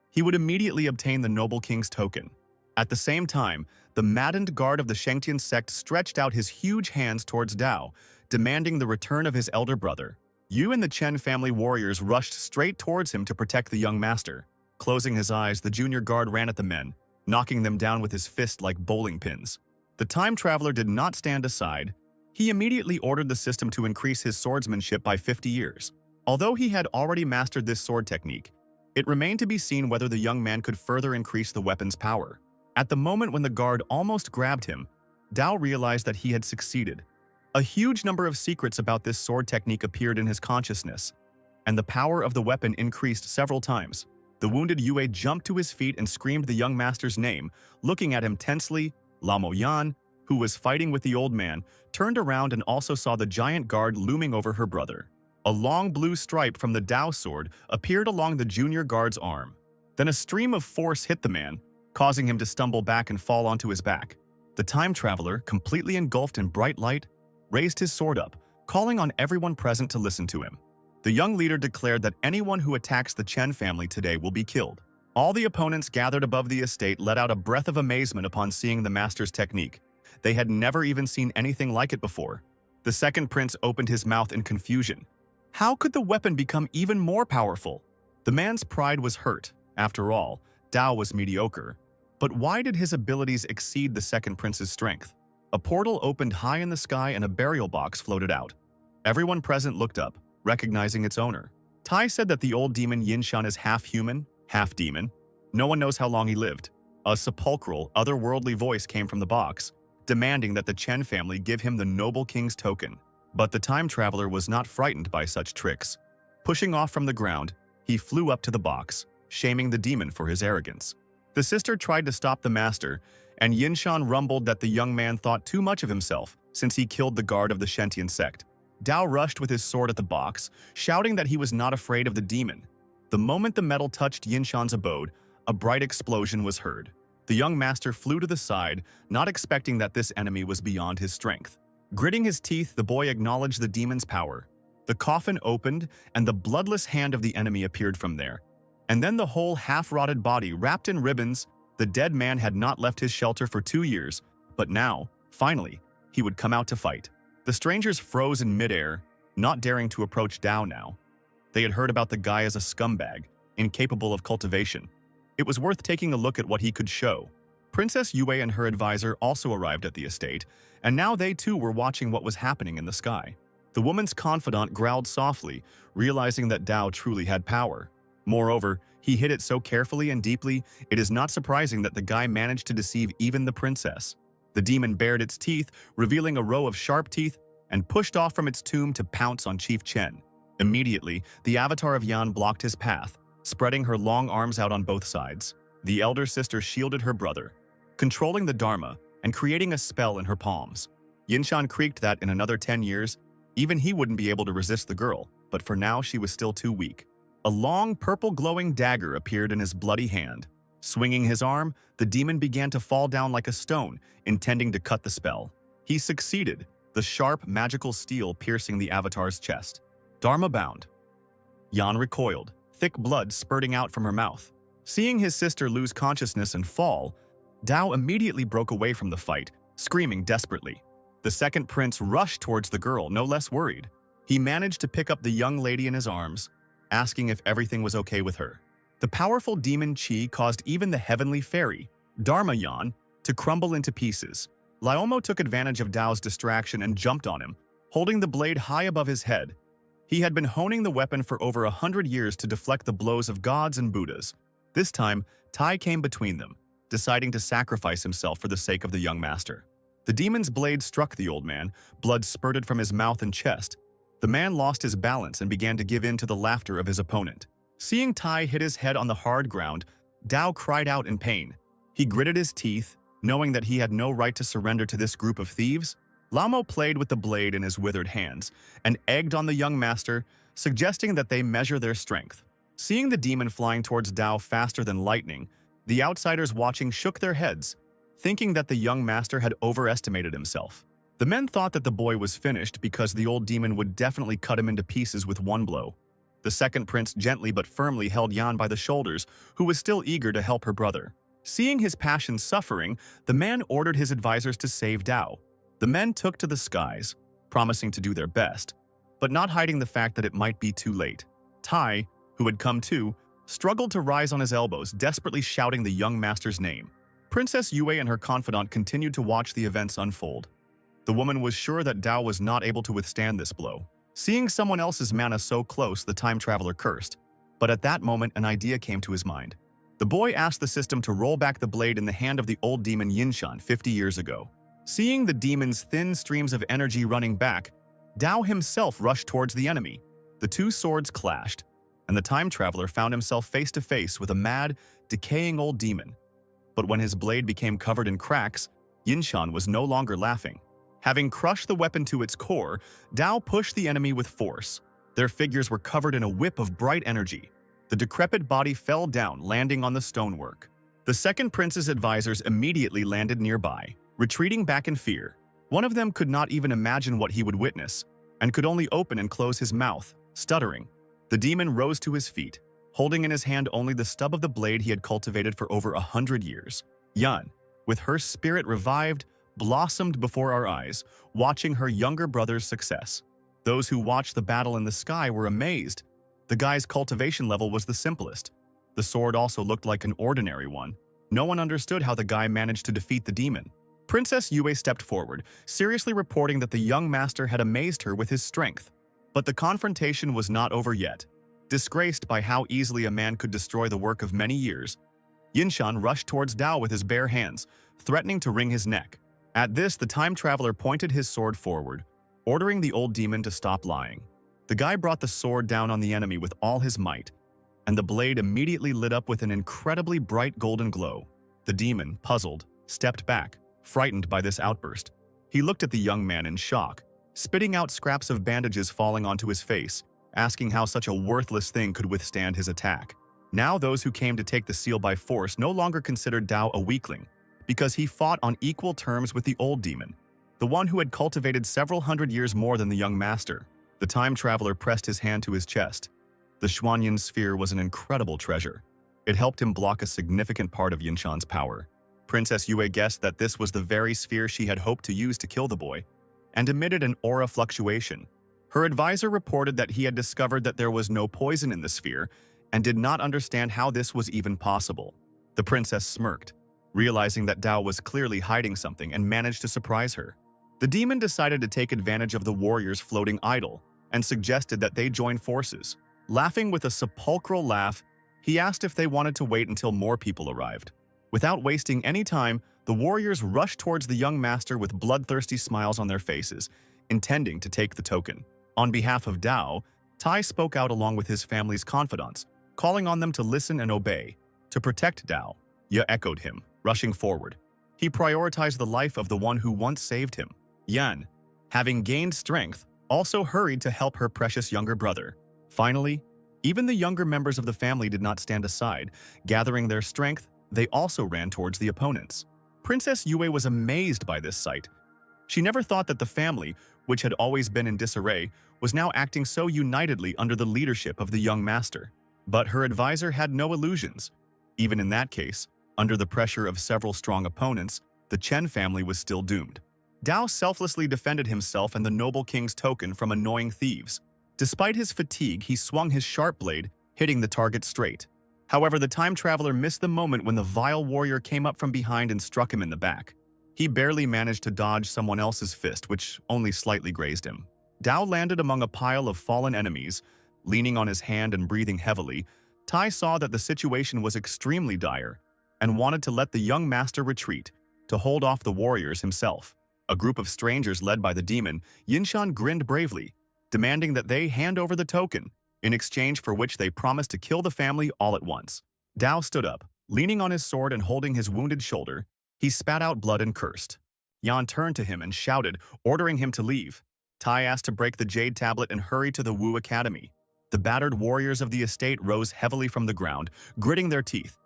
He would immediately obtain the noble king's token. At the same time, the maddened guard of the Shengtian sect stretched out his huge hands towards Dao, demanding the return of his elder brother. Yu and the Chen family warriors rushed straight towards him to protect the young master. Closing his eyes, the junior guard ran at the men, knocking them down with his fist like bowling pins. The time traveler did not stand aside. He immediately ordered the system to increase his swordsmanship by 50 years. Although he had already mastered this sword technique, it remained to be seen whether the young man could further increase the weapon's power. At the moment when the guard almost grabbed him, Dao realized that he had succeeded. A huge number of secrets about this sword technique appeared in his consciousness, and the power of the weapon increased several times. The wounded Yue jumped to his feet and screamed the young master's name, looking at him tensely. Laomo Yan, who was fighting with the old man, turned around and also saw the giant guard looming over her brother. A long blue stripe from the Dao sword appeared along the junior guard's arm. Then a stream of force hit the man, causing him to stumble back and fall onto his back. The time traveler, completely engulfed in bright light, raised his sword up, calling on everyone present to listen to him. The young leader declared that anyone who attacks the Chen family today will be killed. All the opponents gathered above the estate let out a breath of amazement upon seeing the master's technique. They had never even seen anything like it before. The second prince opened his mouth in confusion. How could the weapon become even more powerful? The man's pride was hurt. After all, Dao was mediocre. But why did his abilities exceed the second prince's strength? A portal opened high in the sky and a burial box floated out. Everyone present looked up, recognizing its owner. Tai said that the old demon Yinshan is half human, half demon. No one knows how long he lived. A sepulchral, otherworldly voice came from the box, demanding that the Chen family give him the noble king's token. But the time traveler was not frightened by such tricks. Pushing off from the ground, he flew up to the box, shaming the demon for his arrogance. The sister tried to stop the master, and Yinshan rumbled that the young man thought too much of himself since he killed the guard of the Shentian sect. Dao rushed with his sword at the box, shouting that he was not afraid of the demon. The The moment the metal touched Yinshan's abode, a bright explosion was heard. The young master flew to the side, not expecting that this enemy was beyond his strength. Gritting his teeth, the boy acknowledged the demon's power. The coffin opened, and the bloodless hand of the enemy appeared from there. And then the whole half-rotted body wrapped in ribbons. The dead man had not left his shelter for 2 years, but now, finally, he would come out to fight. The strangers froze in midair, not daring to approach Dao now. They had heard about the guy as a scumbag, incapable of cultivation. It was worth taking a look at what he could show. Princess Yue and her advisor also arrived at the estate, and now they too were watching what was happening in the sky. The woman's confidant growled softly, realizing that Dao truly had power. Moreover, he hid it so carefully and deeply, it is not surprising that the guy managed to deceive even the princess. The demon bared its teeth, revealing a row of sharp teeth, and pushed off from its tomb to pounce on Chief Chen. Immediately, the avatar of Yan blocked his path, spreading her long arms out on both sides. The elder sister shielded her brother, controlling the Dharma and creating a spell in her palms. Yinshan creaked that in another 10 years, even he wouldn't be able to resist the girl, but for now she was still too weak. A long, purple glowing dagger appeared in his bloody hand. Swinging his arm, the demon began to fall down like a stone, intending to cut the spell. He succeeded, the sharp, magical steel piercing the avatar's chest. Dharma bound. Yan recoiled, thick blood spurting out from her mouth. Seeing his sister lose consciousness and fall, Dao immediately broke away from the fight, screaming desperately. The second prince rushed towards the girl, no less worried. He managed to pick up the young lady in his arms, asking if everything was okay with her. The powerful demon Qi caused even the heavenly fairy, Dharma Yan, to crumble into pieces. Laomo took advantage of Dao's distraction and jumped on him, holding the blade high above his head. He had been honing the weapon for over 100 years to deflect the blows of gods and Buddhas. This time, Tai came between them, deciding to sacrifice himself for the sake of the young master. The demon's blade struck the old man, blood spurted from his mouth and chest. The man lost his balance and began to give in to the laughter of his opponent. Seeing Tai hit his head on the hard ground, Dao cried out in pain. He gritted his teeth, knowing that he had no right to surrender to this group of thieves. Lamo played with the blade in his withered hands and egged on the young master, suggesting that they measure their strength. Seeing the demon flying towards Dao faster than lightning, the outsiders watching shook their heads, thinking that the young master had overestimated himself. The men thought that the boy was finished because the old demon would definitely cut him into pieces with one blow. The second prince gently but firmly held Yan by the shoulders, who was still eager to help her brother. Seeing his passion suffering, the man ordered his advisors to save Dao. The men took to the skies, promising to do their best, but not hiding the fact that it might be too late. Tai, who had come too, struggled to rise on his elbows, desperately shouting the young master's name. Princess Yue and her confidant continued to watch the events unfold. The woman was sure that Dao was not able to withstand this blow. Seeing someone else's mana so close, the time traveler cursed. But at that moment, an idea came to his mind. The boy asked the system to roll back the blade in the hand of the old demon Yinshan 50 years ago. Seeing the demon's thin streams of energy running back, Dao himself rushed towards the enemy. The two swords clashed, and the time traveler found himself face to face with a mad, decaying old demon. But when his blade became covered in cracks, Yinshan was no longer laughing. Having crushed the weapon to its core, Dao pushed the enemy with force. Their figures were covered in a whip of bright energy. The decrepit body fell down, landing on the stonework. The second prince's advisors immediately landed nearby, retreating back in fear. One of them could not even imagine what he would witness, and could only open and close his mouth, stuttering. The demon rose to his feet, holding in his hand only the stub of the blade he had cultivated for over 100 years. Yan, with her spirit revived, blossomed before our eyes, watching her younger brother's success. Those who watched the battle in the sky were amazed. The guy's cultivation level was the simplest. The sword also looked like an ordinary one. No one understood how the guy managed to defeat the demon. Princess Yue stepped forward, seriously reporting that the young master had amazed her with his strength. But the confrontation was not over yet. Disgraced by how easily a man could destroy the work of many years, Yinshan rushed towards Dao with his bare hands, threatening to wring his neck. At this, the time traveler pointed his sword forward, ordering the old demon to stop lying. The guy brought the sword down on the enemy with all his might, and the blade immediately lit up with an incredibly bright golden glow. The demon, puzzled, stepped back, frightened by this outburst. He looked at the young man in shock, spitting out scraps of bandages falling onto his face, asking how such a worthless thing could withstand his attack. Now those who came to take the seal by force no longer considered Dao a weakling, because he fought on equal terms with the old demon, the one who had cultivated several hundred years more than the young master. The time traveler pressed his hand to his chest. The Xuanyin sphere was an incredible treasure. It helped him block a significant part of Yinshan's power. Princess Yue guessed that this was the very sphere she had hoped to use to kill the boy, and emitted an aura fluctuation. Her advisor reported that he had discovered that there was no poison in the sphere, and did not understand how this was even possible. The princess smirked, realizing that Dao was clearly hiding something, and managed to surprise her. The demon decided to take advantage of the warriors floating idle, and suggested that they join forces. Laughing with a sepulchral laugh, he asked if they wanted to wait until more people arrived. Without wasting any time, the warriors rushed towards the young master with bloodthirsty smiles on their faces, intending to take the token. On behalf of Dao, Tai spoke out along with his family's confidants, calling on them to listen and obey. To protect Dao, Ye echoed him, rushing forward. He prioritized the life of the one who once saved him. Yan, having gained strength, also hurried to help her precious younger brother. Finally, even the younger members of the family did not stand aside. Gathering their strength, they also ran towards the opponents. Princess Yue was amazed by this sight. She never thought that the family, which had always been in disarray, was now acting so unitedly under the leadership of the young master. But her advisor had no illusions. Even in that case, under the pressure of several strong opponents, the Chen family was still doomed. Dao selflessly defended himself and the noble king's token from annoying thieves. Despite his fatigue, he swung his sharp blade, hitting the target straight. However, the time traveler missed the moment when the vile warrior came up from behind and struck him in the back. He barely managed to dodge someone else's fist, which only slightly grazed him. Dao landed among a pile of fallen enemies. Leaning on his hand and breathing heavily, Tai saw that the situation was extremely dire and wanted to let the young master retreat, to hold off the warriors himself. A group of strangers led by the demon, Yinshan grinned bravely, demanding that they hand over the token, in exchange for which they promised to kill the family all at once. Dao stood up, leaning on his sword and holding his wounded shoulder. He spat out blood and cursed. Yan turned to him and shouted, ordering him to leave. Tai asked to break the jade tablet and hurry to the Wu Academy. The battered warriors of the estate rose heavily from the ground, gritting their teeth.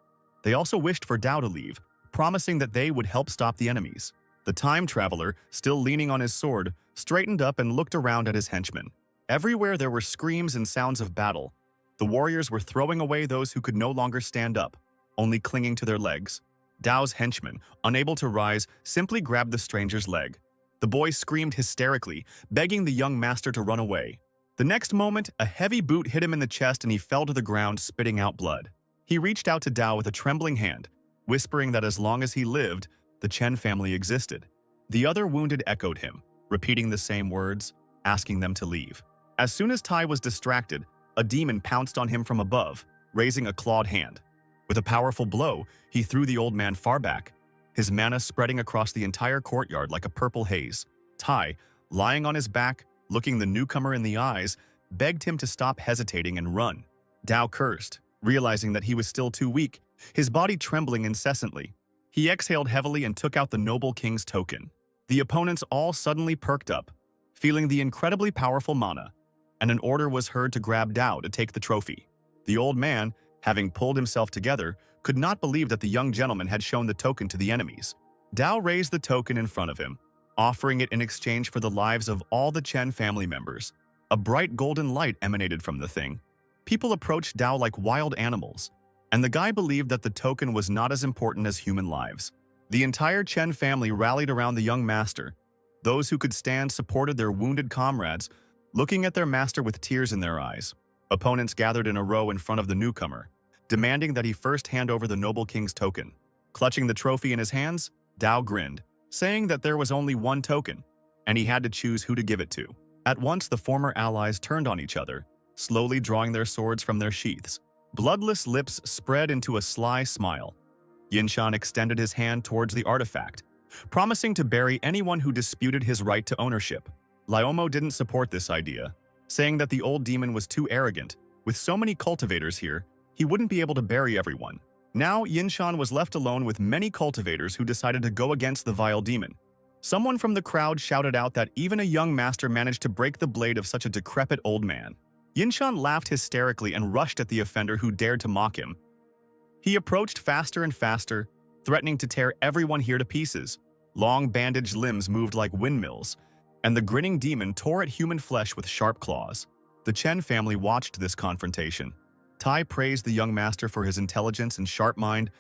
They also wished for Dao to leave, promising that they would help stop the enemies. The time traveler, still leaning on his sword, straightened up and looked around at his henchmen. Everywhere there were screams and sounds of battle. The warriors were throwing away those who could no longer stand up, only clinging to their legs. Dao's henchman, unable to rise, simply grabbed the stranger's leg. The boy screamed hysterically, begging the young master to run away. The next moment, a heavy boot hit him in the chest and he fell to the ground, spitting out blood. He reached out to Dao with a trembling hand, whispering that as long as he lived, the Chen family existed. The other wounded echoed him, repeating the same words, asking them to leave. As soon as Tai was distracted, a demon pounced on him from above, raising a clawed hand. With a powerful blow, he threw the old man far back, his mana spreading across the entire courtyard like a purple haze. Tai, lying on his back, looking the newcomer in the eyes, begged him to stop hesitating and run. Dao cursed, realizing that he was still too weak, his body trembling incessantly. He exhaled heavily and took out the noble king's token. The opponents all suddenly perked up, feeling the incredibly powerful mana, and an order was heard to grab Dao to take the trophy. The old man, having pulled himself together, could not believe that the young gentleman had shown the token to the enemies. Dao raised the token in front of him, offering it in exchange for the lives of all the Chen family members. A bright golden light emanated from the thing. People approached Dao like wild animals, and the guy believed that the token was not as important as human lives. The entire Chen family rallied around the young master. Those who could stand supported their wounded comrades, looking at their master with tears in their eyes. Opponents gathered in a row in front of the newcomer, demanding that he first hand over the noble king's token. Clutching the trophy in his hands, Dao grinned, saying that there was only one token, and he had to choose who to give it to. At once the former allies turned on each other, slowly drawing their swords from their sheaths. Bloodless lips spread into a sly smile. Yinshan extended his hand towards the artifact, promising to bury anyone who disputed his right to ownership. Liomo didn't support this idea, saying that the old demon was too arrogant. With so many cultivators here, he wouldn't be able to bury everyone. Now, Yinshan was left alone with many cultivators who decided to go against the vile demon. Someone from the crowd shouted out that even a young master managed to break the blade of such a decrepit old man. Yinshan laughed hysterically and rushed at the offender who dared to mock him. He approached faster and faster, threatening to tear everyone here to pieces. Long bandaged limbs moved like windmills, and the grinning demon tore at human flesh with sharp claws. The Chen family watched this confrontation. Tai praised the young master for his intelligence and sharp mind,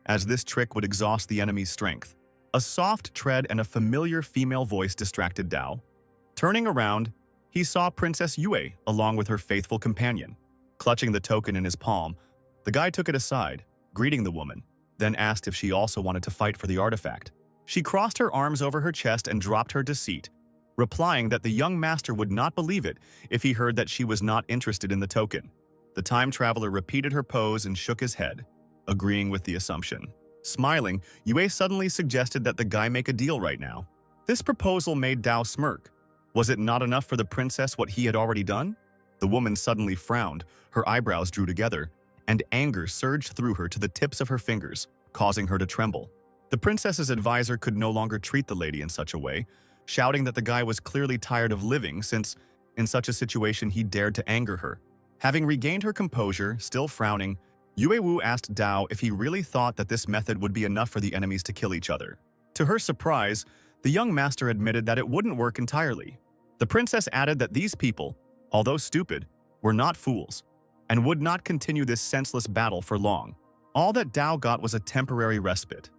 as this trick would exhaust the enemy's strength. A soft tread and a familiar female voice distracted Dao. Turning around, he saw Princess Yue along with her faithful companion. Clutching the token in his palm, the guy took it aside, greeting the woman, then asked if she also wanted to fight for the artifact. She crossed her arms over her chest and dropped her deceit, replying that the young master would not believe it if he heard that she was not interested in the token. The time traveler repeated her pose and shook his head, agreeing with the assumption. Smiling, Yue suddenly suggested that the guy make a deal right now. This proposal made Dao smirk. Was it not enough for the princess what he had already done? The woman suddenly frowned, her eyebrows drew together, and anger surged through her to the tips of her fingers, causing her to tremble. The princess's advisor could no longer treat the lady in such a way, shouting that the guy was clearly tired of living since, in such a situation, he dared to anger her. Having regained her composure, still frowning, Yue Wu asked Dao if he really thought that this method would be enough for the enemies to kill each other. To her surprise, the young master admitted that it wouldn't work entirely. The princess added that these people, although stupid, were not fools, and would not continue this senseless battle for long. All that Dao got was a temporary respite,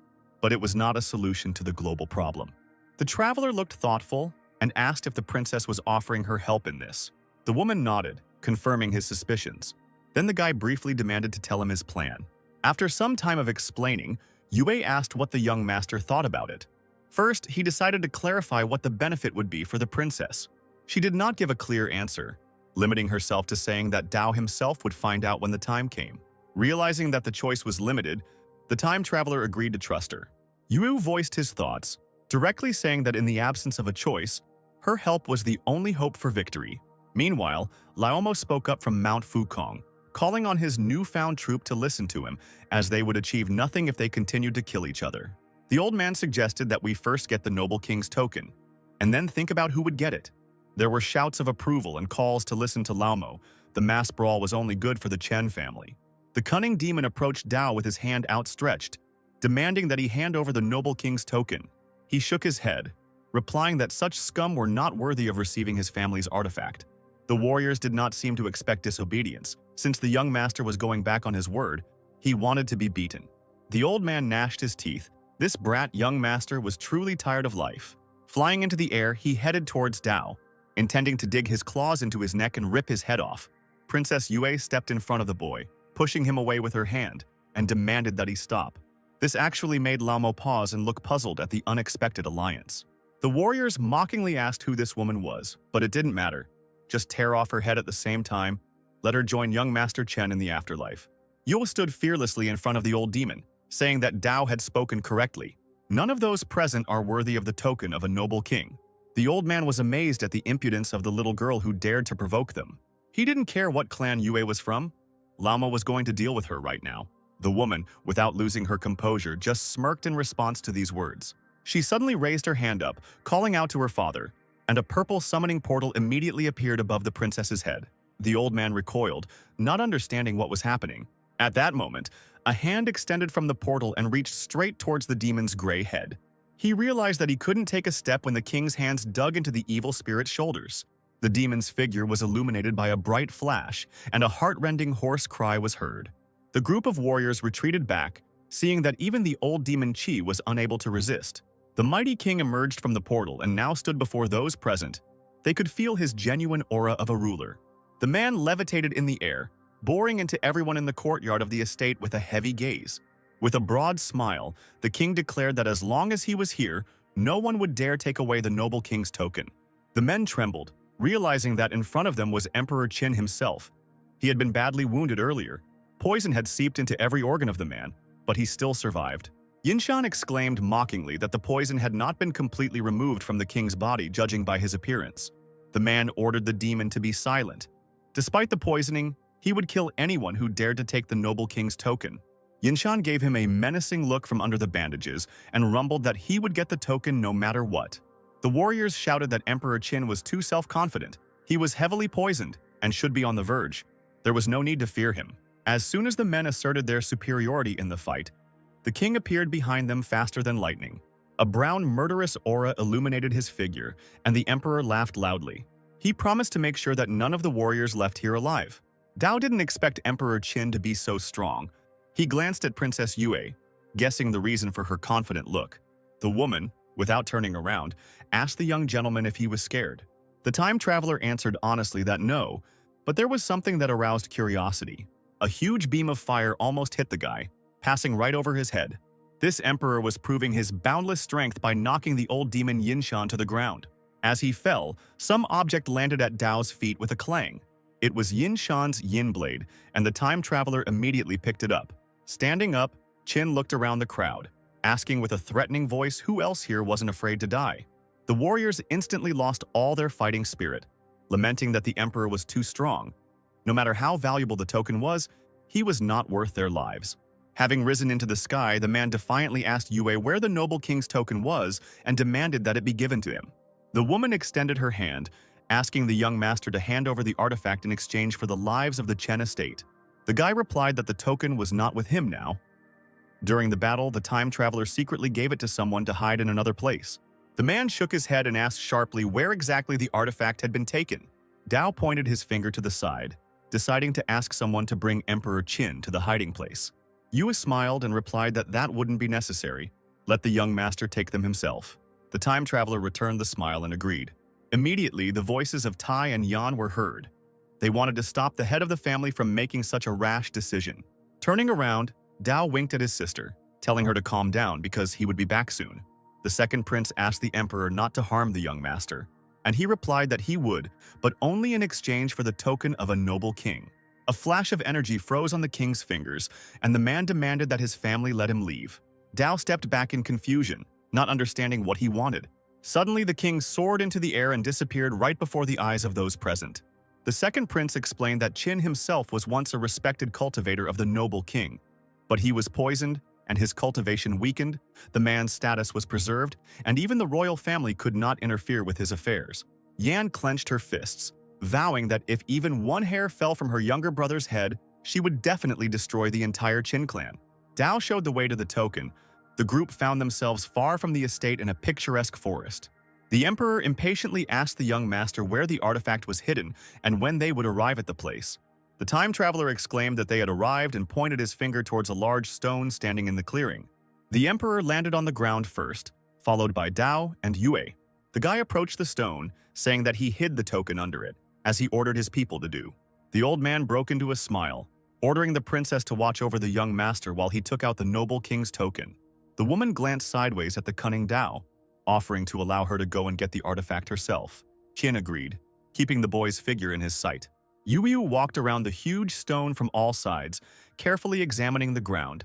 but it was not a solution to the global problem. The traveler looked thoughtful and asked if the princess was offering her help in this. The woman nodded, confirming his suspicions. Then the guy briefly demanded to tell him his plan. After some time of explaining, Yue asked what the young master thought about it. First, he decided to clarify what the benefit would be for the princess. She did not give a clear answer, limiting herself to saying that Dao himself would find out when the time came. Realizing that the choice was limited, the time traveler agreed to trust her. Yue voiced his thoughts, directly saying that in the absence of a choice, her help was the only hope for victory. Meanwhile, Laomo spoke up from Mount Fukong, calling on his newfound troop to listen to him, as they would achieve nothing if they continued to kill each other. The old man suggested that we first get the noble king's token, and then think about who would get it. There were shouts of approval and calls to listen to Laomo. The mass brawl was only good for the Chen family. The cunning demon approached Dao with his hand outstretched, demanding that he hand over the noble king's token. He shook his head, replying that such scum were not worthy of receiving his family's artifact. The warriors did not seem to expect disobedience. Since the young master was going back on his word, he wanted to be beaten. The old man gnashed his teeth. This brat young master was truly tired of life. Flying into the air, he headed towards Dao, intending to dig his claws into his neck and rip his head off. Princess Yue stepped in front of the boy, pushing him away with her hand, and demanded that he stop. This actually made Laomo pause and look puzzled at the unexpected alliance. The warriors mockingly asked who this woman was, but it didn't matter. Just tear off her head at the same time, let her join young Master Chen in the afterlife. Yue stood fearlessly in front of the old demon, saying that Dao had spoken correctly. None of those present are worthy of the token of a noble king. The old man was amazed at the impudence of the little girl who dared to provoke them. He didn't care what clan Yue was from. Laomo was going to deal with her right now. The woman, without losing her composure, just smirked in response to these words. She suddenly raised her hand up, calling out to her father, and a purple summoning portal immediately appeared above the princess's head. The old man recoiled, not understanding what was happening. At that moment, a hand extended from the portal and reached straight towards the demon's gray head. He realized that he couldn't take a step when the king's hands dug into the evil spirit's shoulders. The demon's figure was illuminated by a bright flash, and a heart-rending hoarse cry was heard. The group of warriors retreated back, seeing that even the old demon Qi was unable to resist. The mighty king emerged from the portal and now stood before those present. They could feel his genuine aura of a ruler. The man levitated in the air, boring into everyone in the courtyard of the estate with a heavy gaze. With a broad smile, the king declared that as long as he was here, no one would dare take away the noble king's token. The men trembled, realizing that in front of them was Emperor Qin himself. He had been badly wounded earlier. Poison had seeped into every organ of the man, but he still survived. Yinshan exclaimed mockingly that the poison had not been completely removed from the king's body, judging by his appearance. The man ordered the demon to be silent. Despite the poisoning, he would kill anyone who dared to take the noble king's token. Yinshan gave him a menacing look from under the bandages and rumbled that he would get the token no matter what. The warriors shouted that Emperor Qin was too self-confident. He was heavily poisoned, and should be on the verge. There was no need to fear him. As soon as the men asserted their superiority in the fight, the king appeared behind them faster than lightning. A brown, murderous aura illuminated his figure, and the emperor laughed loudly. He promised to make sure that none of the warriors left here alive. Dao didn't expect Emperor Qin to be so strong. He glanced at Princess Yue, guessing the reason for her confident look. The woman, without turning around, asked the young gentleman if he was scared. The time traveler answered honestly that no, but there was something that aroused curiosity. A huge beam of fire almost hit the guy, passing right over his head. This emperor was proving his boundless strength by knocking the old demon Yinshan to the ground. As he fell, some object landed at Dao's feet with a clang. It was Yinshan's yin blade, and the time traveler immediately picked it up. Standing up, Qin looked around the crowd, asking with a threatening voice who else here wasn't afraid to die. The warriors instantly lost all their fighting spirit, lamenting that the emperor was too strong. No matter how valuable the token was, he was not worth their lives. Having risen into the sky, the man defiantly asked Yue where the noble king's token was and demanded that it be given to him. The woman extended her hand, asking the young master to hand over the artifact in exchange for the lives of the Chen estate. The guy replied that the token was not with him now. During the battle, the time traveler secretly gave it to someone to hide in another place. The man shook his head and asked sharply where exactly the artifact had been taken. Dao pointed his finger to the side, deciding to ask someone to bring Emperor Qin to the hiding place. Yue smiled and replied that that wouldn't be necessary. Let the young master take them himself. The time traveler returned the smile and agreed. Immediately, the voices of Tai and Yan were heard. They wanted to stop the head of the family from making such a rash decision. Turning around, Dao winked at his sister, telling her to calm down because he would be back soon. The second prince asked the emperor not to harm the young master, and he replied that he would, but only in exchange for the token of a noble king. A flash of energy froze on the king's fingers, and the man demanded that his family let him leave. Dao stepped back in confusion, not understanding what he wanted. Suddenly, the king soared into the air and disappeared right before the eyes of those present. The second prince explained that Qin himself was once a respected cultivator of the noble king, but he was poisoned and his cultivation weakened, the man's status was preserved, and even the royal family could not interfere with his affairs. Yan clenched her fists, vowing that if even one hair fell from her younger brother's head, she would definitely destroy the entire Qin clan. Dao showed the way to the token. The group found themselves far from the estate in a picturesque forest. The emperor impatiently asked the young master where the artifact was hidden and when they would arrive at the place. The time traveler exclaimed that they had arrived and pointed his finger towards a large stone standing in the clearing. The emperor landed on the ground first, followed by Dao and Yue. The guy approached the stone, saying that he hid the token under it, as he ordered his people to do. The old man broke into a smile, ordering the princess to watch over the young master while he took out the noble king's token. The woman glanced sideways at the cunning Dao, offering to allow her to go and get the artifact herself. Qin agreed, keeping the boy's figure in his sight. Yu walked around the huge stone from all sides, carefully examining the ground,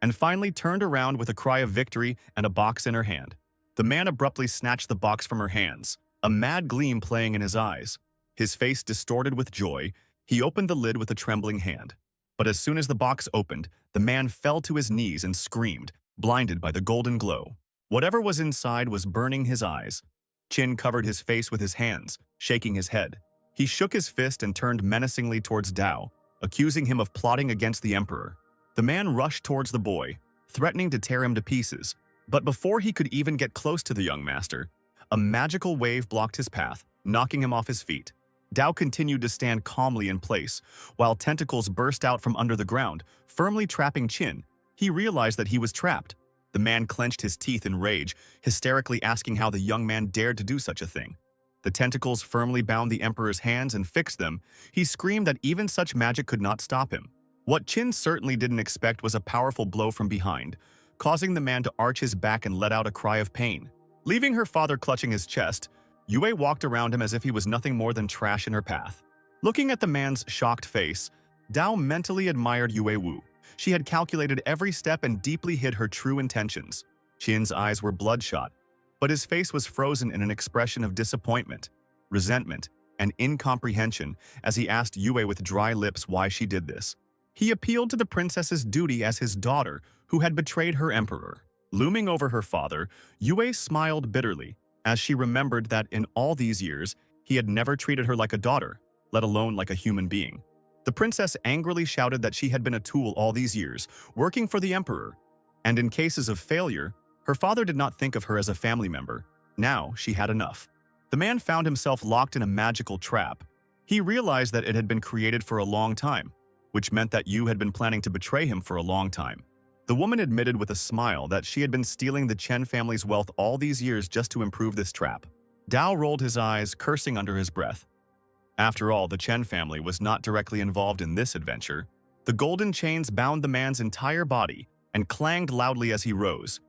and finally turned around with a cry of victory and a box in her hand. The man abruptly snatched the box from her hands, a mad gleam playing in his eyes. His face distorted with joy, he opened the lid with a trembling hand. But as soon as the box opened, the man fell to his knees and screamed, blinded by the golden glow. Whatever was inside was burning his eyes. Qin covered his face with his hands, shaking his head. He shook his fist and turned menacingly towards Dao, accusing him of plotting against the emperor. The man rushed towards the boy, threatening to tear him to pieces. But before he could even get close to the young master, a magical wave blocked his path, knocking him off his feet. Dao continued to stand calmly in place, while tentacles burst out from under the ground, firmly trapping Qin. He realized that he was trapped. The man clenched his teeth in rage, hysterically asking how the young man dared to do such a thing. The tentacles firmly bound the emperor's hands and fixed them. He screamed that even such magic could not stop him. What Qin certainly didn't expect was a powerful blow from behind, causing the man to arch his back and let out a cry of pain. Leaving her father clutching his chest, Yue walked around him as if he was nothing more than trash in her path. Looking at the man's shocked face, Dao mentally admired Yue Wu. She had calculated every step and deeply hid her true intentions. Qin's eyes were bloodshot, but his face was frozen in an expression of disappointment, resentment, and incomprehension as he asked Yue with dry lips why she did this. He appealed to the princess's duty as his daughter, who had betrayed her emperor. Looming over her father, Yue smiled bitterly as she remembered that in all these years, he had never treated her like a daughter. let alone like a human being. The princess angrily shouted that she had been a tool all these years, working for the emperor, and in cases of failure, her father did not think of her as a family member. Now she had enough. The man found himself locked in a magical trap. He realized that it had been created for a long time, which meant that Yu had been planning to betray him for a long time. The woman admitted with a smile that she had been stealing the Chen family's wealth all these years just to improve this trap. Dao rolled his eyes, cursing under his breath. After all, the Chen family was not directly involved in this adventure. The golden chains bound the man's entire body and clanged loudly as he rose.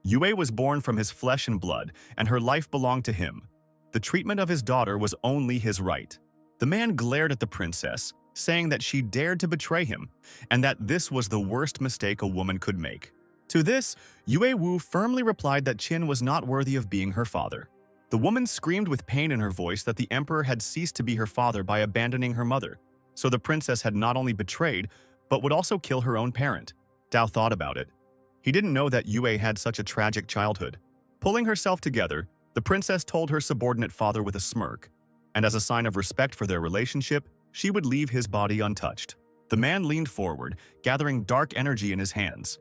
Yue was born from his flesh and blood, and her life belonged to him. The treatment of his daughter was only his right. The man glared at the princess, saying that she dared to betray him, and that this was the worst mistake a woman could make. To this, Yue Wu firmly replied that Qin was not worthy of being her father. The woman screamed with pain in her voice that the emperor had ceased to be her father by abandoning her mother, so the princess had not only betrayed, but would also kill her own parent. Dao thought about it. He didn't know that Yue had such a tragic childhood. Pulling herself together, the princess told her subordinate father with a smirk, and as a sign of respect for their relationship, she would leave his body untouched. The man leaned forward, gathering dark energy in his hands.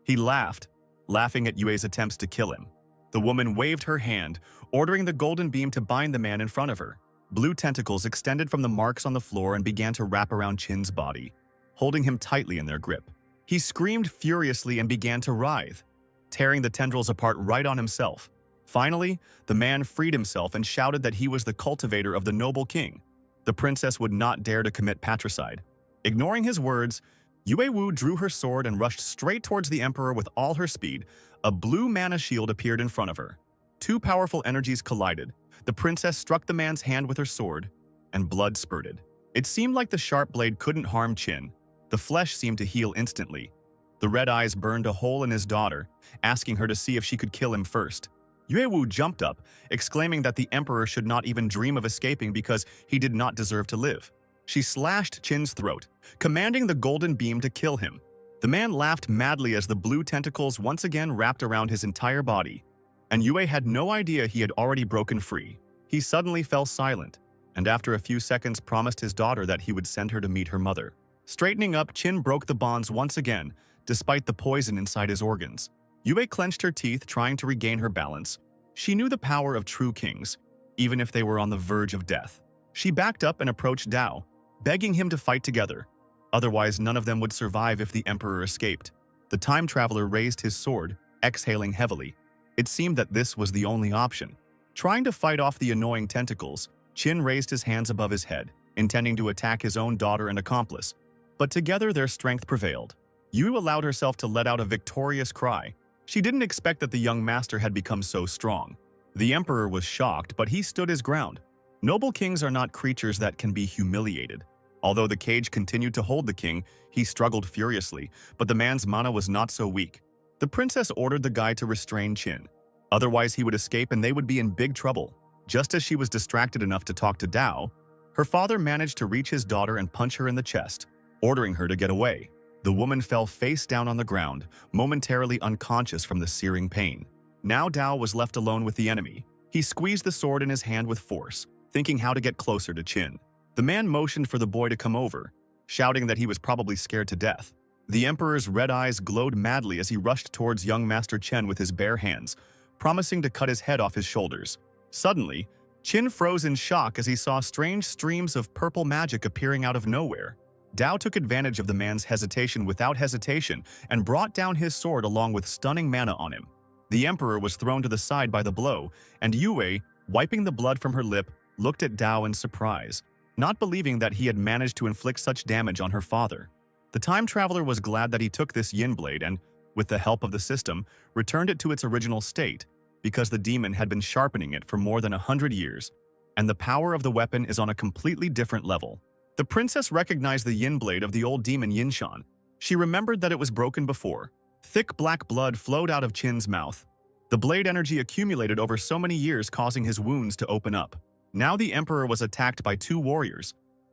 He laughed, laughing at Yue's attempts to kill him. The woman waved her hand, ordering the golden beam to bind the man in front of her. Blue tentacles extended from the marks on the floor and began to wrap around Qin's body, holding him tightly in their grip. He screamed furiously and began to writhe, tearing the tendrils apart right on himself. Finally, the man freed himself and shouted that he was the cultivator of the noble king. The princess would not dare to commit patricide. Ignoring his words, Yue Wu drew her sword and rushed straight towards the emperor with all her speed. A blue mana shield appeared in front of her. Two powerful energies collided. The princess struck the man's hand with her sword, and blood spurted. It seemed like the sharp blade couldn't harm Qin. The flesh seemed to heal instantly. The red eyes burned a hole in his daughter, asking her to see if she could kill him first. Yue Wu jumped up, exclaiming that the emperor should not even dream of escaping because he did not deserve to live. She slashed Qin's throat, commanding the golden beam to kill him. The man laughed madly as the blue tentacles once again wrapped around his entire body, and Yue had no idea he had already broken free. He suddenly fell silent, and after a few seconds promised his daughter that he would send her to meet her mother. Straightening up, Qin broke the bonds once again, despite the poison inside his organs. Yue clenched her teeth, trying to regain her balance. She knew the power of true kings, even if they were on the verge of death. She backed up and approached Dao, begging him to fight together. Otherwise, none of them would survive if the emperor escaped. The time traveler raised his sword, exhaling heavily. It seemed that this was the only option. Trying to fight off the annoying tentacles, Qin raised his hands above his head, intending to attack his own daughter and accomplice. But together their strength prevailed. Yu allowed herself to let out a victorious cry. She didn't expect that the young master had become so strong. The emperor was shocked, but he stood his ground. Noble kings are not creatures that can be humiliated. Although the cage continued to hold the king, he struggled furiously, but the man's mana was not so weak. The princess ordered the guy to restrain Qin. Otherwise, he would escape and they would be in big trouble. Just as she was distracted enough to talk to Dao, her father managed to reach his daughter and punch her in the chest, ordering her to get away. The woman fell face down on the ground, momentarily unconscious from the searing pain. Now Dao was left alone with the enemy. He squeezed the sword in his hand with force, thinking how to get closer to Qin. The man motioned for the boy to come over, shouting that he was probably scared to death. The emperor's red eyes glowed madly as he rushed towards young Master Chen with his bare hands, promising to cut his head off his shoulders. Suddenly, Qin froze in shock as he saw strange streams of purple magic appearing out of nowhere. Dao took advantage of the man's hesitation without hesitation and brought down his sword along with stunning mana on him. The emperor was thrown to the side by the blow, and Yue, wiping the blood from her lip, looked at Dao in surprise, not believing that he had managed to inflict such damage on her father. The time traveler was glad that he took this yin blade and, with the help of the system, returned it to its original state, because the demon had been sharpening it for more than 100 years, and the power of the weapon is on a completely different level. The princess recognized the yin blade of the old demon Yinshan. She remembered that it was broken before. Thick black blood flowed out of Qin's mouth. The blade energy accumulated over so many years, causing his wounds to open up. Now the emperor was attacked by two warriors.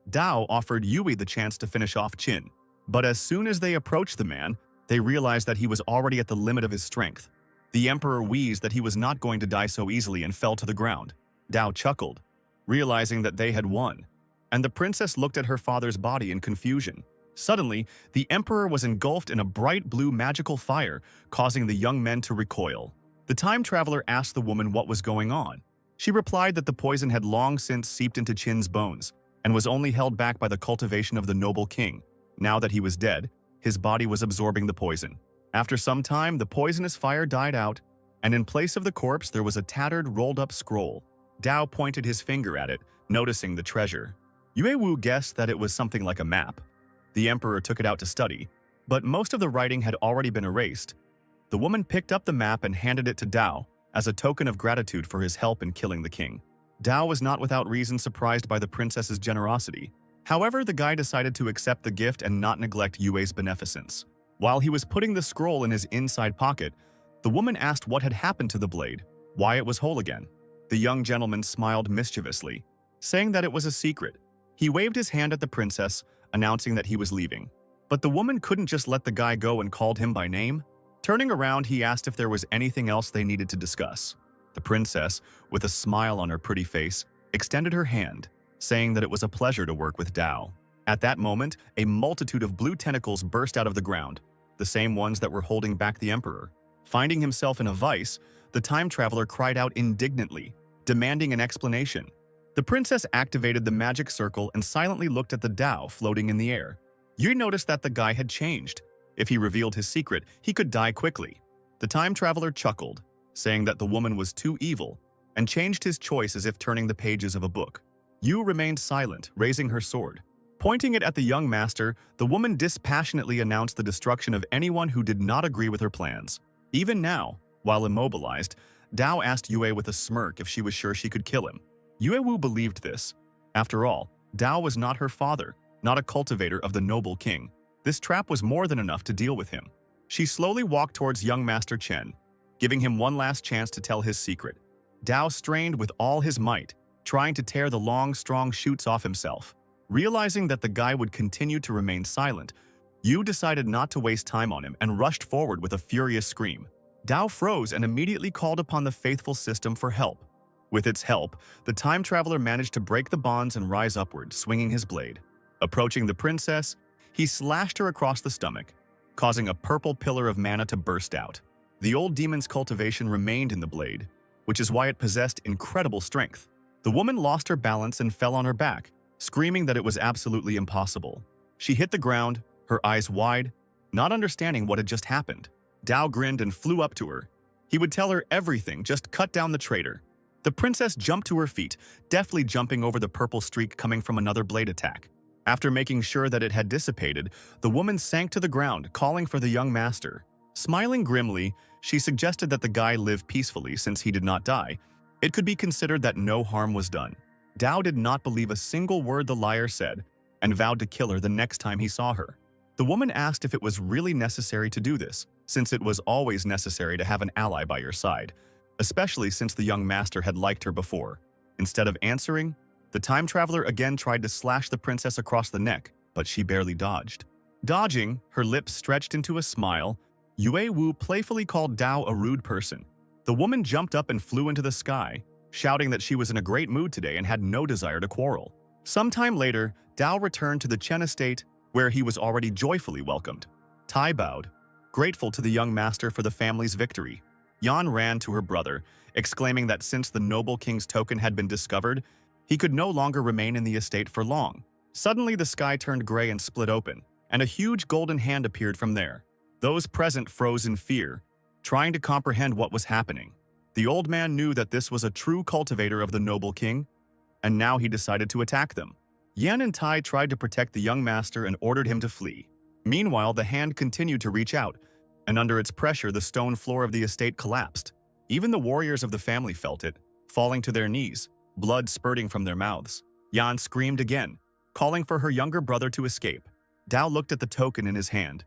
Dao offered Yue the chance to finish off Qin. But as soon as they approached the man, they realized that he was already at the limit of his strength. The emperor wheezed that he was not going to die so easily and fell to the ground. Dao chuckled, realizing that they had won. and the princess looked at her father's body in confusion. Suddenly, the emperor was engulfed in a bright blue magical fire, causing the young men to recoil. The time traveler asked the woman what was going on. She replied that the poison had long since seeped into Qin's bones and was only held back by the cultivation of the noble king. Now that he was dead, his body was absorbing the poison. After some time, the poisonous fire died out, and in place of the corpse there was a tattered, rolled-up scroll. Dao pointed his finger at it, noticing the treasure. Yue Wu guessed that it was something like a map. The emperor took it out to study, but most of the writing had already been erased. The woman picked up the map and handed it to Dao as a token of gratitude for his help in killing the king. Dao was not without reason surprised by the princess's generosity. However, the guy decided to accept the gift and not neglect Yue's beneficence. While he was putting the scroll in his inside pocket, the woman asked what had happened to the blade, why it was whole again. The young gentleman smiled mischievously, saying that it was a secret. He waved his hand at the princess, announcing that he was leaving. But the woman couldn't just let the guy go and called him by name. Turning around, he asked if there was anything else they needed to discuss. The princess, with a smile on her pretty face, extended her hand, saying that it was a pleasure to work with Dao. At that moment, a multitude of blue tentacles burst out of the ground, the same ones that were holding back the emperor. Finding himself in a vice, the time traveler cried out indignantly, demanding an explanation. The princess activated the magic circle and silently looked at the Dao floating in the air. You noticed that the guy had changed. If he revealed his secret, he could die quickly. The time traveler chuckled, saying that the woman was too evil, and changed his choice as if turning the pages of a book. Yu remained silent, raising her sword. Pointing it at the young master, the woman dispassionately announced the destruction of anyone who did not agree with her plans. Even now, while immobilized, Dao asked Yue with a smirk if she was sure she could kill him. Yue Wu believed this. After all, Dao was not her father, not a cultivator of the noble king. This trap was more than enough to deal with him. She slowly walked towards young Master Chen, giving him one last chance to tell his secret. Dao strained with all his might, trying to tear the long, strong shoots off himself. Realizing that the guy would continue to remain silent, Yu decided not to waste time on him and rushed forward with a furious scream. Dao froze and immediately called upon the faithful system for help. With its help, the time traveler managed to break the bonds and rise upward, swinging his blade. Approaching the princess, he slashed her across the stomach, causing a purple pillar of mana to burst out. The old demon's cultivation remained in the blade, which is why it possessed incredible strength. The woman lost her balance and fell on her back, screaming that it was absolutely impossible. She hit the ground, her eyes wide, not understanding what had just happened. Dao grinned and flew up to her. He would tell her everything, just cut down the traitor. The princess jumped to her feet, deftly jumping over the purple streak coming from another blade attack. After making sure that it had dissipated, the woman sank to the ground, calling for the young master. Smiling grimly, she suggested that the guy live peacefully since he did not die. It could be considered that no harm was done. Dao did not believe a single word the liar said and vowed to kill her the next time he saw her. The woman asked if it was really necessary to do this, since it was always necessary to have an ally by your side, especially since the young master had liked her before. Instead of answering, the time traveler again tried to slash the princess across the neck, but she barely dodged. Dodging, her lips stretched into a smile, Yue Wu playfully called Dao a rude person. The woman jumped up and flew into the sky, shouting that she was in a great mood today and had no desire to quarrel. Sometime later, Dao returned to the Chen estate, where he was already joyfully welcomed. Tai bowed, grateful to the young master for the family's victory. Yan ran to her brother, exclaiming that since the noble king's token had been discovered, he could no longer remain in the estate for long. Suddenly, the sky turned gray and split open, and a huge golden hand appeared from there. Those present froze in fear, trying to comprehend what was happening. The old man knew that this was a true cultivator of the noble king, and now he decided to attack them. Yan and Tai tried to protect the young master and ordered him to flee. Meanwhile, the hand continued to reach out, and under its pressure, the stone floor of the estate collapsed. Even the warriors of the family felt it, falling to their knees, blood spurting from their mouths. Yan screamed again, calling for her younger brother to escape. Dao looked at the token in his hand.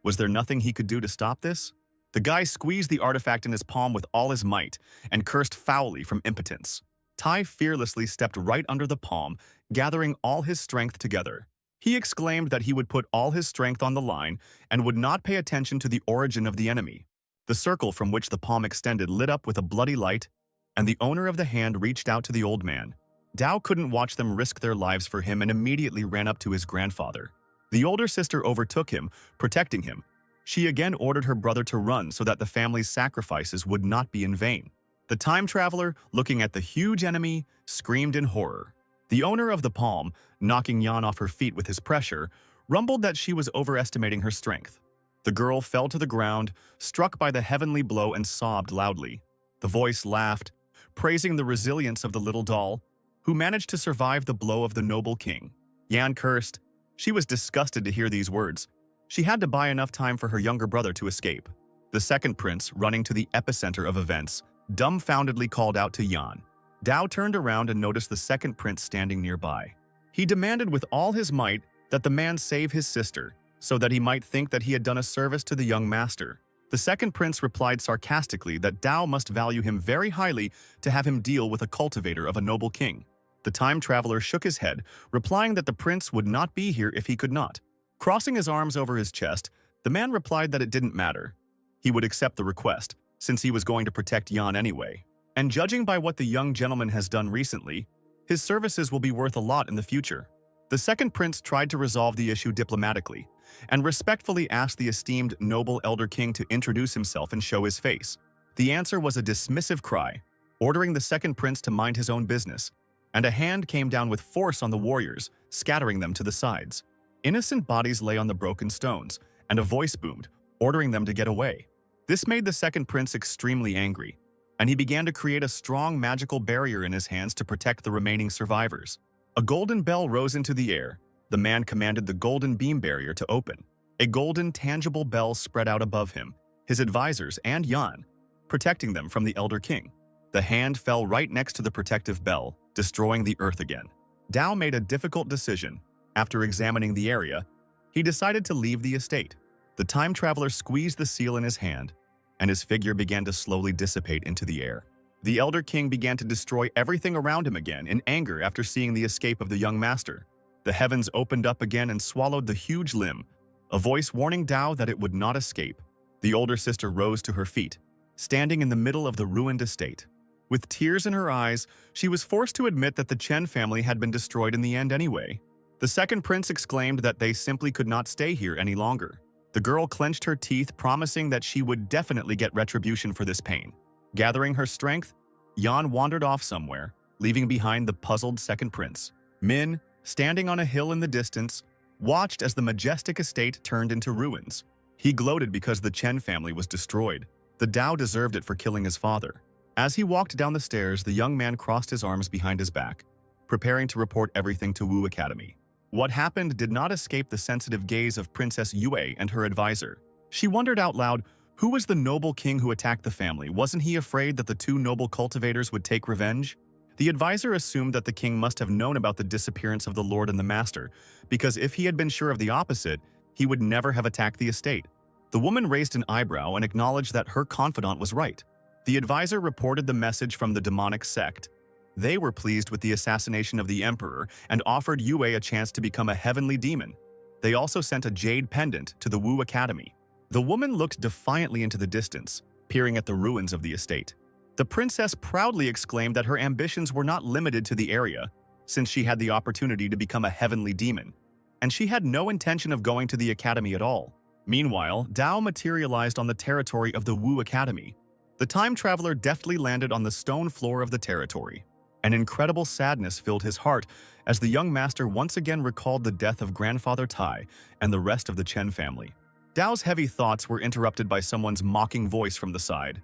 Was there nothing he could do to stop this? The guy squeezed the artifact in his palm with all his might and cursed foully from impotence. Tai fearlessly stepped right under the palm, gathering all his strength together. He exclaimed that he would put all his strength on the line and would not pay attention to the origin of the enemy. The circle from which the palm extended lit up with a bloody light, and the owner of the hand reached out to the old man. Dao couldn't watch them risk their lives for him and immediately ran up to his grandfather. The older sister overtook him, protecting him. She again ordered her brother to run so that the family's sacrifices would not be in vain. The time traveler, looking at the huge enemy, screamed in horror. The owner of the palm, knocking Yan off her feet with his pressure, rumbled that she was overestimating her strength. The girl fell to the ground, struck by the heavenly blow, and sobbed loudly. The voice laughed, praising the resilience of the little doll, who managed to survive the blow of the noble king. Yan cursed. She was disgusted to hear these words. She had to buy enough time for her younger brother to escape. The second prince, running to the epicenter of events, dumbfoundedly called out to Yan. Dao turned around and noticed the second prince standing nearby. He demanded with all his might that the man save his sister, so that he might think that he had done a service to the young master. The second prince replied sarcastically that Dao must value him very highly to have him deal with a cultivator of a noble king. The time traveler shook his head, replying that the prince would not be here if he could not. Crossing his arms over his chest, the man replied that it didn't matter. He would accept the request, since he was going to protect Yan anyway. And judging by what the young gentleman has done recently, his services will be worth a lot in the future. The second prince tried to resolve the issue diplomatically, and respectfully asked the esteemed noble elder king to introduce himself and show his face. The answer was a dismissive cry, ordering the second prince to mind his own business, and a hand came down with force on the warriors, scattering them to the sides. Innocent bodies lay on the broken stones, and a voice boomed, ordering them to get away. This made the second prince extremely angry, and he began to create a strong magical barrier in his hands to protect the remaining survivors. A golden bell rose into the air. The man commanded the golden beam barrier to open. A golden, tangible bell spread out above him, his advisors, and Yan, protecting them from the elder king. The hand fell right next to the protective bell, destroying the earth again. Dao made a difficult decision. After examining the area, he decided to leave the estate. The time traveler squeezed the seal in his hand, and his figure began to slowly dissipate into the air. The elder king began to destroy everything around him again in anger after seeing the escape of the young master. The heavens opened up again and swallowed the huge limb, a voice warning Dao that it would not escape. The older sister rose to her feet, standing in the middle of the ruined estate. With tears in her eyes, she was forced to admit that the Chen family had been destroyed in the end anyway. The second prince exclaimed that they simply could not stay here any longer. The girl clenched her teeth, promising that she would definitely get retribution for this pain. Gathering her strength, Yan wandered off somewhere, leaving behind the puzzled second prince. Min, standing on a hill in the distance, watched as the majestic estate turned into ruins. He gloated because the Chen family was destroyed. The Dao deserved it for killing his father. As he walked down the stairs, the young man crossed his arms behind his back, preparing to report everything to Wu Academy. What happened did not escape the sensitive gaze of Princess Yue and her advisor. She wondered out loud, who was the noble king who attacked the family? Wasn't he afraid that the two noble cultivators would take revenge? The advisor assumed that the king must have known about the disappearance of the lord and the master, because if he had been sure of the opposite, he would never have attacked the estate. The woman raised an eyebrow and acknowledged that her confidant was right. The advisor reported the message from the demonic sect. They were pleased with the assassination of the emperor and offered Yue a chance to become a heavenly demon. They also sent a jade pendant to the Wu Academy. The woman looked defiantly into the distance, peering at the ruins of the estate. The princess proudly exclaimed that her ambitions were not limited to the area, since she had the opportunity to become a heavenly demon, and she had no intention of going to the academy at all. Meanwhile, Dao materialized on the territory of the Wu Academy. The time traveler deftly landed on the stone floor of the territory. An incredible sadness filled his heart as the young master once again recalled the death of grandfather Tai and the rest of the Chen family. Dao's heavy thoughts were interrupted by someone's mocking voice from the side.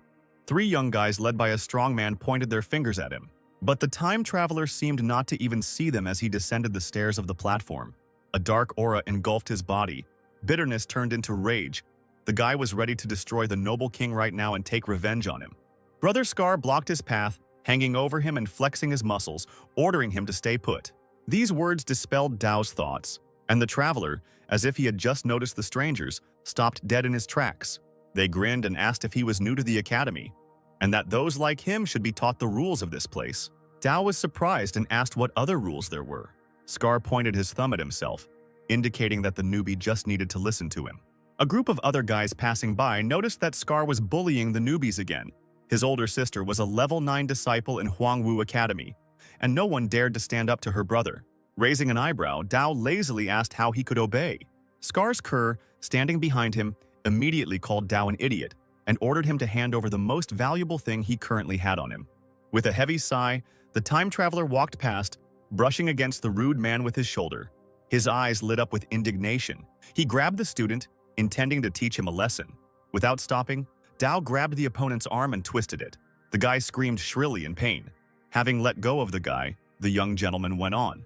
Three young guys led by a strong man pointed their fingers at him, but the time traveler seemed not to even see them as he descended the stairs of the platform. A dark aura engulfed his body. Bitterness turned into rage. The guy was ready to destroy the noble king right now and take revenge on him. Brother Scar blocked his path, hanging over him and flexing his muscles, ordering him to stay put. These words dispelled Dao's thoughts, and the traveler, as if he had just noticed the strangers, stopped dead in his tracks. They grinned and asked if he was new to the academy, and that those like him should be taught the rules of this place. Dao was surprised and asked what other rules there were. Scar pointed his thumb at himself, indicating that the newbie just needed to listen to him. A group of other guys passing by noticed that Scar was bullying the newbies again. His older sister was a level 9 disciple in Huangwu Academy, and no one dared to stand up to her brother. Raising an eyebrow, Dao lazily asked how he could obey. Scar's Kerr, standing behind him, immediately called Dao an idiot and ordered him to hand over the most valuable thing he currently had on him. With a heavy sigh, the time traveler walked past, brushing against the rude man with his shoulder. His eyes lit up with indignation. He grabbed the student, intending to teach him a lesson. Without stopping, Dao grabbed the opponent's arm and twisted it. The guy screamed shrilly in pain. Having let go of the guy, the young gentleman went on.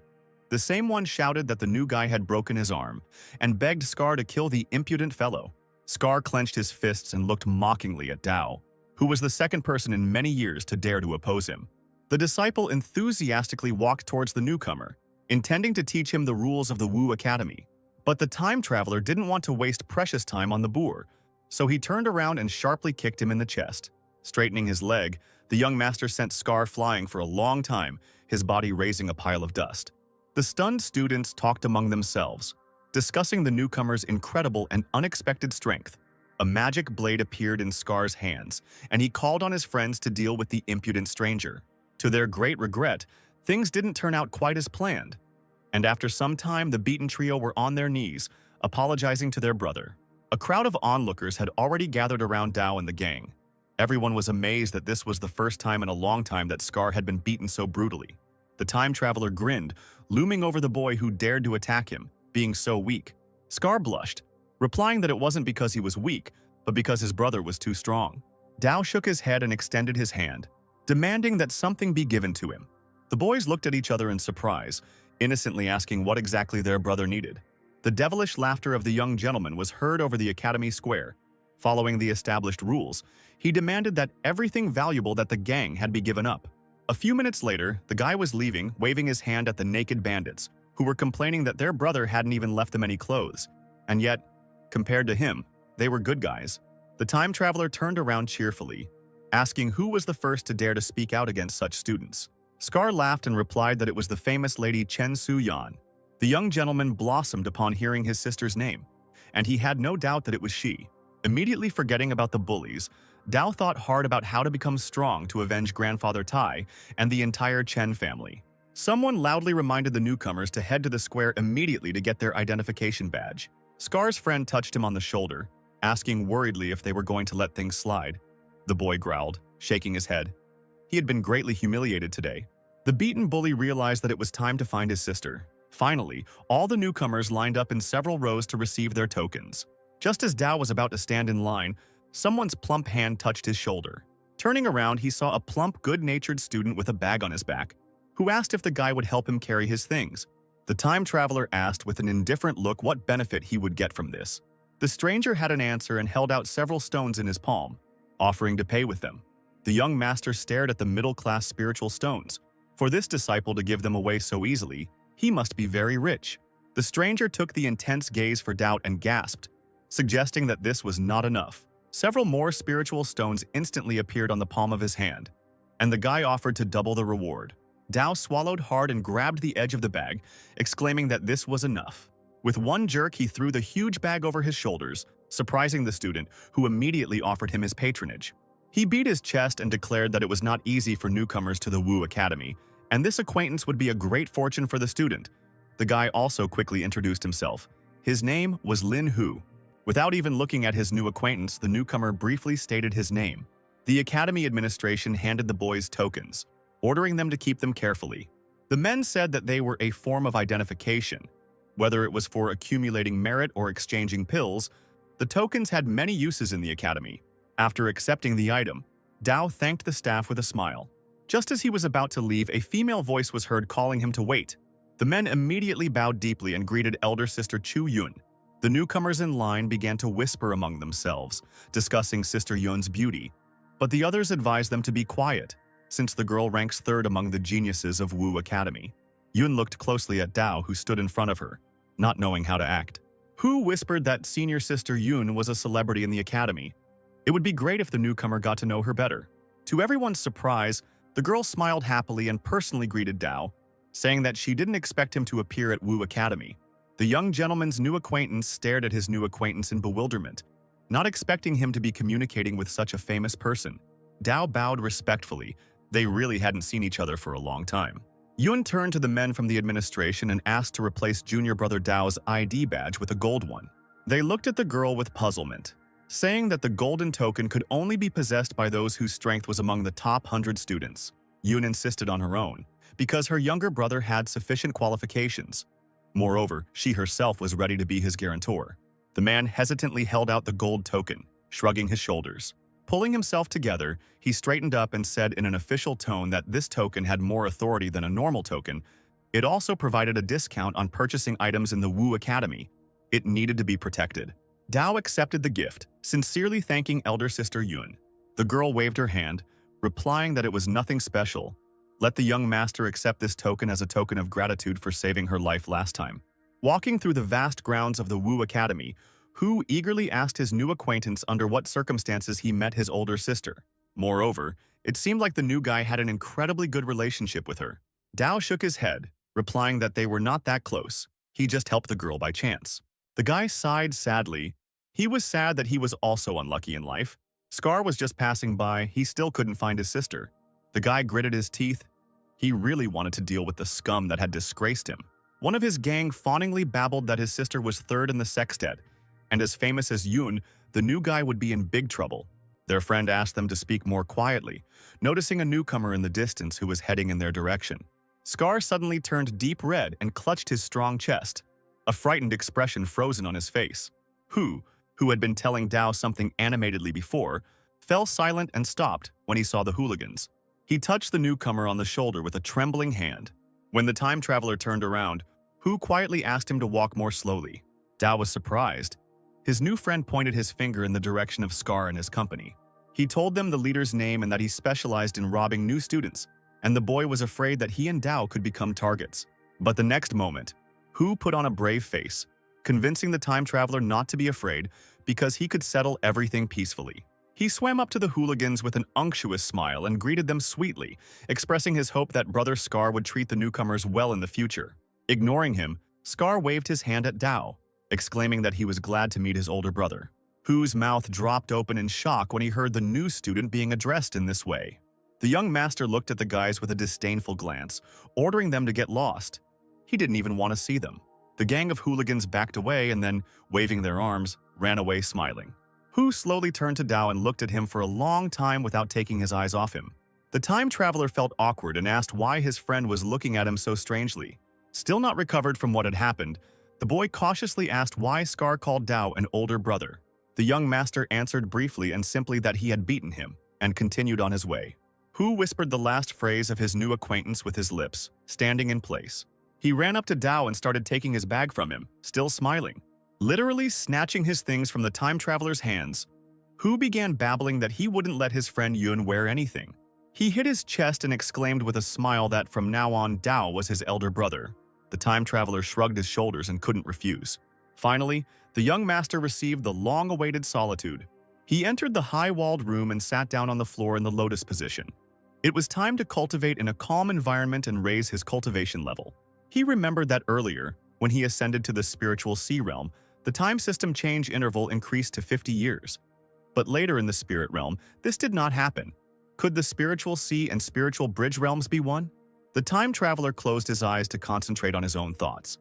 The same one shouted that the new guy had broken his arm and begged Scar to kill the impudent fellow. Scar clenched his fists and looked mockingly at Dao, who was the second person in many years to dare to oppose him. The disciple enthusiastically walked towards the newcomer, intending to teach him the rules of the Wu Academy. But the time traveler didn't want to waste precious time on the boor, so he turned around and sharply kicked him in the chest. Straightening his leg, the young master sent Scar flying for a long time, his body raising a pile of dust. The stunned students talked among themselves, discussing the newcomer's incredible and unexpected strength. A magic blade appeared in Scar's hands, and he called on his friends to deal with the impudent stranger. To their great regret, things didn't turn out quite as planned, and after some time the beaten trio were on their knees, apologizing to their brother. A crowd of onlookers had already gathered around Dao and the gang. Everyone was amazed that this was the first time in a long time that Scar had been beaten so brutally. The time traveler grinned, looming over the boy who dared to attack him, being so weak. Scar blushed, replying that it wasn't because he was weak, but because his brother was too strong. Dao shook his head and extended his hand, demanding that something be given to him. The boys looked at each other in surprise, innocently asking what exactly their brother needed. The devilish laughter of the young gentleman was heard over the academy square. Following the established rules, he demanded that everything valuable that the gang had be given up. A few minutes later, the guy was leaving, waving his hand at the naked bandits, who were complaining that their brother hadn't even left them any clothes. And yet, compared to him, they were good guys. The time traveler turned around cheerfully, asking who was the first to dare to speak out against such students. Scar laughed and replied that it was the famous lady Chen Su-yan. The young gentleman blossomed upon hearing his sister's name, and he had no doubt that it was she. Immediately forgetting about the bullies, Dao thought hard about how to become strong to avenge Grandfather Tai and the entire Chen family. Someone loudly reminded the newcomers to head to the square immediately to get their identification badge. Scar's friend touched him on the shoulder, asking worriedly if they were going to let things slide. The boy growled, shaking his head. He had been greatly humiliated today. The beaten bully realized that it was time to find his sister. Finally, all the newcomers lined up in several rows to receive their tokens. Just as Dao was about to stand in line, someone's plump hand touched his shoulder. Turning around, he saw a plump, good-natured student with a bag on his back, who asked if the guy would help him carry his things. The time traveler asked with an indifferent look what benefit he would get from this. The stranger had an answer and held out several stones in his palm, offering to pay with them. The young master stared at the middle-class spiritual stones. For this disciple to give them away so easily, he must be very rich. The stranger took the intense gaze for doubt and gasped, suggesting that this was not enough. Several more spiritual stones instantly appeared on the palm of his hand, and the guy offered to double the reward. Dao swallowed hard and grabbed the edge of the bag, exclaiming that this was enough. With one jerk, he threw the huge bag over his shoulders, surprising the student, who immediately offered him his patronage. He beat his chest and declared that it was not easy for newcomers to the Wu Academy, and this acquaintance would be a great fortune for the student. The guy also quickly introduced himself. His name was Lin Hu. Without even looking at his new acquaintance, the newcomer briefly stated his name. The academy administration handed the boys tokens, ordering them to keep them carefully. The men said that they were a form of identification. Whether it was for accumulating merit or exchanging pills, the tokens had many uses in the academy. After accepting the item, Dao thanked the staff with a smile. Just as he was about to leave, a female voice was heard calling him to wait. The men immediately bowed deeply and greeted elder sister Chu Yun. The newcomers in line began to whisper among themselves, discussing Sister Yun's beauty, but the others advised them to be quiet, since the girl ranks third among the geniuses of Wu Academy. Yun looked closely at Dao, who stood in front of her, not knowing how to act. Hu whispered that senior sister Yun was a celebrity in the academy. It would be great if the newcomer got to know her better. To everyone's surprise, the girl smiled happily and personally greeted Dao, saying that she didn't expect him to appear at Wu Academy. The young gentleman's new acquaintance stared at his new acquaintance in bewilderment, not expecting him to be communicating with such a famous person. Dao bowed respectfully. They really hadn't seen each other for a long time. Yun turned to the men from the administration and asked to replace junior brother Dao's ID badge with a gold one. They looked at the girl with puzzlement, saying that the golden token could only be possessed by those whose strength was among the top 100 students. Yun insisted on her own, because her younger brother had sufficient qualifications. Moreover, she herself was ready to be his guarantor. The man hesitantly held out the gold token, shrugging his shoulders. Pulling himself together, he straightened up and said in an official tone that this token had more authority than a normal token. It also provided a discount on purchasing items in the Wu Academy. It needed to be protected. Dao accepted the gift, sincerely thanking elder sister Yun. The girl waved her hand, replying that it was nothing special. Let the young master accept this token as a token of gratitude for saving her life last time. Walking through the vast grounds of the Wu Academy, Hu eagerly asked his new acquaintance under what circumstances he met his older sister. Moreover, it seemed like the new guy had an incredibly good relationship with her. Dao shook his head, replying that they were not that close. He just helped the girl by chance. The guy sighed sadly. He was sad that he was also unlucky in life. Scar was just passing by, he still couldn't find his sister. The guy gritted his teeth. He really wanted to deal with the scum that had disgraced him. One of his gang fawningly babbled that his sister was third in the sextet, and as famous as Yun, the new guy would be in big trouble. Their friend asked them to speak more quietly, noticing a newcomer in the distance who was heading in their direction. Scar suddenly turned deep red and clutched his strong chest, a frightened expression frozen on his face. Hu, who had been telling Dao something animatedly before, fell silent and stopped when he saw the hooligans. He touched the newcomer on the shoulder with a trembling hand. When the time traveler turned around, Hu quietly asked him to walk more slowly. Dao was surprised. His new friend pointed his finger in the direction of Scar and his company. He told them the leader's name and that he specialized in robbing new students, and the boy was afraid that he and Dao could become targets. But the next moment, Hu put on a brave face, convincing the time traveler not to be afraid because he could settle everything peacefully. He swam up to the hooligans with an unctuous smile and greeted them sweetly, expressing his hope that Brother Scar would treat the newcomers well in the future. Ignoring him, Scar waved his hand at Dao, exclaiming that he was glad to meet his older brother. Hu's mouth dropped open in shock when he heard the new student being addressed in this way. The young master looked at the guys with a disdainful glance, ordering them to get lost. He didn't even want to see them. The gang of hooligans backed away and then, waving their arms, ran away smiling. Hu slowly turned to Dao and looked at him for a long time without taking his eyes off him. The time traveler felt awkward and asked why his friend was looking at him so strangely. Still not recovered from what had happened, the boy cautiously asked why Scar called Dao an older brother. The young master answered briefly and simply that he had beaten him, and continued on his way. Hu whispered the last phrase of his new acquaintance with his lips, standing in place. He ran up to Dao and started taking his bag from him, still smiling. Literally snatching his things from the time traveler's hands, Hu began babbling that he wouldn't let his friend Yun wear anything. He hit his chest and exclaimed with a smile that from now on Dao was his elder brother. The time traveler shrugged his shoulders and couldn't refuse. Finally, the young master received the long-awaited solitude. He entered the high-walled room and sat down on the floor in the lotus position. It was time to cultivate in a calm environment and raise his cultivation level. He remembered that earlier, when he ascended to the spiritual sea realm, the time system change interval increased to 50 years. But later in the spirit realm, this did not happen. Could the spiritual sea and spiritual bridge realms be one? The time traveler closed his eyes to concentrate on his own thoughts.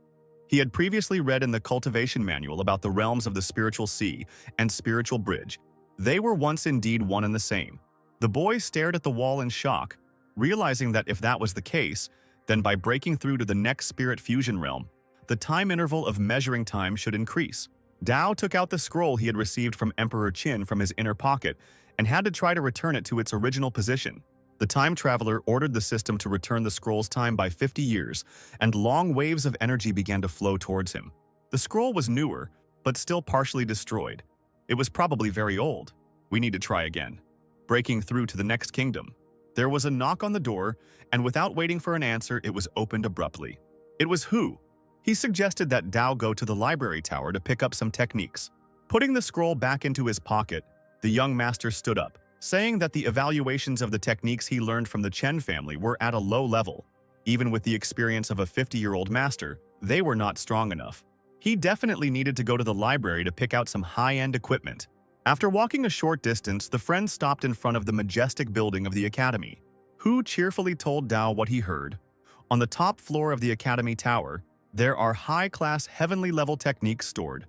He had previously read in the cultivation manual about the realms of the spiritual sea and spiritual bridge. They were once indeed one and the same. The boy stared at the wall in shock, realizing that if that was the case, then by breaking through to the next spirit fusion realm, the time interval of measuring time should increase. Dao took out the scroll he had received from Emperor Qin from his inner pocket and had to try to return it to its original position. The time traveler ordered the system to return the scroll's time by 50 years, and long waves of energy began to flow towards him. The scroll was newer, but still partially destroyed. It was probably very old. We need to try again. Breaking through to the next kingdom. There was a knock on the door, and without waiting for an answer, it was opened abruptly. It was Hu. He suggested that Dao go to the library tower to pick up some techniques. Putting the scroll back into his pocket, the young master stood up, saying that the evaluations of the techniques he learned from the Chen family were at a low level. Even with the experience of a 50-year-old master, they were not strong enough. He definitely needed to go to the library to pick out some high-end equipment. After walking a short distance, the friends stopped in front of the majestic building of the academy. Hu cheerfully told Dao what he heard, On the top floor of the Academy Tower, there are high-class heavenly-level techniques stored.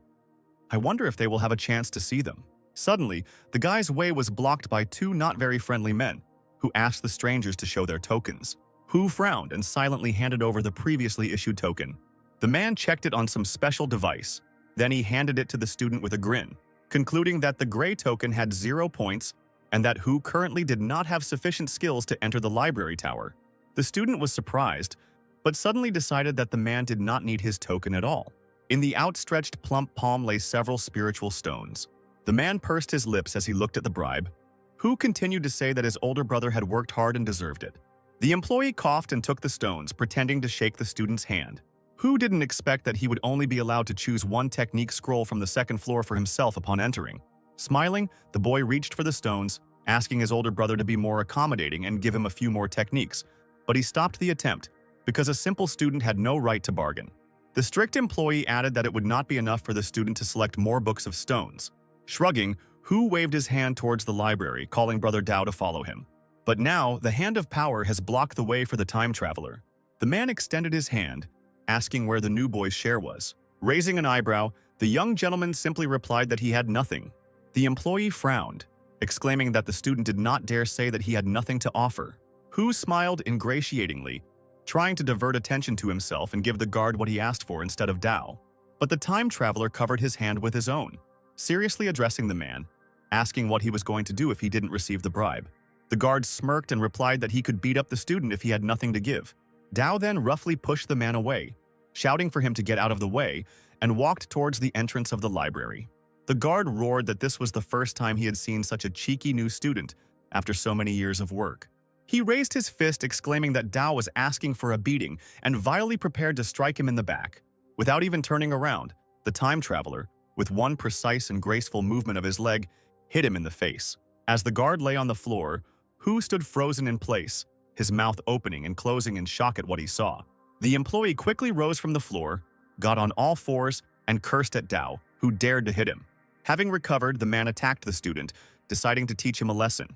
I wonder if they will have a chance to see them. Suddenly, the guy's way was blocked by two not very friendly men, who asked the strangers to show their tokens. Hu frowned and silently handed over the previously issued token. The man checked it on some special device. Then he handed it to the student with a grin, concluding that the gray token had 0 points and that Hu currently did not have sufficient skills to enter the library tower. The student was surprised, but suddenly decided that the man did not need his token at all. In the outstretched plump palm lay several spiritual stones. The man pursed his lips as he looked at the bribe. Hu continued to say that his older brother had worked hard and deserved it. The employee coughed and took the stones, pretending to shake the student's hand. Hu didn't expect that he would only be allowed to choose one technique scroll from the second floor for himself upon entering. Smiling, the boy reached for the stones, asking his older brother to be more accommodating and give him a few more techniques, but he stopped the attempt because a simple student had no right to bargain. The strict employee added that it would not be enough for the student to select more books of stones. Shrugging, Hu waved his hand towards the library, calling Brother Dao to follow him. But now, the hand of power has blocked the way for the time traveler. The man extended his hand, asking where the new boy's share was. Raising an eyebrow, the young gentleman simply replied that he had nothing. The employee frowned, exclaiming that the student did not dare say that he had nothing to offer. Hu smiled ingratiatingly, trying to divert attention to himself and give the guard what he asked for instead of Dao. But the time traveler covered his hand with his own, seriously addressing the man, asking what he was going to do if he didn't receive the bribe. The guard smirked and replied that he could beat up the student if he had nothing to give. Dao then roughly pushed the man away, shouting for him to get out of the way, and walked towards the entrance of the library. The guard roared that this was the first time he had seen such a cheeky new student after so many years of work. He raised his fist, exclaiming that Dao was asking for a beating and vilely prepared to strike him in the back. Without even turning around, the time traveler, with one precise and graceful movement of his leg, hit him in the face. As the guard lay on the floor, Hu stood frozen in place, his mouth opening and closing in shock at what he saw. The employee quickly rose from the floor, got on all fours, and cursed at Dao, who dared to hit him. Having recovered, the man attacked the student, deciding to teach him a lesson.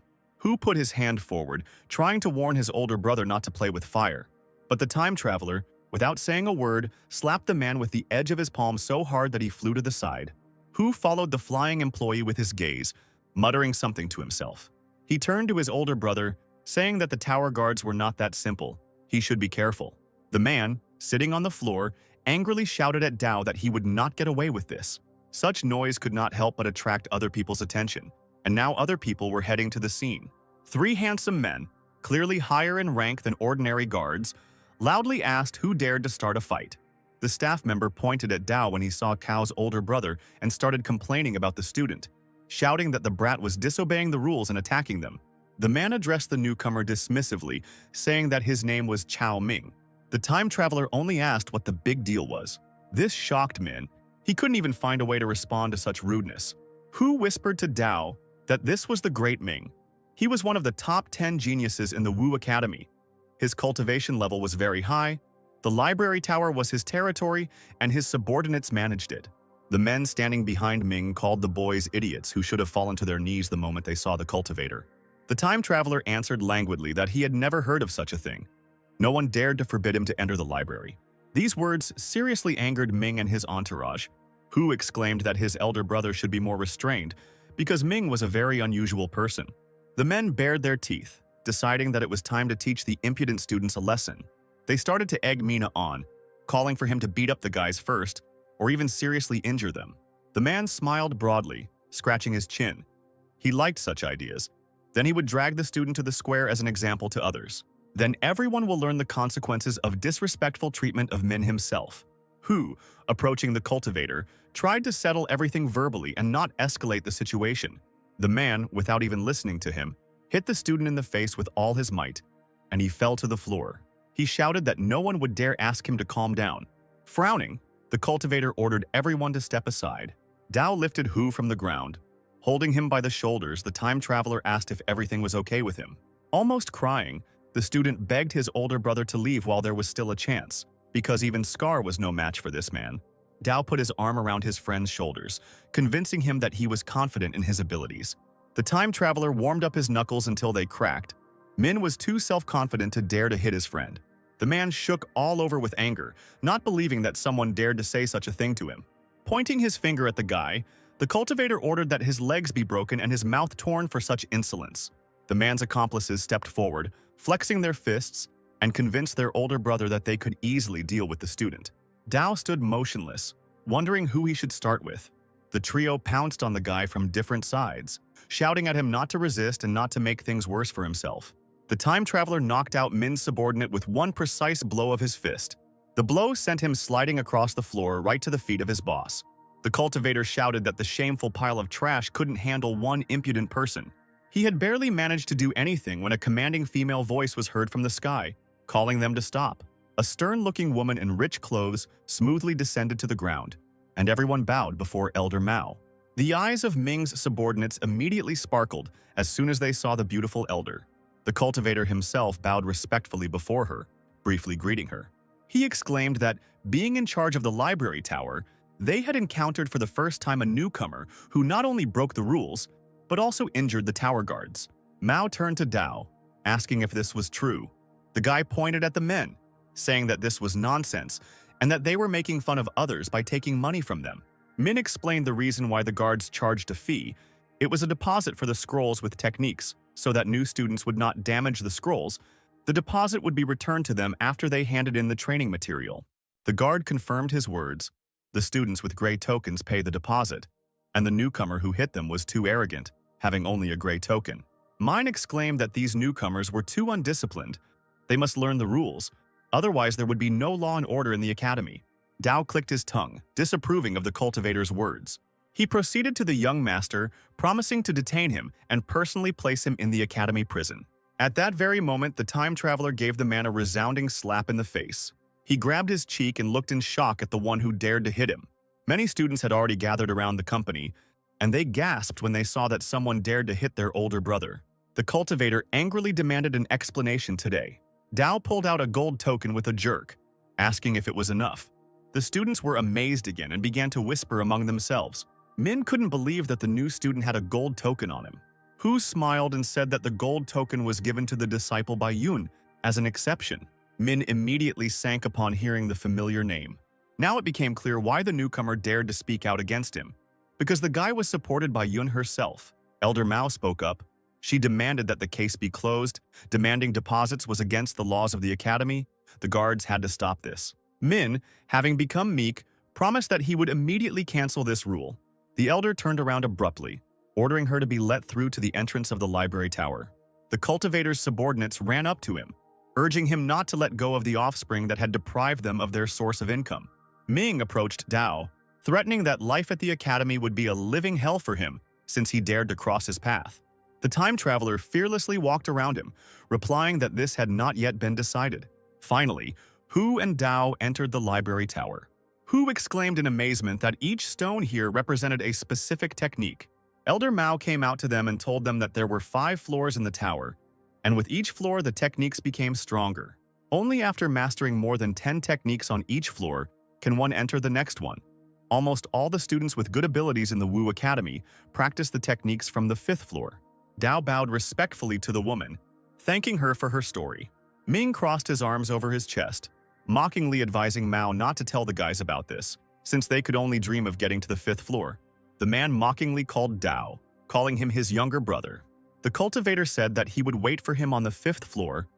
Hu put his hand forward, trying to warn his older brother not to play with fire. But the time traveler, without saying a word, slapped the man with the edge of his palm so hard that he flew to the side. Hu followed the flying employee with his gaze, muttering something to himself. He turned to his older brother, saying that the tower guards were not that simple. He should be careful. The man, sitting on the floor, angrily shouted at Dao that he would not get away with this. Such noise could not help but attract other people's attention, and now other people were heading to the scene. 3 handsome men, clearly higher in rank than ordinary guards, loudly asked who dared to start a fight. The staff member pointed at Dao when he saw Cao's older brother and started complaining about the student, shouting that the brat was disobeying the rules and attacking them. The man addressed the newcomer dismissively, saying that his name was Chao Ming. The time traveler only asked what the big deal was. This shocked Min. He couldn't even find a way to respond to such rudeness. Hu whispered to Dao that this was the great Ming. He was one of the top 10 geniuses in the Wu Academy. His cultivation level was very high, the library tower was his territory, and his subordinates managed it. The men standing behind Ming called the boys idiots who should have fallen to their knees the moment they saw the cultivator. The time traveler answered languidly that he had never heard of such a thing. No one dared to forbid him to enter the library. These words seriously angered Ming and his entourage. Hu exclaimed that his elder brother should be more restrained because Ming was a very unusual person. The men bared their teeth, deciding that it was time to teach the impudent students a lesson. They started to egg Mina on, calling for him to beat up the guys first, or even seriously injure them. The man smiled broadly, scratching his chin. He liked such ideas. Then he would drag the student to the square as an example to others. Then everyone will learn the consequences of disrespectful treatment of Min himself. Hu, approaching the cultivator, tried to settle everything verbally and not escalate the situation. The man, without even listening to him, hit the student in the face with all his might, and he fell to the floor. He shouted that no one would dare ask him to calm down. Frowning, the cultivator ordered everyone to step aside. Dao lifted Hu from the ground. Holding him by the shoulders, the time traveler asked if everything was okay with him. Almost crying, the student begged his older brother to leave while there was still a chance, because even Scar was no match for this man. Dao put his arm around his friend's shoulders, convincing him that he was confident in his abilities. The time traveler warmed up his knuckles until they cracked. Min was too self-confident to dare to hit his friend. The man shook all over with anger, not believing that someone dared to say such a thing to him. Pointing his finger at the guy, the cultivator ordered that his legs be broken and his mouth torn for such insolence. The man's accomplices stepped forward, flexing their fists, and convinced their older brother that they could easily deal with the student. Dao stood motionless, wondering who he should start with. The trio pounced on the guy from different sides, shouting at him not to resist and not to make things worse for himself. The time traveler knocked out Min's subordinate with one precise blow of his fist. The blow sent him sliding across the floor right to the feet of his boss. The cultivator shouted that the shameful pile of trash couldn't handle one impudent person. He had barely managed to do anything when a commanding female voice was heard from the sky, calling them to stop. A stern-looking woman in rich clothes smoothly descended to the ground, and everyone bowed before Elder Mao. The eyes of Ming's subordinates immediately sparkled as soon as they saw the beautiful elder. The cultivator himself bowed respectfully before her, briefly greeting her. He exclaimed that, being in charge of the library tower, they had encountered for the first time a newcomer who not only broke the rules, but also injured the tower guards. Mao turned to Dao, asking if this was true. The guy pointed at the men, saying that this was nonsense and that they were making fun of others by taking money from them. Min explained the reason why the guards charged a fee. It was a deposit for the scrolls with techniques, so that new students would not damage the scrolls. The deposit would be returned to them after they handed in the training material. The guard confirmed his words. The students with gray tokens pay the deposit, and the newcomer who hit them was too arrogant, having only a gray token. Mine exclaimed that these newcomers were too undisciplined. They must learn the rules, otherwise there would be no law and order in the academy. Dao clicked his tongue, disapproving of the cultivator's words. He proceeded to the young master, promising to detain him and personally place him in the academy prison. At that very moment, the time traveler gave the man a resounding slap in the face. He grabbed his cheek and looked in shock at the one who dared to hit him. Many students had already gathered around the company, and they gasped when they saw that someone dared to hit their older brother. The cultivator angrily demanded an explanation today. Dao pulled out a gold token with a jerk, asking if it was enough. The students were amazed again and began to whisper among themselves. Min couldn't believe that the new student had a gold token on him. Hu smiled and said that the gold token was given to the disciple by Yun as an exception. Min immediately sank upon hearing the familiar name. Now it became clear why the newcomer dared to speak out against him. Because the guy was supported by Yun herself. Elder Mao spoke up. She demanded that the case be closed. Demanding deposits was against the laws of the academy. The guards had to stop this. Min, having become meek, promised that he would immediately cancel this rule. The elder turned around abruptly, ordering her to be let through to the entrance of the library tower. The cultivator's subordinates ran up to him, urging him not to let go of the offspring that had deprived them of their source of income. Ming approached Dao, threatening that life at the academy would be a living hell for him since he dared to cross his path. The time traveler fearlessly walked around him, replying that this had not yet been decided. Finally, Hu and Dao entered the library tower. Hu exclaimed in amazement that each stone here represented a specific technique. Elder Mao came out to them and told them that there were 5 floors in the tower, and with each floor the techniques became stronger. Only after mastering more than 10 techniques on each floor can one enter the next one. Almost all the students with good abilities in the Wu Academy practice the techniques from the 5th floor. Dao bowed respectfully to the woman, thanking her for her story. Ming crossed his arms over his chest, mockingly advising Mao not to tell the guys about this, since they could only dream of getting to the 5th floor. The man mockingly called Dao, calling him his younger brother. The cultivator said that he would wait for him on the 5th floor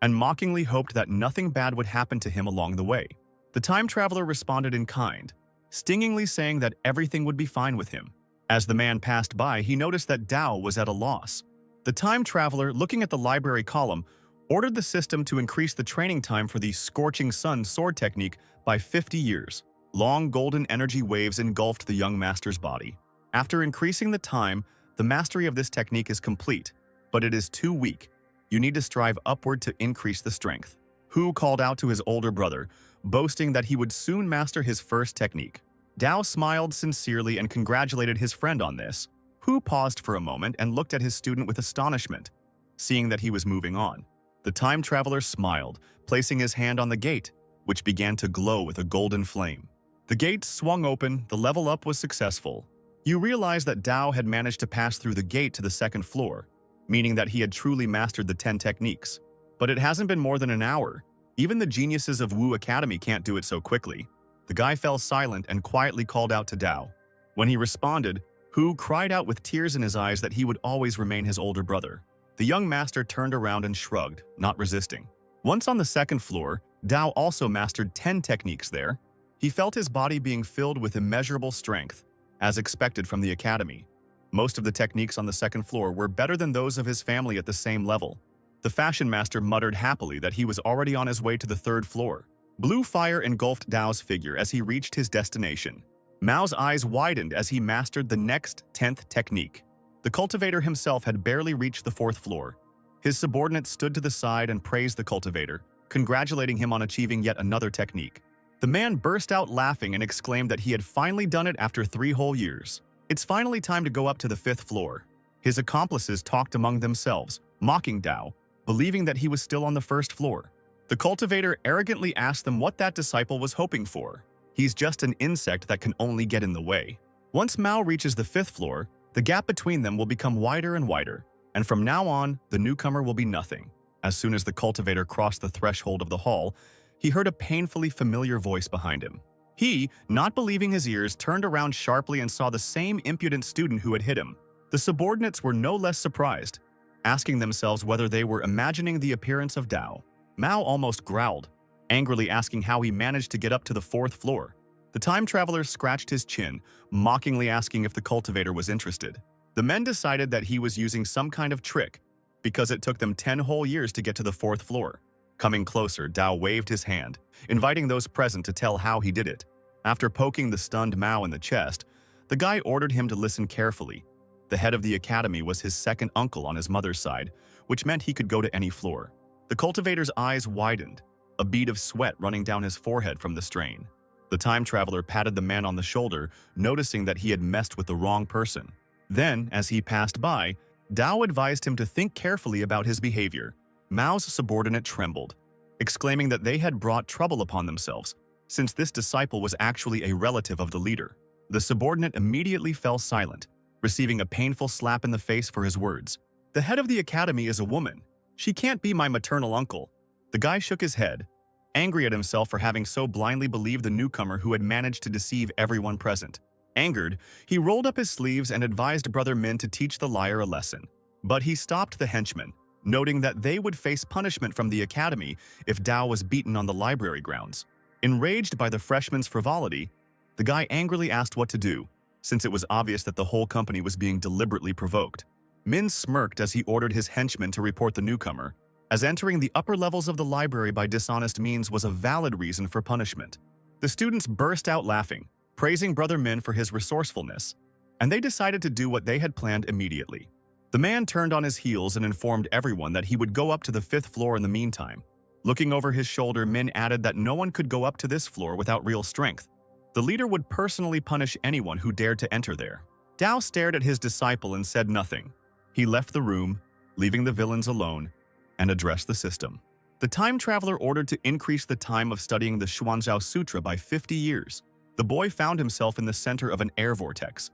and mockingly hoped that nothing bad would happen to him along the way. The time traveler responded in kind, stingingly saying that everything would be fine with him. As the man passed by, he noticed that Dao was at a loss. The time traveler, looking at the library column, ordered the system to increase the training time for the Scorching Sun sword technique by 50 years. Long golden energy waves engulfed the young master's body. After increasing the time, the mastery of this technique is complete, but it is too weak. You need to strive upward to increase the strength. Hu called out to his older brother, boasting that he would soon master his first technique. Dao smiled sincerely and congratulated his friend on this. Hu paused for a moment and looked at his student with astonishment, seeing that he was moving on. The time traveler smiled, placing his hand on the gate, which began to glow with a golden flame. The gate swung open, the level up was successful. You realize that Dao had managed to pass through the gate to the 2nd floor, meaning that he had truly mastered the 10 techniques. But it hasn't been more than an hour, Even the geniuses of Wu Academy can't do it so quickly. The guy fell silent and quietly called out to Dao. When he responded, Hu cried out with tears in his eyes that he would always remain his older brother. The young master turned around and shrugged, not resisting. Once on the second floor, Dao also mastered 10 techniques there. He felt his body being filled with immeasurable strength, as expected from the academy. Most of the techniques on the second floor were better than those of his family at the same level. The fashion master muttered happily that he was already on his way to the third floor. Blue fire engulfed Dao's figure as he reached his destination. Mao's eyes widened as he mastered the next 10th technique. The cultivator himself had barely reached the fourth floor. His subordinate stood to the side and praised the cultivator, congratulating him on achieving yet another technique. The man burst out laughing and exclaimed that he had finally done it after 3 whole years. It's finally time to go up to the 5th floor. His accomplices talked among themselves, mocking Dao, believing that he was still on the 1st floor. The cultivator arrogantly asked them what that disciple was hoping for. He's just an insect that can only get in the way. Once Mao reaches the 5th floor, the gap between them will become wider and wider, and from now on, the newcomer will be nothing. As soon as the cultivator crossed the threshold of the hall, he heard a painfully familiar voice behind him. He, not believing his ears, turned around sharply and saw the same impudent student who had hit him. The subordinates were no less surprised, asking themselves whether they were imagining the appearance of Dao. Mao almost growled, angrily asking how he managed to get up to the 4th floor. The time traveler scratched his chin, mockingly asking if the cultivator was interested. The men decided that he was using some kind of trick, because it took them 10 whole years to get to the 4th floor. Coming closer, Dao waved his hand, inviting those present to tell how he did it. After poking the stunned Mao in the chest, the guy ordered him to listen carefully. The head of the academy was his second uncle on his mother's side, which meant he could go to any floor. The cultivator's eyes widened, a bead of sweat running down his forehead from the strain. The time traveler patted the man on the shoulder, noticing that he had messed with the wrong person. Then, as he passed by, Dao advised him to think carefully about his behavior. Mao's subordinate trembled, exclaiming that they had brought trouble upon themselves, since this disciple was actually a relative of the leader. The subordinate immediately fell silent, receiving a painful slap in the face for his words. The head of the academy is a woman. She can't be my maternal uncle. The guy shook his head, angry at himself for having so blindly believed the newcomer who had managed to deceive everyone present. Angered, he rolled up his sleeves and advised Brother Min to teach the liar a lesson. But he stopped the henchmen, noting that they would face punishment from the academy if Dao was beaten on the library grounds. Enraged by the freshman's frivolity, the guy angrily asked what to do, since it was obvious that the whole company was being deliberately provoked. Min smirked as he ordered his henchmen to report the newcomer, as entering the upper levels of the library by dishonest means was a valid reason for punishment. The students burst out laughing, praising Brother Min for his resourcefulness, and they decided to do what they had planned immediately. The man turned on his heels and informed everyone that he would go up to the 5th floor in the meantime. Looking over his shoulder, Min added that no one could go up to this floor without real strength. The leader would personally punish anyone who dared to enter there. Dao stared at his disciple and said nothing. He left the room, leaving the villains alone, and addressed the system. The time traveler ordered to increase the time of studying the Xuanzhao Sutra by 50 years. The boy found himself in the center of an air vortex.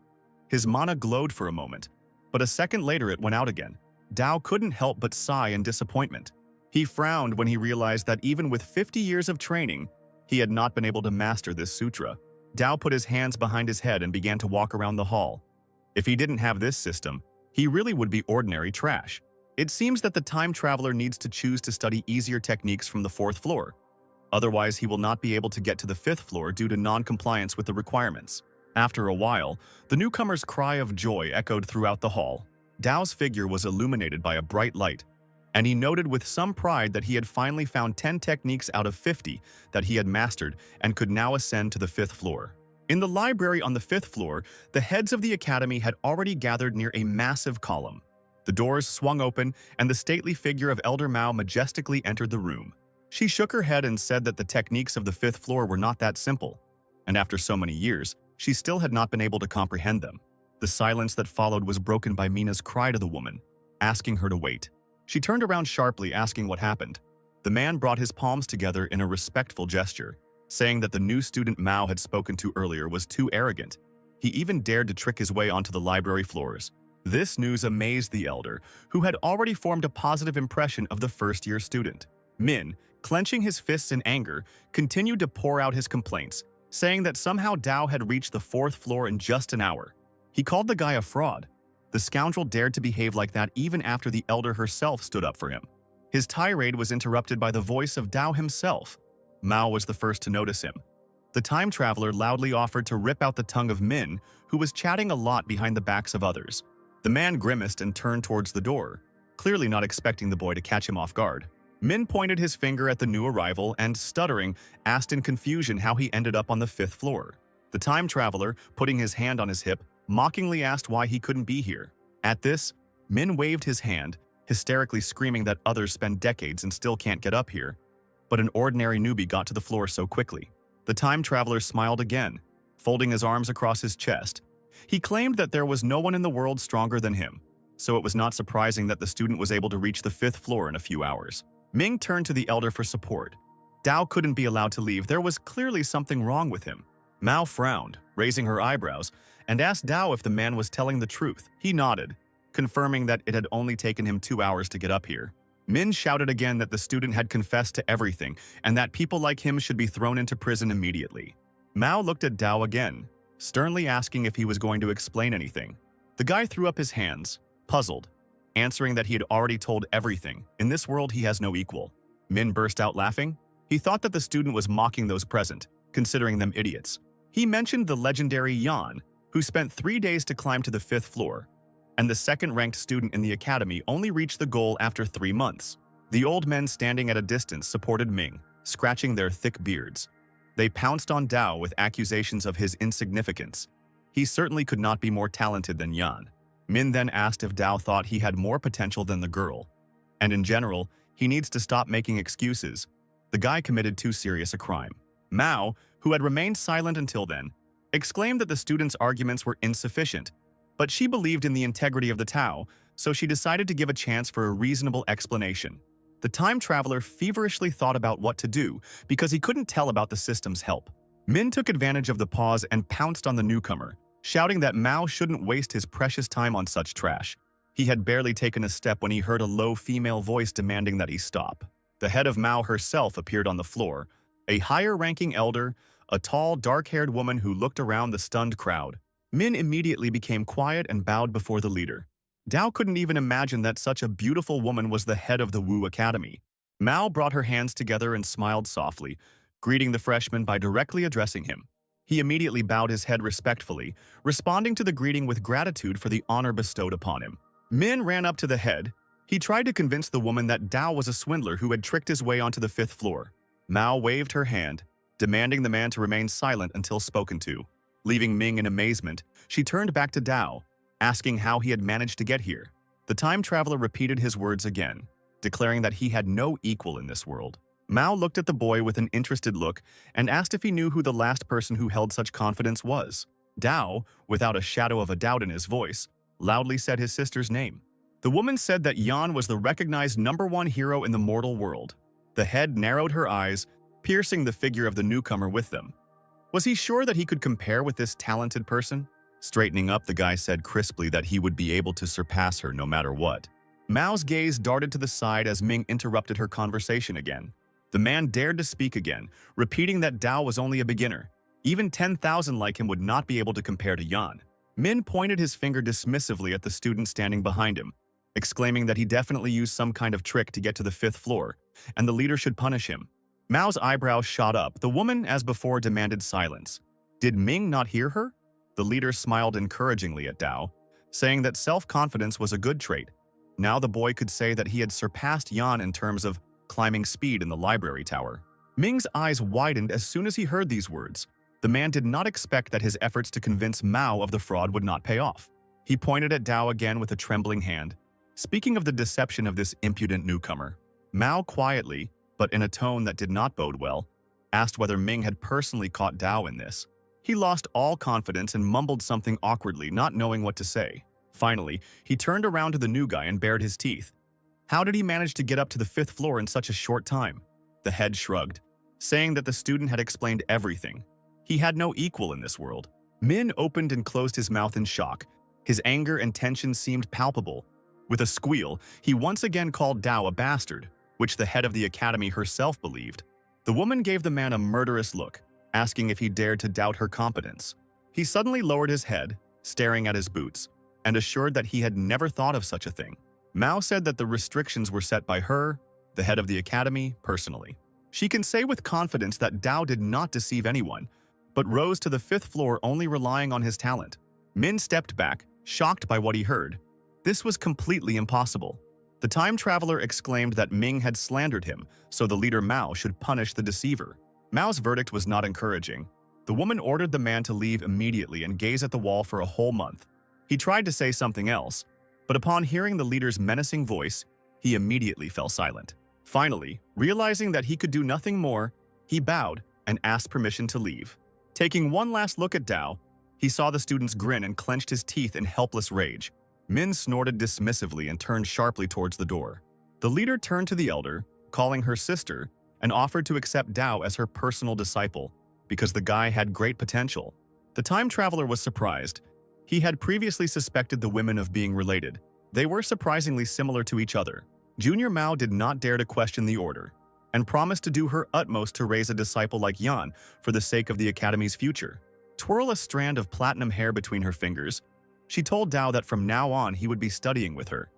His mana glowed for a moment, but a second later it went out again. Dao couldn't help but sigh in disappointment. He frowned when he realized that even with 50 years of training, he had not been able to master this sutra. Dao put his hands behind his head and began to walk around the hall. If he didn't have this system, he really would be ordinary trash. It seems that the time traveler needs to choose to study easier techniques from the 4th floor. Otherwise, he will not be able to get to the 5th floor due to non-compliance with the requirements. After a while, the newcomer's cry of joy echoed throughout the hall. Dao's figure was illuminated by a bright light, and he noted with some pride that he had finally found 10 techniques out of 50 that he had mastered and could now ascend to the 5th floor. In the library on the 5th floor, the heads of the academy had already gathered near a massive column. The doors swung open, and the stately figure of Elder Mao majestically entered the room. She shook her head and said that the techniques of the 5th floor were not that simple, and after so many years, she still had not been able to comprehend them. The silence that followed was broken by Mina's cry to the woman, asking her to wait. She turned around sharply, asking what happened. The man brought his palms together in a respectful gesture, saying that the new student Mao had spoken to earlier was too arrogant. He even dared to trick his way onto the library floors. This news amazed the elder, who had already formed a positive impression of the first-year student. Min, clenching his fists in anger, continued to pour out his complaints, saying that somehow Dao had reached the 4th floor in just an hour. He called the guy a fraud. The scoundrel dared to behave like that even after the elder herself stood up for him. His tirade was interrupted by the voice of Dao himself. Mao was the first to notice him. The time traveler loudly offered to rip out the tongue of Min, who was chatting a lot behind the backs of others. The man grimaced and turned towards the door, clearly not expecting the boy to catch him off guard. Min pointed his finger at the new arrival and, stuttering, asked in confusion how he ended up on the 5th floor. The time traveler, putting his hand on his hip, mockingly asked why he couldn't be here. At this, Min waved his hand, hysterically screaming that others spend decades and still can't get up here. But an ordinary newbie got to the floor so quickly. The time traveler smiled again, folding his arms across his chest. He claimed that there was no one in the world stronger than him, so it was not surprising that the student was able to reach the 5th floor in a few hours. Ming turned to the elder for support. Dao couldn't be allowed to leave. There was clearly something wrong with him. Mao frowned, raising her eyebrows, and asked Dao if the man was telling the truth. He nodded, confirming that it had only taken him 2 hours to get up here. Min shouted again that the student had confessed to everything and that people like him should be thrown into prison immediately. Mao looked at Dao again, sternly asking if he was going to explain anything. The guy threw up his hands, puzzled, answering that he had already told everything. In this world, he has no equal. Min burst out laughing. He thought that the student was mocking those present, considering them idiots. He mentioned the legendary Yan, who spent 3 days to climb to the 5th floor, and the second-ranked student in the academy only reached the goal after 3 months. The old men standing at a distance supported Ming, scratching their thick beards. They pounced on Dao with accusations of his insignificance. He certainly could not be more talented than Yan. Min then asked if Dao thought he had more potential than the girl. And in general, he needs to stop making excuses. The guy committed too serious a crime. Mao, who had remained silent until then, exclaimed that the student's arguments were insufficient, but she believed in the integrity of the Tao, so she decided to give a chance for a reasonable explanation. The time traveler feverishly thought about what to do because he couldn't tell about the system's help. Min took advantage of the pause and pounced on the newcomer, shouting that Mao shouldn't waste his precious time on such trash. He had barely taken a step when he heard a low female voice demanding that he stop. The head of Mao herself appeared on the floor, a higher-ranking elder, a tall, dark-haired woman who looked around the stunned crowd. Min immediately became quiet and bowed before the leader. Dao couldn't even imagine that such a beautiful woman was the head of the Wu Academy. Mao brought her hands together and smiled softly, greeting the freshman by directly addressing him. He immediately bowed his head respectfully, responding to the greeting with gratitude for the honor bestowed upon him. Min ran up to the head. He tried to convince the woman that Dao was a swindler who had tricked his way onto the 5th floor. Mao waved her hand, demanding the man to remain silent until spoken to. Leaving Ming in amazement, she turned back to Dao, asking how he had managed to get here. The time traveler repeated his words again, declaring that he had no equal in this world. Mao looked at the boy with an interested look and asked if he knew who the last person who held such confidence was. Dao, without a shadow of a doubt in his voice, loudly said his sister's name. The woman said that Yan was the recognized #1 hero in the mortal world. The head narrowed her eyes, piercing the figure of the newcomer with them. Was he sure that he could compare with this talented person? Straightening up, the guy said crisply that he would be able to surpass her no matter what. Mao's gaze darted to the side as Ming interrupted her conversation again. The man dared to speak again, repeating that Dao was only a beginner. Even 10,000 like him would not be able to compare to Yan. Min pointed his finger dismissively at the student standing behind him, exclaiming that he definitely used some kind of trick to get to the 5th floor, and the leader should punish him. Mao's eyebrows shot up. The woman, as before, demanded silence. Did Ming not hear her? The leader smiled encouragingly at Dao, saying that self-confidence was a good trait. Now the boy could say that he had surpassed Yan in terms of climbing speed in the library tower. Ming's eyes widened as soon as he heard these words. The man did not expect that his efforts to convince Mao of the fraud would not pay off. He pointed at Dao again with a trembling hand. Speaking of the deception of this impudent newcomer, Mao quietly, but in a tone that did not bode well, asked whether Ming had personally caught Dao in this. He lost all confidence and mumbled something awkwardly, not knowing what to say. Finally, he turned around to the new guy and bared his teeth. How did he manage to get up to the 5th floor in such a short time? The head shrugged, saying that the student had explained everything. He had no equal in this world. Min opened and closed his mouth in shock. His anger and tension seemed palpable. With a squeal, he once again called Dao a bastard. which the head of the academy herself believed. The woman gave the man a murderous look, asking if he dared to doubt her competence. He suddenly lowered his head, staring at his boots, and assured that he had never thought of such a thing. Mao said that the restrictions were set by her, the head of the academy, personally. She can say with confidence that Dao did not deceive anyone, but rose to the 5th floor only relying on his talent. Min stepped back, shocked by what he heard. This was completely impossible. The time traveler exclaimed that Ming had slandered him, so the leader Mao should punish the deceiver. Mao's verdict was not encouraging. The woman ordered the man to leave immediately and gaze at the wall for a whole month. He tried to say something else, but upon hearing the leader's menacing voice, he immediately fell silent. Finally, realizing that he could do nothing more, he bowed and asked permission to leave. Taking one last look at Dao, he saw the student's grin and clenched his teeth in helpless rage. Min snorted dismissively and turned sharply towards the door. The leader turned to the elder, calling her sister, and offered to accept Dao as her personal disciple, because the guy had great potential. The time traveler was surprised. He had previously suspected the women of being related. They were surprisingly similar to each other. Junior Mao did not dare to question the order, and promised to do her utmost to raise a disciple like Yan for the sake of the academy's future. Twirl a strand of platinum hair between her fingers, she told Dao that from now on he would be studying with her.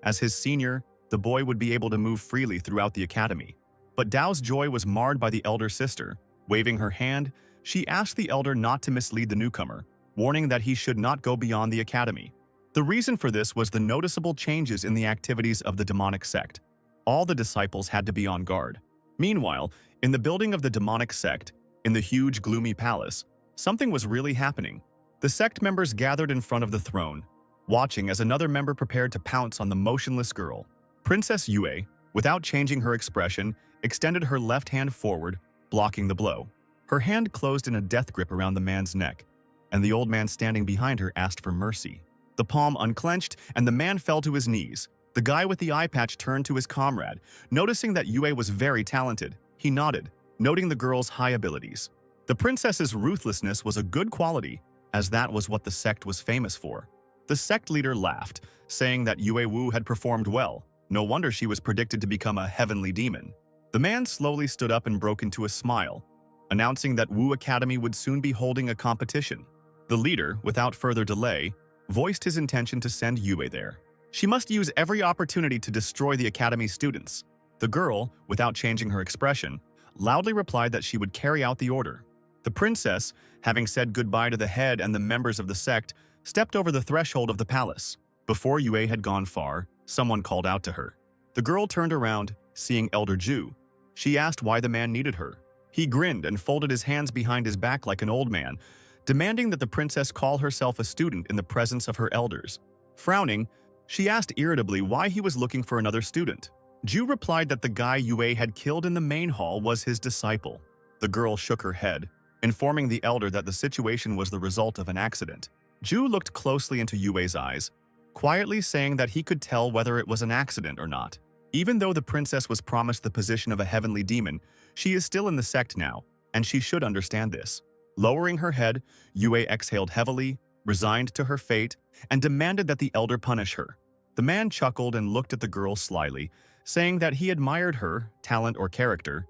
As his senior, the boy would be able to move freely throughout the academy. But Dao's joy was marred by the elder sister. Waving her hand, she asked the elder not to mislead the newcomer, warning that he should not go beyond the academy. The reason for this was the noticeable changes in the activities of the demonic sect. All the disciples had to be on guard. Meanwhile, in the building of the demonic sect, in the huge, gloomy palace, something was really happening. The sect members gathered in front of the throne, watching as another member prepared to pounce on the motionless girl. Princess Yue, without changing her expression, extended her left hand forward, blocking the blow. Her hand closed in a death grip around the man's neck, and the old man standing behind her asked for mercy. The palm unclenched, and the man fell to his knees. The guy with the eye patch turned to his comrade. Noticing that Yue was very talented, he nodded, noting the girl's high abilities. The princess's ruthlessness was a good quality, as that was what the sect was famous for. The sect leader laughed, saying that Yue Wu had performed well. No wonder she was predicted to become a heavenly demon. The man slowly stood up and broke into a smile, announcing that Wu Academy would soon be holding a competition. The leader, without further delay, voiced his intention to send Yue there. She must use every opportunity to destroy the academy's students. The girl, without changing her expression, loudly replied that she would carry out the order. The princess, having said goodbye to the head and the members of the sect, stepped over the threshold of the palace. Before Yue had gone far, someone called out to her. The girl turned around, seeing Elder Ju. She asked why the man needed her. He grinned and folded his hands behind his back like an old man, demanding that the princess call herself a student in the presence of her elders. Frowning, she asked irritably why he was looking for another student. Ju replied that the guy Yue had killed in the main hall was his disciple. The girl shook her head, informing the elder that the situation was the result of an accident. Ju looked closely into Yue's eyes, quietly saying that he could tell whether it was an accident or not. Even though the princess was promised the position of a heavenly demon, she is still in the sect now, and she should understand this. Lowering her head, Yue exhaled heavily, resigned to her fate, and demanded that the elder punish her. The man chuckled and looked at the girl slyly, saying that he admired her talent or character.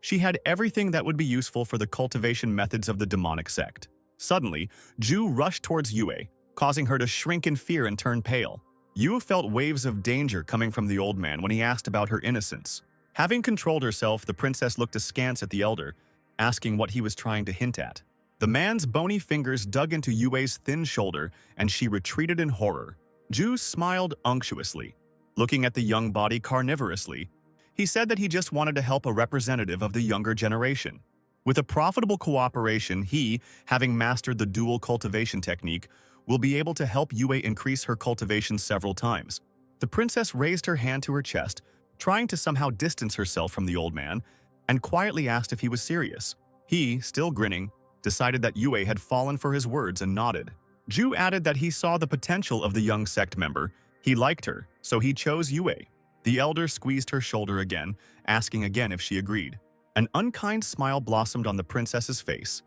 She had everything that would be useful for the cultivation methods of the demonic sect. Suddenly, Ju rushed towards Yue, causing her to shrink in fear and turn pale. Yue felt waves of danger coming from the old man when he asked about her innocence. Having controlled herself, the princess looked askance at the elder, asking what he was trying to hint at. The man's bony fingers dug into Yue's thin shoulder, and she retreated in horror. Ju smiled unctuously, looking at the young body carnivorously. He said that he just wanted to help a representative of the younger generation. With a profitable cooperation, he, having mastered the dual cultivation technique, will be able to help Yue increase her cultivation several times. The princess raised her hand to her chest, trying to somehow distance herself from the old man, and quietly asked if he was serious. He, still grinning, decided that Yue had fallen for his words and nodded. Ju added that he saw the potential of the young sect member. He liked her, so he chose Yue. The elder squeezed her shoulder again, asking again if she agreed. An unkind smile blossomed on the princess's face,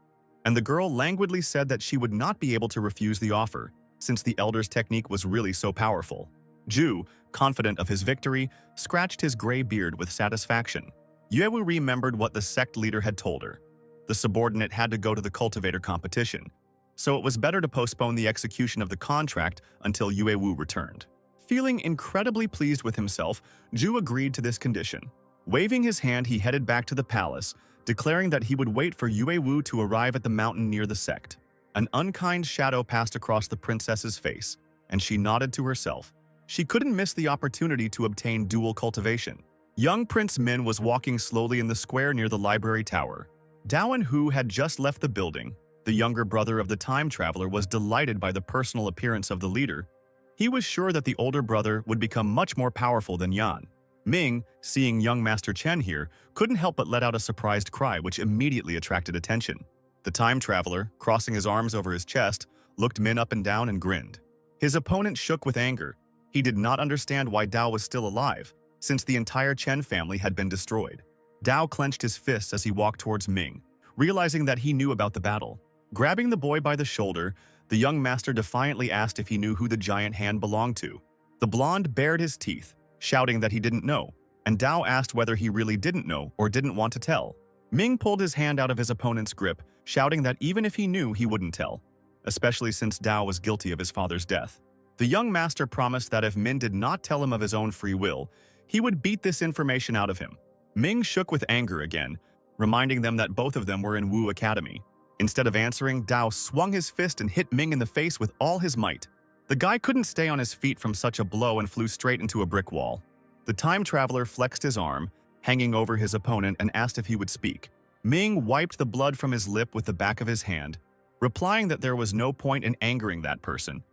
and the girl languidly said that she would not be able to refuse the offer, since the elder's technique was really so powerful. Ju, confident of his victory, scratched his gray beard with satisfaction. Yuewu remembered what the sect leader had told her. The subordinate had to go to the cultivator competition, so it was better to postpone the execution of the contract until Yuewu returned. Feeling incredibly pleased with himself, Ju agreed to this condition. Waving his hand, he headed back to the palace, declaring that he would wait for Yuewu to arrive at the mountain near the sect. An unkind shadow passed across the princess's face, and she nodded to herself. She couldn't miss the opportunity to obtain dual cultivation. Young Prince Min was walking slowly in the square near the library tower. Dao and Hu had just left the building. The younger brother of the time traveler was delighted by the personal appearance of the leader. He was sure that the older brother would become much more powerful than Yan. Ming, seeing young Master Chen here, couldn't help but let out a surprised cry which immediately attracted attention. The time traveler, crossing his arms over his chest, looked Min up and down and grinned. His opponent shook with anger. He did not understand why Dao was still alive, since the entire Chen family had been destroyed. Dao clenched his fists as he walked towards Ming, realizing that he knew about the battle. Grabbing the boy by the shoulder, the young master defiantly asked if he knew who the giant hand belonged to. The blonde bared his teeth, shouting that he didn't know, and Dao asked whether he really didn't know or didn't want to tell. Ming pulled his hand out of his opponent's grip, shouting that even if he knew, he wouldn't tell, especially since Dao was guilty of his father's death. The young master promised that if Min did not tell him of his own free will, he would beat this information out of him. Ming shook with anger again, reminding them that both of them were in Wu Academy. Instead of answering, Dao swung his fist and hit Ming in the face with all his might. The guy couldn't stay on his feet from such a blow and flew straight into a brick wall. The time traveler flexed his arm, hanging over his opponent, and asked if he would speak. Ming wiped the blood from his lip with the back of his hand, replying that there was no point in angering that person,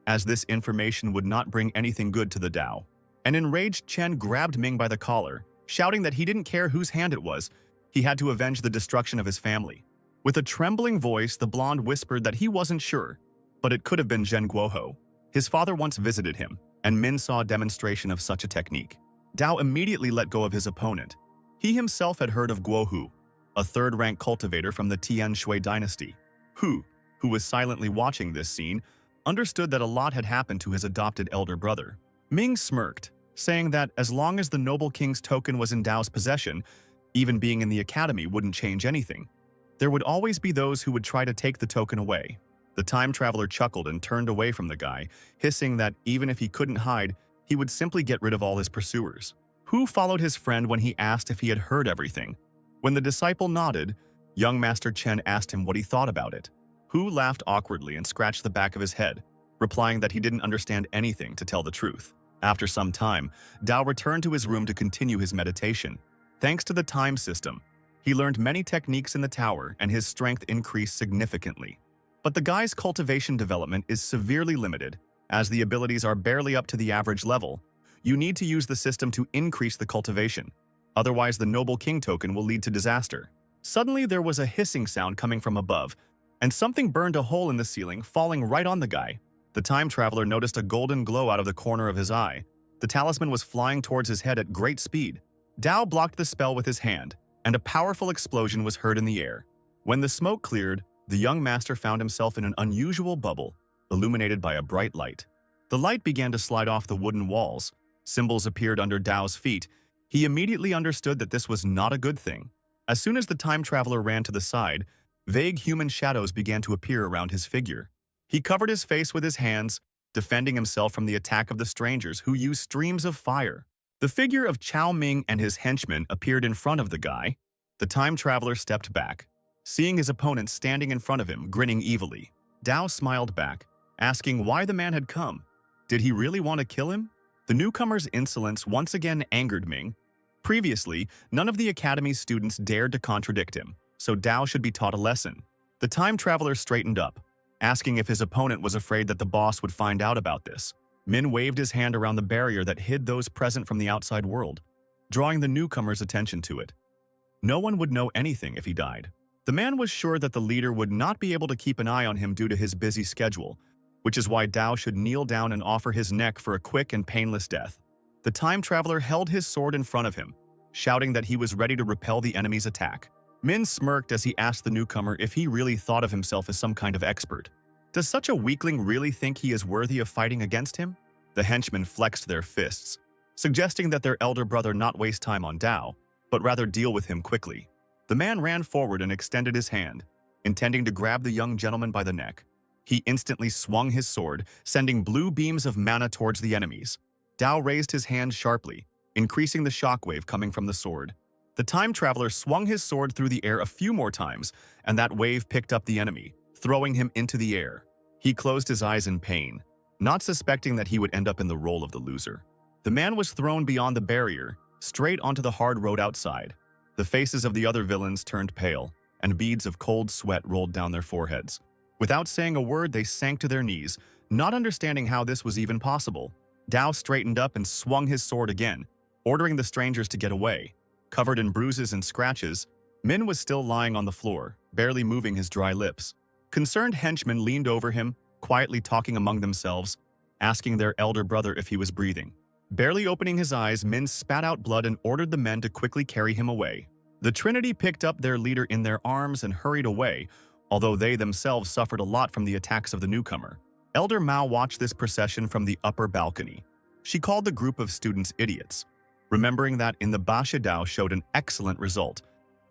as this information would not bring anything good to the Dao. An enraged Chen grabbed Ming by the collar, shouting that he didn't care whose hand it was. He had to avenge the destruction of his family. With a trembling voice, the blonde whispered that he wasn't sure, but it could have been Zhen Guoho. His father once visited him, and Min saw a demonstration of such a technique. Dao immediately let go of his opponent. He himself had heard of Guohu, a third-rank cultivator from the Tian Shui dynasty. Hu, who was silently watching this scene, understood that a lot had happened to his adopted elder brother. Ming smirked, saying that as long as the noble king's token was in Dao's possession, even being in the academy wouldn't change anything. There would always be those who would try to take the token away. The time traveler chuckled and turned away from the guy, hissing that even if he couldn't hide, he would simply get rid of all his pursuers. Hu followed his friend when he asked if he had heard everything. When the disciple nodded, young Master Chen asked him what he thought about it. Hu laughed awkwardly and scratched the back of his head, replying that he didn't understand anything, to tell the truth. After some time, Dao returned to his room to continue his meditation. Thanks to the time system, he learned many techniques in the tower and his strength increased significantly. But the guy's cultivation development is severely limited, as the abilities are barely up to the average level. You need to use the system to increase the cultivation. Otherwise, the Noble King token will lead to disaster. Suddenly, there was a hissing sound coming from above, and something burned a hole in the ceiling, falling right on the guy. The time traveler noticed a golden glow out of the corner of his eye. The talisman was flying towards his head at great speed. Dao blocked the spell with his hand, and a powerful explosion was heard in the air. When the smoke cleared, the young master found himself in an unusual bubble, illuminated by a bright light. The light began to slide off the wooden walls. Symbols appeared under Dao's feet. He immediately understood that this was not a good thing. As soon as the time traveler ran to the side, vague human shadows began to appear around his figure. He covered his face with his hands, defending himself from the attack of the strangers who used streams of fire. The figure of Chao Ming and his henchmen appeared in front of the guy. The time traveler stepped back, seeing his opponent standing in front of him, grinning evilly. Dao smiled back, asking why the man had come. Did he really want to kill him? The newcomer's insolence once again angered Ming. Previously, none of the academy's students dared to contradict him, so Dao should be taught a lesson. The time traveler straightened up, asking if his opponent was afraid that the boss would find out about this. Min waved his hand around the barrier that hid those present from the outside world, drawing the newcomer's attention to it. No one would know anything if he died. The man was sure that the leader would not be able to keep an eye on him due to his busy schedule, which is why Dao should kneel down and offer his neck for a quick and painless death. The time traveler held his sword in front of him, shouting that he was ready to repel the enemy's attack. Min smirked as he asked the newcomer if he really thought of himself as some kind of expert. Does such a weakling really think he is worthy of fighting against him? The henchmen flexed their fists, suggesting that their elder brother not waste time on Dao, but rather deal with him quickly. The man ran forward and extended his hand, intending to grab the young gentleman by the neck. He instantly swung his sword, sending blue beams of mana towards the enemies. Dao raised his hand sharply, increasing the shockwave coming from the sword. The time traveler swung his sword through the air a few more times, and that wave picked up the enemy, throwing him into the air. He closed his eyes in pain, not suspecting that he would end up in the role of the loser. The man was thrown beyond the barrier, straight onto the hard road outside. The faces of the other villains turned pale, and beads of cold sweat rolled down their foreheads. Without saying a word, they sank to their knees, not understanding how this was even possible. Dao straightened up and swung his sword again, ordering the strangers to get away. Covered in bruises and scratches, Min was still lying on the floor, barely moving his dry lips. Concerned henchmen leaned over him, quietly talking among themselves, asking their elder brother if he was breathing. Barely opening his eyes, Min spat out blood and ordered the men to quickly carry him away. The Trinity picked up their leader in their arms and hurried away, although they themselves suffered a lot from the attacks of the newcomer. Elder Mao watched this procession from the upper balcony. She called the group of students idiots, remembering that in the Basha Dao showed an excellent result,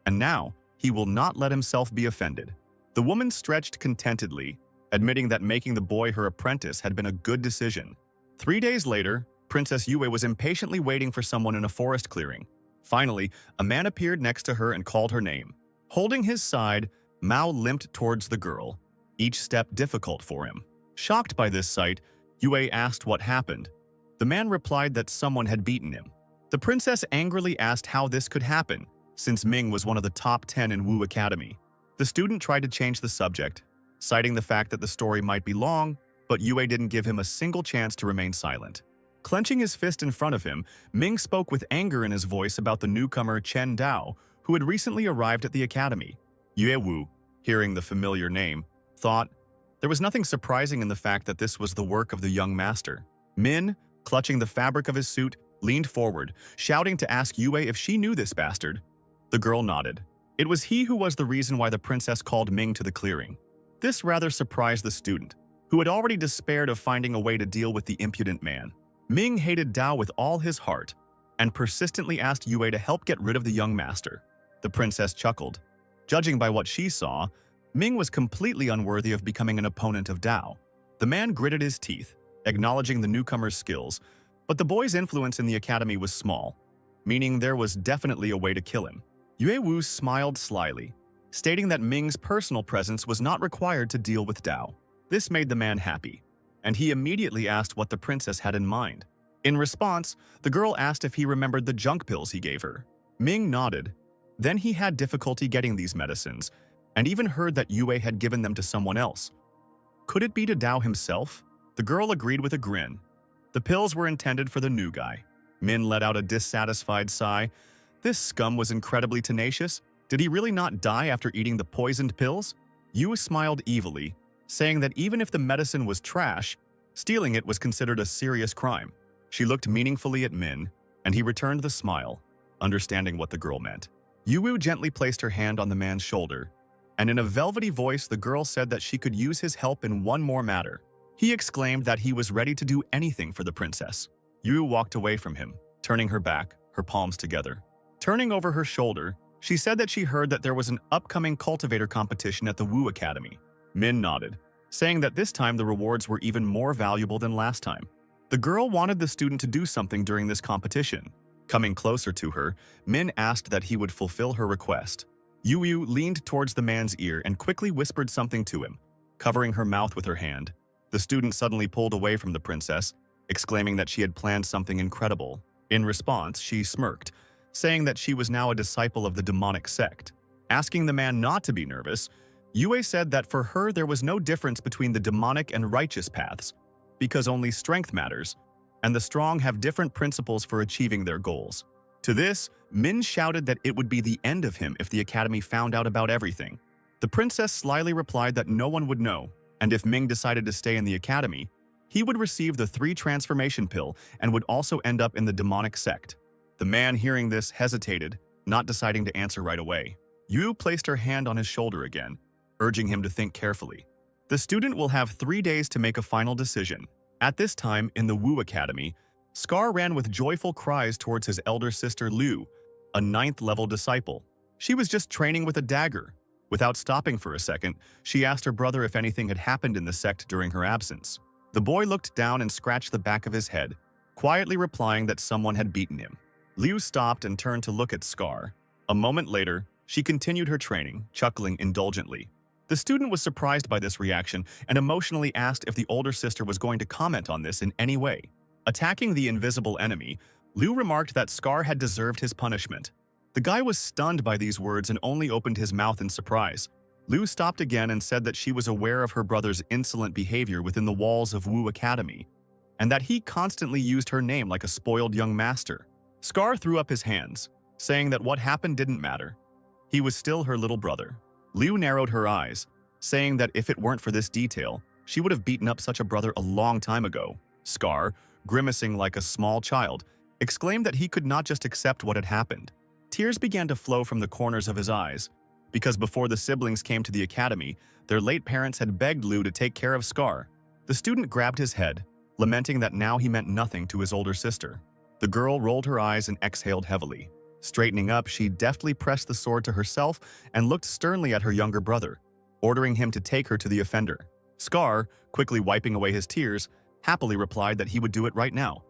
and now he will not let himself be offended. The woman stretched contentedly, admitting that making the boy her apprentice had been a good decision. 3 days later, Princess Yue was impatiently waiting for someone in a forest clearing. Finally, a man appeared next to her and called her name. Holding his side, Mao limped towards the girl, each step difficult for him. Shocked by this sight, Yue asked what happened. The man replied that someone had beaten him. The princess angrily asked how this could happen, since Ming was one of the top 10 in Wu Academy. The student tried to change the subject, citing the fact that the story might be long, but Yue didn't give him a single chance to remain silent. Clenching his fist in front of him, Ming spoke with anger in his voice about the newcomer Chen Dao, who had recently arrived at the academy. Yue Wu, hearing the familiar name, thought there was nothing surprising in the fact that this was the work of the young master. Min, clutching the fabric of his suit, leaned forward, shouting to ask Yue if she knew this bastard. The girl nodded. It was he who was the reason why the princess called Ming to the clearing. This rather surprised the student, who had already despaired of finding a way to deal with the impudent man. Ming hated Dao with all his heart, and persistently asked Yue to help get rid of the young master. The princess chuckled. Judging by what she saw, Ming was completely unworthy of becoming an opponent of Dao. The man gritted his teeth, acknowledging the newcomer's skills, but the boy's influence in the academy was small, meaning there was definitely a way to kill him. Yue Wu smiled slyly, stating that Ming's personal presence was not required to deal with Dao. This made the man happy, and he immediately asked what the princess had in mind. In response, the girl asked if he remembered the junk pills he gave her. Ming nodded. Then he had difficulty getting these medicines, and even heard that Yue had given them to someone else. Could it be to Dao himself? The girl agreed with a grin. The pills were intended for the new guy. Min let out a dissatisfied sigh. This scum was incredibly tenacious. Did he really not die after eating the poisoned pills? Yu smiled evilly, saying that even if the medicine was trash, stealing it was considered a serious crime. She looked meaningfully at Min, and he returned the smile, understanding what the girl meant. Yu gently placed her hand on the man's shoulder, and in a velvety voice the girl said that she could use his help in one more matter. He exclaimed that he was ready to do anything for the princess. Yu walked away from him, turning her back, her palms together. Turning over her shoulder, she said that she heard that there was an upcoming cultivator competition at the Wu Academy. Min nodded, saying that this time the rewards were even more valuable than last time. The girl wanted the student to do something during this competition. Coming closer to her, Min asked that he would fulfill her request. Yu leaned towards the man's ear and quickly whispered something to him, covering her mouth with her hand. The student suddenly pulled away from the princess, exclaiming that she had planned something incredible. In response, she smirked, saying that she was now a disciple of the demonic sect. Asking the man not to be nervous, Yue said that for her there was no difference between the demonic and righteous paths, because only strength matters, and the strong have different principles for achieving their goals. To this, Min shouted that it would be the end of him if the academy found out about everything. The princess slyly replied that no one would know, and if Ming decided to stay in the academy, he would receive the 3 transformation pill and would also end up in the demonic sect. The man hearing this hesitated, not deciding to answer right away. Yu placed her hand on his shoulder again, urging him to think carefully. The student will have 3 days to make a final decision. At this time, in the Wu Academy, Scar ran with joyful cries towards his elder sister Liu, a 9th-level disciple. She was just training with a dagger. Without stopping for a second, she asked her brother if anything had happened in the sect during her absence. The boy looked down and scratched the back of his head, quietly replying that someone had beaten him. Liu stopped and turned to look at Scar. A moment later, she continued her training, chuckling indulgently. The student was surprised by this reaction and emotionally asked if the older sister was going to comment on this in any way. Attacking the invisible enemy, Liu remarked that Scar had deserved his punishment. The guy was stunned by these words and only opened his mouth in surprise. Liu stopped again and said that she was aware of her brother's insolent behavior within the walls of Wu Academy, and that he constantly used her name like a spoiled young master. Scar threw up his hands, saying that what happened didn't matter. He was still her little brother. Liu narrowed her eyes, saying that if it weren't for this detail, she would have beaten up such a brother a long time ago. Scar, grimacing like a small child, exclaimed that he could not just accept what had happened. Tears began to flow from the corners of his eyes, because before the siblings came to the academy, their late parents had begged Liu to take care of Scar. The student grabbed his head, lamenting that now he meant nothing to his older sister. The girl rolled her eyes and exhaled heavily. Straightening up, she deftly pressed the sword to herself and looked sternly at her younger brother, ordering him to take her to the offender. Scar, quickly wiping away his tears, happily replied that he would do it right now.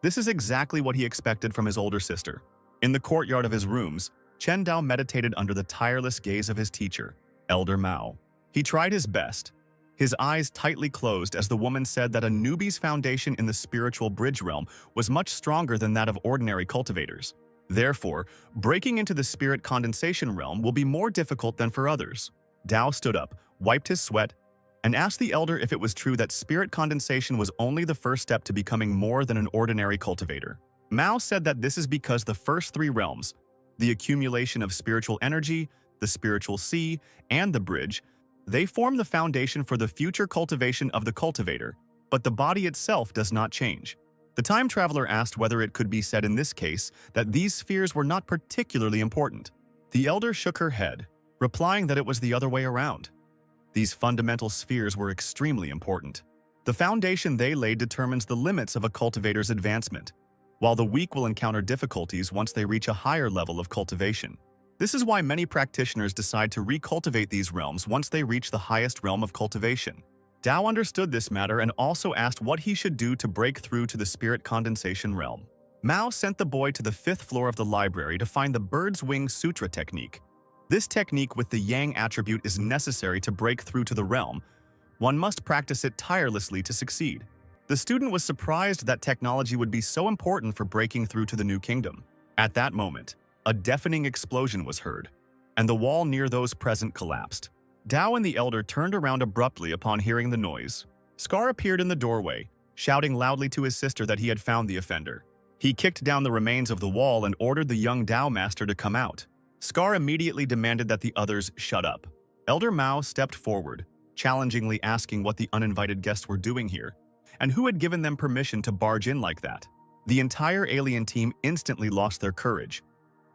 This is exactly what he expected from his older sister. In the courtyard of his rooms, Chen Dao meditated under the tireless gaze of his teacher, Elder Mao. He tried his best, his eyes tightly closed as the woman said that a newbie's foundation in the spiritual bridge realm was much stronger than that of ordinary cultivators. Therefore, breaking into the spirit condensation realm will be more difficult than for others. Dao stood up, wiped his sweat, and asked the elder if it was true that spirit condensation was only the first step to becoming more than an ordinary cultivator. Mao said that this is because the first 3 realms, the accumulation of spiritual energy, the spiritual sea, and the bridge, they form the foundation for the future cultivation of the cultivator, but the body itself does not change. The time traveler asked whether it could be said in this case that these spheres were not particularly important. The elder shook her head, replying that it was the other way around. These fundamental spheres were extremely important. The foundation they laid determines the limits of a cultivator's advancement, while the weak will encounter difficulties once they reach a higher level of cultivation. This is why many practitioners decide to recultivate these realms once they reach the highest realm of cultivation. Dao understood this matter and also asked what he should do to break through to the spirit condensation realm. Mao sent the boy to the 5th floor of the library to find the bird's wing sutra technique. This technique with the yang attribute is necessary to break through to the realm. One must practice it tirelessly to succeed. The student was surprised that technology would be so important for breaking through to the new kingdom. At that moment, a deafening explosion was heard, and the wall near those present collapsed. Dao and the elder turned around abruptly upon hearing the noise. Scar appeared in the doorway, shouting loudly to his sister that he had found the offender. He kicked down the remains of the wall and ordered the young Dao master to come out. Scar immediately demanded that the others shut up. Elder Mao stepped forward, challengingly asking what the uninvited guests were doing here, and who had given them permission to barge in like that. The entire alien team instantly lost their courage.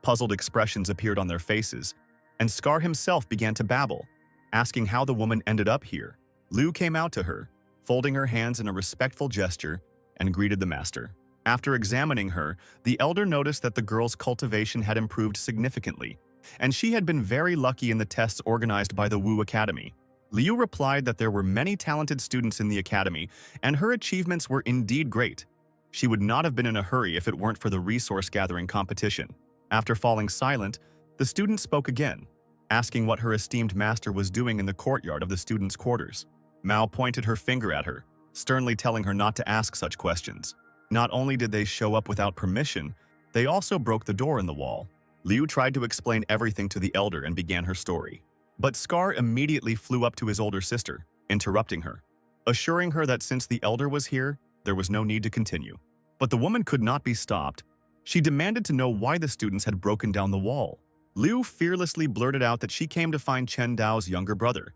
Puzzled expressions appeared on their faces, and Scar himself began to babble, asking how the woman ended up here. Liu came out to her, folding her hands in a respectful gesture, and greeted the master. After examining her, the elder noticed that the girl's cultivation had improved significantly, and she had been very lucky in the tests organized by the Wu Academy. Liu replied that there were many talented students in the academy, and her achievements were indeed great. She would not have been in a hurry if it weren't for the resource-gathering competition. After falling silent, the student spoke again, asking what her esteemed master was doing in the courtyard of the students' quarters. Mao pointed her finger at her, sternly telling her not to ask such questions. Not only did they show up without permission, they also broke the door in the wall. Liu tried to explain everything to the elder and began her story. But Scar immediately flew up to his older sister, interrupting her, assuring her that since the elder was here, there was no need to continue. But the woman could not be stopped. She demanded to know why the students had broken down the wall. Liu fearlessly blurted out that she came to find Chen Dao's younger brother.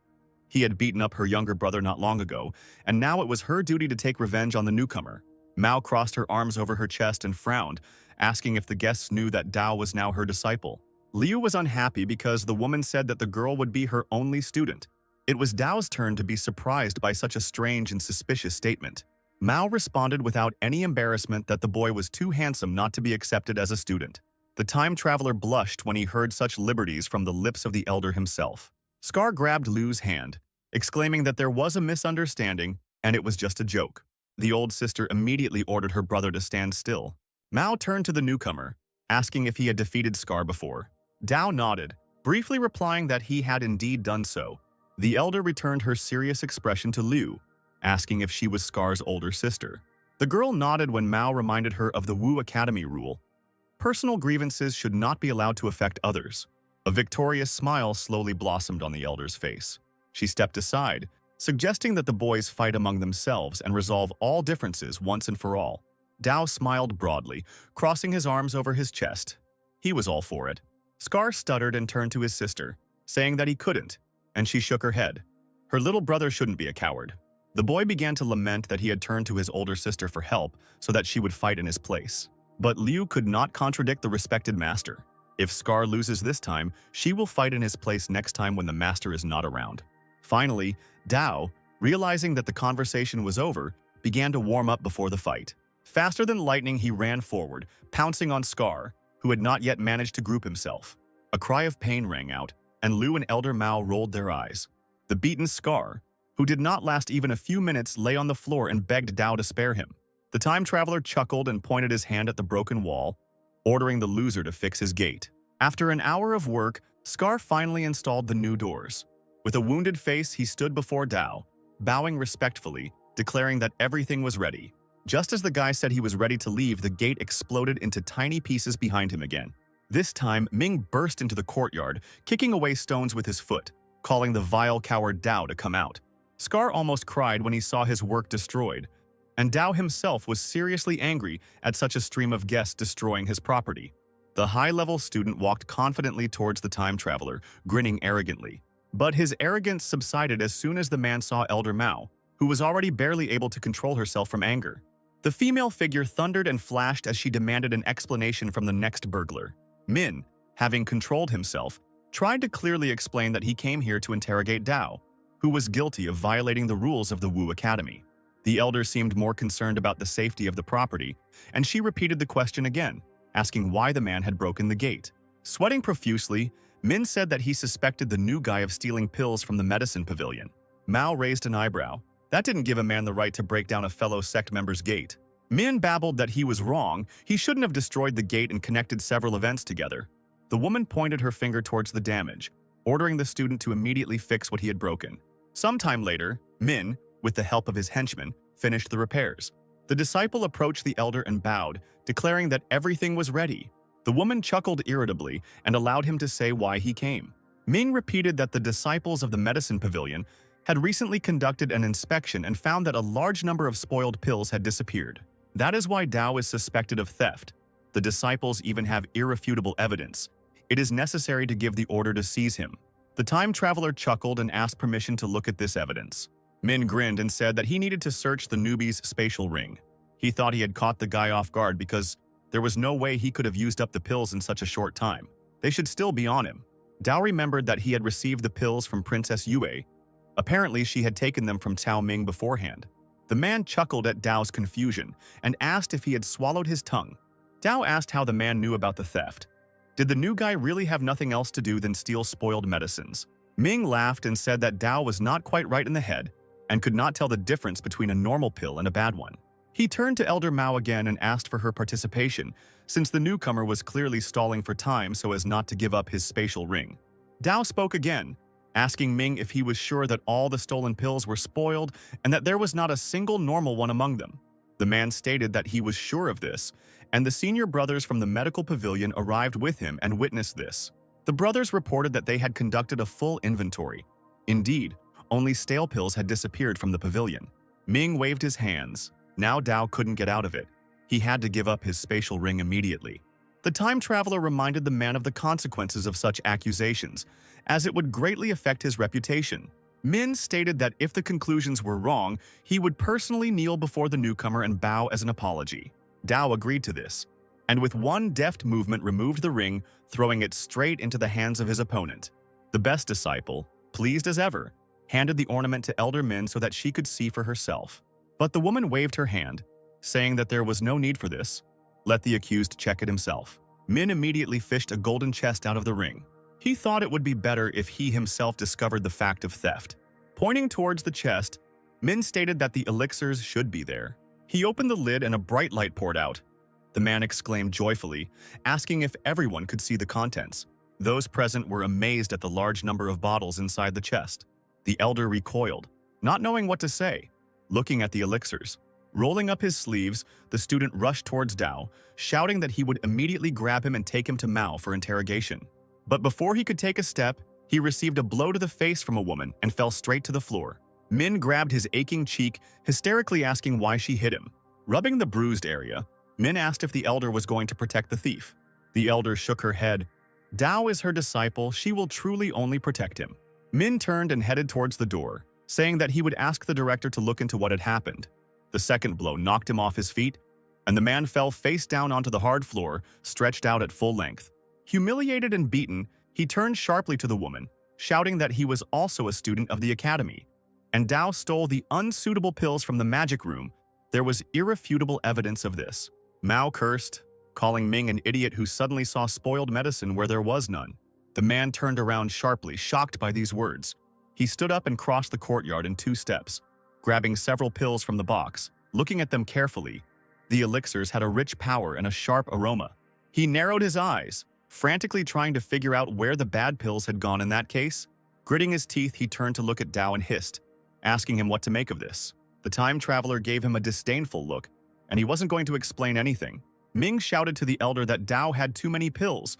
He had beaten up her younger brother not long ago, and now it was her duty to take revenge on the newcomer. Mao crossed her arms over her chest and frowned, asking if the guests knew that Dao was now her disciple. Liu was unhappy because the woman said that the girl would be her only student. It was Dao's turn to be surprised by such a strange and suspicious statement. Mao responded without any embarrassment that the boy was too handsome not to be accepted as a student. The time traveler blushed when he heard such liberties from the lips of the elder himself. Scar grabbed Lu's hand, exclaiming that there was a misunderstanding and it was just a joke. The old sister immediately ordered her brother to stand still. Mao turned to the newcomer, asking if he had defeated Scar before. Dao nodded, briefly replying that he had indeed done so. The elder returned her serious expression to Lu, asking if she was Scar's older sister. The girl nodded when Mao reminded her of the Wu Academy rule. Personal grievances should not be allowed to affect others. A victorious smile slowly blossomed on the elder's face. She stepped aside, suggesting that the boys fight among themselves and resolve all differences once and for all. Dao smiled broadly, crossing his arms over his chest. He was all for it. Scar stuttered and turned to his sister, saying that he couldn't, and she shook her head. Her little brother shouldn't be a coward. The boy began to lament that he had turned to his older sister for help so that she would fight in his place. But Liu could not contradict the respected master. If Scar loses this time, she will fight in his place next time when the master is not around. Finally, Dao, realizing that the conversation was over, began to warm up before the fight. Faster than lightning, he ran forward, pouncing on Scar, who had not yet managed to group himself. A cry of pain rang out, and Lu and Elder Mao rolled their eyes. The beaten Scar, who did not last even a few minutes, lay on the floor and begged Dao to spare him. The time traveler chuckled and pointed his hand at the broken wall, ordering the loser to fix his gate. After an hour of work, Scar finally installed the new doors. With a wounded face, he stood before Dao, bowing respectfully, declaring that everything was ready. Just as the guy said he was ready to leave, the gate exploded into tiny pieces behind him again. This time, Ming burst into the courtyard, kicking away stones with his foot, calling the vile coward Dao to come out. Scar almost cried when he saw his work destroyed, and Dao himself was seriously angry at such a stream of guests destroying his property. The high-level student walked confidently towards the time traveler, grinning arrogantly. But his arrogance subsided as soon as the man saw Elder Mao, who was already barely able to control herself from anger. The female figure thundered and flashed as she demanded an explanation from the next burglar. Min, having controlled himself, tried to clearly explain that he came here to interrogate Dao, who was guilty of violating the rules of the Wu Academy. The elder seemed more concerned about the safety of the property, and she repeated the question again, asking why the man had broken the gate. Sweating profusely, Min said that he suspected the new guy of stealing pills from the medicine pavilion. Mao raised an eyebrow. That didn't give a man the right to break down a fellow sect member's gate. Min babbled that he was wrong. He shouldn't have destroyed the gate and connected several events together. The woman pointed her finger towards the damage, ordering the student to immediately fix what he had broken. Sometime later, Min, with the help of his henchmen, finished the repairs. The disciple approached the elder and bowed, declaring that everything was ready. The woman chuckled irritably and allowed him to say why he came. Ming repeated that the disciples of the medicine pavilion had recently conducted an inspection and found that a large number of spoiled pills had disappeared. That is why Dao is suspected of theft. The disciples even have irrefutable evidence. It is necessary to give the order to seize him. The time traveler chuckled and asked permission to look at this evidence. Min grinned and said that he needed to search the newbie's spatial ring. He thought he had caught the guy off guard because there was no way he could have used up the pills in such a short time. They should still be on him. Dao remembered that he had received the pills from Princess Yue. Apparently, she had taken them from Cao Ming beforehand. The man chuckled at Dao's confusion and asked if he had swallowed his tongue. Dao asked how the man knew about the theft. Did the new guy really have nothing else to do than steal spoiled medicines? Ming laughed and said that Dao was not quite right in the head and could not tell the difference between a normal pill and a bad one. He turned to Elder Mao again and asked for her participation, since the newcomer was clearly stalling for time so as not to give up his spatial ring. Dao spoke again, asking Ming if he was sure that all the stolen pills were spoiled and that there was not a single normal one among them. The man stated that he was sure of this, and the senior brothers from the medical pavilion arrived with him and witnessed this. The brothers reported that they had conducted a full inventory. Indeed, only stale pills had disappeared from the pavilion. Ming waved his hands. Now Dao couldn't get out of it. He had to give up his spatial ring immediately. The time traveler reminded the man of the consequences of such accusations, as it would greatly affect his reputation. Min stated that if the conclusions were wrong, he would personally kneel before the newcomer and bow as an apology. Dao agreed to this, and with one deft movement removed the ring, throwing it straight into the hands of his opponent. The best disciple, pleased as ever, handed the ornament to Elder Min so that she could see for herself. But the woman waved her hand, saying that there was no need for this. Let the accused check it himself. Min immediately fished a golden chest out of the ring. He thought it would be better if he himself discovered the fact of theft. Pointing towards the chest, Min stated that the elixirs should be there. He opened the lid and a bright light poured out. The man exclaimed joyfully, asking if everyone could see the contents. Those present were amazed at the large number of bottles inside the chest. The elder recoiled, not knowing what to say, looking at the elixirs. Rolling up his sleeves, the student rushed towards Dao, shouting that he would immediately grab him and take him to Mao for interrogation. But before he could take a step, he received a blow to the face from a woman and fell straight to the floor. Min grabbed his aching cheek, hysterically asking why she hit him. Rubbing the bruised area, Min asked if the elder was going to protect the thief. The elder shook her head. Dao is her disciple, she will truly only protect him. Min turned and headed towards the door, saying that he would ask the director to look into what had happened. The second blow knocked him off his feet, and the man fell face down onto the hard floor, stretched out at full length. Humiliated and beaten, he turned sharply to the woman, shouting that he was also a student of the academy. And Dao stole the unsuitable pills from the magic room. There was irrefutable evidence of this. Mao cursed, calling Ming an idiot who suddenly saw spoiled medicine where there was none. The man turned around sharply, shocked by these words. He stood up and crossed the courtyard in 2 steps, grabbing several pills from the box. Looking at them carefully, the elixirs had a rich power and a sharp aroma. He narrowed his eyes, frantically trying to figure out where the bad pills had gone in that case. Gritting his teeth, he turned to look at Dao and hissed, asking him what to make of this. The time traveler gave him a disdainful look, and he wasn't going to explain anything. Ming shouted to the elder that Dao had too many pills.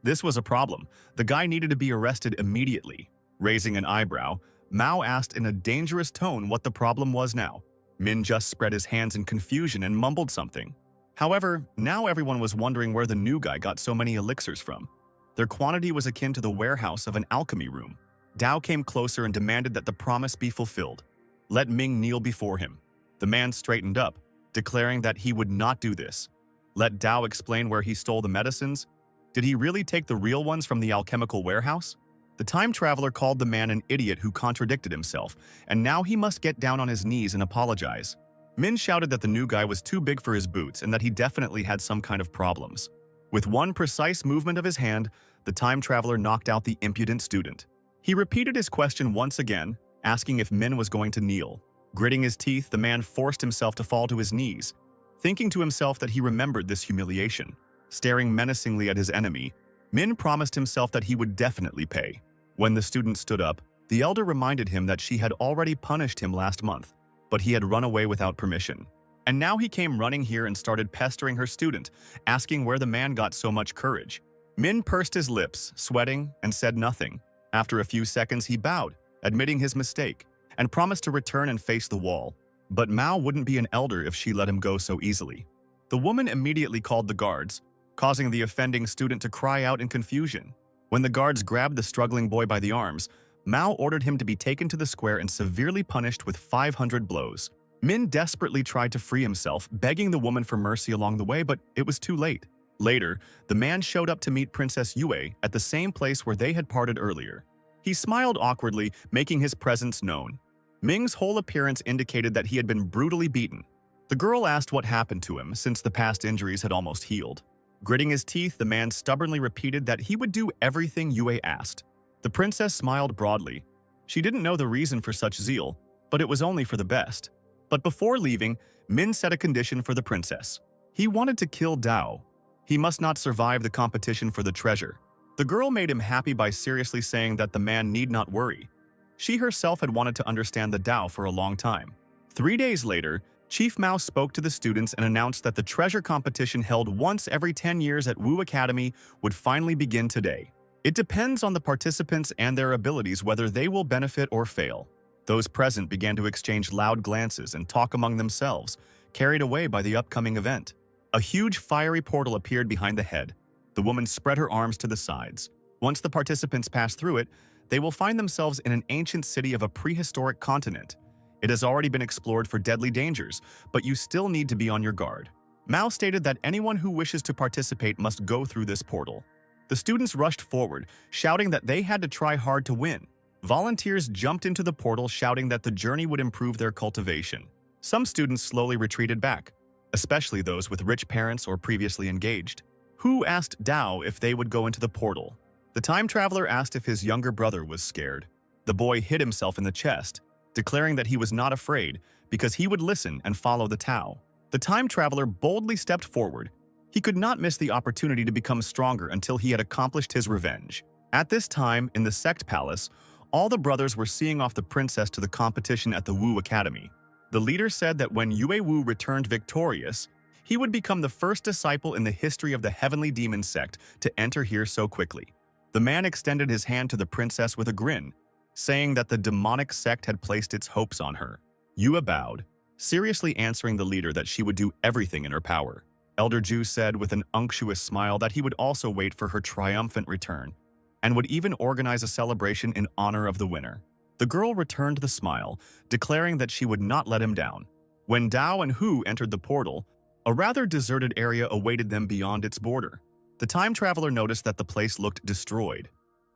This was a problem. The guy needed to be arrested immediately. Raising an eyebrow, Mao asked in a dangerous tone what the problem was now. Min just spread his hands in confusion and mumbled something. However, now everyone was wondering where the new guy got so many elixirs from. Their quantity was akin to the warehouse of an alchemy room. Dao came closer and demanded that the promise be fulfilled. Let Ming kneel before him. The man straightened up, declaring that he would not do this. Let Dao explain where he stole the medicines. Did he really take the real ones from the alchemical warehouse? The time traveler called the man an idiot who contradicted himself, and now he must get down on his knees and apologize. Min shouted that the new guy was too big for his boots and that he definitely had some kind of problems. With one precise movement of his hand, the time traveler knocked out the impudent student. He repeated his question once again, asking if Min was going to kneel. Gritting his teeth, the man forced himself to fall to his knees, thinking to himself that he remembered this humiliation. Staring menacingly at his enemy, Min promised himself that he would definitely pay. When the student stood up, the elder reminded him that she had already punished him last month, but he had run away without permission. And now he came running here and started pestering her student, asking where the man got so much courage. Min pursed his lips, sweating, and said nothing. After a few seconds, he bowed, admitting his mistake, and promised to return and face the wall. But Mao wouldn't be an elder if she let him go so easily. The woman immediately called the guards, causing the offending student to cry out in confusion. When the guards grabbed the struggling boy by the arms, Mao ordered him to be taken to the square and severely punished with 500 blows. Min desperately tried to free himself, begging the woman for mercy along the way, but it was too late. Later, the man showed up to meet Princess Yue at the same place where they had parted earlier. He smiled awkwardly, making his presence known. Ming's whole appearance indicated that he had been brutally beaten. The girl asked what happened to him since the past injuries had almost healed. Gritting his teeth, the man stubbornly repeated that he would do everything Yue asked. The princess smiled broadly. She didn't know the reason for such zeal, but it was only for the best. But before leaving, Min set a condition for the princess. He wanted to kill Dao. He must not survive the competition for the treasure. The girl made him happy by seriously saying that the man need not worry. She herself had wanted to understand the Dao for a long time. 3 days later, Chief Mao spoke to the students and announced that the treasure competition held once every 10 years at Wu Academy would finally begin today. It depends on the participants and their abilities whether they will benefit or fail. Those present began to exchange loud glances and talk among themselves, carried away by the upcoming event. A huge fiery portal appeared behind the head. The woman spread her arms to the sides. Once the participants pass through it, they will find themselves in an ancient city of a prehistoric continent. It has already been explored for deadly dangers, but you still need to be on your guard. Mao stated that anyone who wishes to participate must go through this portal. The students rushed forward, shouting that they had to try hard to win. Volunteers jumped into the portal, shouting that the journey would improve their cultivation. Some students slowly retreated back, especially those with rich parents or previously engaged. Hu asked Dao if they would go into the portal. The time traveler asked if his younger brother was scared. The boy hit himself in the chest, declaring that he was not afraid because he would listen and follow the Tao. The time traveler boldly stepped forward. He could not miss the opportunity to become stronger until he had accomplished his revenge. At this time, in the sect palace, all the brothers were seeing off the princess to the competition at the Wu Academy. The leader said that when Yue Wu returned victorious, he would become the first disciple in the history of the heavenly demon sect to enter here so quickly. The man extended his hand to the princess with a grin, saying that the demonic sect had placed its hopes on her. Yue bowed, seriously answering the leader that she would do everything in her power. Elder Ju said with an unctuous smile that he would also wait for her triumphant return, and would even organize a celebration in honor of the winner. The girl returned the smile, declaring that she would not let him down. When Dao and Hu entered the portal, a rather deserted area awaited them beyond its border. The time traveler noticed that the place looked destroyed.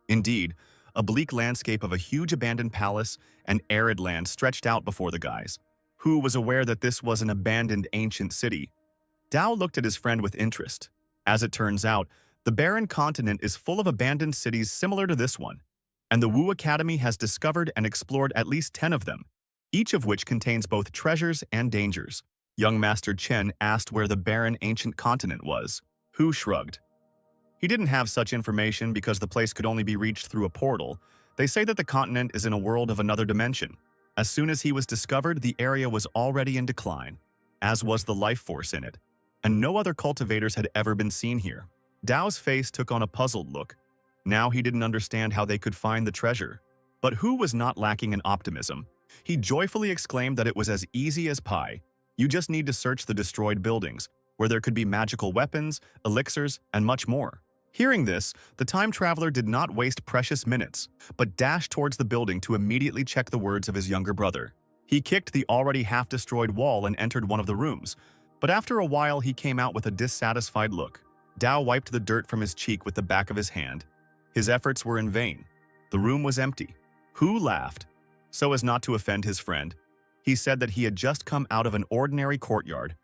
Indeed, a bleak landscape of a huge abandoned palace and arid land stretched out before the guys. Hu was aware that this was an abandoned ancient city. Dao looked at his friend with interest. As it turns out, the barren continent is full of abandoned cities similar to this one, and the Wu Academy has discovered and explored at least 10 of them, each of which contains both treasures and dangers. Young Master Chen asked where the barren ancient continent was. Hu shrugged. He didn't have such information because the place could only be reached through a portal. They say that the continent is in a world of another dimension. As soon as he was discovered, the area was already in decline, as was the life force in it, and no other cultivators had ever been seen here. Dao's face took on a puzzled look. Now he didn't understand how they could find the treasure. But Hu was not lacking in optimism. He joyfully exclaimed that it was as easy as pie. You just need to search the destroyed buildings, where there could be magical weapons, elixirs, and much more. Hearing this, the time traveler did not waste precious minutes, but dashed towards the building to immediately check the words of his younger brother. He kicked the already half-destroyed wall and entered one of the rooms, but after a while he came out with a dissatisfied look. Dao wiped the dirt from his cheek with the back of his hand. His efforts were in vain. The room was empty. Hu laughed, so as not to offend his friend. He said that he had just come out of an ordinary courtyard,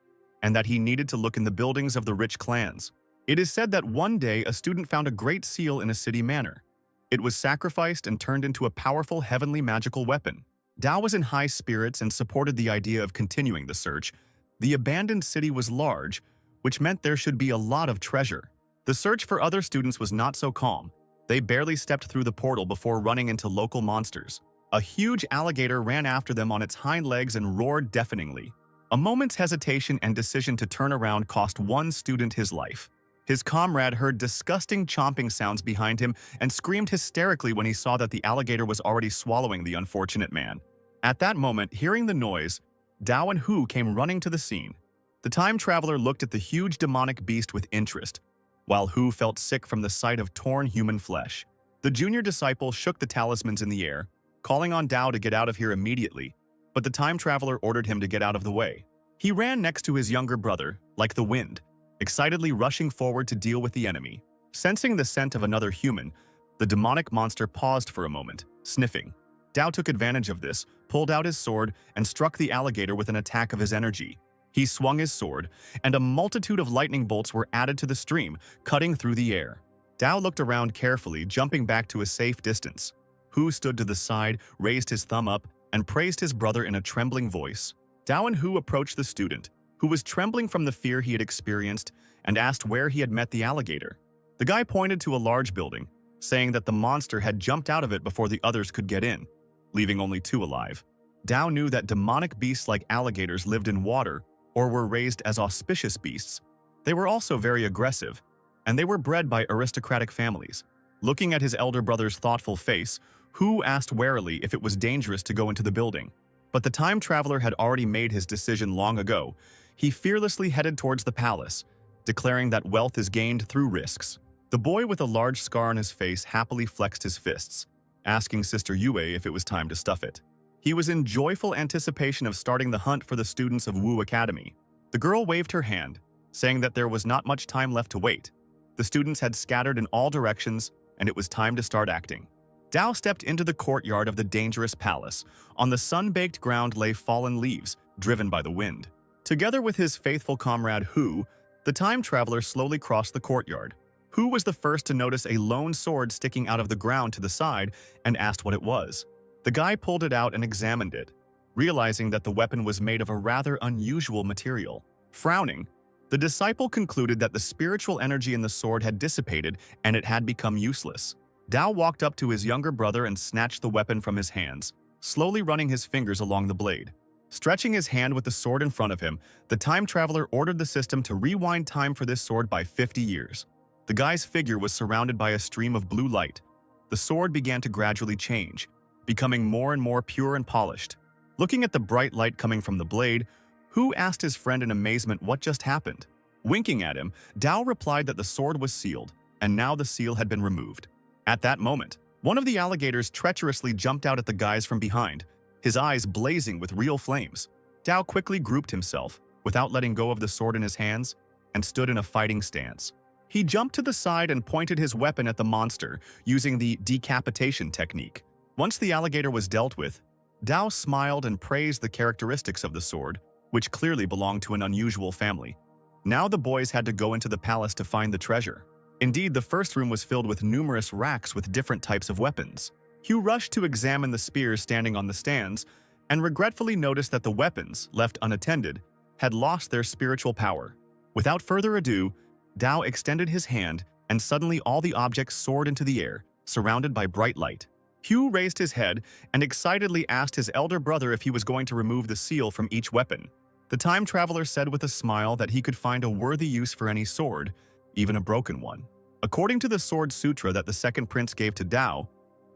and that he needed to look in the buildings of the rich clans. It is said that one day a student found a great seal in a city manor. It was sacrificed and turned into a powerful heavenly magical weapon. Dao was in high spirits and supported the idea of continuing the search. The abandoned city was large, which meant there should be a lot of treasure. The search for other students was not so calm. They barely stepped through the portal before running into local monsters. A huge alligator ran after them on its hind legs and roared deafeningly. A moment's hesitation and decision to turn around cost one student his life. His comrade heard disgusting chomping sounds behind him and screamed hysterically when he saw that the alligator was already swallowing the unfortunate man. At that moment, hearing the noise, Dao and Hu came running to the scene. The time traveler looked at the huge demonic beast with interest, while Hu felt sick from the sight of torn human flesh. The junior disciple shook the talismans in the air, calling on Dao to get out of here immediately, but the time traveler ordered him to get out of the way. He ran next to his younger brother, like the wind, excitedly rushing forward to deal with the enemy. Sensing the scent of another human, the demonic monster paused for a moment, sniffing. Dao took advantage of this, pulled out his sword, and struck the alligator with an attack of his energy. He swung his sword, and a multitude of lightning bolts were added to the stream, cutting through the air. Dao looked around carefully, jumping back to a safe distance. Hu stood to the side, raised his thumb up, and praised his brother in a trembling voice. Dao and Hu approached the student, who was trembling from the fear he had experienced, and asked where he had met the alligator. The guy pointed to a large building, saying that the monster had jumped out of it before the others could get in, leaving only 2 alive. Dao knew that demonic beasts like alligators lived in water or were raised as auspicious beasts. They were also very aggressive, and they were bred by aristocratic families. Looking at his elder brother's thoughtful face, Hu asked warily if it was dangerous to go into the building. But the time traveler had already made his decision long ago. He fearlessly headed towards the palace, declaring that wealth is gained through risks. The boy with a large scar on his face happily flexed his fists, asking Sister Yue if it was time to stuff it. He was in joyful anticipation of starting the hunt for the students of Wu Academy. The girl waved her hand, saying that there was not much time left to wait. The students had scattered in all directions, and it was time to start acting. Dao stepped into the courtyard of the dangerous palace. On the sun-baked ground lay fallen leaves, driven by the wind. Together with his faithful comrade Hu, the time traveler slowly crossed the courtyard. Hu was the first to notice a lone sword sticking out of the ground to the side and asked what it was. The guy pulled it out and examined it, realizing that the weapon was made of a rather unusual material. Frowning, the disciple concluded that the spiritual energy in the sword had dissipated and it had become useless. Dao walked up to his younger brother and snatched the weapon from his hands, slowly running his fingers along the blade. Stretching his hand with the sword in front of him, the time traveler ordered the system to rewind time for this sword by 50 years. The guy's figure was surrounded by a stream of blue light. The sword began to gradually change, becoming more and more pure and polished. Looking at the bright light coming from the blade, Hu asked his friend in amazement what just happened. Winking at him, Dao replied that the sword was sealed, and now the seal had been removed. At that moment, one of the alligators treacherously jumped out at the guys from behind, his eyes blazing with real flames. Dao quickly grouped himself, without letting go of the sword in his hands, and stood in a fighting stance. He jumped to the side and pointed his weapon at the monster, using the decapitation technique. Once the alligator was dealt with, Dao smiled and praised the characteristics of the sword, which clearly belonged to an unusual family. Now the boys had to go into the palace to find the treasure. Indeed, the first room was filled with numerous racks with different types of weapons. Hugh rushed to examine the spears standing on the stands and regretfully noticed that the weapons, left unattended, had lost their spiritual power. Without further ado, Dao extended his hand and suddenly all the objects soared into the air, surrounded by bright light. Hugh raised his head and excitedly asked his elder brother if he was going to remove the seal from each weapon. The time traveler said with a smile that he could find a worthy use for any sword, even a broken one. According to the Sword Sutra that the second prince gave to Dao,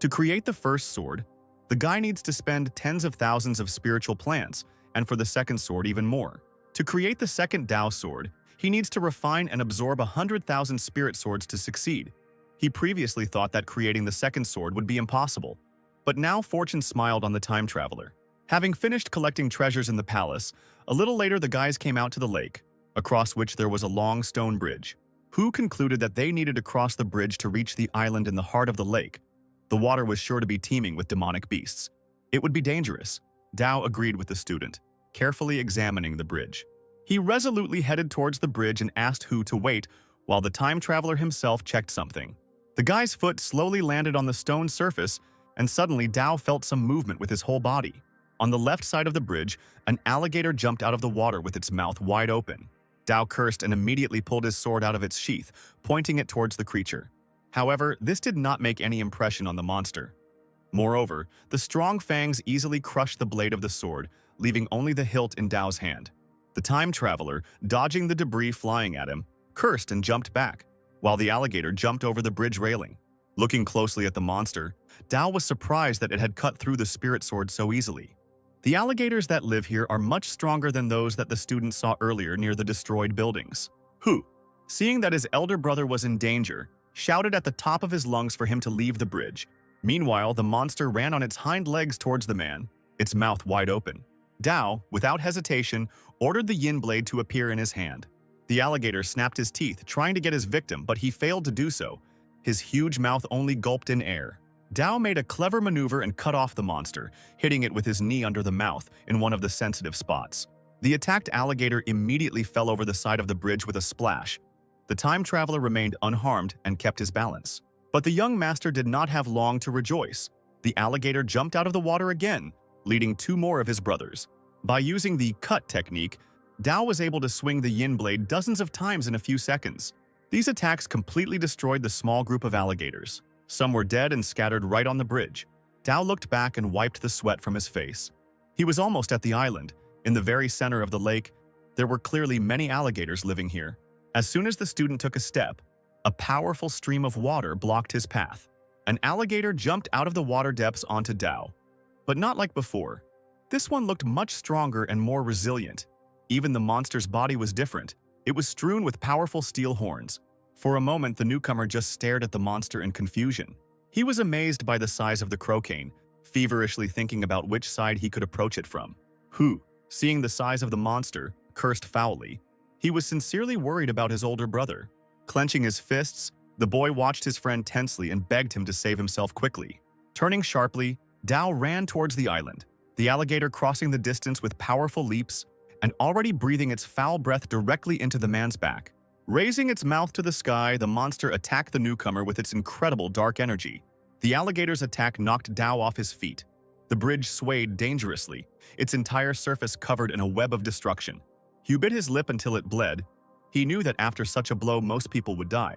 to create the first sword, the guy needs to spend tens of thousands of spiritual plants, and for the second sword even more. To create the second Dao sword, he needs to refine and absorb 100,000 spirit swords to succeed. He previously thought that creating the second sword would be impossible, but now fortune smiled on the time traveler. Having finished collecting treasures in the palace, a little later the guys came out to the lake, across which there was a long stone bridge. Hu concluded that they needed to cross the bridge to reach the island in the heart of the lake. The water was sure to be teeming with demonic beasts. It would be dangerous. Dao agreed with the student, carefully examining the bridge. He resolutely headed towards the bridge and asked Hu to wait while the time traveler himself checked something. The guy's foot slowly landed on the stone surface, and suddenly Dao felt some movement with his whole body. On the left side of the bridge, an alligator jumped out of the water with its mouth wide open. Dao cursed and immediately pulled his sword out of its sheath, pointing it towards the creature. However, this did not make any impression on the monster. Moreover, the strong fangs easily crushed the blade of the sword, leaving only the hilt in Dao's hand. The time traveler, dodging the debris flying at him, cursed and jumped back, while the alligator jumped over the bridge railing. Looking closely at the monster, Dao was surprised that it had cut through the spirit sword so easily. The alligators that live here are much stronger than those that the student saw earlier near the destroyed buildings. Hu, seeing that his elder brother was in danger, shouted at the top of his lungs for him to leave the bridge. Meanwhile, the monster ran on its hind legs towards the man, its mouth wide open. Dao, without hesitation, ordered the yin blade to appear in his hand. The alligator snapped his teeth, trying to get his victim, but he failed to do so. His huge mouth only gulped in air. Dao made a clever maneuver and cut off the monster, hitting it with his knee under the mouth in one of the sensitive spots. The attacked alligator immediately fell over the side of the bridge with a splash. The time traveler remained unharmed and kept his balance. But the young master did not have long to rejoice. The alligator jumped out of the water again, leading two more of his brothers. By using the cut technique, Dao was able to swing the yin blade dozens of times in a few seconds. These attacks completely destroyed the small group of alligators. Some were dead and scattered right on the bridge. Dao looked back and wiped the sweat from his face. He was almost at the island. In the very center of the lake, there were clearly many alligators living here. As soon as the student took a step, a powerful stream of water blocked his path. An alligator jumped out of the water depths onto Dao. But not like before. This one looked much stronger and more resilient. Even the monster's body was different. It was strewn with powerful steel horns. For a moment, the newcomer just stared at the monster in confusion. He was amazed by the size of the crocane, feverishly thinking about which side he could approach it from. Hu, seeing the size of the monster, cursed foully. He was sincerely worried about his older brother. Clenching his fists, the boy watched his friend tensely and begged him to save himself quickly. Turning sharply, Dao ran towards the island, the alligator crossing the distance with powerful leaps and already breathing its foul breath directly into the man's back. Raising its mouth to the sky, the monster attacked the newcomer with its incredible dark energy. The alligator's attack knocked Dao off his feet. The bridge swayed dangerously, its entire surface covered in a web of destruction. He bit his lip until it bled. He knew that after such a blow most people would die.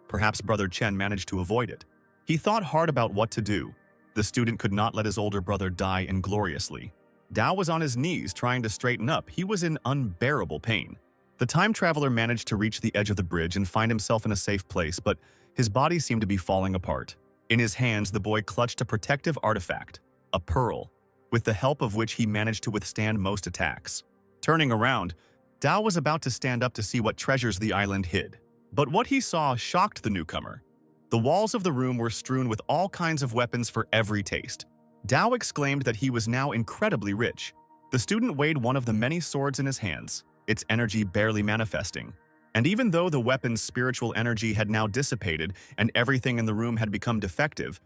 Perhaps Brother Chen managed to avoid it. He thought hard about what to do. The student could not let his older brother die ingloriously. Dao was on his knees trying to straighten up. He was in unbearable pain. The time traveler managed to reach the edge of the bridge and find himself in a safe place, but his body seemed to be falling apart. In his hands, the boy clutched a protective artifact, a pearl, with the help of which he managed to withstand most attacks. Turning around, Dao was about to stand up to see what treasures the island hid. But what he saw shocked the newcomer. The walls of the room were strewn with all kinds of weapons for every taste. Dao exclaimed that he was now incredibly rich. The student weighed one of the many swords in his hands, its energy barely manifesting. And even though the weapon's spiritual energy had now dissipated and everything in the room had become defective,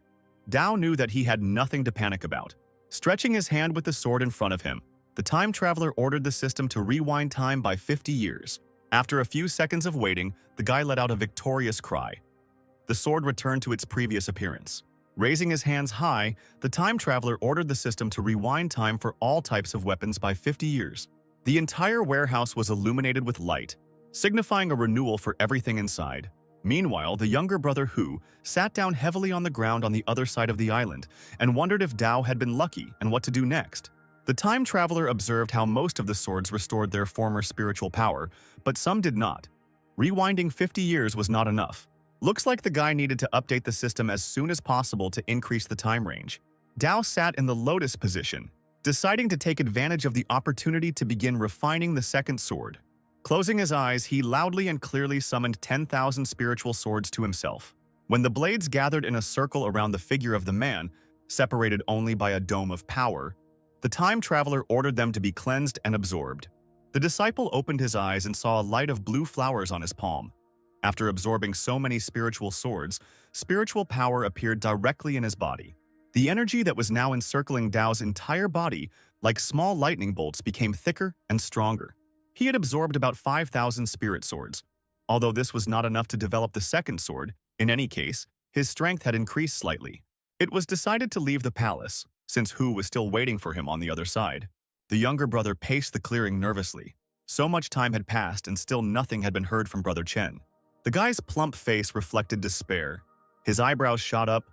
Dao knew that he had nothing to panic about. Stretching his hand with the sword in front of him, the time traveler ordered the system to rewind time by 50 years. After a few seconds of waiting, the guy let out a victorious cry. The sword returned to its previous appearance. Raising his hands high, the time traveler ordered the system to rewind time for all types of weapons by 50 years. The entire warehouse was illuminated with light, signifying a renewal for everything inside. Meanwhile, the younger brother Hu sat down heavily on the ground on the other side of the island and wondered if Dao had been lucky and what to do next. The time traveler observed how most of the swords restored their former spiritual power, but some did not. Rewinding 50 years was not enough. Looks like the guy needed to update the system as soon as possible to increase the time range. Dao sat in the lotus position, deciding to take advantage of the opportunity to begin refining the second sword. Closing his eyes, he loudly and clearly summoned 10,000 spiritual swords to himself. When the blades gathered in a circle around the figure of the man, separated only by a dome of power, the time traveler ordered them to be cleansed and absorbed. The disciple opened his eyes and saw a light of blue flowers on his palm. After absorbing so many spiritual swords, spiritual power appeared directly in his body. The energy that was now encircling Dao's entire body, like small lightning bolts, became thicker and stronger. He had absorbed about 5,000 spirit swords. Although this was not enough to develop the second sword, in any case, his strength had increased slightly. It was decided to leave the palace, since Hu was still waiting for him on the other side. The younger brother paced the clearing nervously. So much time had passed and still nothing had been heard from Brother Chen. The guy's plump face reflected despair. His eyebrows shot up.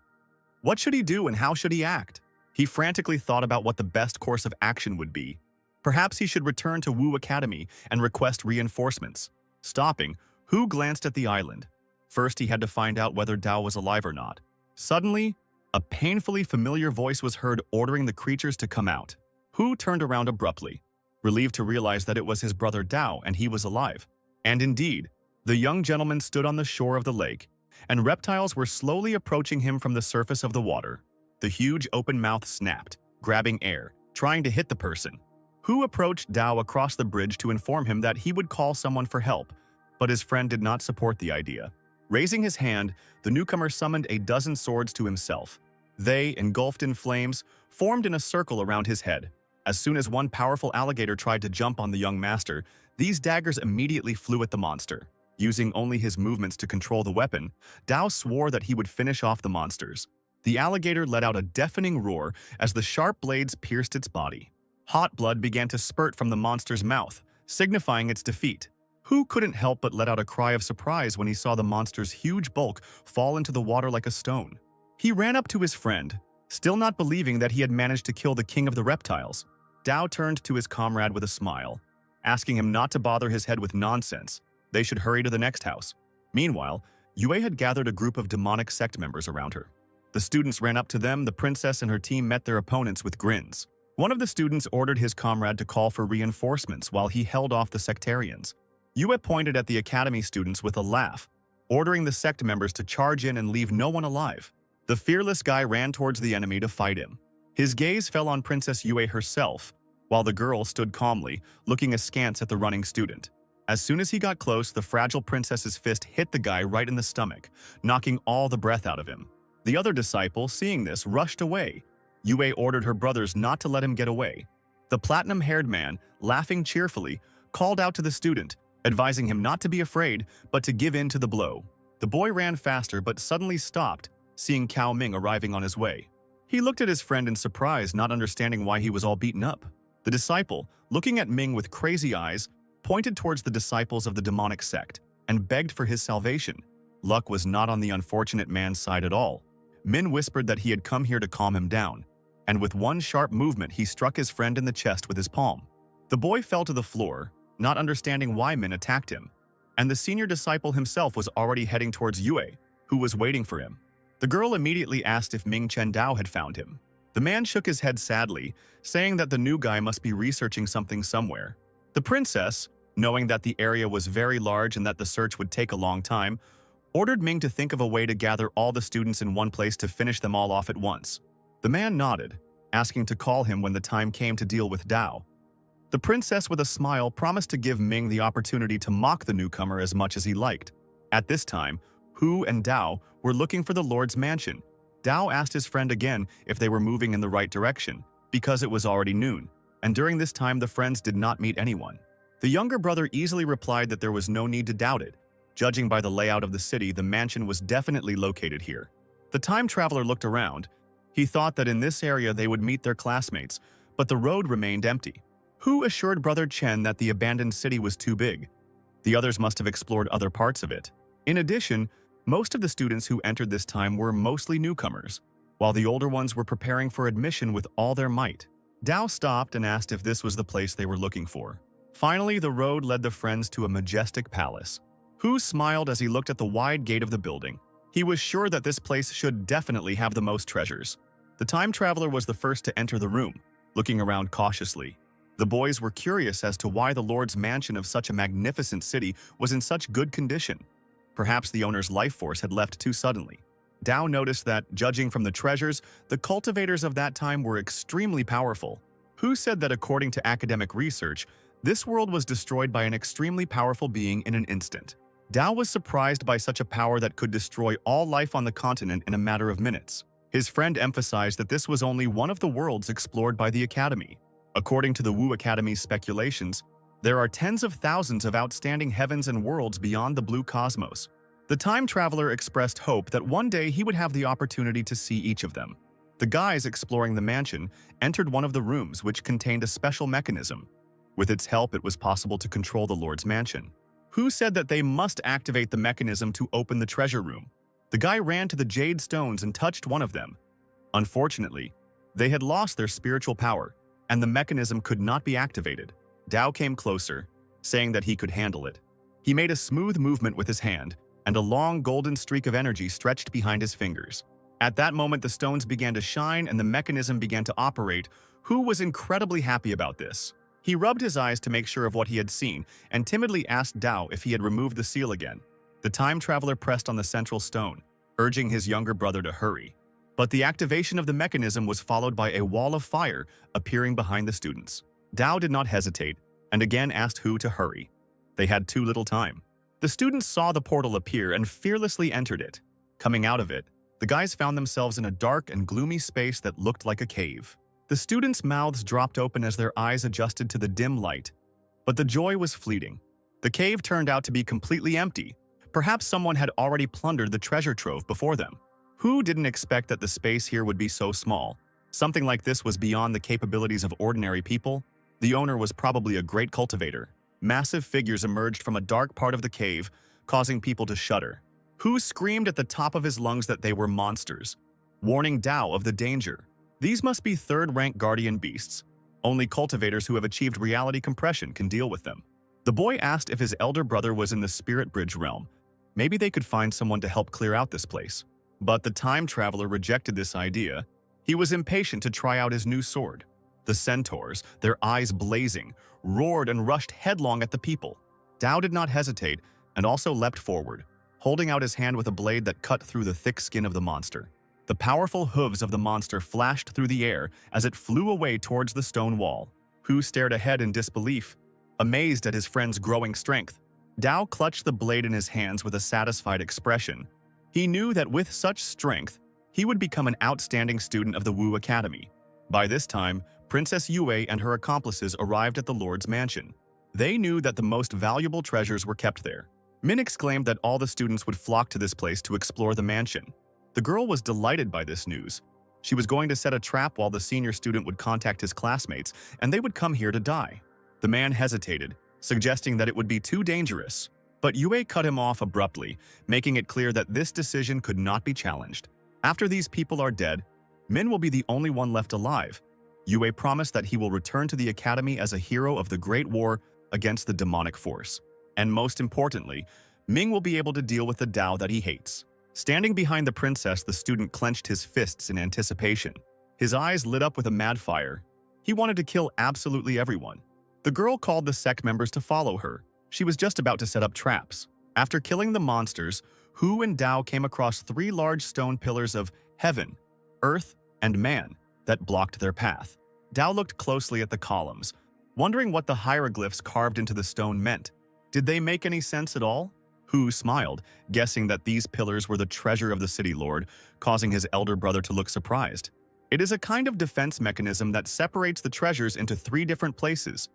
What should he do and how should he act? He frantically thought about what the best course of action would be. Perhaps he should return to Wu Academy and request reinforcements. Stopping, Hu glanced at the island. First, he had to find out whether Dao was alive or not. Suddenly, a painfully familiar voice was heard ordering the creatures to come out. Hu turned around abruptly, relieved to realize that it was his brother Dao and he was alive. And indeed, the young gentleman stood on the shore of the lake, and reptiles were slowly approaching him from the surface of the water. The huge open mouth snapped, grabbing air, trying to hit the person. Hu approached Dao across the bridge to inform him that he would call someone for help, but his friend did not support the idea. Raising his hand, the newcomer summoned a dozen swords to himself. They, engulfed in flames, formed in a circle around his head. As soon as one powerful alligator tried to jump on the young master, these daggers immediately flew at the monster. Using only his movements to control the weapon, Dao swore that he would finish off the monsters. The alligator let out a deafening roar as the sharp blades pierced its body. Hot blood began to spurt from the monster's mouth, signifying its defeat. Hu couldn't help but let out a cry of surprise when he saw the monster's huge bulk fall into the water like a stone. He ran up to his friend, still not believing that he had managed to kill the king of the reptiles. Dao turned to his comrade with a smile, asking him not to bother his head with nonsense. They should hurry to the next house. Meanwhile, Yue had gathered a group of demonic sect members around her. The students ran up to them. The princess and her team met their opponents with grins. One of the students ordered his comrade to call for reinforcements while he held off the sectarians. Yue pointed at the academy students with a laugh, ordering the sect members to charge in and leave no one alive. The fearless guy ran towards the enemy to fight him. His gaze fell on Princess Yue herself, while the girl stood calmly, looking askance at the running student. As soon as he got close, the fragile princess's fist hit the guy right in the stomach, knocking all the breath out of him. The other disciple, seeing this, rushed away. Yue ordered her brothers not to let him get away. The platinum-haired man, laughing cheerfully, called out to the student, advising him not to be afraid, but to give in to the blow. The boy ran faster but suddenly stopped, seeing Cao Ming arriving on his way. He looked at his friend in surprise, not understanding why he was all beaten up. The disciple, looking at Ming with crazy eyes, pointed towards the disciples of the demonic sect and begged for his salvation. Luck was not on the unfortunate man's side at all. Min whispered that he had come here to calm him down, and with one sharp movement he struck his friend in the chest with his palm. The boy fell to the floor, not understanding why Min attacked him, and the senior disciple himself was already heading towards Yue, who was waiting for him. The girl immediately asked if Ming Chen Dao had found him. The man shook his head sadly, saying that the new guy must be researching something somewhere. The princess, knowing that the area was very large and that the search would take a long time, ordered Ming to think of a way to gather all the students in one place to finish them all off at once. The man nodded, asking to call him when the time came to deal with Dao. The princess, with a smile, promised to give Ming the opportunity to mock the newcomer as much as he liked. At this time, Hu and Dao were looking for the Lord's mansion. Dao asked his friend again if they were moving in the right direction, because it was already noon, and during this time the friends did not meet anyone. The younger brother easily replied that there was no need to doubt it. Judging by the layout of the city, the mansion was definitely located here. The time traveler looked around. He thought that in this area they would meet their classmates, but the road remained empty. Hu assured Brother Chen that the abandoned city was too big. The others must have explored other parts of it. In addition, most of the students who entered this time were mostly newcomers, while the older ones were preparing for admission with all their might. Dao stopped and asked if this was the place they were looking for. Finally, the road led the friends to a majestic palace. Hu smiled as he looked at the wide gate of the building. He was sure that this place should definitely have the most treasures. The time traveler was the first to enter the room, looking around cautiously. The boys were curious as to why the Lord's mansion of such a magnificent city was in such good condition. Perhaps the owner's life force had left too suddenly. Dao noticed that, judging from the treasures, the cultivators of that time were extremely powerful. Hu said that according to academic research, this world was destroyed by an extremely powerful being in an instant. Dao was surprised by such a power that could destroy all life on the continent in a matter of minutes. His friend emphasized that this was only one of the worlds explored by the Academy. According to the Wu Academy's speculations, there are tens of thousands of outstanding heavens and worlds beyond the blue cosmos. The time traveler expressed hope that one day he would have the opportunity to see each of them. The guys exploring the mansion entered one of the rooms, which contained a special mechanism. With its help, it was possible to control the Lord's mansion. Hu said that they must activate the mechanism to open the treasure room. The guy ran to the jade stones and touched one of them. Unfortunately, they had lost their spiritual power, and the mechanism could not be activated. Dao came closer, saying that he could handle it. He made a smooth movement with his hand, and a long golden streak of energy stretched behind his fingers. At that moment, the stones began to shine and the mechanism began to operate. Hu was incredibly happy about this. He rubbed his eyes to make sure of what he had seen and timidly asked Dao if he had removed the seal again. The time traveler pressed on the central stone, urging his younger brother to hurry. But the activation of the mechanism was followed by a wall of fire appearing behind the students. Dao did not hesitate and again asked Hu to hurry. They had too little time. The students saw the portal appear and fearlessly entered it. Coming out of it, the guys found themselves in a dark and gloomy space that looked like a cave. The students' mouths dropped open as their eyes adjusted to the dim light, but the joy was fleeting. The cave turned out to be completely empty. Perhaps someone had already plundered the treasure trove before them. Hu didn't expect that the space here would be so small. Something like this was beyond the capabilities of ordinary people. The owner was probably a great cultivator. Massive figures emerged from a dark part of the cave, causing people to shudder. Hu screamed at the top of his lungs that they were monsters, warning Dao of the danger. These must be third-rank guardian beasts. Only cultivators who have achieved reality compression can deal with them. The boy asked if his elder brother was in the Spirit Bridge realm. Maybe they could find someone to help clear out this place. But the time traveler rejected this idea. He was impatient to try out his new sword. The centaurs, their eyes blazing, roared and rushed headlong at the people. Dao did not hesitate and also leapt forward, holding out his hand with a blade that cut through the thick skin of the monster. The powerful hooves of the monster flashed through the air as it flew away towards the stone wall. Hu stared ahead in disbelief, amazed at his friend's growing strength. Dao clutched the blade in his hands with a satisfied expression. He knew that with such strength, he would become an outstanding student of the Wu Academy. By this time, Princess Yue and her accomplices arrived at the Lord's mansion. They knew that the most valuable treasures were kept there. Min exclaimed that all the students would flock to this place to explore the mansion. The girl was delighted by this news. She was going to set a trap while the senior student would contact his classmates, and they would come here to die. The man hesitated, suggesting that it would be too dangerous. But Yue cut him off abruptly, making it clear that this decision could not be challenged. After these people are dead, Min will be the only one left alive. Yue promised that he will return to the academy as a hero of the Great War against the demonic force. And most importantly, Ming will be able to deal with the Dao that he hates. Standing behind the princess, the student clenched his fists in anticipation. His eyes lit up with a mad fire. He wanted to kill absolutely everyone. The girl called the sect members to follow her. She was just about to set up traps. After killing the monsters, Hu and Dao came across 3 large stone pillars of heaven, earth, and man that blocked their path. Dao looked closely at the columns, wondering what the hieroglyphs carved into the stone meant. Did they make any sense at all? Hu smiled, guessing that these pillars were the treasure of the city lord, causing his elder brother to look surprised. It is a kind of defense mechanism that separates the treasures into 3 different places.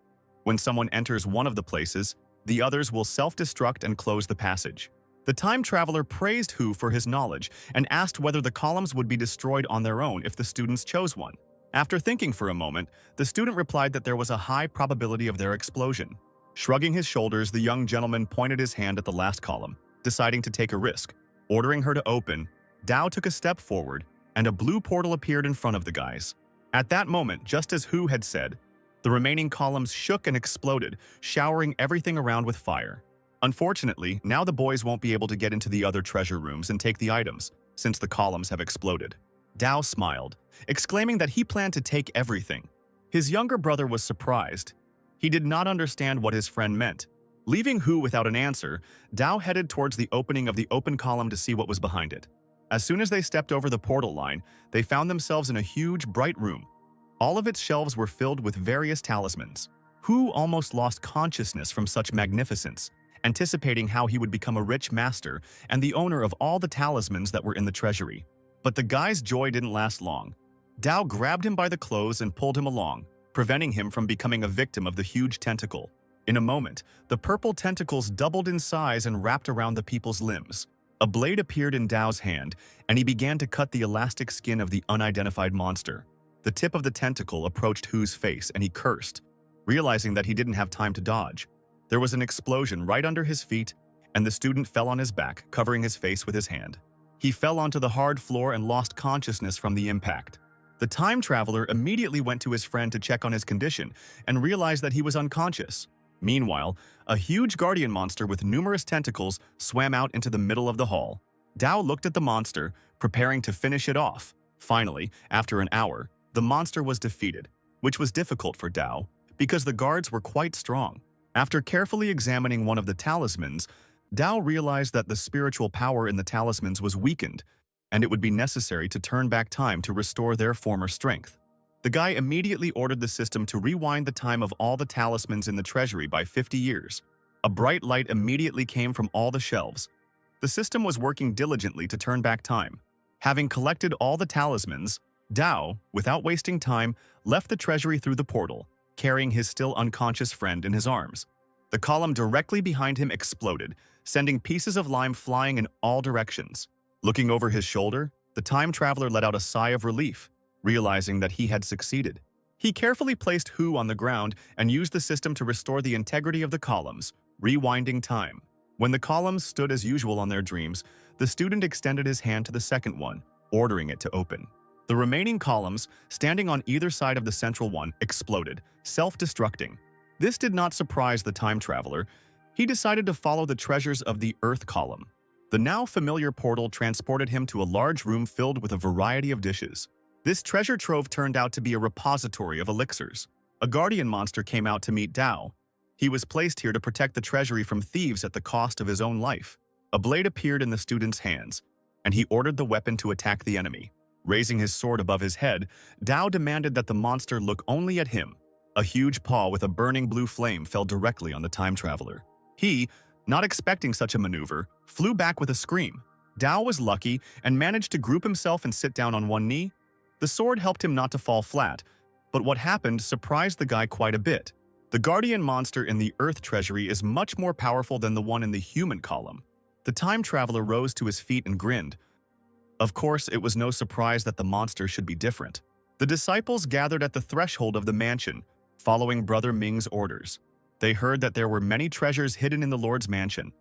When someone enters one of the places, the others will self-destruct and close the passage. The time traveler praised Hu for his knowledge and asked whether the columns would be destroyed on their own if the students chose one. After thinking for a moment, the student replied that there was a high probability of their explosion. Shrugging his shoulders, the young gentleman pointed his hand at the last column, deciding to take a risk. Ordering her to open, Dao took a step forward, and a blue portal appeared in front of the guys. At that moment, just as Hu had said, the remaining columns shook and exploded, showering everything around with fire. Unfortunately, now the boys won't be able to get into the other treasure rooms and take the items, since the columns have exploded. Dao smiled, exclaiming that he planned to take everything. His younger brother was surprised. He did not understand what his friend meant. Leaving Hu without an answer, Dao headed towards the opening of the open column to see what was behind it. As soon as they stepped over the portal line, they found themselves in a huge, bright room. All of its shelves were filled with various talismans. Hu almost lost consciousness from such magnificence, anticipating how he would become a rich master and the owner of all the talismans that were in the treasury. But the guy's joy didn't last long. Dao grabbed him by the clothes and pulled him along, preventing him from becoming a victim of the huge tentacle. In a moment, the purple tentacles doubled in size and wrapped around the people's limbs. A blade appeared in Dao's hand, and he began to cut the elastic skin of the unidentified monster. The tip of the tentacle approached Hu's face, and he cursed, realizing that he didn't have time to dodge. There was an explosion right under his feet, and the student fell on his back, covering his face with his hand. He fell onto the hard floor and lost consciousness from the impact. The time traveler immediately went to his friend to check on his condition and realized that he was unconscious. Meanwhile, a huge guardian monster with numerous tentacles swam out into the middle of the hall. Dao looked at the monster, preparing to finish it off. Finally, after an hour, the monster was defeated, which was difficult for Dao because the guards were quite strong. After carefully examining one of the talismans, Dao realized that the spiritual power in the talismans was weakened, and it would be necessary to turn back time to restore their former strength. The guy immediately ordered the system to rewind the time of all the talismans in the treasury by 50 years. A bright light immediately came from all the shelves. The system was working diligently to turn back time. Having collected all the talismans, Dao, without wasting time, left the treasury through the portal, carrying his still unconscious friend in his arms. The column directly behind him exploded, sending pieces of lime flying in all directions. Looking over his shoulder, the time traveler let out a sigh of relief, realizing that he had succeeded. He carefully placed Hu on the ground and used the system to restore the integrity of the columns, rewinding time. When the columns stood as usual on their dreams, the student extended his hand to the second one, ordering it to open. The remaining columns, standing on either side of the central one, exploded, self-destructing. This did not surprise the time traveler. He decided to follow the treasures of the Earth column. The now familiar portal transported him to a large room filled with a variety of dishes. This treasure trove turned out to be a repository of elixirs. A guardian monster came out to meet Dao. He was placed here to protect the treasury from thieves at the cost of his own life. A blade appeared in the student's hands, and he ordered the weapon to attack the enemy. Raising his sword above his head, Dao demanded that the monster look only at him. A huge paw with a burning blue flame fell directly on the time traveler. He, not expecting such a maneuver, flew back with a scream. Dao was lucky and managed to group himself and sit down on one knee. The sword helped him not to fall flat, but what happened surprised the guy quite a bit. The guardian monster in the Earth Treasury is much more powerful than the one in the human column. The time traveler rose to his feet and grinned. Of course, it was no surprise that the monster should be different. The disciples gathered at the threshold of the mansion, following Brother Ming's orders. They heard that there were many treasures hidden in the Lord's mansion.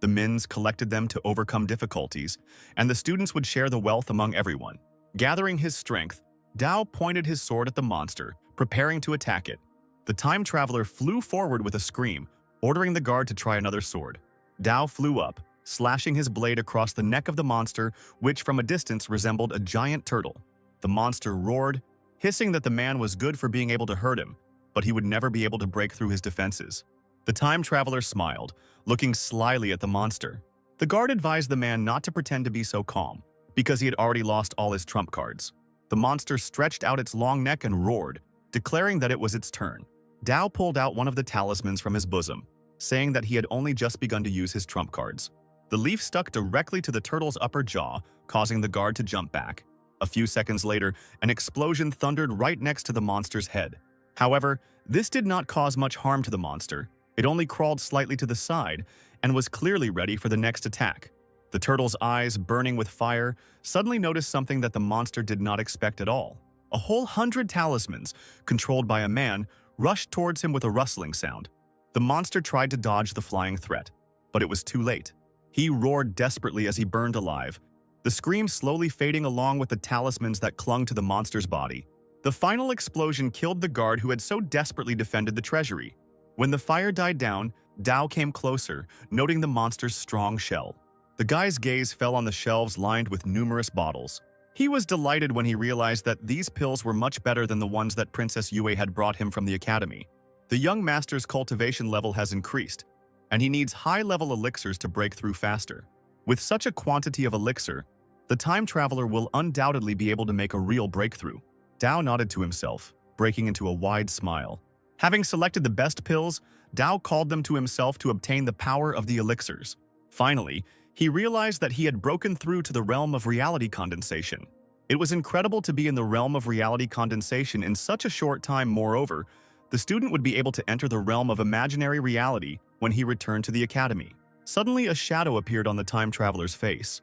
The Mins collected them to overcome difficulties, and the students would share the wealth among everyone. Gathering his strength, Dao pointed his sword at the monster, preparing to attack it. The time traveler flew forward with a scream, ordering the guard to try another sword. Dao flew up, slashing his blade across the neck of the monster, which from a distance resembled a giant turtle. The monster roared, hissing that the man was good for being able to hurt him, but he would never be able to break through his defenses. The time traveler smiled, looking slyly at the monster. The guard advised the man not to pretend to be so calm, because he had already lost all his trump cards. The monster stretched out its long neck and roared, declaring that it was its turn. Dao pulled out one of the talismans from his bosom, saying that he had only just begun to use his trump cards. The leaf stuck directly to the turtle's upper jaw, causing the guard to jump back. A few seconds later, an explosion thundered right next to the monster's head. However, this did not cause much harm to the monster. It only crawled slightly to the side and was clearly ready for the next attack. The turtle's eyes, burning with fire, suddenly noticed something that the monster did not expect at all. A whole 100 talismans, controlled by a man, rushed towards him with a rustling sound. The monster tried to dodge the flying threat, but it was too late. He roared desperately as he burned alive, the scream slowly fading along with the talismans that clung to the monster's body. The final explosion killed the guard who had so desperately defended the treasury. When the fire died down, Dao came closer, noting the monster's strong shell. The guy's gaze fell on the shelves lined with numerous bottles. He was delighted when he realized that these pills were much better than the ones that Princess Yue had brought him from the academy. The young master's cultivation level has increased, and he needs high-level elixirs to break through faster. With such a quantity of elixir, the time traveler will undoubtedly be able to make a real breakthrough. Dao nodded to himself, breaking into a wide smile. Having selected the best pills, Dao called them to himself to obtain the power of the elixirs. Finally, he realized that he had broken through to the realm of reality condensation. It was incredible to be in the realm of reality condensation in such a short time. Moreover, the student would be able to enter the realm of imaginary reality when he returned to the academy. Suddenly, a shadow appeared on the time traveler's face.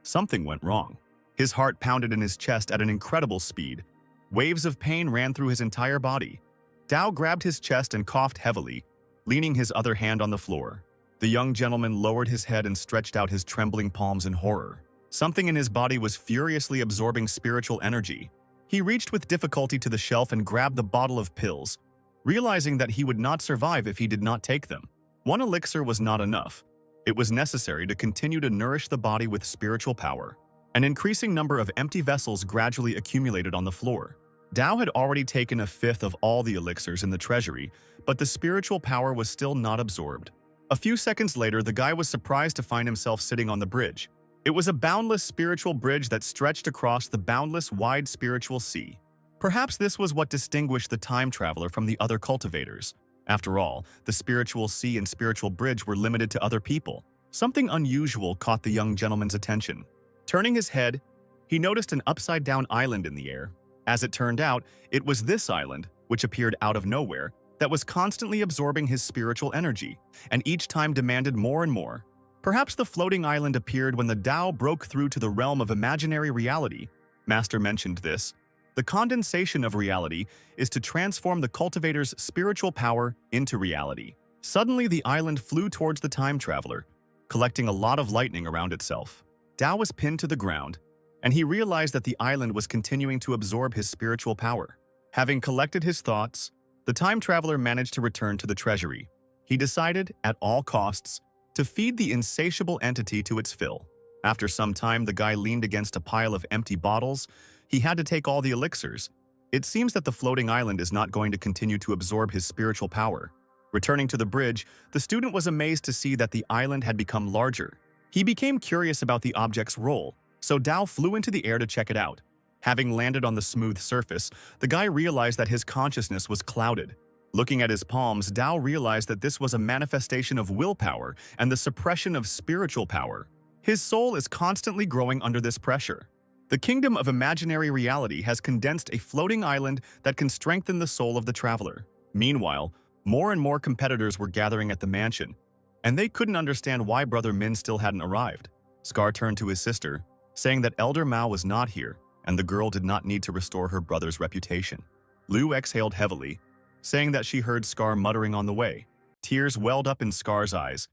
Something went wrong. His heart pounded in his chest at an incredible speed. Waves of pain ran through his entire body. Dao grabbed his chest and coughed heavily, leaning his other hand on the floor. The young gentleman lowered his head and stretched out his trembling palms in horror. Something in his body was furiously absorbing spiritual energy. He reached with difficulty to the shelf and grabbed the bottle of pills, realizing that he would not survive if he did not take them. One elixir was not enough. It was necessary to continue to nourish the body with spiritual power. An increasing number of empty vessels gradually accumulated on the floor. Dao had already taken a fifth of all the elixirs in the treasury, but the spiritual power was still not absorbed. A few seconds later, the guy was surprised to find himself sitting on the bridge. It was a boundless spiritual bridge that stretched across the boundless wide spiritual sea. Perhaps this was what distinguished the time traveler from the other cultivators. After all, the spiritual sea and spiritual bridge were limited to other people. Something unusual caught the young gentleman's attention. Turning his head, he noticed an upside-down island in the air. As it turned out, it was this island, which appeared out of nowhere, that was constantly absorbing his spiritual energy, and each time demanded more and more. Perhaps the floating island appeared when the Dao broke through to the realm of imaginary reality. Master mentioned this. The condensation of reality is to transform the cultivator's spiritual power into reality. Suddenly, the island flew towards the time traveler, collecting a lot of lightning around itself. Dao was pinned to the ground, and he realized that the island was continuing to absorb his spiritual power. Having collected his thoughts, the time traveler managed to return to the treasury. He decided, at all costs, to feed the insatiable entity to its fill. After some time, the guy leaned against a pile of empty bottles. He had to take all the elixirs. It seems that the floating island is not going to continue to absorb his spiritual power. Returning to the bridge, the student was amazed to see that the island had become larger. He became curious about the object's role, so Dao flew into the air to check it out. Having landed on the smooth surface, the guy realized that his consciousness was clouded. Looking at his palms, Dao realized that this was a manifestation of willpower and the suppression of spiritual power. His soul is constantly growing under this pressure. The kingdom of imaginary reality has condensed a floating island that can strengthen the soul of the traveler. Meanwhile, more and more competitors were gathering at the mansion, and they couldn't understand why Brother Min still hadn't arrived. Scar turned to his sister, saying that Elder Mao was not here, and the girl did not need to restore her brother's reputation. Liu exhaled heavily, saying that she heard Scar muttering on the way. Tears welled up in Scar's eyes.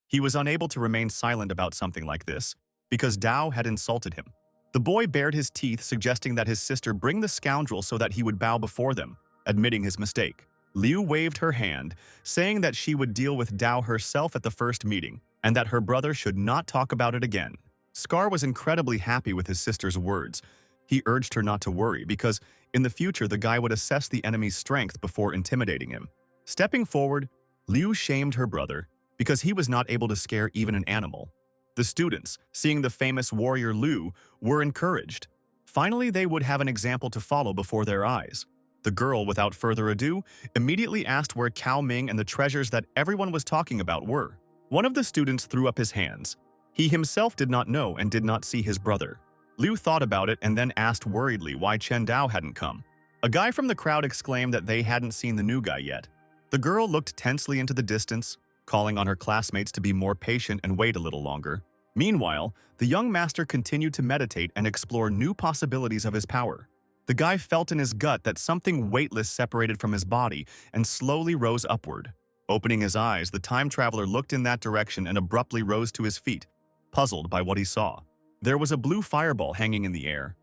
He was unable to remain silent about something like this, because Dao had insulted him. The boy bared his teeth, suggesting that his sister bring the scoundrel so that he would bow before them, admitting his mistake. Liu waved her hand, saying that she would deal with Dao herself at the first meeting, and that her brother should not talk about it again. Scar was incredibly happy with his sister's words. He urged her not to worry, because in the future the guy would assess the enemy's strength before intimidating him. Stepping forward, Liu shamed her brother, because he was not able to scare even an animal. The students, seeing the famous warrior Liu, were encouraged. Finally, they would have an example to follow before their eyes. The girl, without further ado, immediately asked where Cao Ming and the treasures that everyone was talking about were. One of the students threw up his hands. He himself did not know and did not see his brother. Liu thought about it and then asked worriedly why Chen Dao hadn't come. A guy from the crowd exclaimed that they hadn't seen the new guy yet. The girl looked tensely into the distance, calling on her classmates to be more patient and wait a little longer. Meanwhile, the young master continued to meditate and explore new possibilities of his power. The guy felt in his gut that something weightless separated from his body and slowly rose upward. Opening his eyes, the time traveler looked in that direction and abruptly rose to his feet, puzzled by what he saw. There was a blue fireball hanging in the air.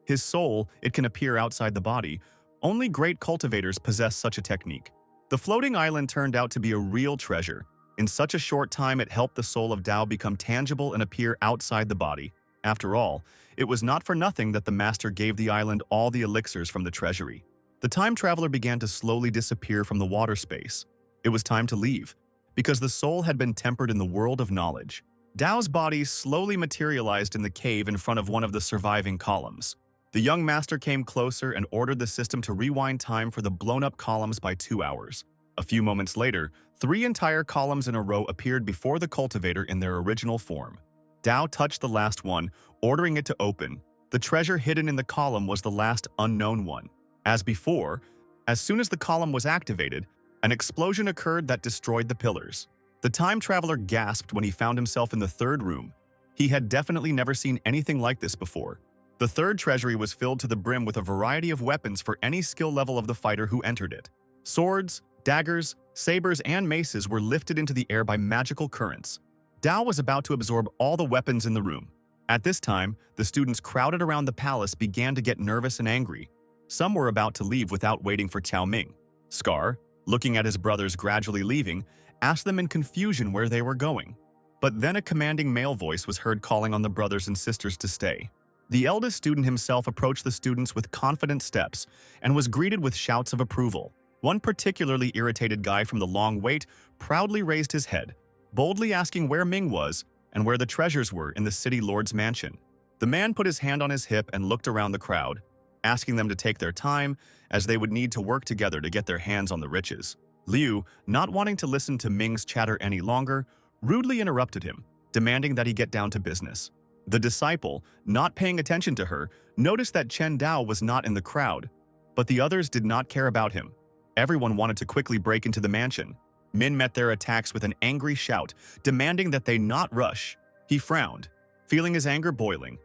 His soul, it can appear outside the body. Only great cultivators possess such a technique. The floating island turned out to be a real treasure. In such a short time, it helped the soul of Dao become tangible and appear outside the body. After all, it was not for nothing that the master gave the island all the elixirs from the treasury. The time traveler began to slowly disappear from the water space. It was time to leave, because the soul had been tempered in the world of knowledge. Dao's body slowly materialized in the cave in front of one of the surviving columns. The young master came closer and ordered the system to rewind time for the blown-up columns by 2 hours. A few moments later, 3 entire columns in a row appeared before the cultivator in their original form. Dao touched the last one, ordering it to open. The treasure hidden in the column was the last unknown one. As before, as soon as the column was activated, an explosion occurred that destroyed the pillars. The time traveler gasped when he found himself in the third room. He had definitely never seen anything like this before. The third treasury was filled to the brim with a variety of weapons for any skill level of the fighter who entered it. Swords, daggers, sabers, and maces were lifted into the air by magical currents. Dao was about to absorb all the weapons in the room. At this time, the students crowded around the palace began to get nervous and angry. Some were about to leave without waiting for Cao Ming. Scar, looking at his brothers gradually leaving, asked them in confusion where they were going. But then a commanding male voice was heard calling on the brothers and sisters to stay. The eldest student himself approached the students with confident steps and was greeted with shouts of approval. One particularly irritated guy from the long wait proudly raised his head, boldly asking where Ming was and where the treasures were in the city lord's mansion. The man put his hand on his hip and looked around the crowd, asking them to take their time, as they would need to work together to get their hands on the riches. Liu, not wanting to listen to Ming's chatter any longer, rudely interrupted him, demanding that he get down to business. The disciple, not paying attention to her, noticed that Chen Dao was not in the crowd, but the others did not care about him. Everyone wanted to quickly break into the mansion. Min met their attacks with an angry shout, demanding that they not rush. He frowned, feeling his anger boiling.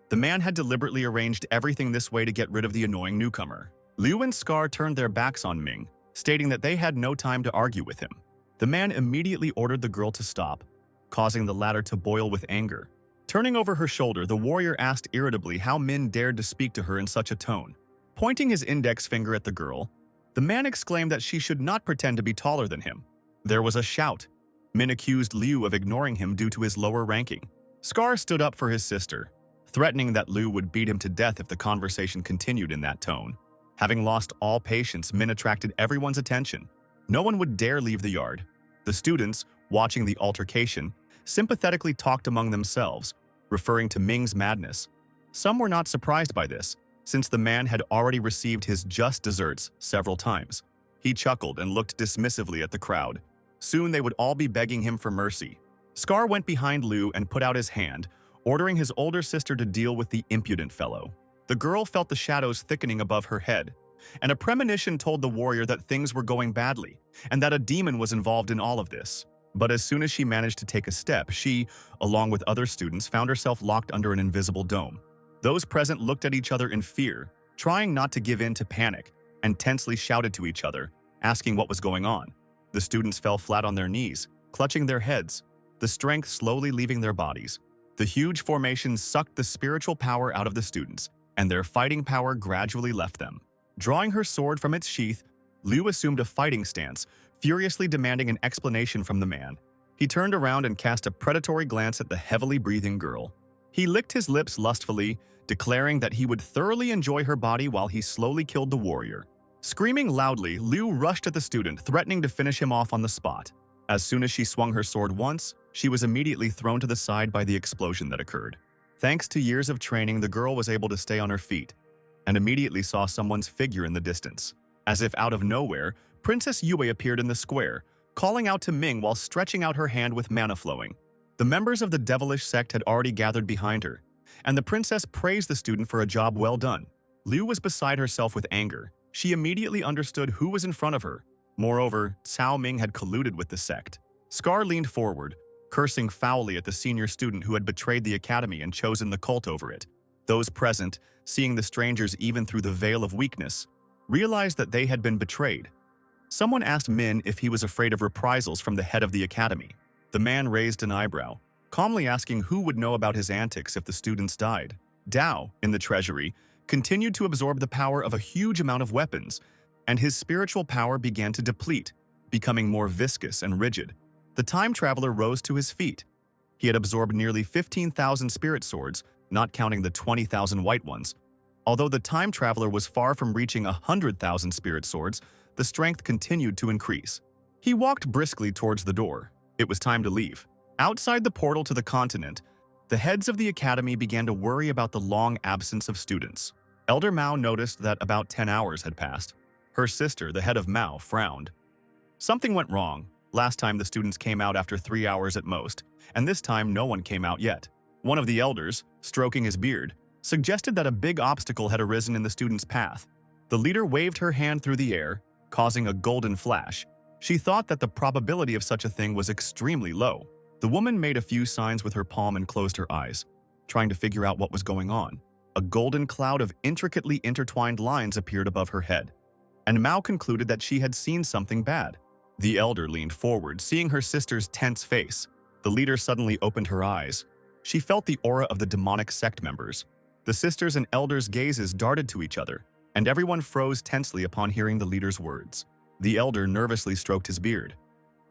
The man had deliberately arranged everything this way to get rid of the annoying newcomer. Liu and Scar turned their backs on Ming, stating that they had no time to argue with him. The man immediately ordered the girl to stop, causing the latter to boil with anger. Turning over her shoulder, the warrior asked irritably how Min dared to speak to her in such a tone. Pointing his index finger at the girl, the man exclaimed that she should not pretend to be taller than him. There was a shout. Min accused Liu of ignoring him due to his lower ranking. Scar stood up for his sister, threatening that Liu would beat him to death if the conversation continued in that tone. Having lost all patience, Min attracted everyone's attention. No one would dare leave the yard. The students, watching the altercation, sympathetically talked among themselves, referring to Ming's madness. Some were not surprised by this, since the man had already received his just desserts several times. He chuckled and looked dismissively at the crowd. Soon they would all be begging him for mercy. Scar went behind Liu and put out his hand, ordering his older sister to deal with the impudent fellow. The girl felt the shadows thickening above her head, and a premonition told the warrior that things were going badly, and that a demon was involved in all of this. But as soon as she managed to take a step, she, along with other students, found herself locked under an invisible dome. Those present looked at each other in fear, trying not to give in to panic, and tensely shouted to each other, asking what was going on. The students fell flat on their knees, clutching their heads, the strength slowly leaving their bodies. The huge formation sucked the spiritual power out of the students, and their fighting power gradually left them. Drawing her sword from its sheath, Liu assumed a fighting stance, furiously demanding an explanation from the man. He turned around and cast a predatory glance at the heavily breathing girl. He licked his lips lustfully, declaring that he would thoroughly enjoy her body while he slowly killed the warrior. Screaming loudly, Liu rushed at the student, threatening to finish him off on the spot. As soon as she swung her sword once, she was immediately thrown to the side by the explosion that occurred. Thanks to years of training, the girl was able to stay on her feet, and immediately saw someone's figure in the distance. As if out of nowhere, Princess Yue appeared in the square, calling out to Ming while stretching out her hand with mana flowing. The members of the devilish sect had already gathered behind her, and the princess praised the student for a job well done. Liu was beside herself with anger. She immediately understood who was in front of her. Moreover, Cao Ming had colluded with the sect. Scar leaned forward, cursing foully at the senior student who had betrayed the academy and chosen the cult over it. Those present, seeing the strangers even through the veil of weakness, realized that they had been betrayed. Someone asked Min if he was afraid of reprisals from the head of the academy. The man raised an eyebrow, calmly asking who would know about his antics if the students died. Dao, in the treasury, continued to absorb the power of a huge amount of weapons, and his spiritual power began to deplete, becoming more viscous and rigid. The time traveler rose to his feet. He had absorbed nearly 15,000 spirit swords, not counting the 20,000 white ones. Although the time traveler was far from reaching 100,000 spirit swords, the strength continued to increase. He walked briskly towards the door. It was time to leave. Outside the portal to the continent, the heads of the academy began to worry about the long absence of students. Elder Mao noticed that about 10 hours had passed. Her sister, the head of Mao, frowned. Something went wrong. Last time the students came out after 3 hours at most, and this time no one came out yet. One of the elders, stroking his beard, suggested that a big obstacle had arisen in the students' path. The leader waved her hand through the air, causing a golden flash. She thought that the probability of such a thing was extremely low. The woman made a few signs with her palm and closed her eyes, trying to figure out what was going on. A golden cloud of intricately intertwined lines appeared above her head, and Mao concluded that she had seen something bad. The elder leaned forward, seeing her sister's tense face. The leader suddenly opened her eyes. She felt the aura of the demonic sect members. The sisters' and elders' gazes darted to each other, and everyone froze tensely upon hearing the leader's words. The elder nervously stroked his beard.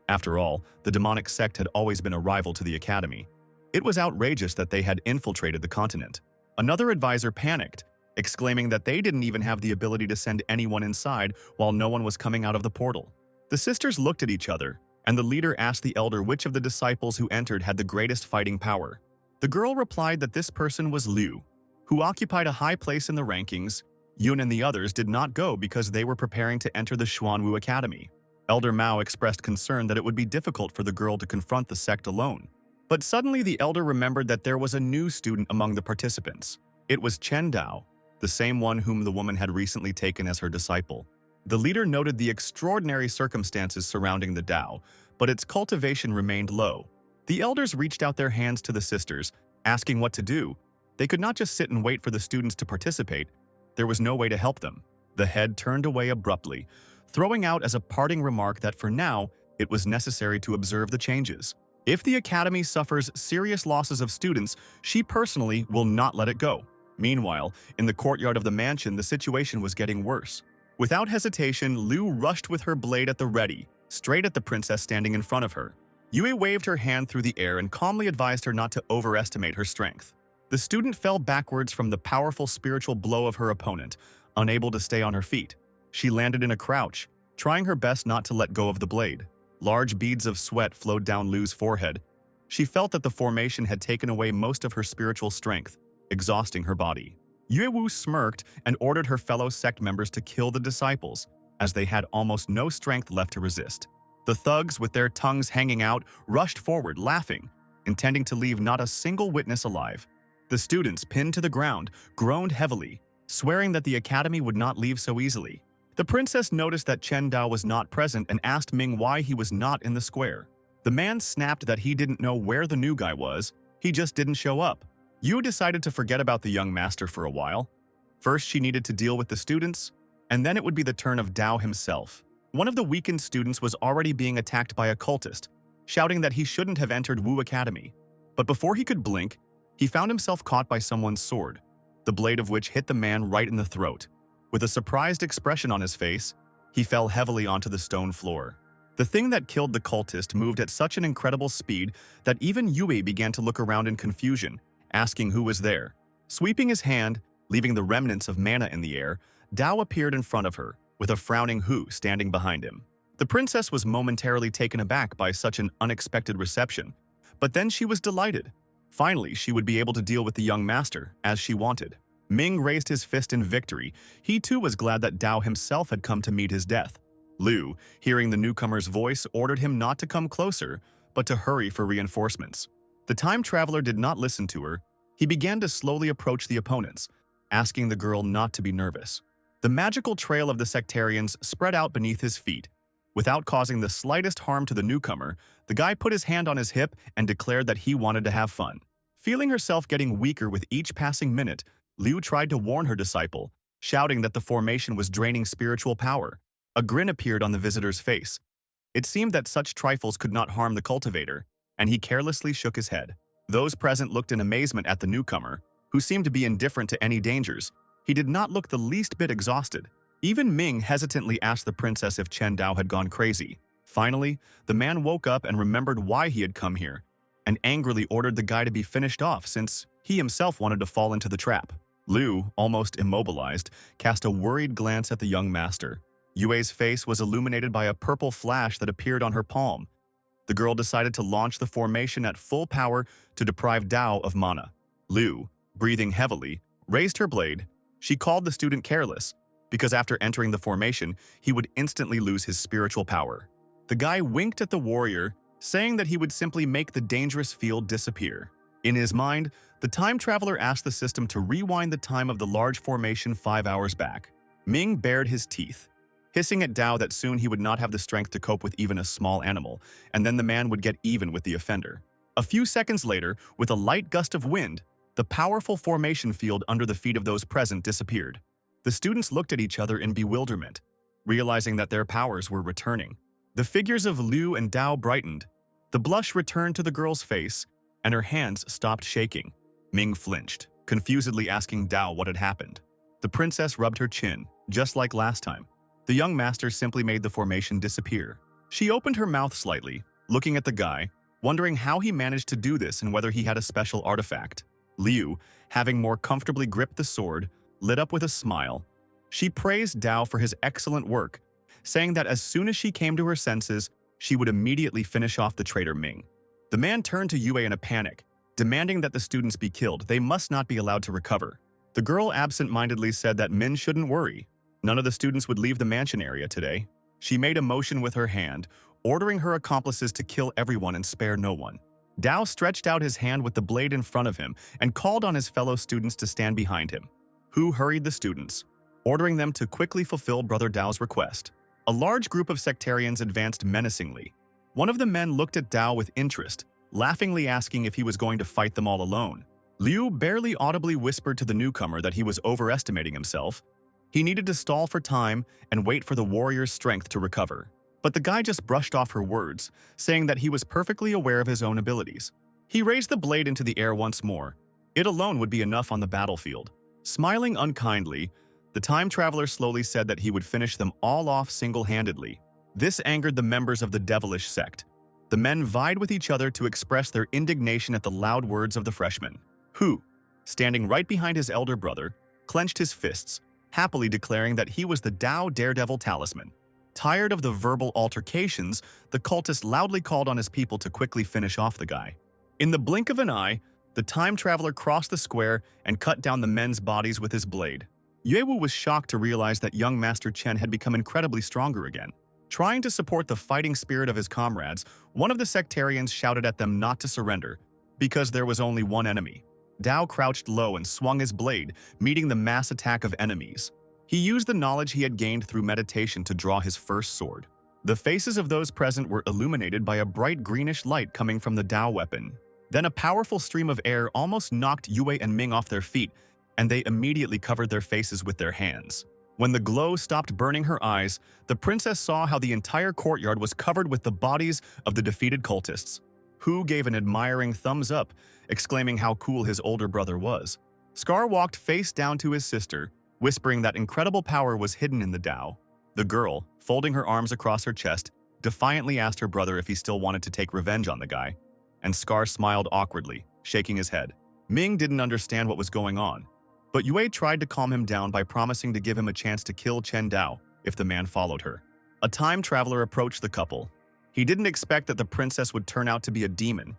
After all, the demonic sect had always been a rival to the academy. It was outrageous that they had infiltrated the continent. Another advisor panicked, exclaiming that they didn't even have the ability to send anyone inside while no one was coming out of the portal. The sisters looked at each other, and the leader asked the elder which of the disciples who entered had the greatest fighting power. The girl replied that this person was Liu, who occupied a high place in the rankings. Yun and the others did not go because they were preparing to enter the Xuanwu Academy. Elder Mao expressed concern that it would be difficult for the girl to confront the sect alone. But suddenly the elder remembered that there was a new student among the participants. It was Chen Dao, the same one whom the woman had recently taken as her disciple. The leader noted the extraordinary circumstances surrounding the Dao, but its cultivation remained low. The elders reached out their hands to the sisters, asking what to do. They could not just sit and wait for the students to participate. There was no way to help them. The head turned away abruptly, throwing out as a parting remark that for now, it was necessary to observe the changes. If the academy suffers serious losses of students, she personally will not let it go. Meanwhile, in the courtyard of the mansion, the situation was getting worse. Without hesitation, Liu rushed with her blade at the ready, straight at the princess standing in front of her. Yue waved her hand through the air and calmly advised her not to overestimate her strength. The student fell backwards from the powerful spiritual blow of her opponent, unable to stay on her feet. She landed in a crouch, trying her best not to let go of the blade. Large beads of sweat flowed down Liu's forehead. She felt that the formation had taken away most of her spiritual strength, exhausting her body. Yue Wu smirked and ordered her fellow sect members to kill the disciples, as they had almost no strength left to resist. The thugs, with their tongues hanging out, rushed forward, laughing, intending to leave not a single witness alive. The students, pinned to the ground, groaned heavily, swearing that the academy would not leave so easily. The princess noticed that Chen Dao was not present and asked Ming why he was not in the square. The man snapped that he didn't know where the new guy was, he just didn't show up. Yu decided to forget about the young master for a while. First, she needed to deal with the students, and then it would be the turn of Dao himself. One of the weakened students was already being attacked by a cultist, shouting that he shouldn't have entered Wu Academy. But before he could blink, he found himself caught by someone's sword, the blade of which hit the man right in the throat. With a surprised expression on his face, he fell heavily onto the stone floor. The thing that killed the cultist moved at such an incredible speed that even Yue began to look around in confusion, asking who was there. Sweeping his hand, leaving the remnants of mana in the air, Dao appeared in front of her, with a frowning Hu standing behind him. The princess was momentarily taken aback by such an unexpected reception, but then she was delighted. Finally, she would be able to deal with the young master, as she wanted. Ming raised his fist in victory. He too was glad that Dao himself had come to meet his death. Liu, hearing the newcomer's voice, ordered him not to come closer, but to hurry for reinforcements. The time traveler did not listen to her. He began to slowly approach the opponents, asking the girl not to be nervous. The magical trail of the sectarians spread out beneath his feet. Without causing the slightest harm to the newcomer, the guy put his hand on his hip and declared that he wanted to have fun. Feeling herself getting weaker with each passing minute, Liu tried to warn her disciple, shouting that the formation was draining spiritual power. A grin appeared on the visitor's face. It seemed that such trifles could not harm the cultivator, and he carelessly shook his head. Those present looked in amazement at the newcomer, who seemed to be indifferent to any dangers. He did not look the least bit exhausted. Even Ming hesitantly asked the princess if Chen Dao had gone crazy. Finally, the man woke up and remembered why he had come here, and angrily ordered the guy to be finished off since he himself wanted to fall into the trap. Liu, almost immobilized, cast a worried glance at the young master. Yue's face was illuminated by a purple flash that appeared on her palm. The girl decided to launch the formation at full power to deprive Dao of mana. Liu, breathing heavily, raised her blade. She called the student careless, because after entering the formation, he would instantly lose his spiritual power. The guy winked at the warrior, saying that he would simply make the dangerous field disappear. In his mind, the time traveler asked the system to rewind the time of the large formation 5 hours back. Ming bared his teeth, hissing at Dao that soon he would not have the strength to cope with even a small animal, and then the man would get even with the offender. A few seconds later, with a light gust of wind, the powerful formation field under the feet of those present disappeared. The students looked at each other in bewilderment, realizing that their powers were returning. The figures of Liu and Dao brightened. The blush returned to the girl's face, and her hands stopped shaking. Ming flinched, confusedly asking Dao what had happened. The princess rubbed her chin, just like last time. The young master simply made the formation disappear. She opened her mouth slightly, looking at the guy, wondering how he managed to do this and whether he had a special artifact. Liu, having more comfortably gripped the sword, lit up with a smile. She praised Dao for his excellent work, saying that as soon as she came to her senses, she would immediately finish off the traitor Ming. The man turned to Yue in a panic, demanding that the students be killed. They must not be allowed to recover. The girl absent-mindedly said that Min shouldn't worry. None of the students would leave the mansion area today. She made a motion with her hand, ordering her accomplices to kill everyone and spare no one. Dao stretched out his hand with the blade in front of him and called on his fellow students to stand behind him. Hu hurried the students, ordering them to quickly fulfill Brother Dao's request. A large group of sectarians advanced menacingly. One of the men looked at Dao with interest, laughingly asking if he was going to fight them all alone. Liu barely audibly whispered to the newcomer that he was overestimating himself. He needed to stall for time and wait for the warrior's strength to recover. But the guy just brushed off her words, saying that he was perfectly aware of his own abilities. He raised the blade into the air once more. It alone would be enough on the battlefield. Smiling unkindly, the time traveler slowly said that he would finish them all off single-handedly. This angered the members of the devilish sect. The men vied with each other to express their indignation at the loud words of the freshman. Hu, standing right behind his elder brother, clenched his fists, happily declaring that he was the Dao Daredevil talisman. Tired of the verbal altercations, the cultist loudly called on his people to quickly finish off the guy. In the blink of an eye, the time traveler crossed the square and cut down the men's bodies with his blade. Yewu was shocked to realize that young Master Chen had become incredibly stronger again. Trying to support the fighting spirit of his comrades, one of the sectarians shouted at them not to surrender, Because there was only one enemy. Dao crouched low and swung his blade, meeting the mass attack of enemies. He used the knowledge he had gained through meditation to draw his first sword. The faces of those present were illuminated by a bright greenish light coming from the Dao weapon. Then a powerful stream of air almost knocked Yue and Ming off their feet, and they immediately covered their faces with their hands. When the glow stopped burning her eyes, the princess saw how the entire courtyard was covered with the bodies of the defeated cultists. Hu gave an admiring thumbs up, exclaiming how cool his older brother was. Scar walked face down to his sister, whispering that incredible power was hidden in the Dao. The girl, folding her arms across her chest, defiantly asked her brother if he still wanted to take revenge on the guy, and Scar smiled awkwardly, shaking his head. Ming didn't understand what was going on, but Yue tried to calm him down by promising to give him a chance to kill Chen Dao if the man followed her. A time traveler approached the couple. He didn't expect that the princess would turn out to be a demon.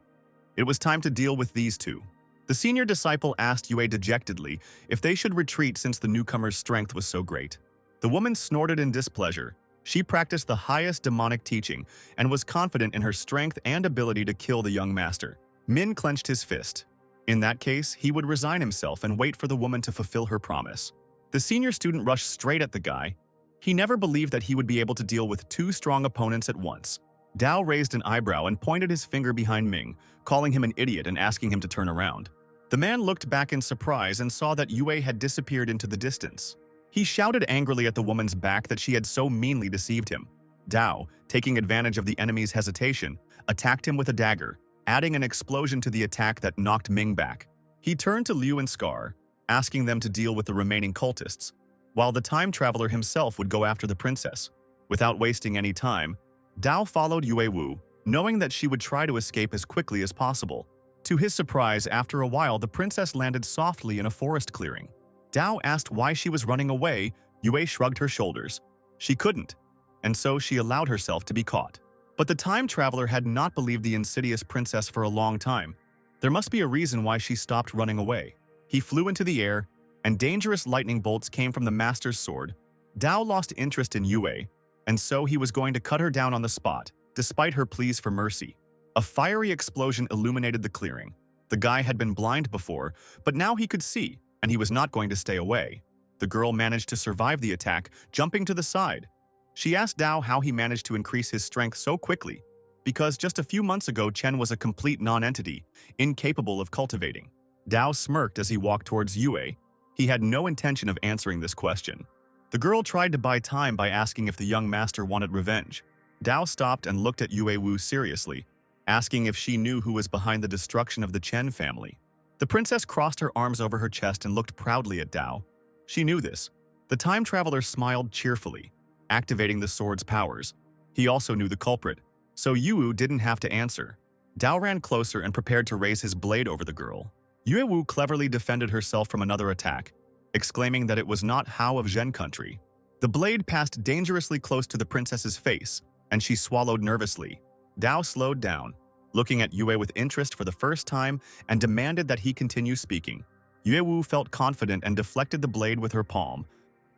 It was time to deal with these two. The senior disciple asked Yue dejectedly if they should retreat since the newcomer's strength was so great. The woman snorted in displeasure. She practiced the highest demonic teaching and was confident in her strength and ability to kill the young master. Min clenched his fist. In that case, he would resign himself and wait for the woman to fulfill her promise. The senior student rushed straight at the guy. He never believed that he would be able to deal with two strong opponents at once. Dao raised an eyebrow and pointed his finger behind Ming, calling him an idiot and asking him to turn around. The man looked back in surprise and saw that Yue had disappeared into the distance. He shouted angrily at the woman's back that she had so meanly deceived him. Dao, taking advantage of the enemy's hesitation, attacked him with a dagger, adding an explosion to the attack that knocked Ming back. He turned to Liu and Scar, asking them to deal with the remaining cultists, while the time traveler himself would go after the princess. Without wasting any time, Dao followed Yue Wu, knowing that she would try to escape as quickly as possible. To his surprise, after a while, the princess landed softly in a forest clearing. Dao asked why she was running away. Yue shrugged her shoulders. She couldn't, and so she allowed herself to be caught. But the time traveler had not believed the insidious princess for a long time. There must be a reason why she stopped running away. He flew into the air, and dangerous lightning bolts came from the master's sword. Dao lost interest in Yue, and so he was going to cut her down on the spot, despite her pleas for mercy. A fiery explosion illuminated the clearing. The guy had been blind before, but now he could see, and he was not going to stay away. The girl managed to survive the attack, jumping to the side. She asked Dao how he managed to increase his strength so quickly, because just a few months ago Chen was a complete non-entity, incapable of cultivating. Dao smirked as he walked towards Yue. He had no intention of answering this question. The girl tried to buy time by asking if the young master wanted revenge. Dao stopped and looked at Yue Wu seriously, asking if she knew who was behind the destruction of the Chen family. The princess crossed her arms over her chest and looked proudly at Dao. She knew this. The time traveler smiled cheerfully, activating the sword's powers. He also knew the culprit, so Yue didn't have to answer. Dao ran closer and prepared to raise his blade over the girl. Yue Wu cleverly defended herself from another attack, exclaiming that it was not Hao of Zhen country. The blade passed dangerously close to the princess's face, and she swallowed nervously. Dao slowed down, looking at Yue with interest for the first time, and demanded that he continue speaking. Yue Wu felt confident and deflected the blade with her palm.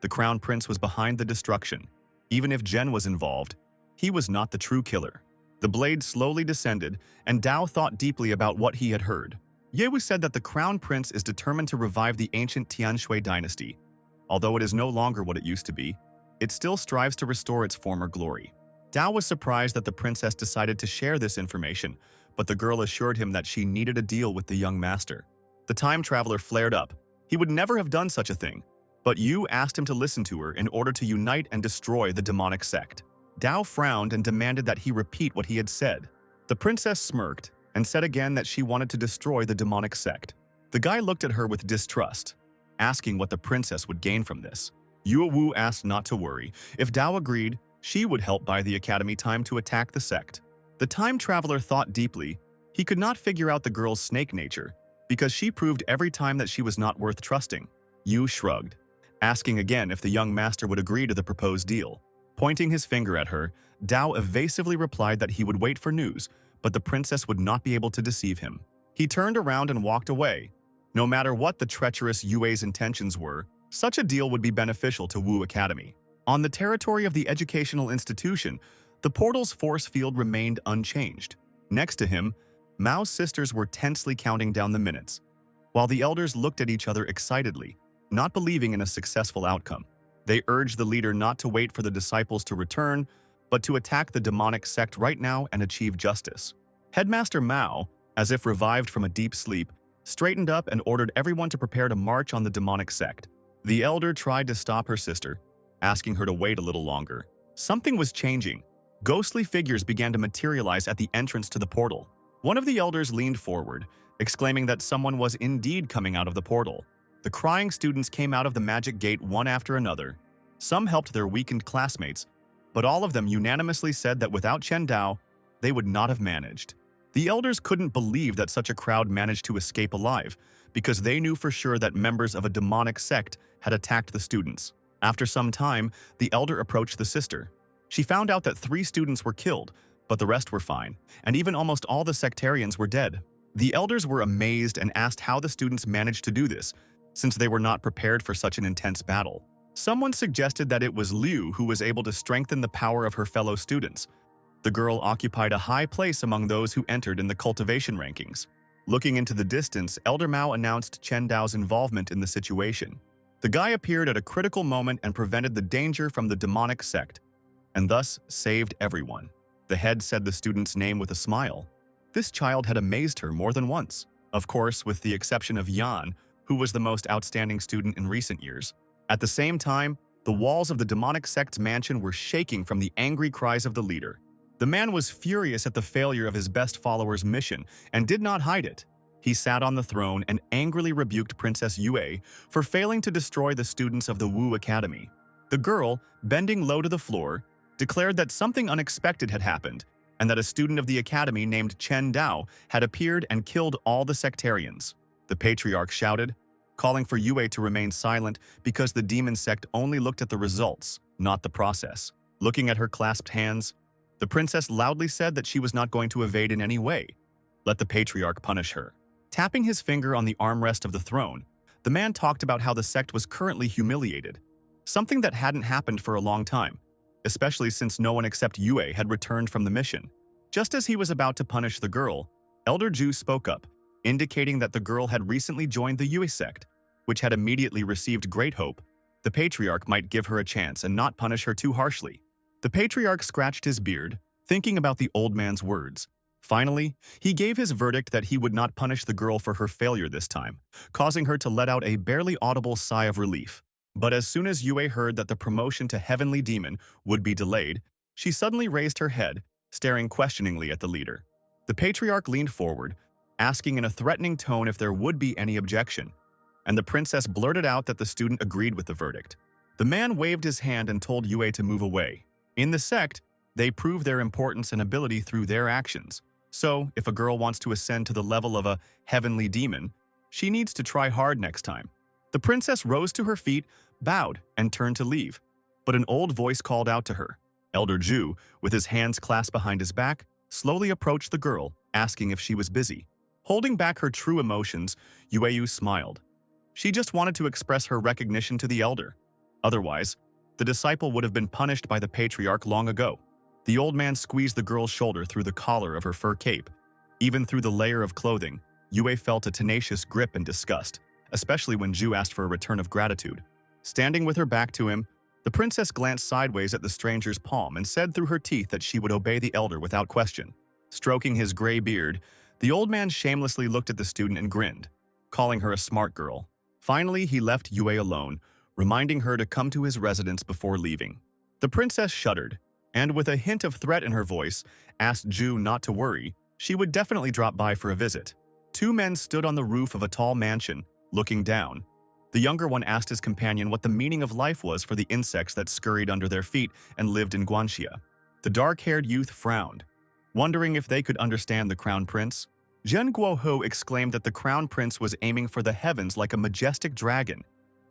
The crown prince was behind the destruction. Even if Zhen was involved, he was not the true killer. The blade slowly descended, and Dao thought deeply about what he had heard. Yue Wu said that the crown prince is determined to revive the ancient Tianshui dynasty. Although it is no longer what it used to be, it still strives to restore its former glory. Dao was surprised that the princess decided to share this information, but the girl assured him that she needed a deal with the young master. The time traveler flared up. He would never have done such a thing, but Yu asked him to listen to her in order to unite and destroy the demonic sect. Dao frowned and demanded that he repeat what he had said. The princess smirked and said again that she wanted to destroy the demonic sect. The guy looked at her with distrust, asking what the princess would gain from this. Yue Wu asked not to worry. If Dao agreed, she would help buy the academy time to attack the sect. The time traveler thought deeply. He could not figure out the girl's snake nature, because she proved every time that she was not worth trusting. Yu shrugged, asking again if the young master would agree to the proposed deal. Pointing his finger at her, Dao evasively replied that he would wait for news, but the princess would not be able to deceive him. He turned around and walked away. No matter what the treacherous Yue's intentions were, such a deal would be beneficial to Wu Academy. On the territory of the educational institution, the portal's force field remained unchanged. Next to him, Mao's sisters were tensely counting down the minutes, while the elders looked at each other excitedly, not believing in a successful outcome. They urged the leader not to wait for the disciples to return, but to attack the demonic sect right now and achieve justice. Headmaster Mao, as if revived from a deep sleep, straightened up and ordered everyone to prepare to march on the demonic sect. The elder tried to stop her sister, asking her to wait a little longer. Something was changing. Ghostly figures began to materialize at the entrance to the portal. One of the elders leaned forward, exclaiming that someone was indeed coming out of the portal. The crying students came out of the magic gate one after another. Some helped their weakened classmates, but all of them unanimously said that without Chen Dao, they would not have managed. The elders couldn't believe that such a crowd managed to escape alive, because they knew for sure that members of a demonic sect had attacked the students. After some time, the elder approached the sister. She found out that 3 students were killed, but the rest were fine, and even almost all the sectarians were dead. The elders were amazed and asked how the students managed to do this, since they were not prepared for such an intense battle. Someone suggested that it was Liu who was able to strengthen the power of her fellow students. The girl occupied a high place among those who entered in the cultivation rankings. Looking into the distance, Elder Mao announced Chen Dao's involvement in the situation. The guy appeared at a critical moment and prevented the danger from the demonic sect, and thus saved everyone. The head said the student's name with a smile. This child had amazed her more than once, of course with the exception of Yan, who was the most outstanding student in recent years. At the same time, the walls of the demonic sect's mansion were shaking from the angry cries of the leader. The man was furious at the failure of his best follower's mission and did not hide it. He sat on the throne and angrily rebuked Princess Yue for failing to destroy the students of the Wu Academy. The girl, bending low to the floor, declared that something unexpected had happened and that a student of the academy named Chen Dao had appeared and killed all the sectarians. The patriarch shouted, calling for Yue to remain silent because the demon sect only looked at the results, not the process. Looking at her clasped hands, the princess loudly said that she was not going to evade in any way. Let the patriarch punish her. Tapping his finger on the armrest of the throne, the man talked about how the sect was currently humiliated, something that hadn't happened for a long time, especially since no one except Yue had returned from the mission. Just as he was about to punish the girl, Elder Ju spoke up, indicating that the girl had recently joined the Yue sect, which had immediately received great hope. The patriarch might give her a chance and not punish her too harshly. The patriarch scratched his beard, thinking about the old man's words. Finally, he gave his verdict that he would not punish the girl for her failure this time, causing her to let out a barely audible sigh of relief. But as soon as Yue heard that the promotion to Heavenly Demon would be delayed, she suddenly raised her head, staring questioningly at the leader. The patriarch leaned forward, asking in a threatening tone if there would be any objection, and the princess blurted out that the student agreed with the verdict. The man waved his hand and told Yue to move away. In the sect, they prove their importance and ability through their actions. So, if a girl wants to ascend to the level of a heavenly demon, she needs to try hard next time. The princess rose to her feet, bowed, and turned to leave. But an old voice called out to her. Elder Ju, with his hands clasped behind his back, slowly approached the girl, asking if she was busy. Holding back her true emotions, Yue smiled. She just wanted to express her recognition to the elder. Otherwise, the disciple would have been punished by the patriarch long ago. The old man squeezed the girl's shoulder through the collar of her fur cape. Even through the layer of clothing, Yue felt a tenacious grip and disgust, especially when Ju asked for a return of gratitude. Standing with her back to him, the princess glanced sideways at the stranger's palm and said through her teeth that she would obey the elder without question. Stroking his gray beard, the old man shamelessly looked at the student and grinned, calling her a smart girl. Finally, he left Yue alone, reminding her to come to his residence before leaving. The princess shuddered, and with a hint of threat in her voice, asked Ju not to worry, she would definitely drop by for a visit. 2 men stood on the roof of a tall mansion, looking down. The younger one asked his companion what the meaning of life was for the insects that scurried under their feet and lived in Guanxia. The dark-haired youth frowned, wondering if they could understand the crown prince. Zhen Guoho exclaimed that the crown prince was aiming for the heavens like a majestic dragon,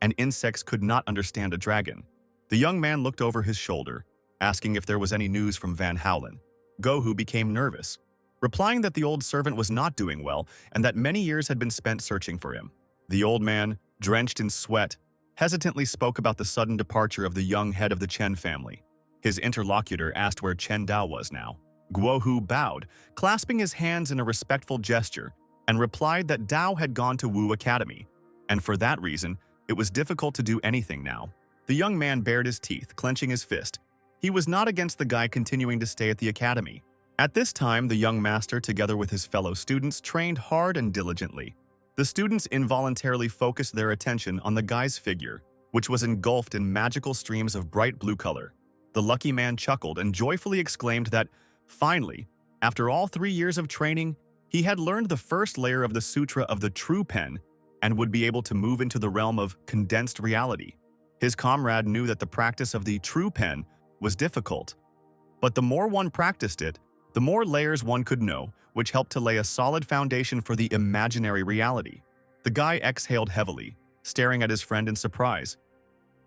and insects could not understand a dragon. The young man looked over his shoulder, asking if there was any news from Van Howlen. Gohu became nervous, replying that the old servant was not doing well and that many years had been spent searching for him. The old man, drenched in sweat, hesitantly spoke about the sudden departure of the young head of the Chen family. His interlocutor asked where Chen Dao was now. Guohu bowed, clasping his hands in a respectful gesture, and replied that Dao had gone to Wu Academy, and for that reason, it was difficult to do anything now. The young man bared his teeth, clenching his fist. He was not against the guy continuing to stay at the academy. At this time, the young master, together with his fellow students, trained hard and diligently. The students involuntarily focused their attention on the guy's figure, which was engulfed in magical streams of bright blue color. The lucky man chuckled and joyfully exclaimed that, finally, after all 3 years of training, he had learned the first layer of the Sutra of the True Pen and would be able to move into the realm of condensed reality. His comrade knew that the practice of the True Pen was difficult, but the more one practiced it, the more layers one could know, which helped to lay a solid foundation for the imaginary reality. The guy exhaled heavily, staring at his friend in surprise.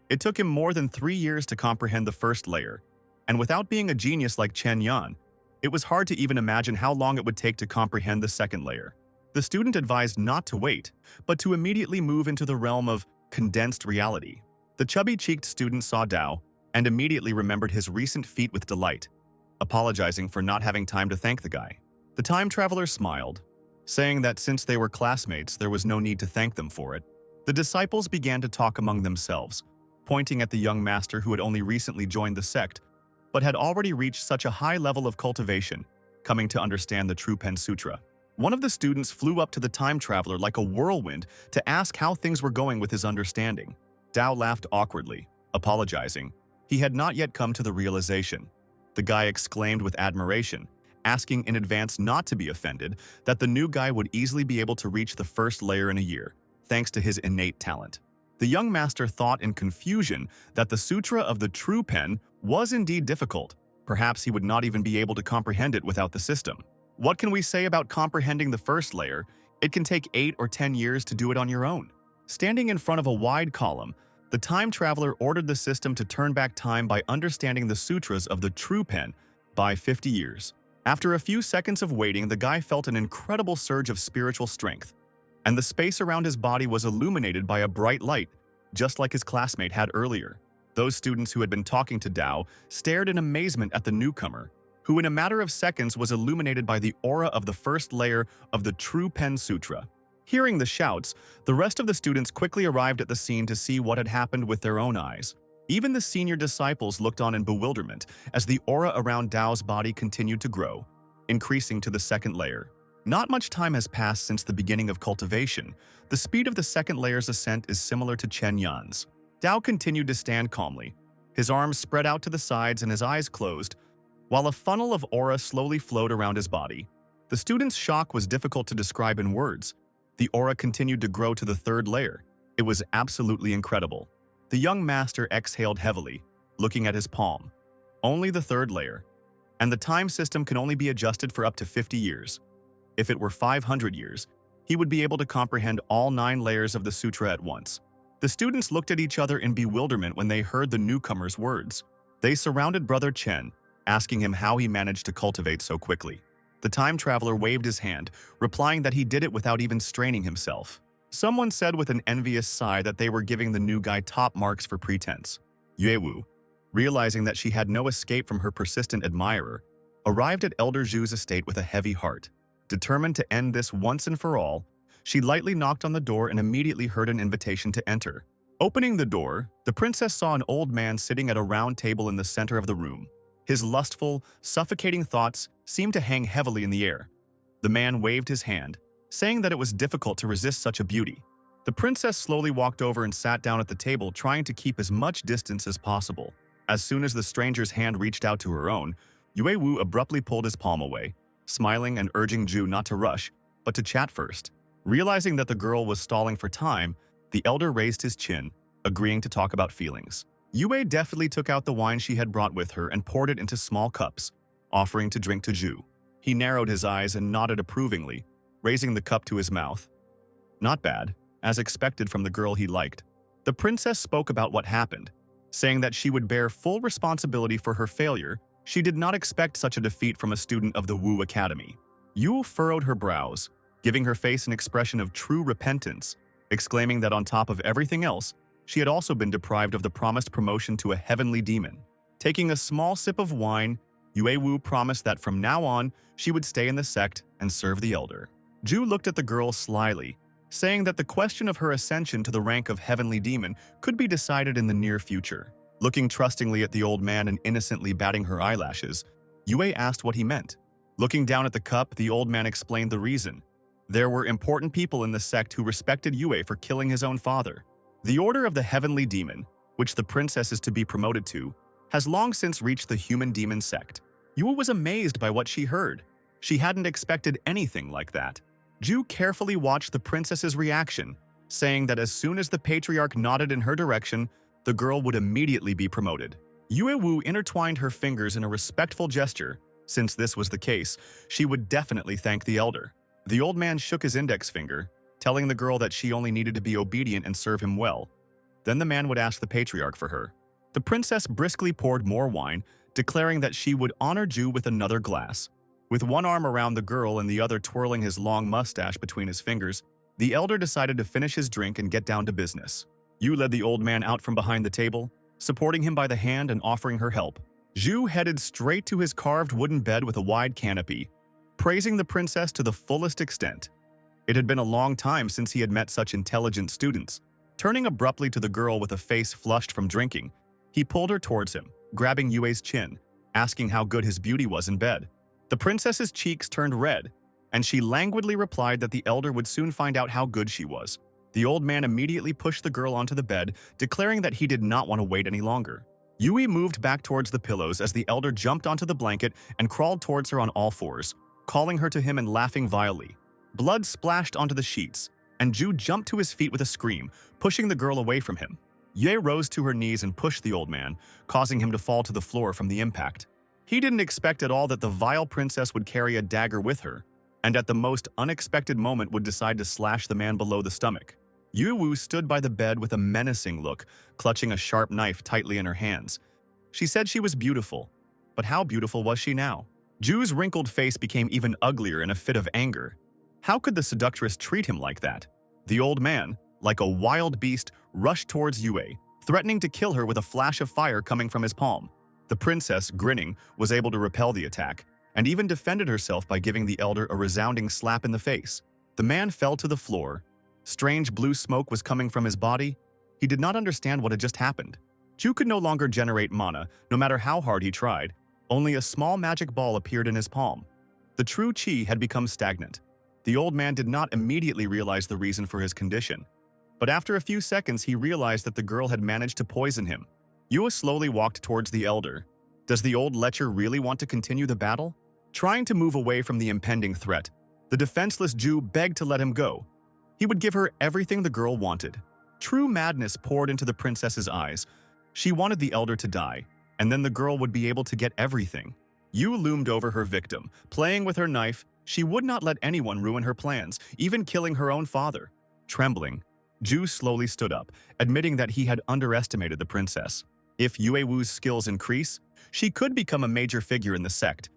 It took him more than 3 years to comprehend the first layer, and without being a genius like Chen Yan, it was hard to even imagine how long it would take to comprehend the second layer. The student advised not to wait, but to immediately move into the realm of condensed reality. The chubby-cheeked student saw Dao and immediately remembered his recent feat with delight, apologizing for not having time to thank the guy. The time traveler smiled, saying that since they were classmates, there was no need to thank them for it. The disciples began to talk among themselves, pointing at the young master who had only recently joined the sect, but had already reached such a high level of cultivation, coming to understand the True Pen Sutra. One of the students flew up to the time traveler like a whirlwind to ask how things were going with his understanding. Dao laughed awkwardly, apologizing. He had not yet come to the realization. The guy exclaimed with admiration, asking in advance not to be offended, that the new guy would easily be able to reach the first layer in a year, thanks to his innate talent. The young master thought in confusion that the Sutra of the True Pen was indeed difficult. Perhaps he would not even be able to comprehend it without the system. What can we say about comprehending the first layer? It can take 8 or 10 years to do it on your own. Standing in front of a wide column, the time traveler ordered the system to turn back time by understanding the sutras of the True Pen by 50 years. After a few seconds of waiting, the guy felt an incredible surge of spiritual strength, and the space around his body was illuminated by a bright light, just like his classmate had earlier. Those students who had been talking to Dao stared in amazement at the newcomer, who in a matter of seconds was illuminated by the aura of the first layer of the True Pen Sutra. Hearing the shouts, the rest of the students quickly arrived at the scene to see what had happened with their own eyes. Even the senior disciples looked on in bewilderment as the aura around Dao's body continued to grow, increasing to the second layer. Not much time has passed since the beginning of cultivation. The speed of the second layer's ascent is similar to Chen Yan's. Dao continued to stand calmly, his arms spread out to the sides and his eyes closed, while a funnel of aura slowly flowed around his body. The student's shock was difficult to describe in words. The aura continued to grow to the third layer. It was absolutely incredible. The young master exhaled heavily, looking at his palm. Only the third layer. And the time system can only be adjusted for up to 50 years. If it were 500 years, he would be able to comprehend all 9 layers of the sutra at once. The students looked at each other in bewilderment when they heard the newcomer's words. They surrounded Brother Chen, asking him how he managed to cultivate so quickly. The time traveler waved his hand, replying that he did it without even straining himself. Someone said with an envious sigh that they were giving the new guy top marks for pretense. Yue, realizing that she had no escape from her persistent admirer, arrived at Elder Zhu's estate with a heavy heart. Determined to end this once and for all, she lightly knocked on the door and immediately heard an invitation to enter. Opening the door, the princess saw an old man sitting at a round table in the center of the room. His lustful, suffocating thoughts seemed to hang heavily in the air. The man waved his hand, saying that it was difficult to resist such a beauty. The princess slowly walked over and sat down at the table, trying to keep as much distance as possible. As soon as the stranger's hand reached out to her own, Yue Wu abruptly pulled his palm away, smiling and urging Zhu not to rush, but to chat first. Realizing that the girl was stalling for time, the elder raised his chin, agreeing to talk about feelings. Yue deftly took out the wine she had brought with her and poured it into small cups, offering to drink to Zhu. He narrowed his eyes and nodded approvingly, raising the cup to his mouth. Not bad, as expected from the girl he liked. The princess spoke about what happened, saying that she would bear full responsibility for her failure. She did not expect such a defeat from a student of the Wu Academy. Yu furrowed her brows, giving her face an expression of true repentance, exclaiming that on top of everything else, she had also been deprived of the promised promotion to a heavenly demon. Taking a small sip of wine, Yue promised that from now on, she would stay in the sect and serve the elder. Ju looked at the girl slyly, saying that the question of her ascension to the rank of heavenly demon could be decided in the near future. Looking trustingly at the old man and innocently batting her eyelashes, Yue asked what he meant. Looking down at the cup, the old man explained the reason. There were important people in the sect who respected Yue for killing his own father. The Order of the Heavenly Demon, which the princess is to be promoted to, has long since reached the human demon sect. Yue was amazed by what she heard. She hadn't expected anything like that. Ju carefully watched the princess's reaction, saying that as soon as the patriarch nodded in her direction, the girl would immediately be promoted. Yue intertwined her fingers in a respectful gesture. Since this was the case, she would definitely thank the elder. The old man shook his index finger, telling the girl that she only needed to be obedient and serve him well. Then the man would ask the patriarch for her. The princess briskly poured more wine, declaring that she would honor Ju with another glass. With one arm around the girl and the other twirling his long mustache between his fingers, the elder decided to finish his drink and get down to business. Yu led the old man out from behind the table, supporting him by the hand and offering her help. Ju headed straight to his carved wooden bed with a wide canopy, praising the princess to the fullest extent. It had been a long time since he had met such intelligent students. Turning abruptly to the girl with a face flushed from drinking, he pulled her towards him, grabbing Yue's chin, asking how good his beauty was in bed. The princess's cheeks turned red, and she languidly replied that the elder would soon find out how good she was. The old man immediately pushed the girl onto the bed, declaring that he did not want to wait any longer. Yue moved back towards the pillows as the elder jumped onto the blanket and crawled towards her on all fours, calling her to him and laughing vilely. Blood splashed onto the sheets, and Ju jumped to his feet with a scream, pushing the girl away from him. Yue rose to her knees and pushed the old man, causing him to fall to the floor from the impact. He didn't expect at all that the vile princess would carry a dagger with her, and at the most unexpected moment would decide to slash the man below the stomach. Yue stood by the bed with a menacing look, clutching a sharp knife tightly in her hands. She said she was beautiful, but how beautiful was she now? Ju's wrinkled face became even uglier in a fit of anger. How could the seductress treat him like that? The old man, like a wild beast, rushed towards Yue, threatening to kill her with a flash of fire coming from his palm. The princess, grinning, was able to repel the attack, and even defended herself by giving the elder a resounding slap in the face. The man fell to the floor. Strange blue smoke was coming from his body. He did not understand what had just happened. Ju could no longer generate mana, no matter how hard he tried. Only a small magic ball appeared in his palm. The true chi had become stagnant. The old man did not immediately realize the reason for his condition. But after a few seconds, he realized that the girl had managed to poison him. Yue slowly walked towards the elder. Does the old lecher really want to continue the battle? Trying to move away from the impending threat, the defenseless Ju begged to let him go. He would give her everything the girl wanted. True madness poured into the princess's eyes. She wanted the elder to die, and then the girl would be able to get everything. Yue loomed over her victim, playing with her knife. She would not let anyone ruin her plans, even killing her own father. Trembling, Ju slowly stood up, admitting that he had underestimated the princess. If Yuewu's skills increase, she could become a major figure in the sect.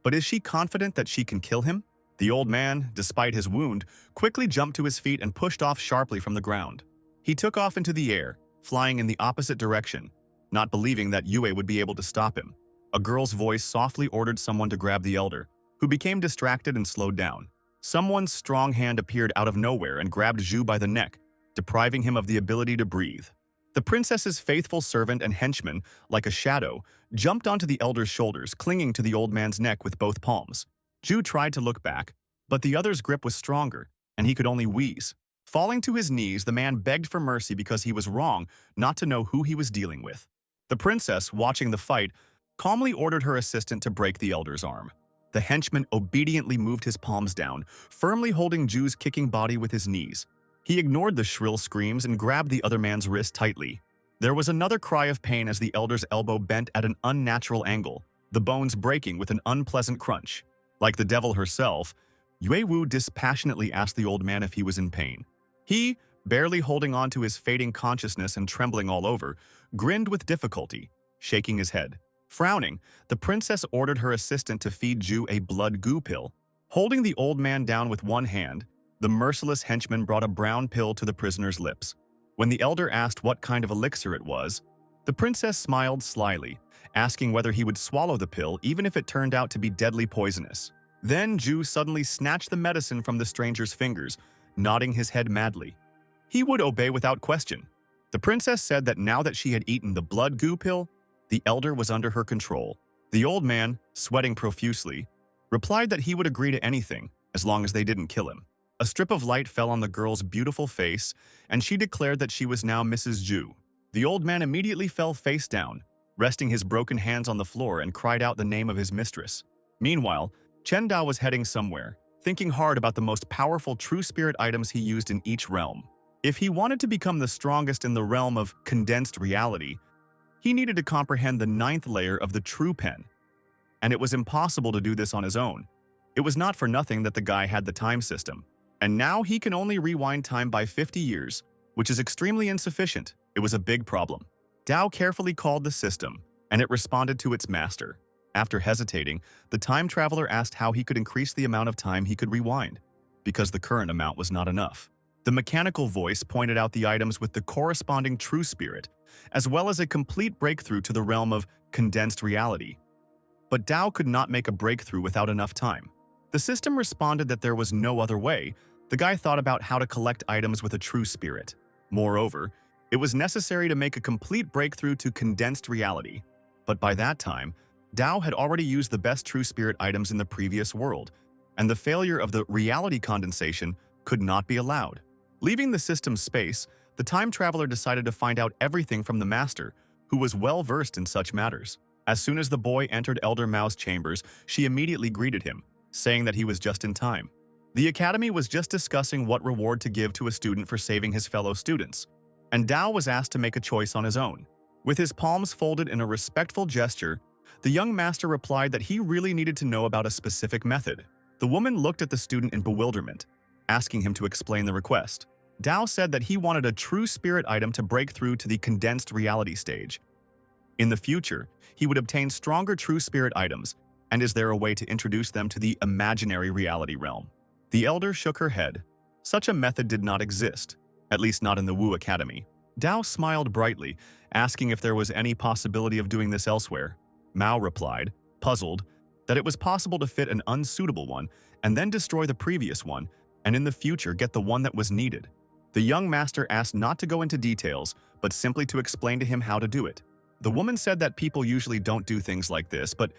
But is she confident that she can kill him? The old man, despite his wound, quickly jumped to his feet and pushed off sharply from the ground. He took off into the air, flying in the opposite direction, not believing that Yue would be able to stop him. A girl's voice softly ordered someone to grab the elder, who became distracted and slowed down. Someone's strong hand appeared out of nowhere and grabbed Ju by the neck, depriving him of the ability to breathe. The princess's faithful servant and henchman, like a shadow, jumped onto the elder's shoulders, clinging to the old man's neck with both palms. Ju tried to look back, but the other's grip was stronger, and he could only wheeze. Falling to his knees, the man begged for mercy because he was wrong not to know who he was dealing with. The princess, watching the fight, calmly ordered her assistant to break the elder's arm. The henchman obediently moved his palms down, firmly holding Ju's kicking body with his knees. He ignored the shrill screams and grabbed the other man's wrist tightly. There was another cry of pain as the elder's elbow bent at an unnatural angle, the bones breaking with an unpleasant crunch. Like the devil herself, Yue dispassionately asked the old man if he was in pain. He, barely holding on to his fading consciousness and trembling all over, grinned with difficulty, shaking his head. Frowning, the princess ordered her assistant to feed Ju a blood goo pill. Holding the old man down with one hand, the merciless henchman brought a brown pill to the prisoner's lips. When the elder asked what kind of elixir it was, The princess smiled slyly, asking whether he would swallow the pill even if it turned out to be deadly poisonous. Then Ju suddenly snatched the medicine from the stranger's fingers, nodding his head madly. He would obey without question. The princess said that now that she had eaten the blood goo pill, the elder was under her control. The old man, sweating profusely, replied that he would agree to anything as long as they didn't kill him. A strip of light fell on the girl's beautiful face, and she declared that she was now Mrs. Ju. The old man immediately fell face down, resting his broken hands on the floor, and cried out the name of his mistress. Meanwhile, Chen Dao was heading somewhere, thinking hard about the most powerful true spirit items he used in each realm. If he wanted to become the strongest in the realm of condensed reality, he needed to comprehend the 9th layer of the true pen. And it was impossible to do this on his own. It was not for nothing that the guy had the time system. And now he can only rewind time by 50 years, which is extremely insufficient. It was a big problem. Dao carefully called the system, and it responded to its master. After hesitating, the time traveler asked how he could increase the amount of time he could rewind, because the current amount was not enough. The mechanical voice pointed out the items with the corresponding true spirit, as well as a complete breakthrough to the realm of condensed reality. But Dao could not make a breakthrough without enough time. The system responded that there was no other way. The guy thought about how to collect items with a true spirit. Moreover, it was necessary to make a complete breakthrough to condensed reality. But by that time, Dao had already used the best true spirit items in the previous world, and the failure of the reality condensation could not be allowed. Leaving the system's space, the time traveler decided to find out everything from the master, who was well versed in such matters. As soon as the boy entered Elder Mao's chambers, she immediately greeted him, saying that he was just in time. The academy was just discussing what reward to give to a student for saving his fellow students, and Dao was asked to make a choice on his own. With his palms folded in a respectful gesture, the young master replied that he really needed to know about a specific method. The woman looked at the student in bewilderment, asking him to explain the request. Dao said that he wanted a true spirit item to break through to the condensed reality stage. In the future, he would obtain stronger true spirit items, and is there a way to introduce them to the imaginary reality realm? The elder shook her head. Such a method did not exist, at least not in the Wu Academy. Dao smiled brightly, asking if there was any possibility of doing this elsewhere. Mao replied, puzzled, that it was possible to fit an unsuitable one and then destroy the previous one, and in the future get the one that was needed. The young master asked not to go into details, but simply to explain to him how to do it. The woman said that people usually don't do things like this, but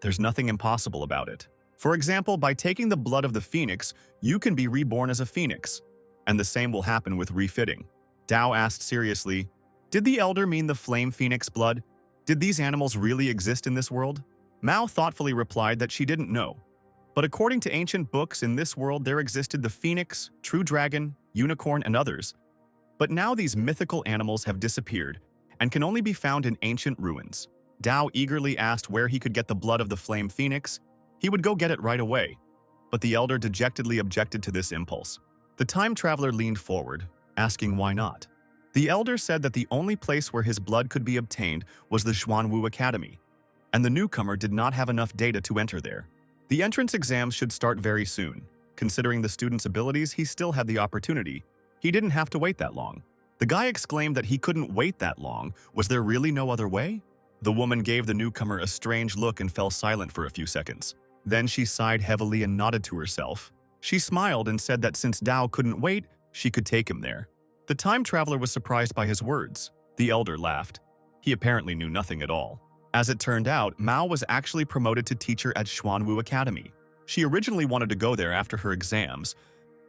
there's nothing impossible about it. For example, by taking the blood of the phoenix, you can be reborn as a phoenix, and the same will happen with refitting. Dao asked seriously, did the elder mean the flame phoenix blood? Did these animals really exist in this world? Mao thoughtfully replied that she didn't know. But according to ancient books, in this world there existed the phoenix, true dragon, unicorn, and others. But now these mythical animals have disappeared and can only be found in ancient ruins. Dao eagerly asked where he could get the blood of the flame phoenix. He would go get it right away. But the elder dejectedly objected to this impulse. The time traveler leaned forward, asking why not. The elder said that the only place where his blood could be obtained was the Xuanwu Academy, and the newcomer did not have enough data to enter there. The entrance exams should start very soon. Considering the student's abilities, he still had the opportunity. He didn't have to wait that long. The guy exclaimed that he couldn't wait that long. Was there really no other way? The woman gave the newcomer a strange look and fell silent for a few seconds. Then she sighed heavily and nodded to herself. She smiled and said that since Dao couldn't wait, she could take him there. The time traveler was surprised by his words. The elder laughed. He apparently knew nothing at all. As it turned out, Mao was actually promoted to teacher at Xuanwu Academy. She originally wanted to go there after her exams,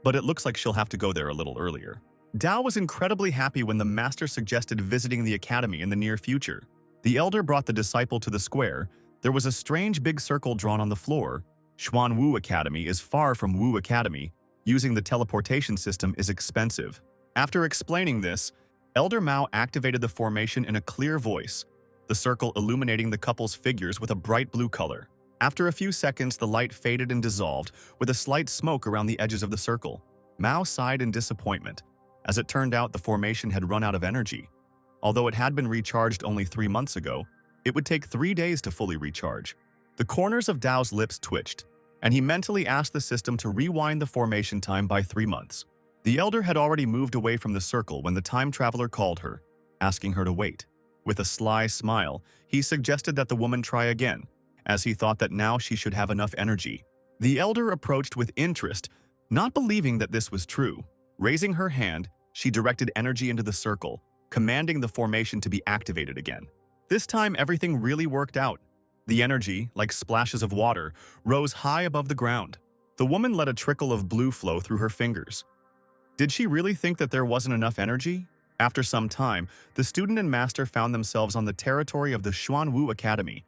but it looks like she'll have to go there a little earlier. Dao was incredibly happy when the master suggested visiting the academy in the near future. The elder brought the disciple to the square. There was a strange big circle drawn on the floor. Xuanwu Academy is far from Wu Academy. Using the teleportation system is expensive. After explaining this, Elder Mao activated the formation in a clear voice, the circle illuminating the couple's figures with a bright blue color. After a few seconds, the light faded and dissolved, with a slight smoke around the edges of the circle. Mao sighed in disappointment. As it turned out, the formation had run out of energy. Although it had been recharged only 3 months ago, it would take 3 days to fully recharge. The corners of Dao's lips twitched, and he mentally asked the system to rewind the formation time by 3 months. The elder had already moved away from the circle when the time traveler called her, asking her to wait. With a sly smile, he suggested that the woman try again, as he thought that now she should have enough energy. The elder approached with interest, not believing that this was true. Raising her hand, she directed energy into the circle, commanding the formation to be activated again. This time, everything really worked out. The energy, like splashes of water, rose high above the ground. The woman let a trickle of blue flow through her fingers. Did she really think that there wasn't enough energy? After some time, the student and master found themselves on the territory of the Xuanwu Academy.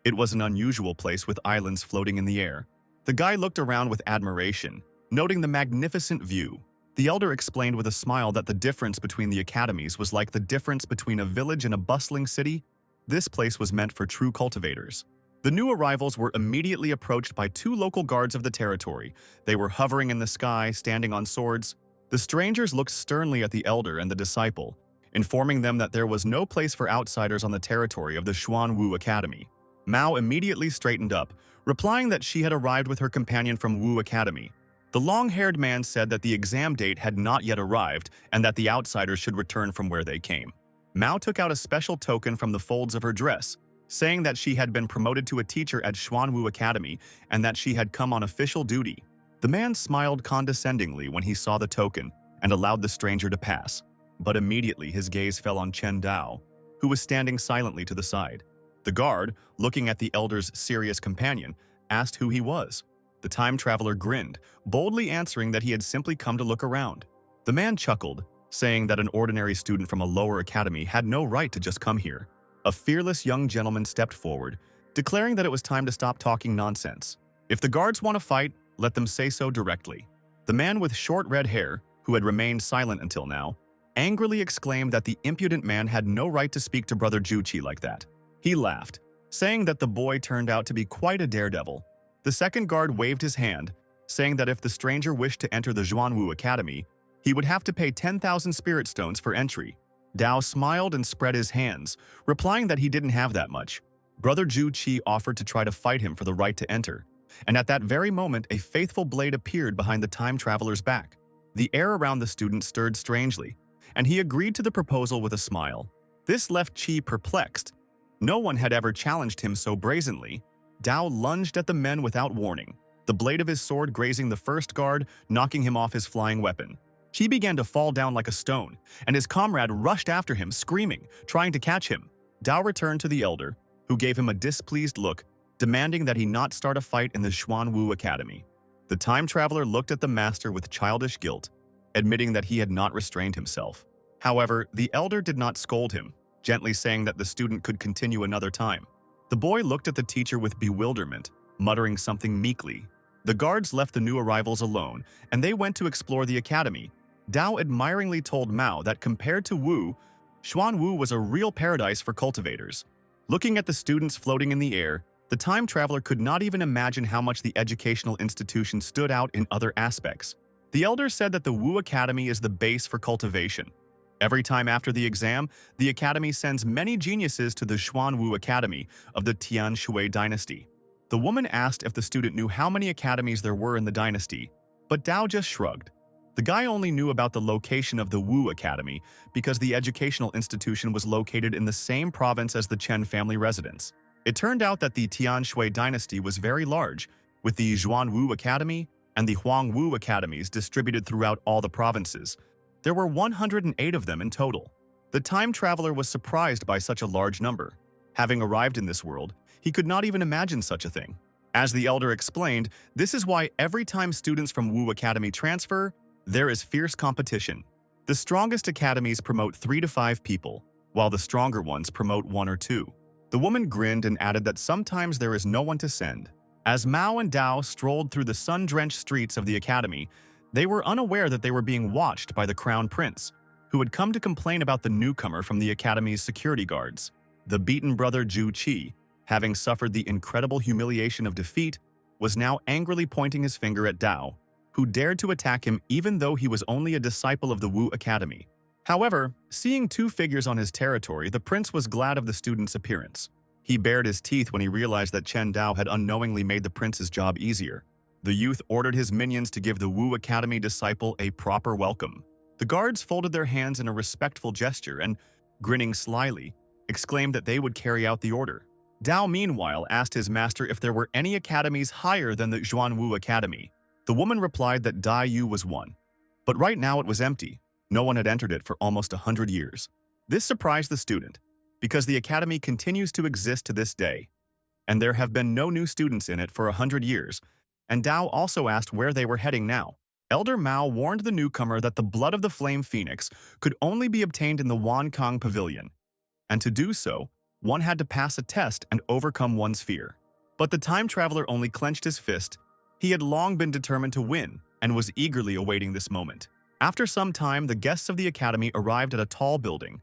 It was an unusual place with islands floating in the air. The guy looked around with admiration, noting the magnificent view. The elder explained with a smile that the difference between the academies was like the difference between a village and a bustling city. This place was meant for true cultivators. The new arrivals were immediately approached by two local guards of the territory. They were hovering in the sky, standing on swords. The strangers looked sternly at the elder and the disciple, informing them that there was no place for outsiders on the territory of the Xuanwu Academy. Mao immediately straightened up, replying that she had arrived with her companion from Wu Academy. The long-haired man said that the exam date had not yet arrived and that the outsiders should return from where they came. Mao took out a special token from the folds of her dress, saying that she had been promoted to a teacher at Xuanwu Academy and that she had come on official duty. The man smiled condescendingly when he saw the token and allowed the stranger to pass, but immediately his gaze fell on Chen Dao, who was standing silently to the side. The guard, looking at the elder's serious companion, asked who he was. The time traveler grinned, boldly answering that he had simply come to look around. The man chuckled, saying that an ordinary student from a lower academy had no right to just come here. A fearless young gentleman stepped forward, declaring that it was time to stop talking nonsense. If the guards want to fight, let them say so directly. The man with short red hair, who had remained silent until now, angrily exclaimed that the impudent man had no right to speak to Brother Juchi like that. He laughed, saying that the boy turned out to be quite a daredevil. The second guard waved his hand, saying that if the stranger wished to enter the Xuanwu Academy, he would have to pay 10,000 spirit stones for entry. Dao smiled and spread his hands, replying that he didn't have that much. Brother Ju Qi offered to try to fight him for the right to enter, and at that very moment a faithful blade appeared behind the time traveler's back. The air around the student stirred strangely, and he agreed to the proposal with a smile. This left Qi perplexed. No one had ever challenged him so brazenly. Dao lunged at the men without warning, the blade of his sword grazing the first guard, knocking him off his flying weapon. Qi began to fall down like a stone, and his comrade rushed after him, screaming, trying to catch him. Dao returned to the elder, who gave him a displeased look, demanding that he not start a fight in the Xuanwu Academy. The time traveler looked at the master with childish guilt, admitting that he had not restrained himself. However, the elder did not scold him, gently saying that the student could continue another time. The boy looked at the teacher with bewilderment, muttering something meekly. The guards left the new arrivals alone, and they went to explore the academy. Dao admiringly told Mao that compared to Wu, Xuanwu was a real paradise for cultivators. Looking at the students floating in the air, the time traveler could not even imagine how much the educational institution stood out in other aspects. The elder said that the Wu Academy is the base for cultivation. Every time after the exam, the academy sends many geniuses to the Xuanwu Academy of the Tian Shui dynasty. The woman asked if the student knew how many academies there were in the dynasty, but Dao just shrugged. The guy only knew about the location of the Wu Academy because the educational institution was located in the same province as the Chen family residence. It turned out that the Tian Shui dynasty was very large, with the Xuanwu Academy and the Huangwu Academies distributed throughout all the provinces. There were 108 of them in total. The time traveler was surprised by such a large number. Having arrived in this world, he could not even imagine such a thing. As the elder explained, this is why every time students from Wu Academy transfer, there is fierce competition. The strongest academies promote 3 to 5 people, while the stronger ones promote 1 or 2. The woman grinned and added that sometimes there is no one to send. As Mao and Dao strolled through the sun-drenched streets of the academy, they were unaware that they were being watched by the crown prince, who had come to complain about the newcomer from the academy's security guards. The beaten brother Ju Qi, having suffered the incredible humiliation of defeat, was now angrily pointing his finger at Dao, who dared to attack him even though he was only a disciple of the Wu Academy. However, seeing 2 figures on his territory, the prince was glad of the student's appearance. He bared his teeth when he realized that Chen Dao had unknowingly made the prince's job easier. The youth ordered his minions to give the Wu Academy disciple a proper welcome. The guards folded their hands in a respectful gesture and, grinning slyly, exclaimed that they would carry out the order. Dao, meanwhile, asked his master if there were any academies higher than the Zhuanwu Academy. The woman replied that Dai Yu was one. But right now it was empty. No one had entered it for almost 100 years. This surprised the student, because the academy continues to exist to this day, and there have been no new students in it for 100 years, and Dao also asked where they were heading now. Elder Mao warned the newcomer that the blood of the Flame Phoenix could only be obtained in the Wankang Pavilion, and to do so, one had to pass a test and overcome one's fear. But the time traveler only clenched his fist. He had long been determined to win and was eagerly awaiting this moment. After some time, the guests of the academy arrived at a tall building,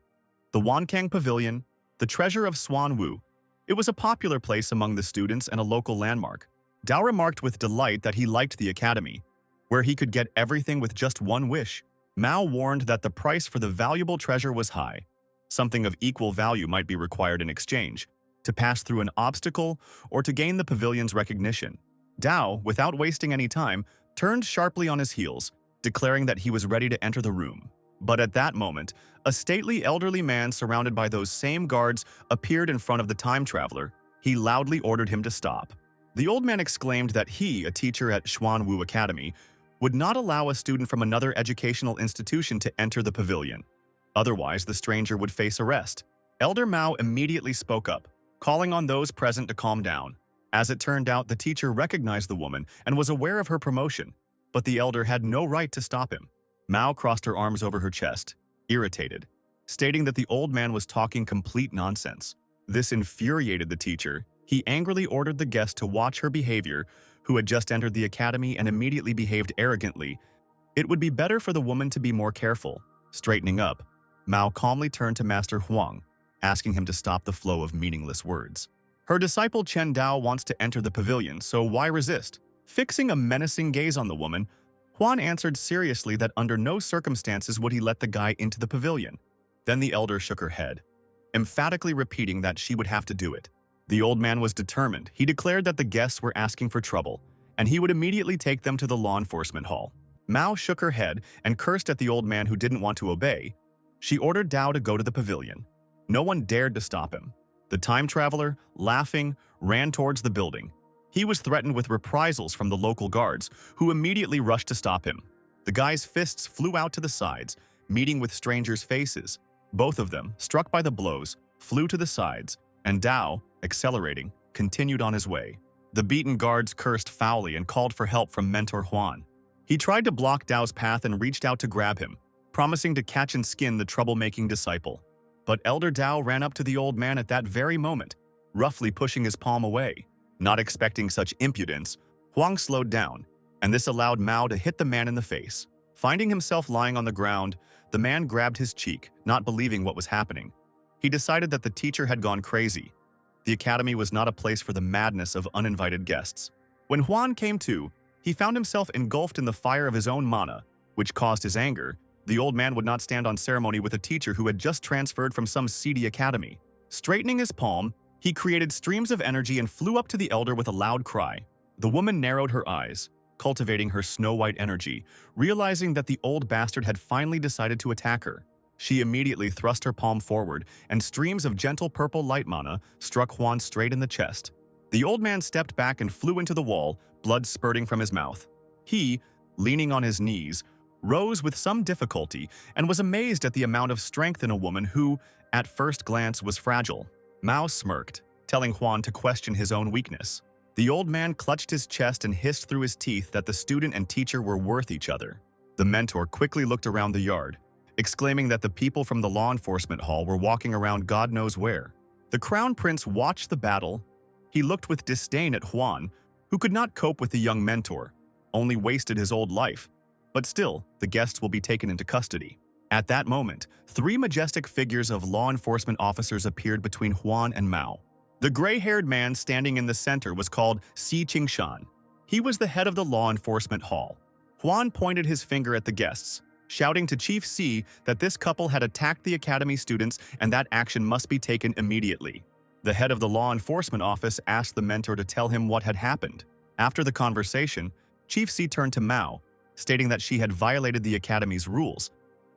the Wankang Pavilion, the treasure of Xuanwu. It was a popular place among the students and a local landmark. Dao remarked with delight that he liked the academy, where he could get everything with just one wish. Mao warned that the price for the valuable treasure was high. Something of equal value might be required in exchange, to pass through an obstacle or to gain the pavilion's recognition. Dao, without wasting any time, turned sharply on his heels, declaring that he was ready to enter the room. But at that moment, a stately elderly man surrounded by those same guards appeared in front of the time traveler. He loudly ordered him to stop. The old man exclaimed that he, a teacher at Xuanwu Academy, would not allow a student from another educational institution to enter the pavilion. Otherwise, the stranger would face arrest. Elder Mao immediately spoke up, calling on those present to calm down. As it turned out, the teacher recognized the woman and was aware of her promotion, but the elder had no right to stop him. Mao crossed her arms over her chest, irritated, stating that the old man was talking complete nonsense. This infuriated the teacher. He angrily ordered the guest to watch her behavior, who had just entered the academy and immediately behaved arrogantly. It would be better for the woman to be more careful. Straightening up, Mao calmly turned to Master Huang, asking him to stop the flow of meaningless words. Her disciple Chen Dao wants to enter the pavilion, so why resist? Fixing a menacing gaze on the woman, Huan answered seriously that under no circumstances would he let the guy into the pavilion. Then the elder shook her head, emphatically repeating that she would have to do it. The old man was determined. He declared that the guests were asking for trouble, and he would immediately take them to the law enforcement hall. Mao shook her head and cursed at the old man who didn't want to obey. She ordered Dao to go to the pavilion. No one dared to stop him. The time traveler, laughing, ran towards the building. He was threatened with reprisals from the local guards, who immediately rushed to stop him. The guy's fists flew out to the sides, meeting with strangers' faces. Both of them, struck by the blows, flew to the sides, and Dao, accelerating, continued on his way. The beaten guards cursed foully and called for help from Mentor Huan. He tried to block Dao's path and reached out to grab him, promising to catch and skin the troublemaking disciple. But Elder Dao ran up to the old man at that very moment, roughly pushing his palm away. Not expecting such impudence, Huang slowed down, and this allowed Mao to hit the man in the face. Finding himself lying on the ground, the man grabbed his cheek, not believing what was happening. He decided that the teacher had gone crazy. The academy was not a place for the madness of uninvited guests. When Huan came to, he found himself engulfed in the fire of his own mana, which caused his anger. The old man would not stand on ceremony with a teacher who had just transferred from some seedy academy. Straightening his palm, he created streams of energy and flew up to the elder with a loud cry. The woman narrowed her eyes, cultivating her snow-white energy, realizing that the old bastard had finally decided to attack her. She immediately thrust her palm forward, and streams of gentle purple light mana struck Huan straight in the chest. The old man stepped back and flew into the wall, blood spurting from his mouth. He, leaning on his knees, rose with some difficulty and was amazed at the amount of strength in a woman who, at first glance, was fragile. Mao smirked, telling Huan to question his own weakness. The old man clutched his chest and hissed through his teeth that the student and teacher were worth each other. The mentor quickly looked around the yard, exclaiming that the people from the law enforcement hall were walking around God knows where. The crown prince watched the battle. He looked with disdain at Huan, who could not cope with the young mentor, only wasted his old life. But still, the guests will be taken into custody. At that moment, 3 majestic figures of law enforcement officers appeared between Huan and Mao. The gray-haired man standing in the center was called Si Qingshan. He was the head of the law enforcement hall. Huan pointed his finger at the guests, shouting to Chief Si that this couple had attacked the academy students and that action must be taken immediately. The head of the law enforcement office asked the mentor to tell him what had happened. After the conversation, Chief Si turned to Mao, stating that she had violated the academy's rules,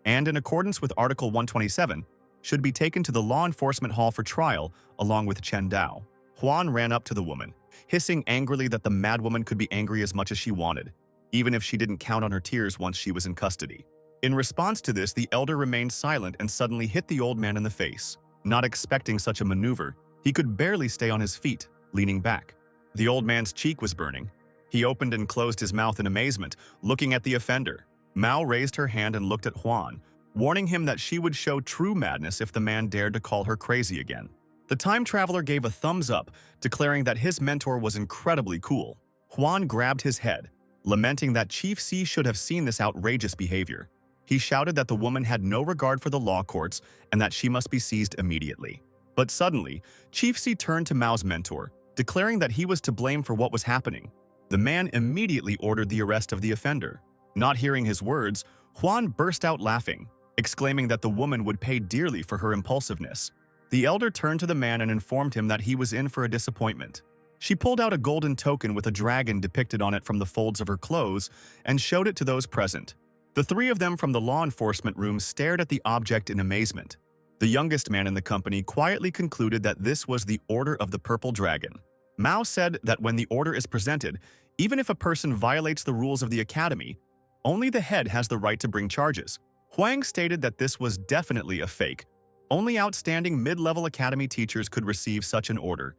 and in accordance with Article 127, should be taken to the law enforcement hall for trial along with Chen Dao. Huan ran up to the woman, hissing angrily that the madwoman could be angry as much as she wanted, even if she didn't count on her tears once she was in custody. In response to this, the elder remained silent and suddenly hit the old man in the face. Not expecting such a maneuver, he could barely stay on his feet, leaning back. The old man's cheek was burning. He opened and closed his mouth in amazement, looking at the offender. Mao raised her hand and looked at Huan, warning him that she would show true madness if the man dared to call her crazy again. The time traveler gave a thumbs up, declaring that his mentor was incredibly cool. Huan grabbed his head, lamenting that Chief C should have seen this outrageous behavior. He shouted that the woman had no regard for the law courts and that she must be seized immediately. But suddenly, Chief C turned to Mao's mentor, declaring that he was to blame for what was happening. The man immediately ordered the arrest of the offender. Not hearing his words, Huan burst out laughing, exclaiming that the woman would pay dearly for her impulsiveness. The elder turned to the man and informed him that he was in for a disappointment. She pulled out a golden token with a dragon depicted on it from the folds of her clothes and showed it to those present. The three of them from the law enforcement room stared at the object in amazement. The youngest man in the company quietly concluded that this was the Order of the Purple Dragon. Mao said that when the order is presented, even if a person violates the rules of the academy, only the head has the right to bring charges. Huang stated that this was definitely a fake. Only outstanding mid-level academy teachers could receive such an order.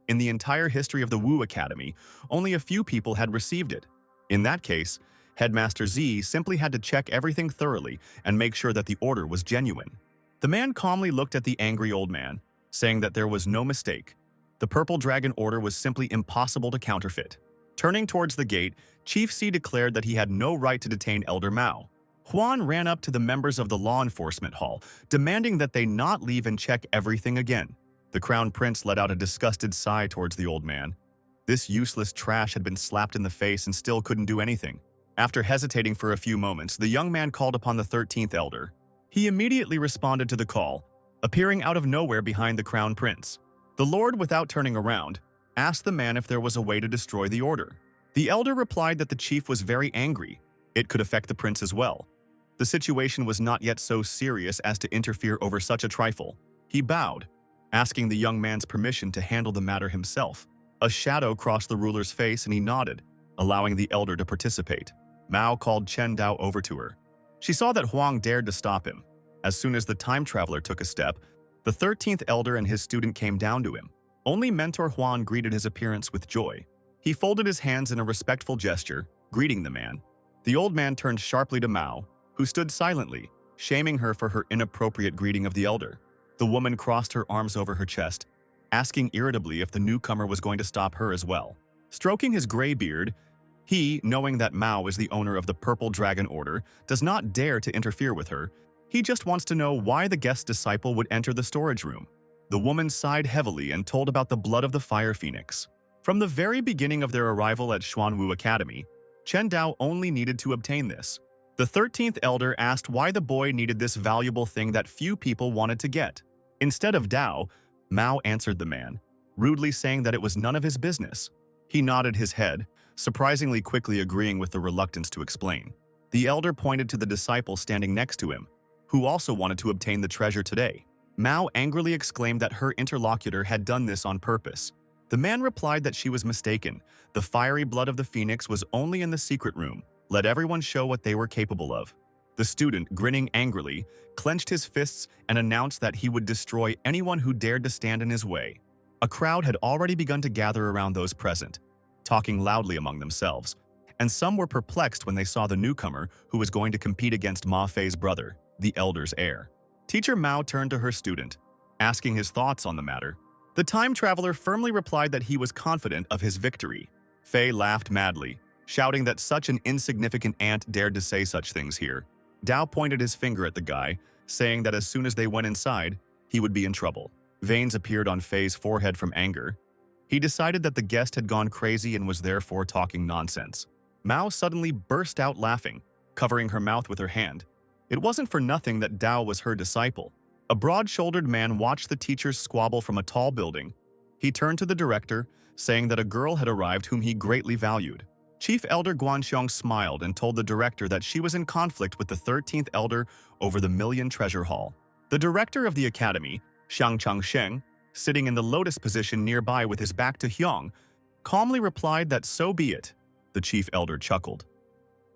In the entire history of the Wu Academy, only a few people had received it. In that case, Headmaster Z simply had to check everything thoroughly and make sure that the order was genuine. The man calmly looked at the angry old man, saying that there was no mistake. The Purple Dragon order was simply impossible to counterfeit. Turning towards the gate, Chief C declared that he had no right to detain Elder Mao. Huan ran up to the members of the law enforcement hall, demanding that they not leave and check everything again. The Crown Prince let out a disgusted sigh towards the old man. This useless trash had been slapped in the face and still couldn't do anything. After hesitating for a few moments, the young man called upon the 13th elder. He immediately responded to the call, appearing out of nowhere behind the Crown Prince. The Lord, without turning around, asked the man if there was a way to destroy the order. The elder replied that the chief was very angry. It could affect the prince as well. The situation was not yet so serious as to interfere over such a trifle. He bowed, asking the young man's permission to handle the matter himself. A shadow crossed the ruler's face and he nodded, allowing the elder to participate. Mao called Chen Dao over to her. She saw that Huang dared to stop him. As soon as the time traveler took a step, the 13th elder and his student came down to him. Only mentor Huan greeted his appearance with joy. He folded his hands in a respectful gesture, greeting the man. The old man turned sharply to Mao, who stood silently, shaming her for her inappropriate greeting of the elder. The woman crossed her arms over her chest, asking irritably if the newcomer was going to stop her as well. Stroking his gray beard, he, knowing that Mao is the owner of the Purple Dragon Order, does not dare to interfere with her. He just wants to know why the guest disciple would enter the storage room. The woman sighed heavily and told about the blood of the Fire Phoenix. From the very beginning of their arrival at Xuanwu Academy, Chen Dao only needed to obtain this. The 13th elder asked why the boy needed this valuable thing that few people wanted to get. Instead of Dao, Mao answered the man, rudely saying that it was none of his business. He nodded his head, surprisingly quickly agreeing with the reluctance to explain. The elder pointed to the disciple standing next to him, who also wanted to obtain the treasure today. Mao angrily exclaimed that her interlocutor had done this on purpose. The man replied that she was mistaken. The fiery blood of the phoenix was only in the secret room. Let everyone show what they were capable of. The student, grinning angrily, clenched his fists and announced that he would destroy anyone who dared to stand in his way. A crowd had already begun to gather around those present, talking loudly among themselves, and some were perplexed when they saw the newcomer who was going to compete against Ma Fei's brother, the elder's heir. Teacher Mao turned to her student, asking his thoughts on the matter. The time traveler firmly replied that he was confident of his victory. Fei laughed madly, shouting that such an insignificant ant dared to say such things here. Dao pointed his finger at the guy, saying that as soon as they went inside, he would be in trouble. Veins appeared on Fei's forehead from anger. He decided that the guest had gone crazy and was therefore talking nonsense. Mao suddenly burst out laughing, covering her mouth with her hand. It wasn't for nothing that Dao was her disciple. A broad-shouldered man watched the teachers squabble from a tall building. He turned to the director, saying that a girl had arrived whom he greatly valued. Chief Elder Guanxiong smiled and told the director that she was in conflict with the 13th elder over the Million Treasure Hall. The director of the academy, Xiang Changsheng, sitting in the lotus position nearby with his back to Hyung, calmly replied that so be it. The chief elder chuckled.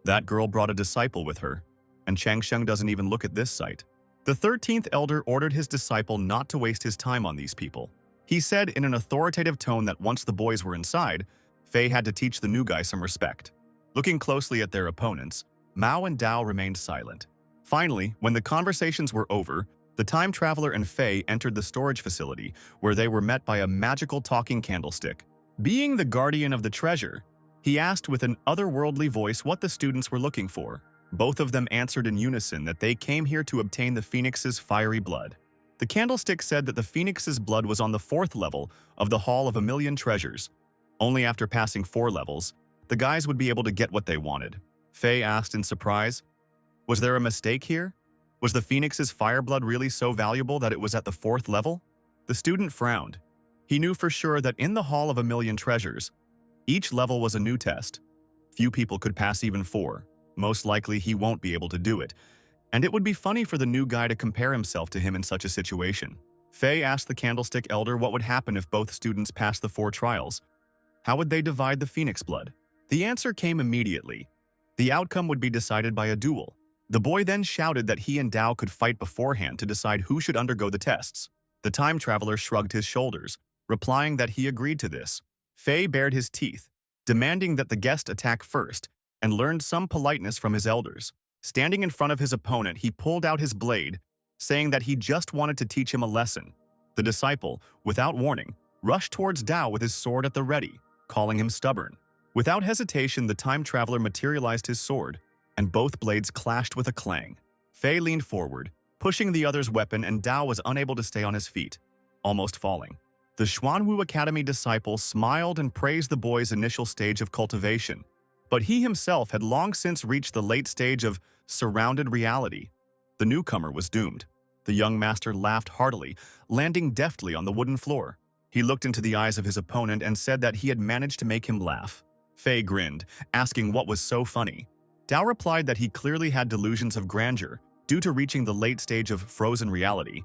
That girl brought a disciple with her, and Changsheng doesn't even look at this sight. The 13th elder ordered his disciple not to waste his time on these people. He said in an authoritative tone that once the boys were inside, Fei had to teach the new guy some respect. Looking closely at their opponents, Mao and Dao remained silent. Finally, when the conversations were over, the time traveler and Fei entered the storage facility, where they were met by a magical talking candlestick. Being the guardian of the treasure, he asked with an otherworldly voice what the students were looking for. Both of them answered in unison that they came here to obtain the phoenix's fiery blood. The candlestick said that the phoenix's blood was on the 4th level of the Hall of a Million Treasures. Only after passing 4 levels, the guys would be able to get what they wanted. Fei asked in surprise, "Was there a mistake here? Was the phoenix's fire blood really so valuable that it was at the 4th level?" The student frowned. He knew for sure that in the Hall of a Million Treasures, each level was a new test. Few people could pass even 4. Most likely he won't be able to do it, and it would be funny for the new guy to compare himself to him in such a situation. Fei asked the Candlestick Elder what would happen if both students passed the 4 trials. How would they divide the phoenix blood? The answer came immediately. The outcome would be decided by a duel. The boy then shouted that he and Dao could fight beforehand to decide who should undergo the tests. The time traveler shrugged his shoulders, replying that he agreed to this. Fei bared his teeth, demanding that the guest attack first, and learned some politeness from his elders. Standing in front of his opponent, he pulled out his blade, saying that he just wanted to teach him a lesson. The disciple, without warning, rushed towards Dao with his sword at the ready, calling him stubborn. Without hesitation, the time traveler materialized his sword, and both blades clashed with a clang. Fei leaned forward, pushing the other's weapon, and Dao was unable to stay on his feet, almost falling. The Xuanwu Academy disciple smiled and praised the boy's initial stage of cultivation, but he himself had long since reached the late stage of surrounded reality. The newcomer was doomed. The young master laughed heartily, landing deftly on the wooden floor. He looked into the eyes of his opponent and said that he had managed to make him laugh. Fei grinned, asking what was so funny. Dao replied that he clearly had delusions of grandeur due to reaching the late stage of frozen reality.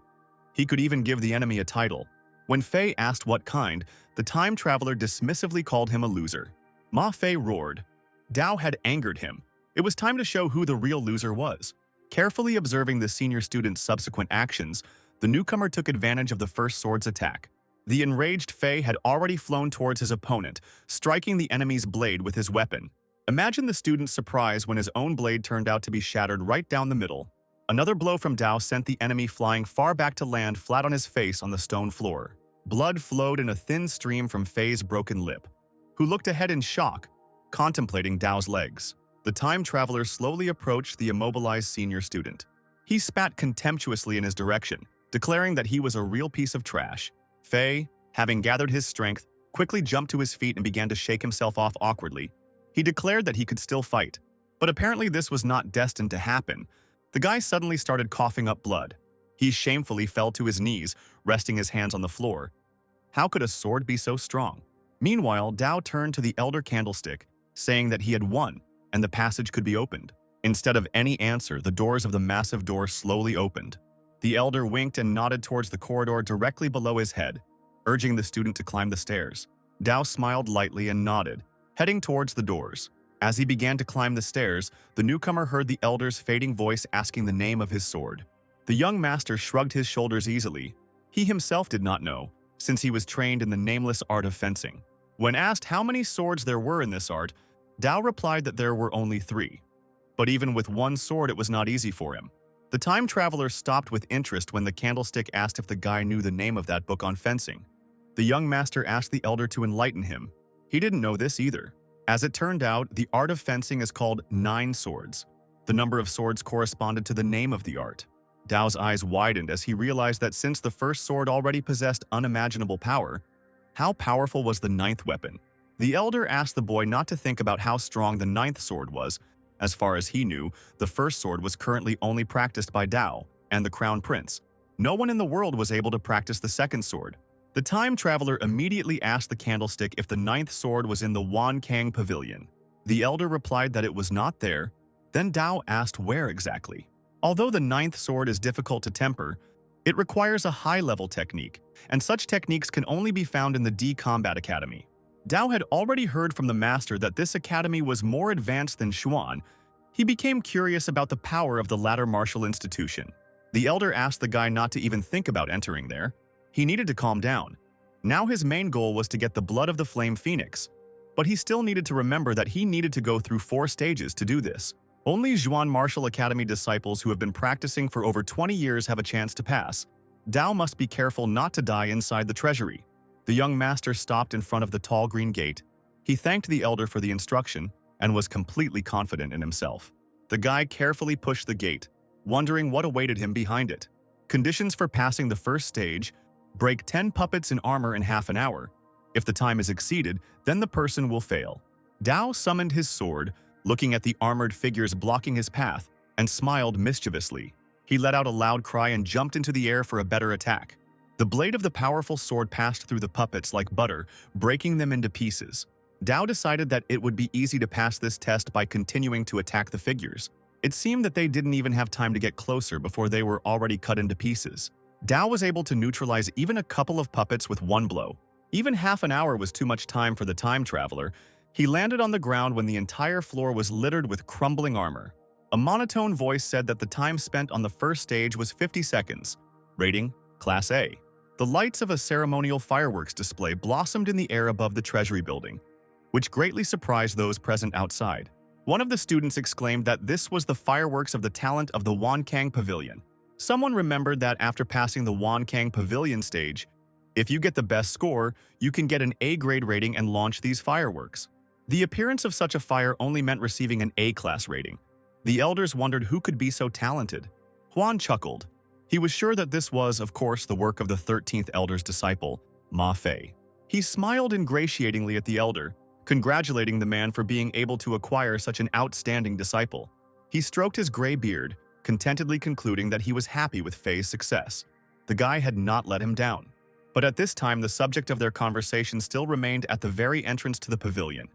He could even give the enemy a title. When Fei asked what kind, the time traveler dismissively called him a loser. Ma Fei roared. Dao had angered him. It was time to show who the real loser was. Carefully observing the senior student's subsequent actions, the newcomer took advantage of the first sword's attack. The enraged Fei had already flown towards his opponent, striking the enemy's blade with his weapon. Imagine the student's surprise when his own blade turned out to be shattered right down the middle. Another blow from Dao sent the enemy flying far back to land flat on his face on the stone floor. Blood flowed in a thin stream from Fei's broken lip, who looked ahead in shock, contemplating Dao's legs. The time traveler slowly approached the immobilized senior student. He spat contemptuously in his direction, declaring that he was a real piece of trash. Fei, having gathered his strength, quickly jumped to his feet and began to shake himself off awkwardly. He declared that he could still fight, but apparently this was not destined to happen. The guy suddenly started coughing up blood. He shamefully fell to his knees, resting his hands on the floor. How could a sword be so strong? Meanwhile, Dao turned to the elder candlestick, saying that he had won and the passage could be opened. Instead of any answer, the doors of the massive door slowly opened. The elder winked and nodded towards the corridor directly below his head, urging the student to climb the stairs. Dao smiled lightly and nodded, heading towards the doors. As he began to climb the stairs, the newcomer heard the elder's fading voice asking the name of his sword. The young master shrugged his shoulders easily. He himself did not know, since he was trained in the nameless art of fencing. When asked how many swords there were in this art, Dao replied that there were only 3. But even with one sword, it was not easy for him. The time traveler stopped with interest when the candlestick asked if the guy knew the name of that book on fencing. The young master asked the elder to enlighten him. He didn't know this either. As it turned out, the art of fencing is called 9 swords. The number of swords corresponded to the name of the art. Dao's eyes widened as he realized that since the first sword already possessed unimaginable power, how powerful was the 9th weapon? The elder asked the boy not to think about how strong the 9th sword was. As far as he knew, the first sword was currently only practiced by Dao and the Crown Prince. No one in the world was able to practice the second sword. The time traveler immediately asked the candlestick if the 9th sword was in the Wan Kang Pavilion. The elder replied that it was not there. Then Dao asked where exactly. Although the 9th sword is difficult to temper, It requires a high-level technique, and such techniques can only be found in the D-Combat Academy. Dao had already heard from the master that this academy was more advanced than Xuan. He became curious about the power of the latter martial institution. The elder asked the guy not to even think about entering there. He needed to calm down. Now his main goal was to get the blood of the Flame Phoenix. But he still needed to remember that he needed to go through 4 stages to do this. Only Xuan Martial Academy disciples who have been practicing for over 20 years have a chance to pass. Dao must be careful not to die inside the treasury. The young master stopped in front of the tall green gate. He thanked the elder for the instruction and was completely confident in himself. The guy carefully pushed the gate, wondering what awaited him behind it. Conditions for passing the first stage: break 10 puppets in armor in half an hour. If the time is exceeded, then the person will fail. Dao summoned his sword, looking at the armored figures blocking his path, and smiled mischievously. He let out a loud cry and jumped into the air for a better attack. The blade of the powerful sword passed through the puppets like butter, breaking them into pieces. Dao decided that it would be easy to pass this test by continuing to attack the figures. It seemed that they didn't even have time to get closer before they were already cut into pieces. Dao was able to neutralize even a couple of puppets with one blow. Even half an hour was too much time for the time traveler. He landed on the ground when the entire floor was littered with crumbling armor. A monotone voice said that the time spent on the first stage was 50 seconds. Rating: Class A. The lights of a ceremonial fireworks display blossomed in the air above the treasury building, which greatly surprised those present outside. One of the students exclaimed that this was the fireworks of the talent of the Wankang Pavilion. Someone remembered that after passing the Wankang Pavilion stage, if you get the best score, you can get an A-grade rating and launch these fireworks. The appearance of such a fire only meant receiving an A-class rating. The elders wondered who could be so talented. Huan chuckled. He was sure that this was, of course, the work of the 13th elder's disciple, Ma Fei. He smiled ingratiatingly at the elder, congratulating the man for being able to acquire such an outstanding disciple. He stroked his gray beard, contentedly concluding that he was happy with Fei's success. The guy had not let him down. But at this time, the subject of their conversation still remained at the very entrance to the pavilion.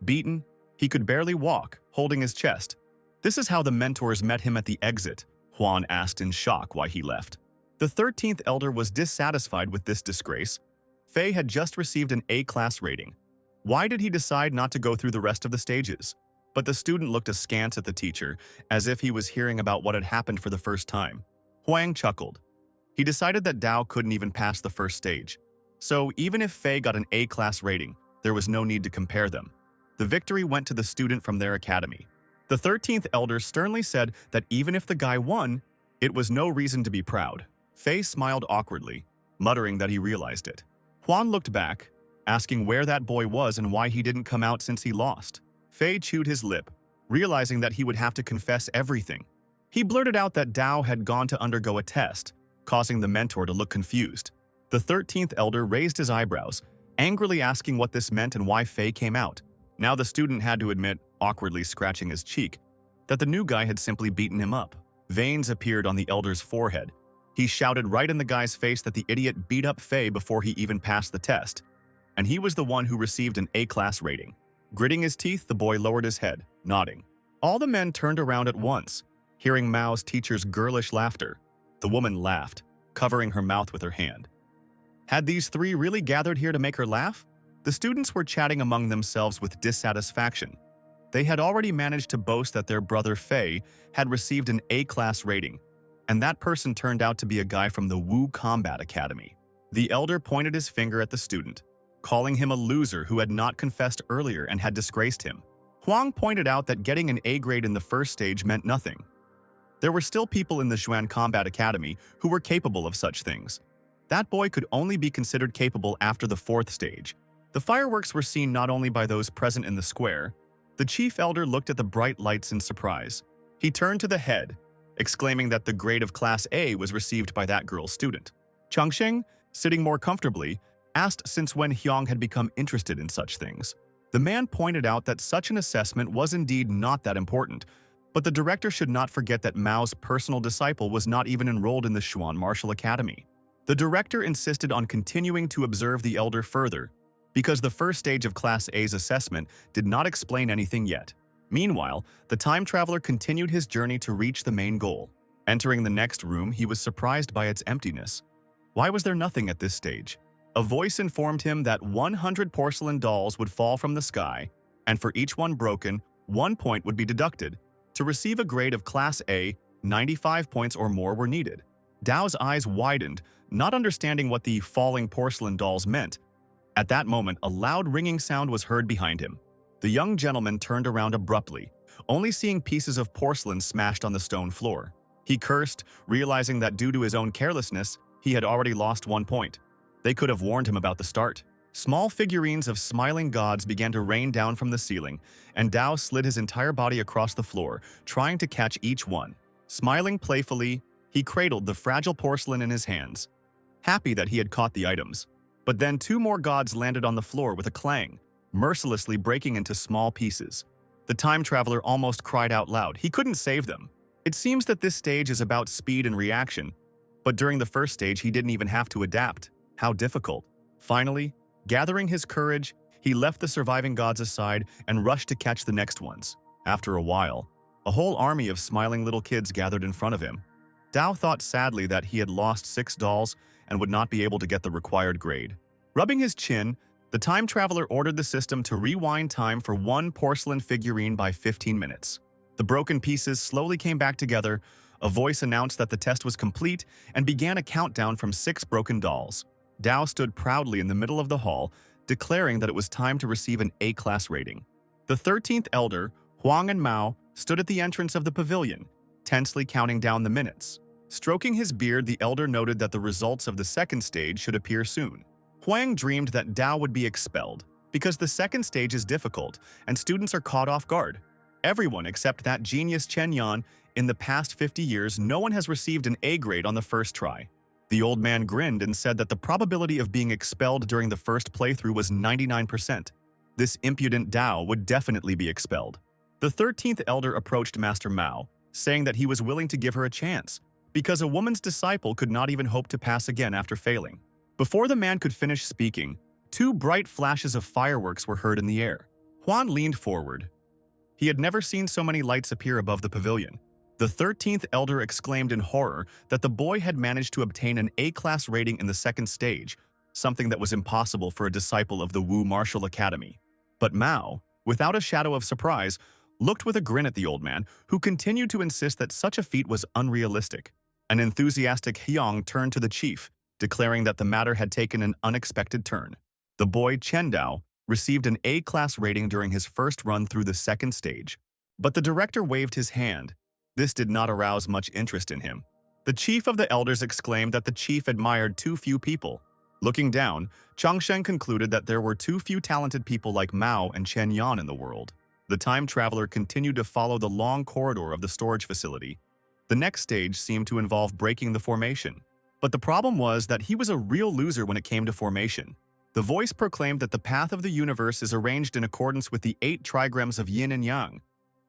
Beaten, he could barely walk, holding his chest. This is how the mentors met him at the exit. Huan asked in shock why he left. The 13th elder was dissatisfied with this disgrace. Fei had just received an A-class rating. Why did he decide not to go through the rest of the stages? But the student looked askance at the teacher, as if he was hearing about what had happened for the first time. Huang chuckled. He decided that Dao couldn't even pass the first stage. So even if Fei got an A-class rating, there was no need to compare them. The victory went to the student from their academy. The 13th elder sternly said that even if the guy won, it was no reason to be proud. Fei smiled awkwardly, muttering that he realized it. Huan looked back, asking where that boy was and why he didn't come out since he lost. Fei chewed his lip, realizing that he would have to confess everything. He blurted out that Dao had gone to undergo a test, causing the mentor to look confused. The 13th elder raised his eyebrows, angrily asking what this meant and why Fei came out. Now the student had to admit, awkwardly scratching his cheek, that the new guy had simply beaten him up. Veins appeared on the elder's forehead. He shouted right in the guy's face that the idiot beat up Fei before he even passed the test, and he was the one who received an A-class rating. Gritting his teeth, the boy lowered his head, nodding. All the men turned around at once, hearing Mao's teacher's girlish laughter. The woman laughed, covering her mouth with her hand. Had these three really gathered here to make her laugh? The students were chatting among themselves with dissatisfaction. They had already managed to boast that their brother Fei had received an A-class rating, and that person turned out to be a guy from the Wu Combat Academy. The elder pointed his finger at the student, calling him a loser who had not confessed earlier and had disgraced him. Huang pointed out that getting an A grade in the first stage meant nothing. There were still people in the Xuan Combat Academy who were capable of such things. That boy could only be considered capable after the 4th stage. The fireworks were seen not only by those present in the square. The chief elder looked at the bright lights in surprise. He turned to the head, exclaiming that the grade of Class A was received by that girl's student. Changsheng, sitting more comfortably, asked since when Hyang had become interested in such things. The man pointed out that such an assessment was indeed not that important, but the director should not forget that Mao's personal disciple was not even enrolled in the Xuan Martial Academy. The director insisted on continuing to observe the elder further, because the first stage of Class A's assessment did not explain anything yet. Meanwhile, the time traveler continued his journey to reach the main goal. Entering the next room, he was surprised by its emptiness. Why was there nothing at this stage? A voice informed him that 100 porcelain dolls would fall from the sky, and for each one broken, 1 point would be deducted. To receive a grade of Class A, 95 points or more were needed. Dao's eyes widened, not understanding what the falling porcelain dolls meant. At that moment, a loud ringing sound was heard behind him. The young gentleman turned around abruptly, only seeing pieces of porcelain smashed on the stone floor. He cursed, realizing that due to his own carelessness, he had already lost 1 point. They could have warned him about the start. Small figurines of smiling gods began to rain down from the ceiling, and Dao slid his entire body across the floor, trying to catch each one. Smiling playfully, he cradled the fragile porcelain in his hands, happy that he had caught the items. But then 2 more gods landed on the floor with a clang, mercilessly breaking into small pieces. The time traveler almost cried out loud. He couldn't save them. It seems that this stage is about speed and reaction, but during the first stage he didn't even have to adapt. How difficult. Finally, gathering his courage, he left the surviving gods aside and rushed to catch the next ones. After a while, a whole army of smiling little kids gathered in front of him. Dao thought sadly that he had lost 6 dolls and would not be able to get the required grade. Rubbing his chin, the time traveler ordered the system to rewind time for 1 porcelain figurine by 15 minutes. The broken pieces slowly came back together, a voice announced that the test was complete and began a countdown from 6 broken dolls. Dao stood proudly in the middle of the hall, declaring that it was time to receive an A-class rating. The 13th elder, Huang and Mao, stood at the entrance of the pavilion, tensely counting down the minutes. Stroking his beard, the elder noted that the results of the second stage should appear soon. Huang dreamed that Dao would be expelled, because the second stage is difficult and students are caught off guard. Everyone except that genius Chen Yan, in the past 50 years, no one has received an A grade on the first try. The old man grinned and said that the probability of being expelled during the first playthrough was 99%. This impudent Dao would definitely be expelled. The 13th elder approached Master Mao, saying that he was willing to give her a chance, because a woman's disciple could not even hope to pass again after failing. Before the man could finish speaking, 2 bright flashes of fireworks were heard in the air. Huan leaned forward. He had never seen so many lights appear above the pavilion. The 13th elder exclaimed in horror that the boy had managed to obtain an A-class rating in the second stage, something that was impossible for a disciple of the Wu Martial Academy. But Mao, without a shadow of surprise, looked with a grin at the old man, who continued to insist that such a feat was unrealistic. An enthusiastic Hyang turned to the chief, declaring that the matter had taken an unexpected turn. The boy Chen Dao received an A-class rating during his first run through the second stage, but the director waved his hand. This did not arouse much interest in him. The chief of the elders exclaimed that the chief admired too few people. Looking down, Changshen concluded that there were too few talented people like Mao and Chen Yan in the world. The time traveler continued to follow the long corridor of the storage facility. The next stage seemed to involve breaking the formation. But the problem was that he was a real loser when it came to formation. The voice proclaimed that the path of the universe is arranged in accordance with the 8 trigrams of yin and yang.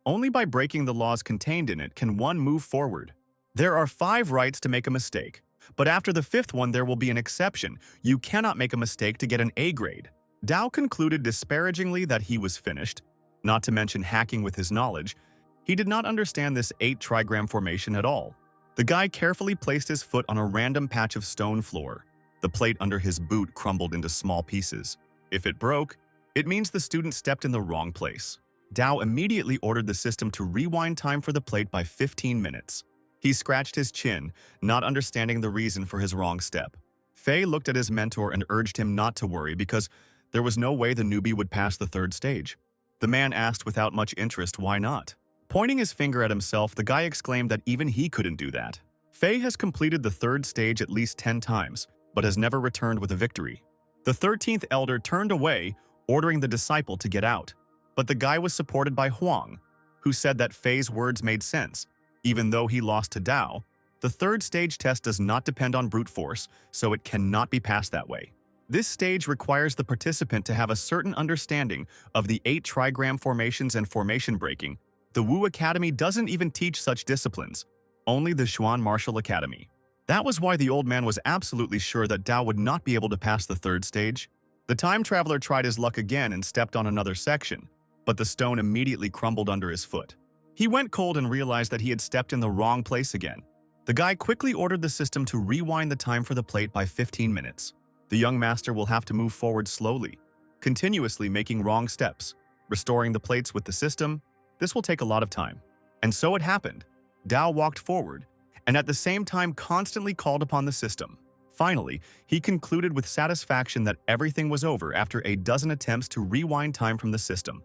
Only by breaking the laws contained in it can one move forward. There are 5 rights to make a mistake, but after the 5th one there will be an exception. You cannot make a mistake to get an A grade. Dao concluded disparagingly that he was finished, not to mention hacking with his knowledge. He did not understand this 8 trigram formation at all. The guy carefully placed his foot on a random patch of stone floor. The plate under his boot crumbled into small pieces. If it broke, it means the student stepped in the wrong place. Dao immediately ordered the system to rewind time for the plate by 15 minutes. He scratched his chin, not understanding the reason for his wrong step. Fei looked at his mentor and urged him not to worry because there was no way the newbie would pass the 3rd stage. The man asked without much interest why not. Pointing his finger at himself, the guy exclaimed that even he couldn't do that. Fei has completed the 3rd stage at least 10 times, but has never returned with a victory. The 13th elder turned away, ordering the disciple to get out. But the guy was supported by Huang, who said that Fei's words made sense. Even though he lost to Dao, the 3rd stage test does not depend on brute force, so it cannot be passed that way. This stage requires the participant to have a certain understanding of the 8 trigram formations and formation breaking. The Wu Academy doesn't even teach such disciplines, only the Xuan Martial Academy. That was why the old man was absolutely sure that Dao would not be able to pass the 3rd stage. The time traveler tried his luck again and stepped on another section, but the stone immediately crumbled under his foot. He went cold and realized that he had stepped in the wrong place again. The guy quickly ordered the system to rewind the time for the plate by 15 minutes. The young master will have to move forward slowly, continuously making wrong steps, restoring the plates with the system. This will take a lot of time. And so it happened. Dao walked forward, and at the same time constantly called upon the system. Finally, he concluded with satisfaction that everything was over after a dozen attempts to rewind time from the system.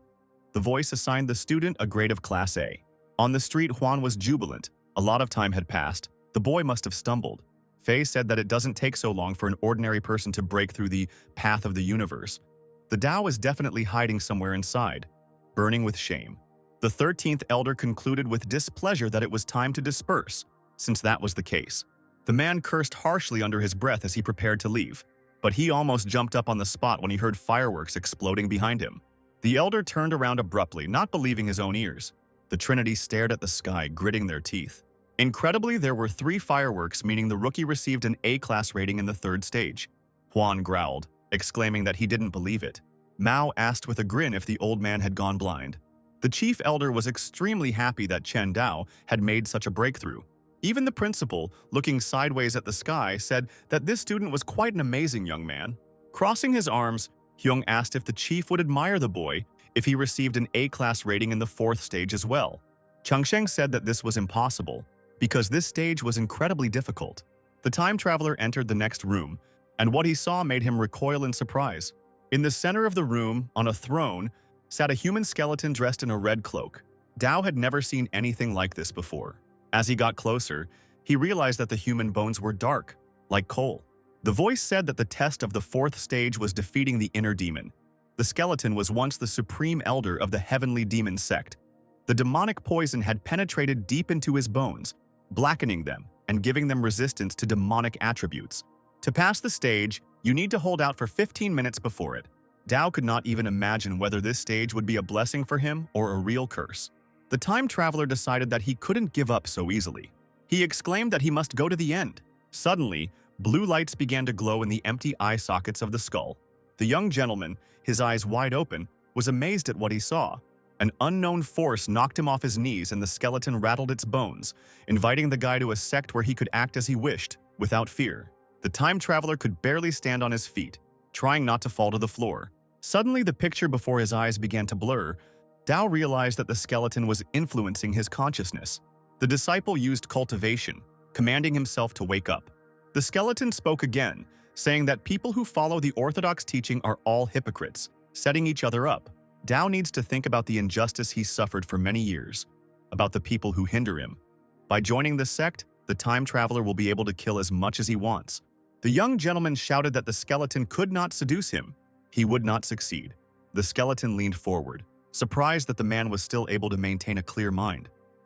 The voice assigned the student a grade of Class A. On the street, Juan was jubilant. A lot of time had passed. The boy must have stumbled. Faye said that it doesn't take so long for an ordinary person to break through the path of the universe. The Tao is definitely hiding somewhere inside, burning with shame. The 13th elder concluded with displeasure that it was time to disperse, since that was the case. The man cursed harshly under his breath as he prepared to leave, but he almost jumped up on the spot when he heard fireworks exploding behind him. The elder turned around abruptly, not believing his own ears. The Trinity stared at the sky, gritting their teeth. Incredibly, there were 3 fireworks, meaning the rookie received an A-class rating in the 3rd stage. Juan growled, exclaiming that he didn't believe it. Mao asked with a grin if the old man had gone blind. The chief elder was extremely happy that Chen Dao had made such a breakthrough. Even the principal, looking sideways at the sky, said that this student was quite an amazing young man. Crossing his arms, Hyung asked if the chief would admire the boy if he received an A-class rating in the 4th stage as well. Changsheng said that this was impossible, because this stage was incredibly difficult. The time traveler entered the next room, and what he saw made him recoil in surprise. In the center of the room, on a throne, sat a human skeleton dressed in a red cloak. Dao had never seen anything like this before. As he got closer, he realized that the human bones were dark, like coal. The voice said that the test of the 4th stage was defeating the inner demon. The skeleton was once the supreme elder of the heavenly demon sect. The demonic poison had penetrated deep into his bones, blackening them and giving them resistance to demonic attributes. To pass the stage, you need to hold out for 15 minutes before it. Dao could not even imagine whether this stage would be a blessing for him or a real curse. The time traveler decided that he couldn't give up so easily. He exclaimed that he must go to the end. Suddenly, blue lights began to glow in the empty eye sockets of the skull. The young gentleman, his eyes wide open, was amazed at what he saw. An unknown force knocked him off his knees and the skeleton rattled its bones, inviting the guy to a sect where he could act as he wished, without fear. The time traveler could barely stand on his feet, trying not to fall to the floor. Suddenly, the picture before his eyes began to blur. Dao realized that the skeleton was influencing his consciousness. The disciple used cultivation, commanding himself to wake up. The skeleton spoke again, saying that people who follow the orthodox teaching are all hypocrites, setting each other up. Dao needs to think about the injustice he suffered for many years, about the people who hinder him. By joining the sect, the time traveler will be able to kill as much as he wants. The young gentleman shouted that the skeleton could not seduce him. He would not succeed. The skeleton leaned forward, surprised that the man was still able to maintain a clear mind.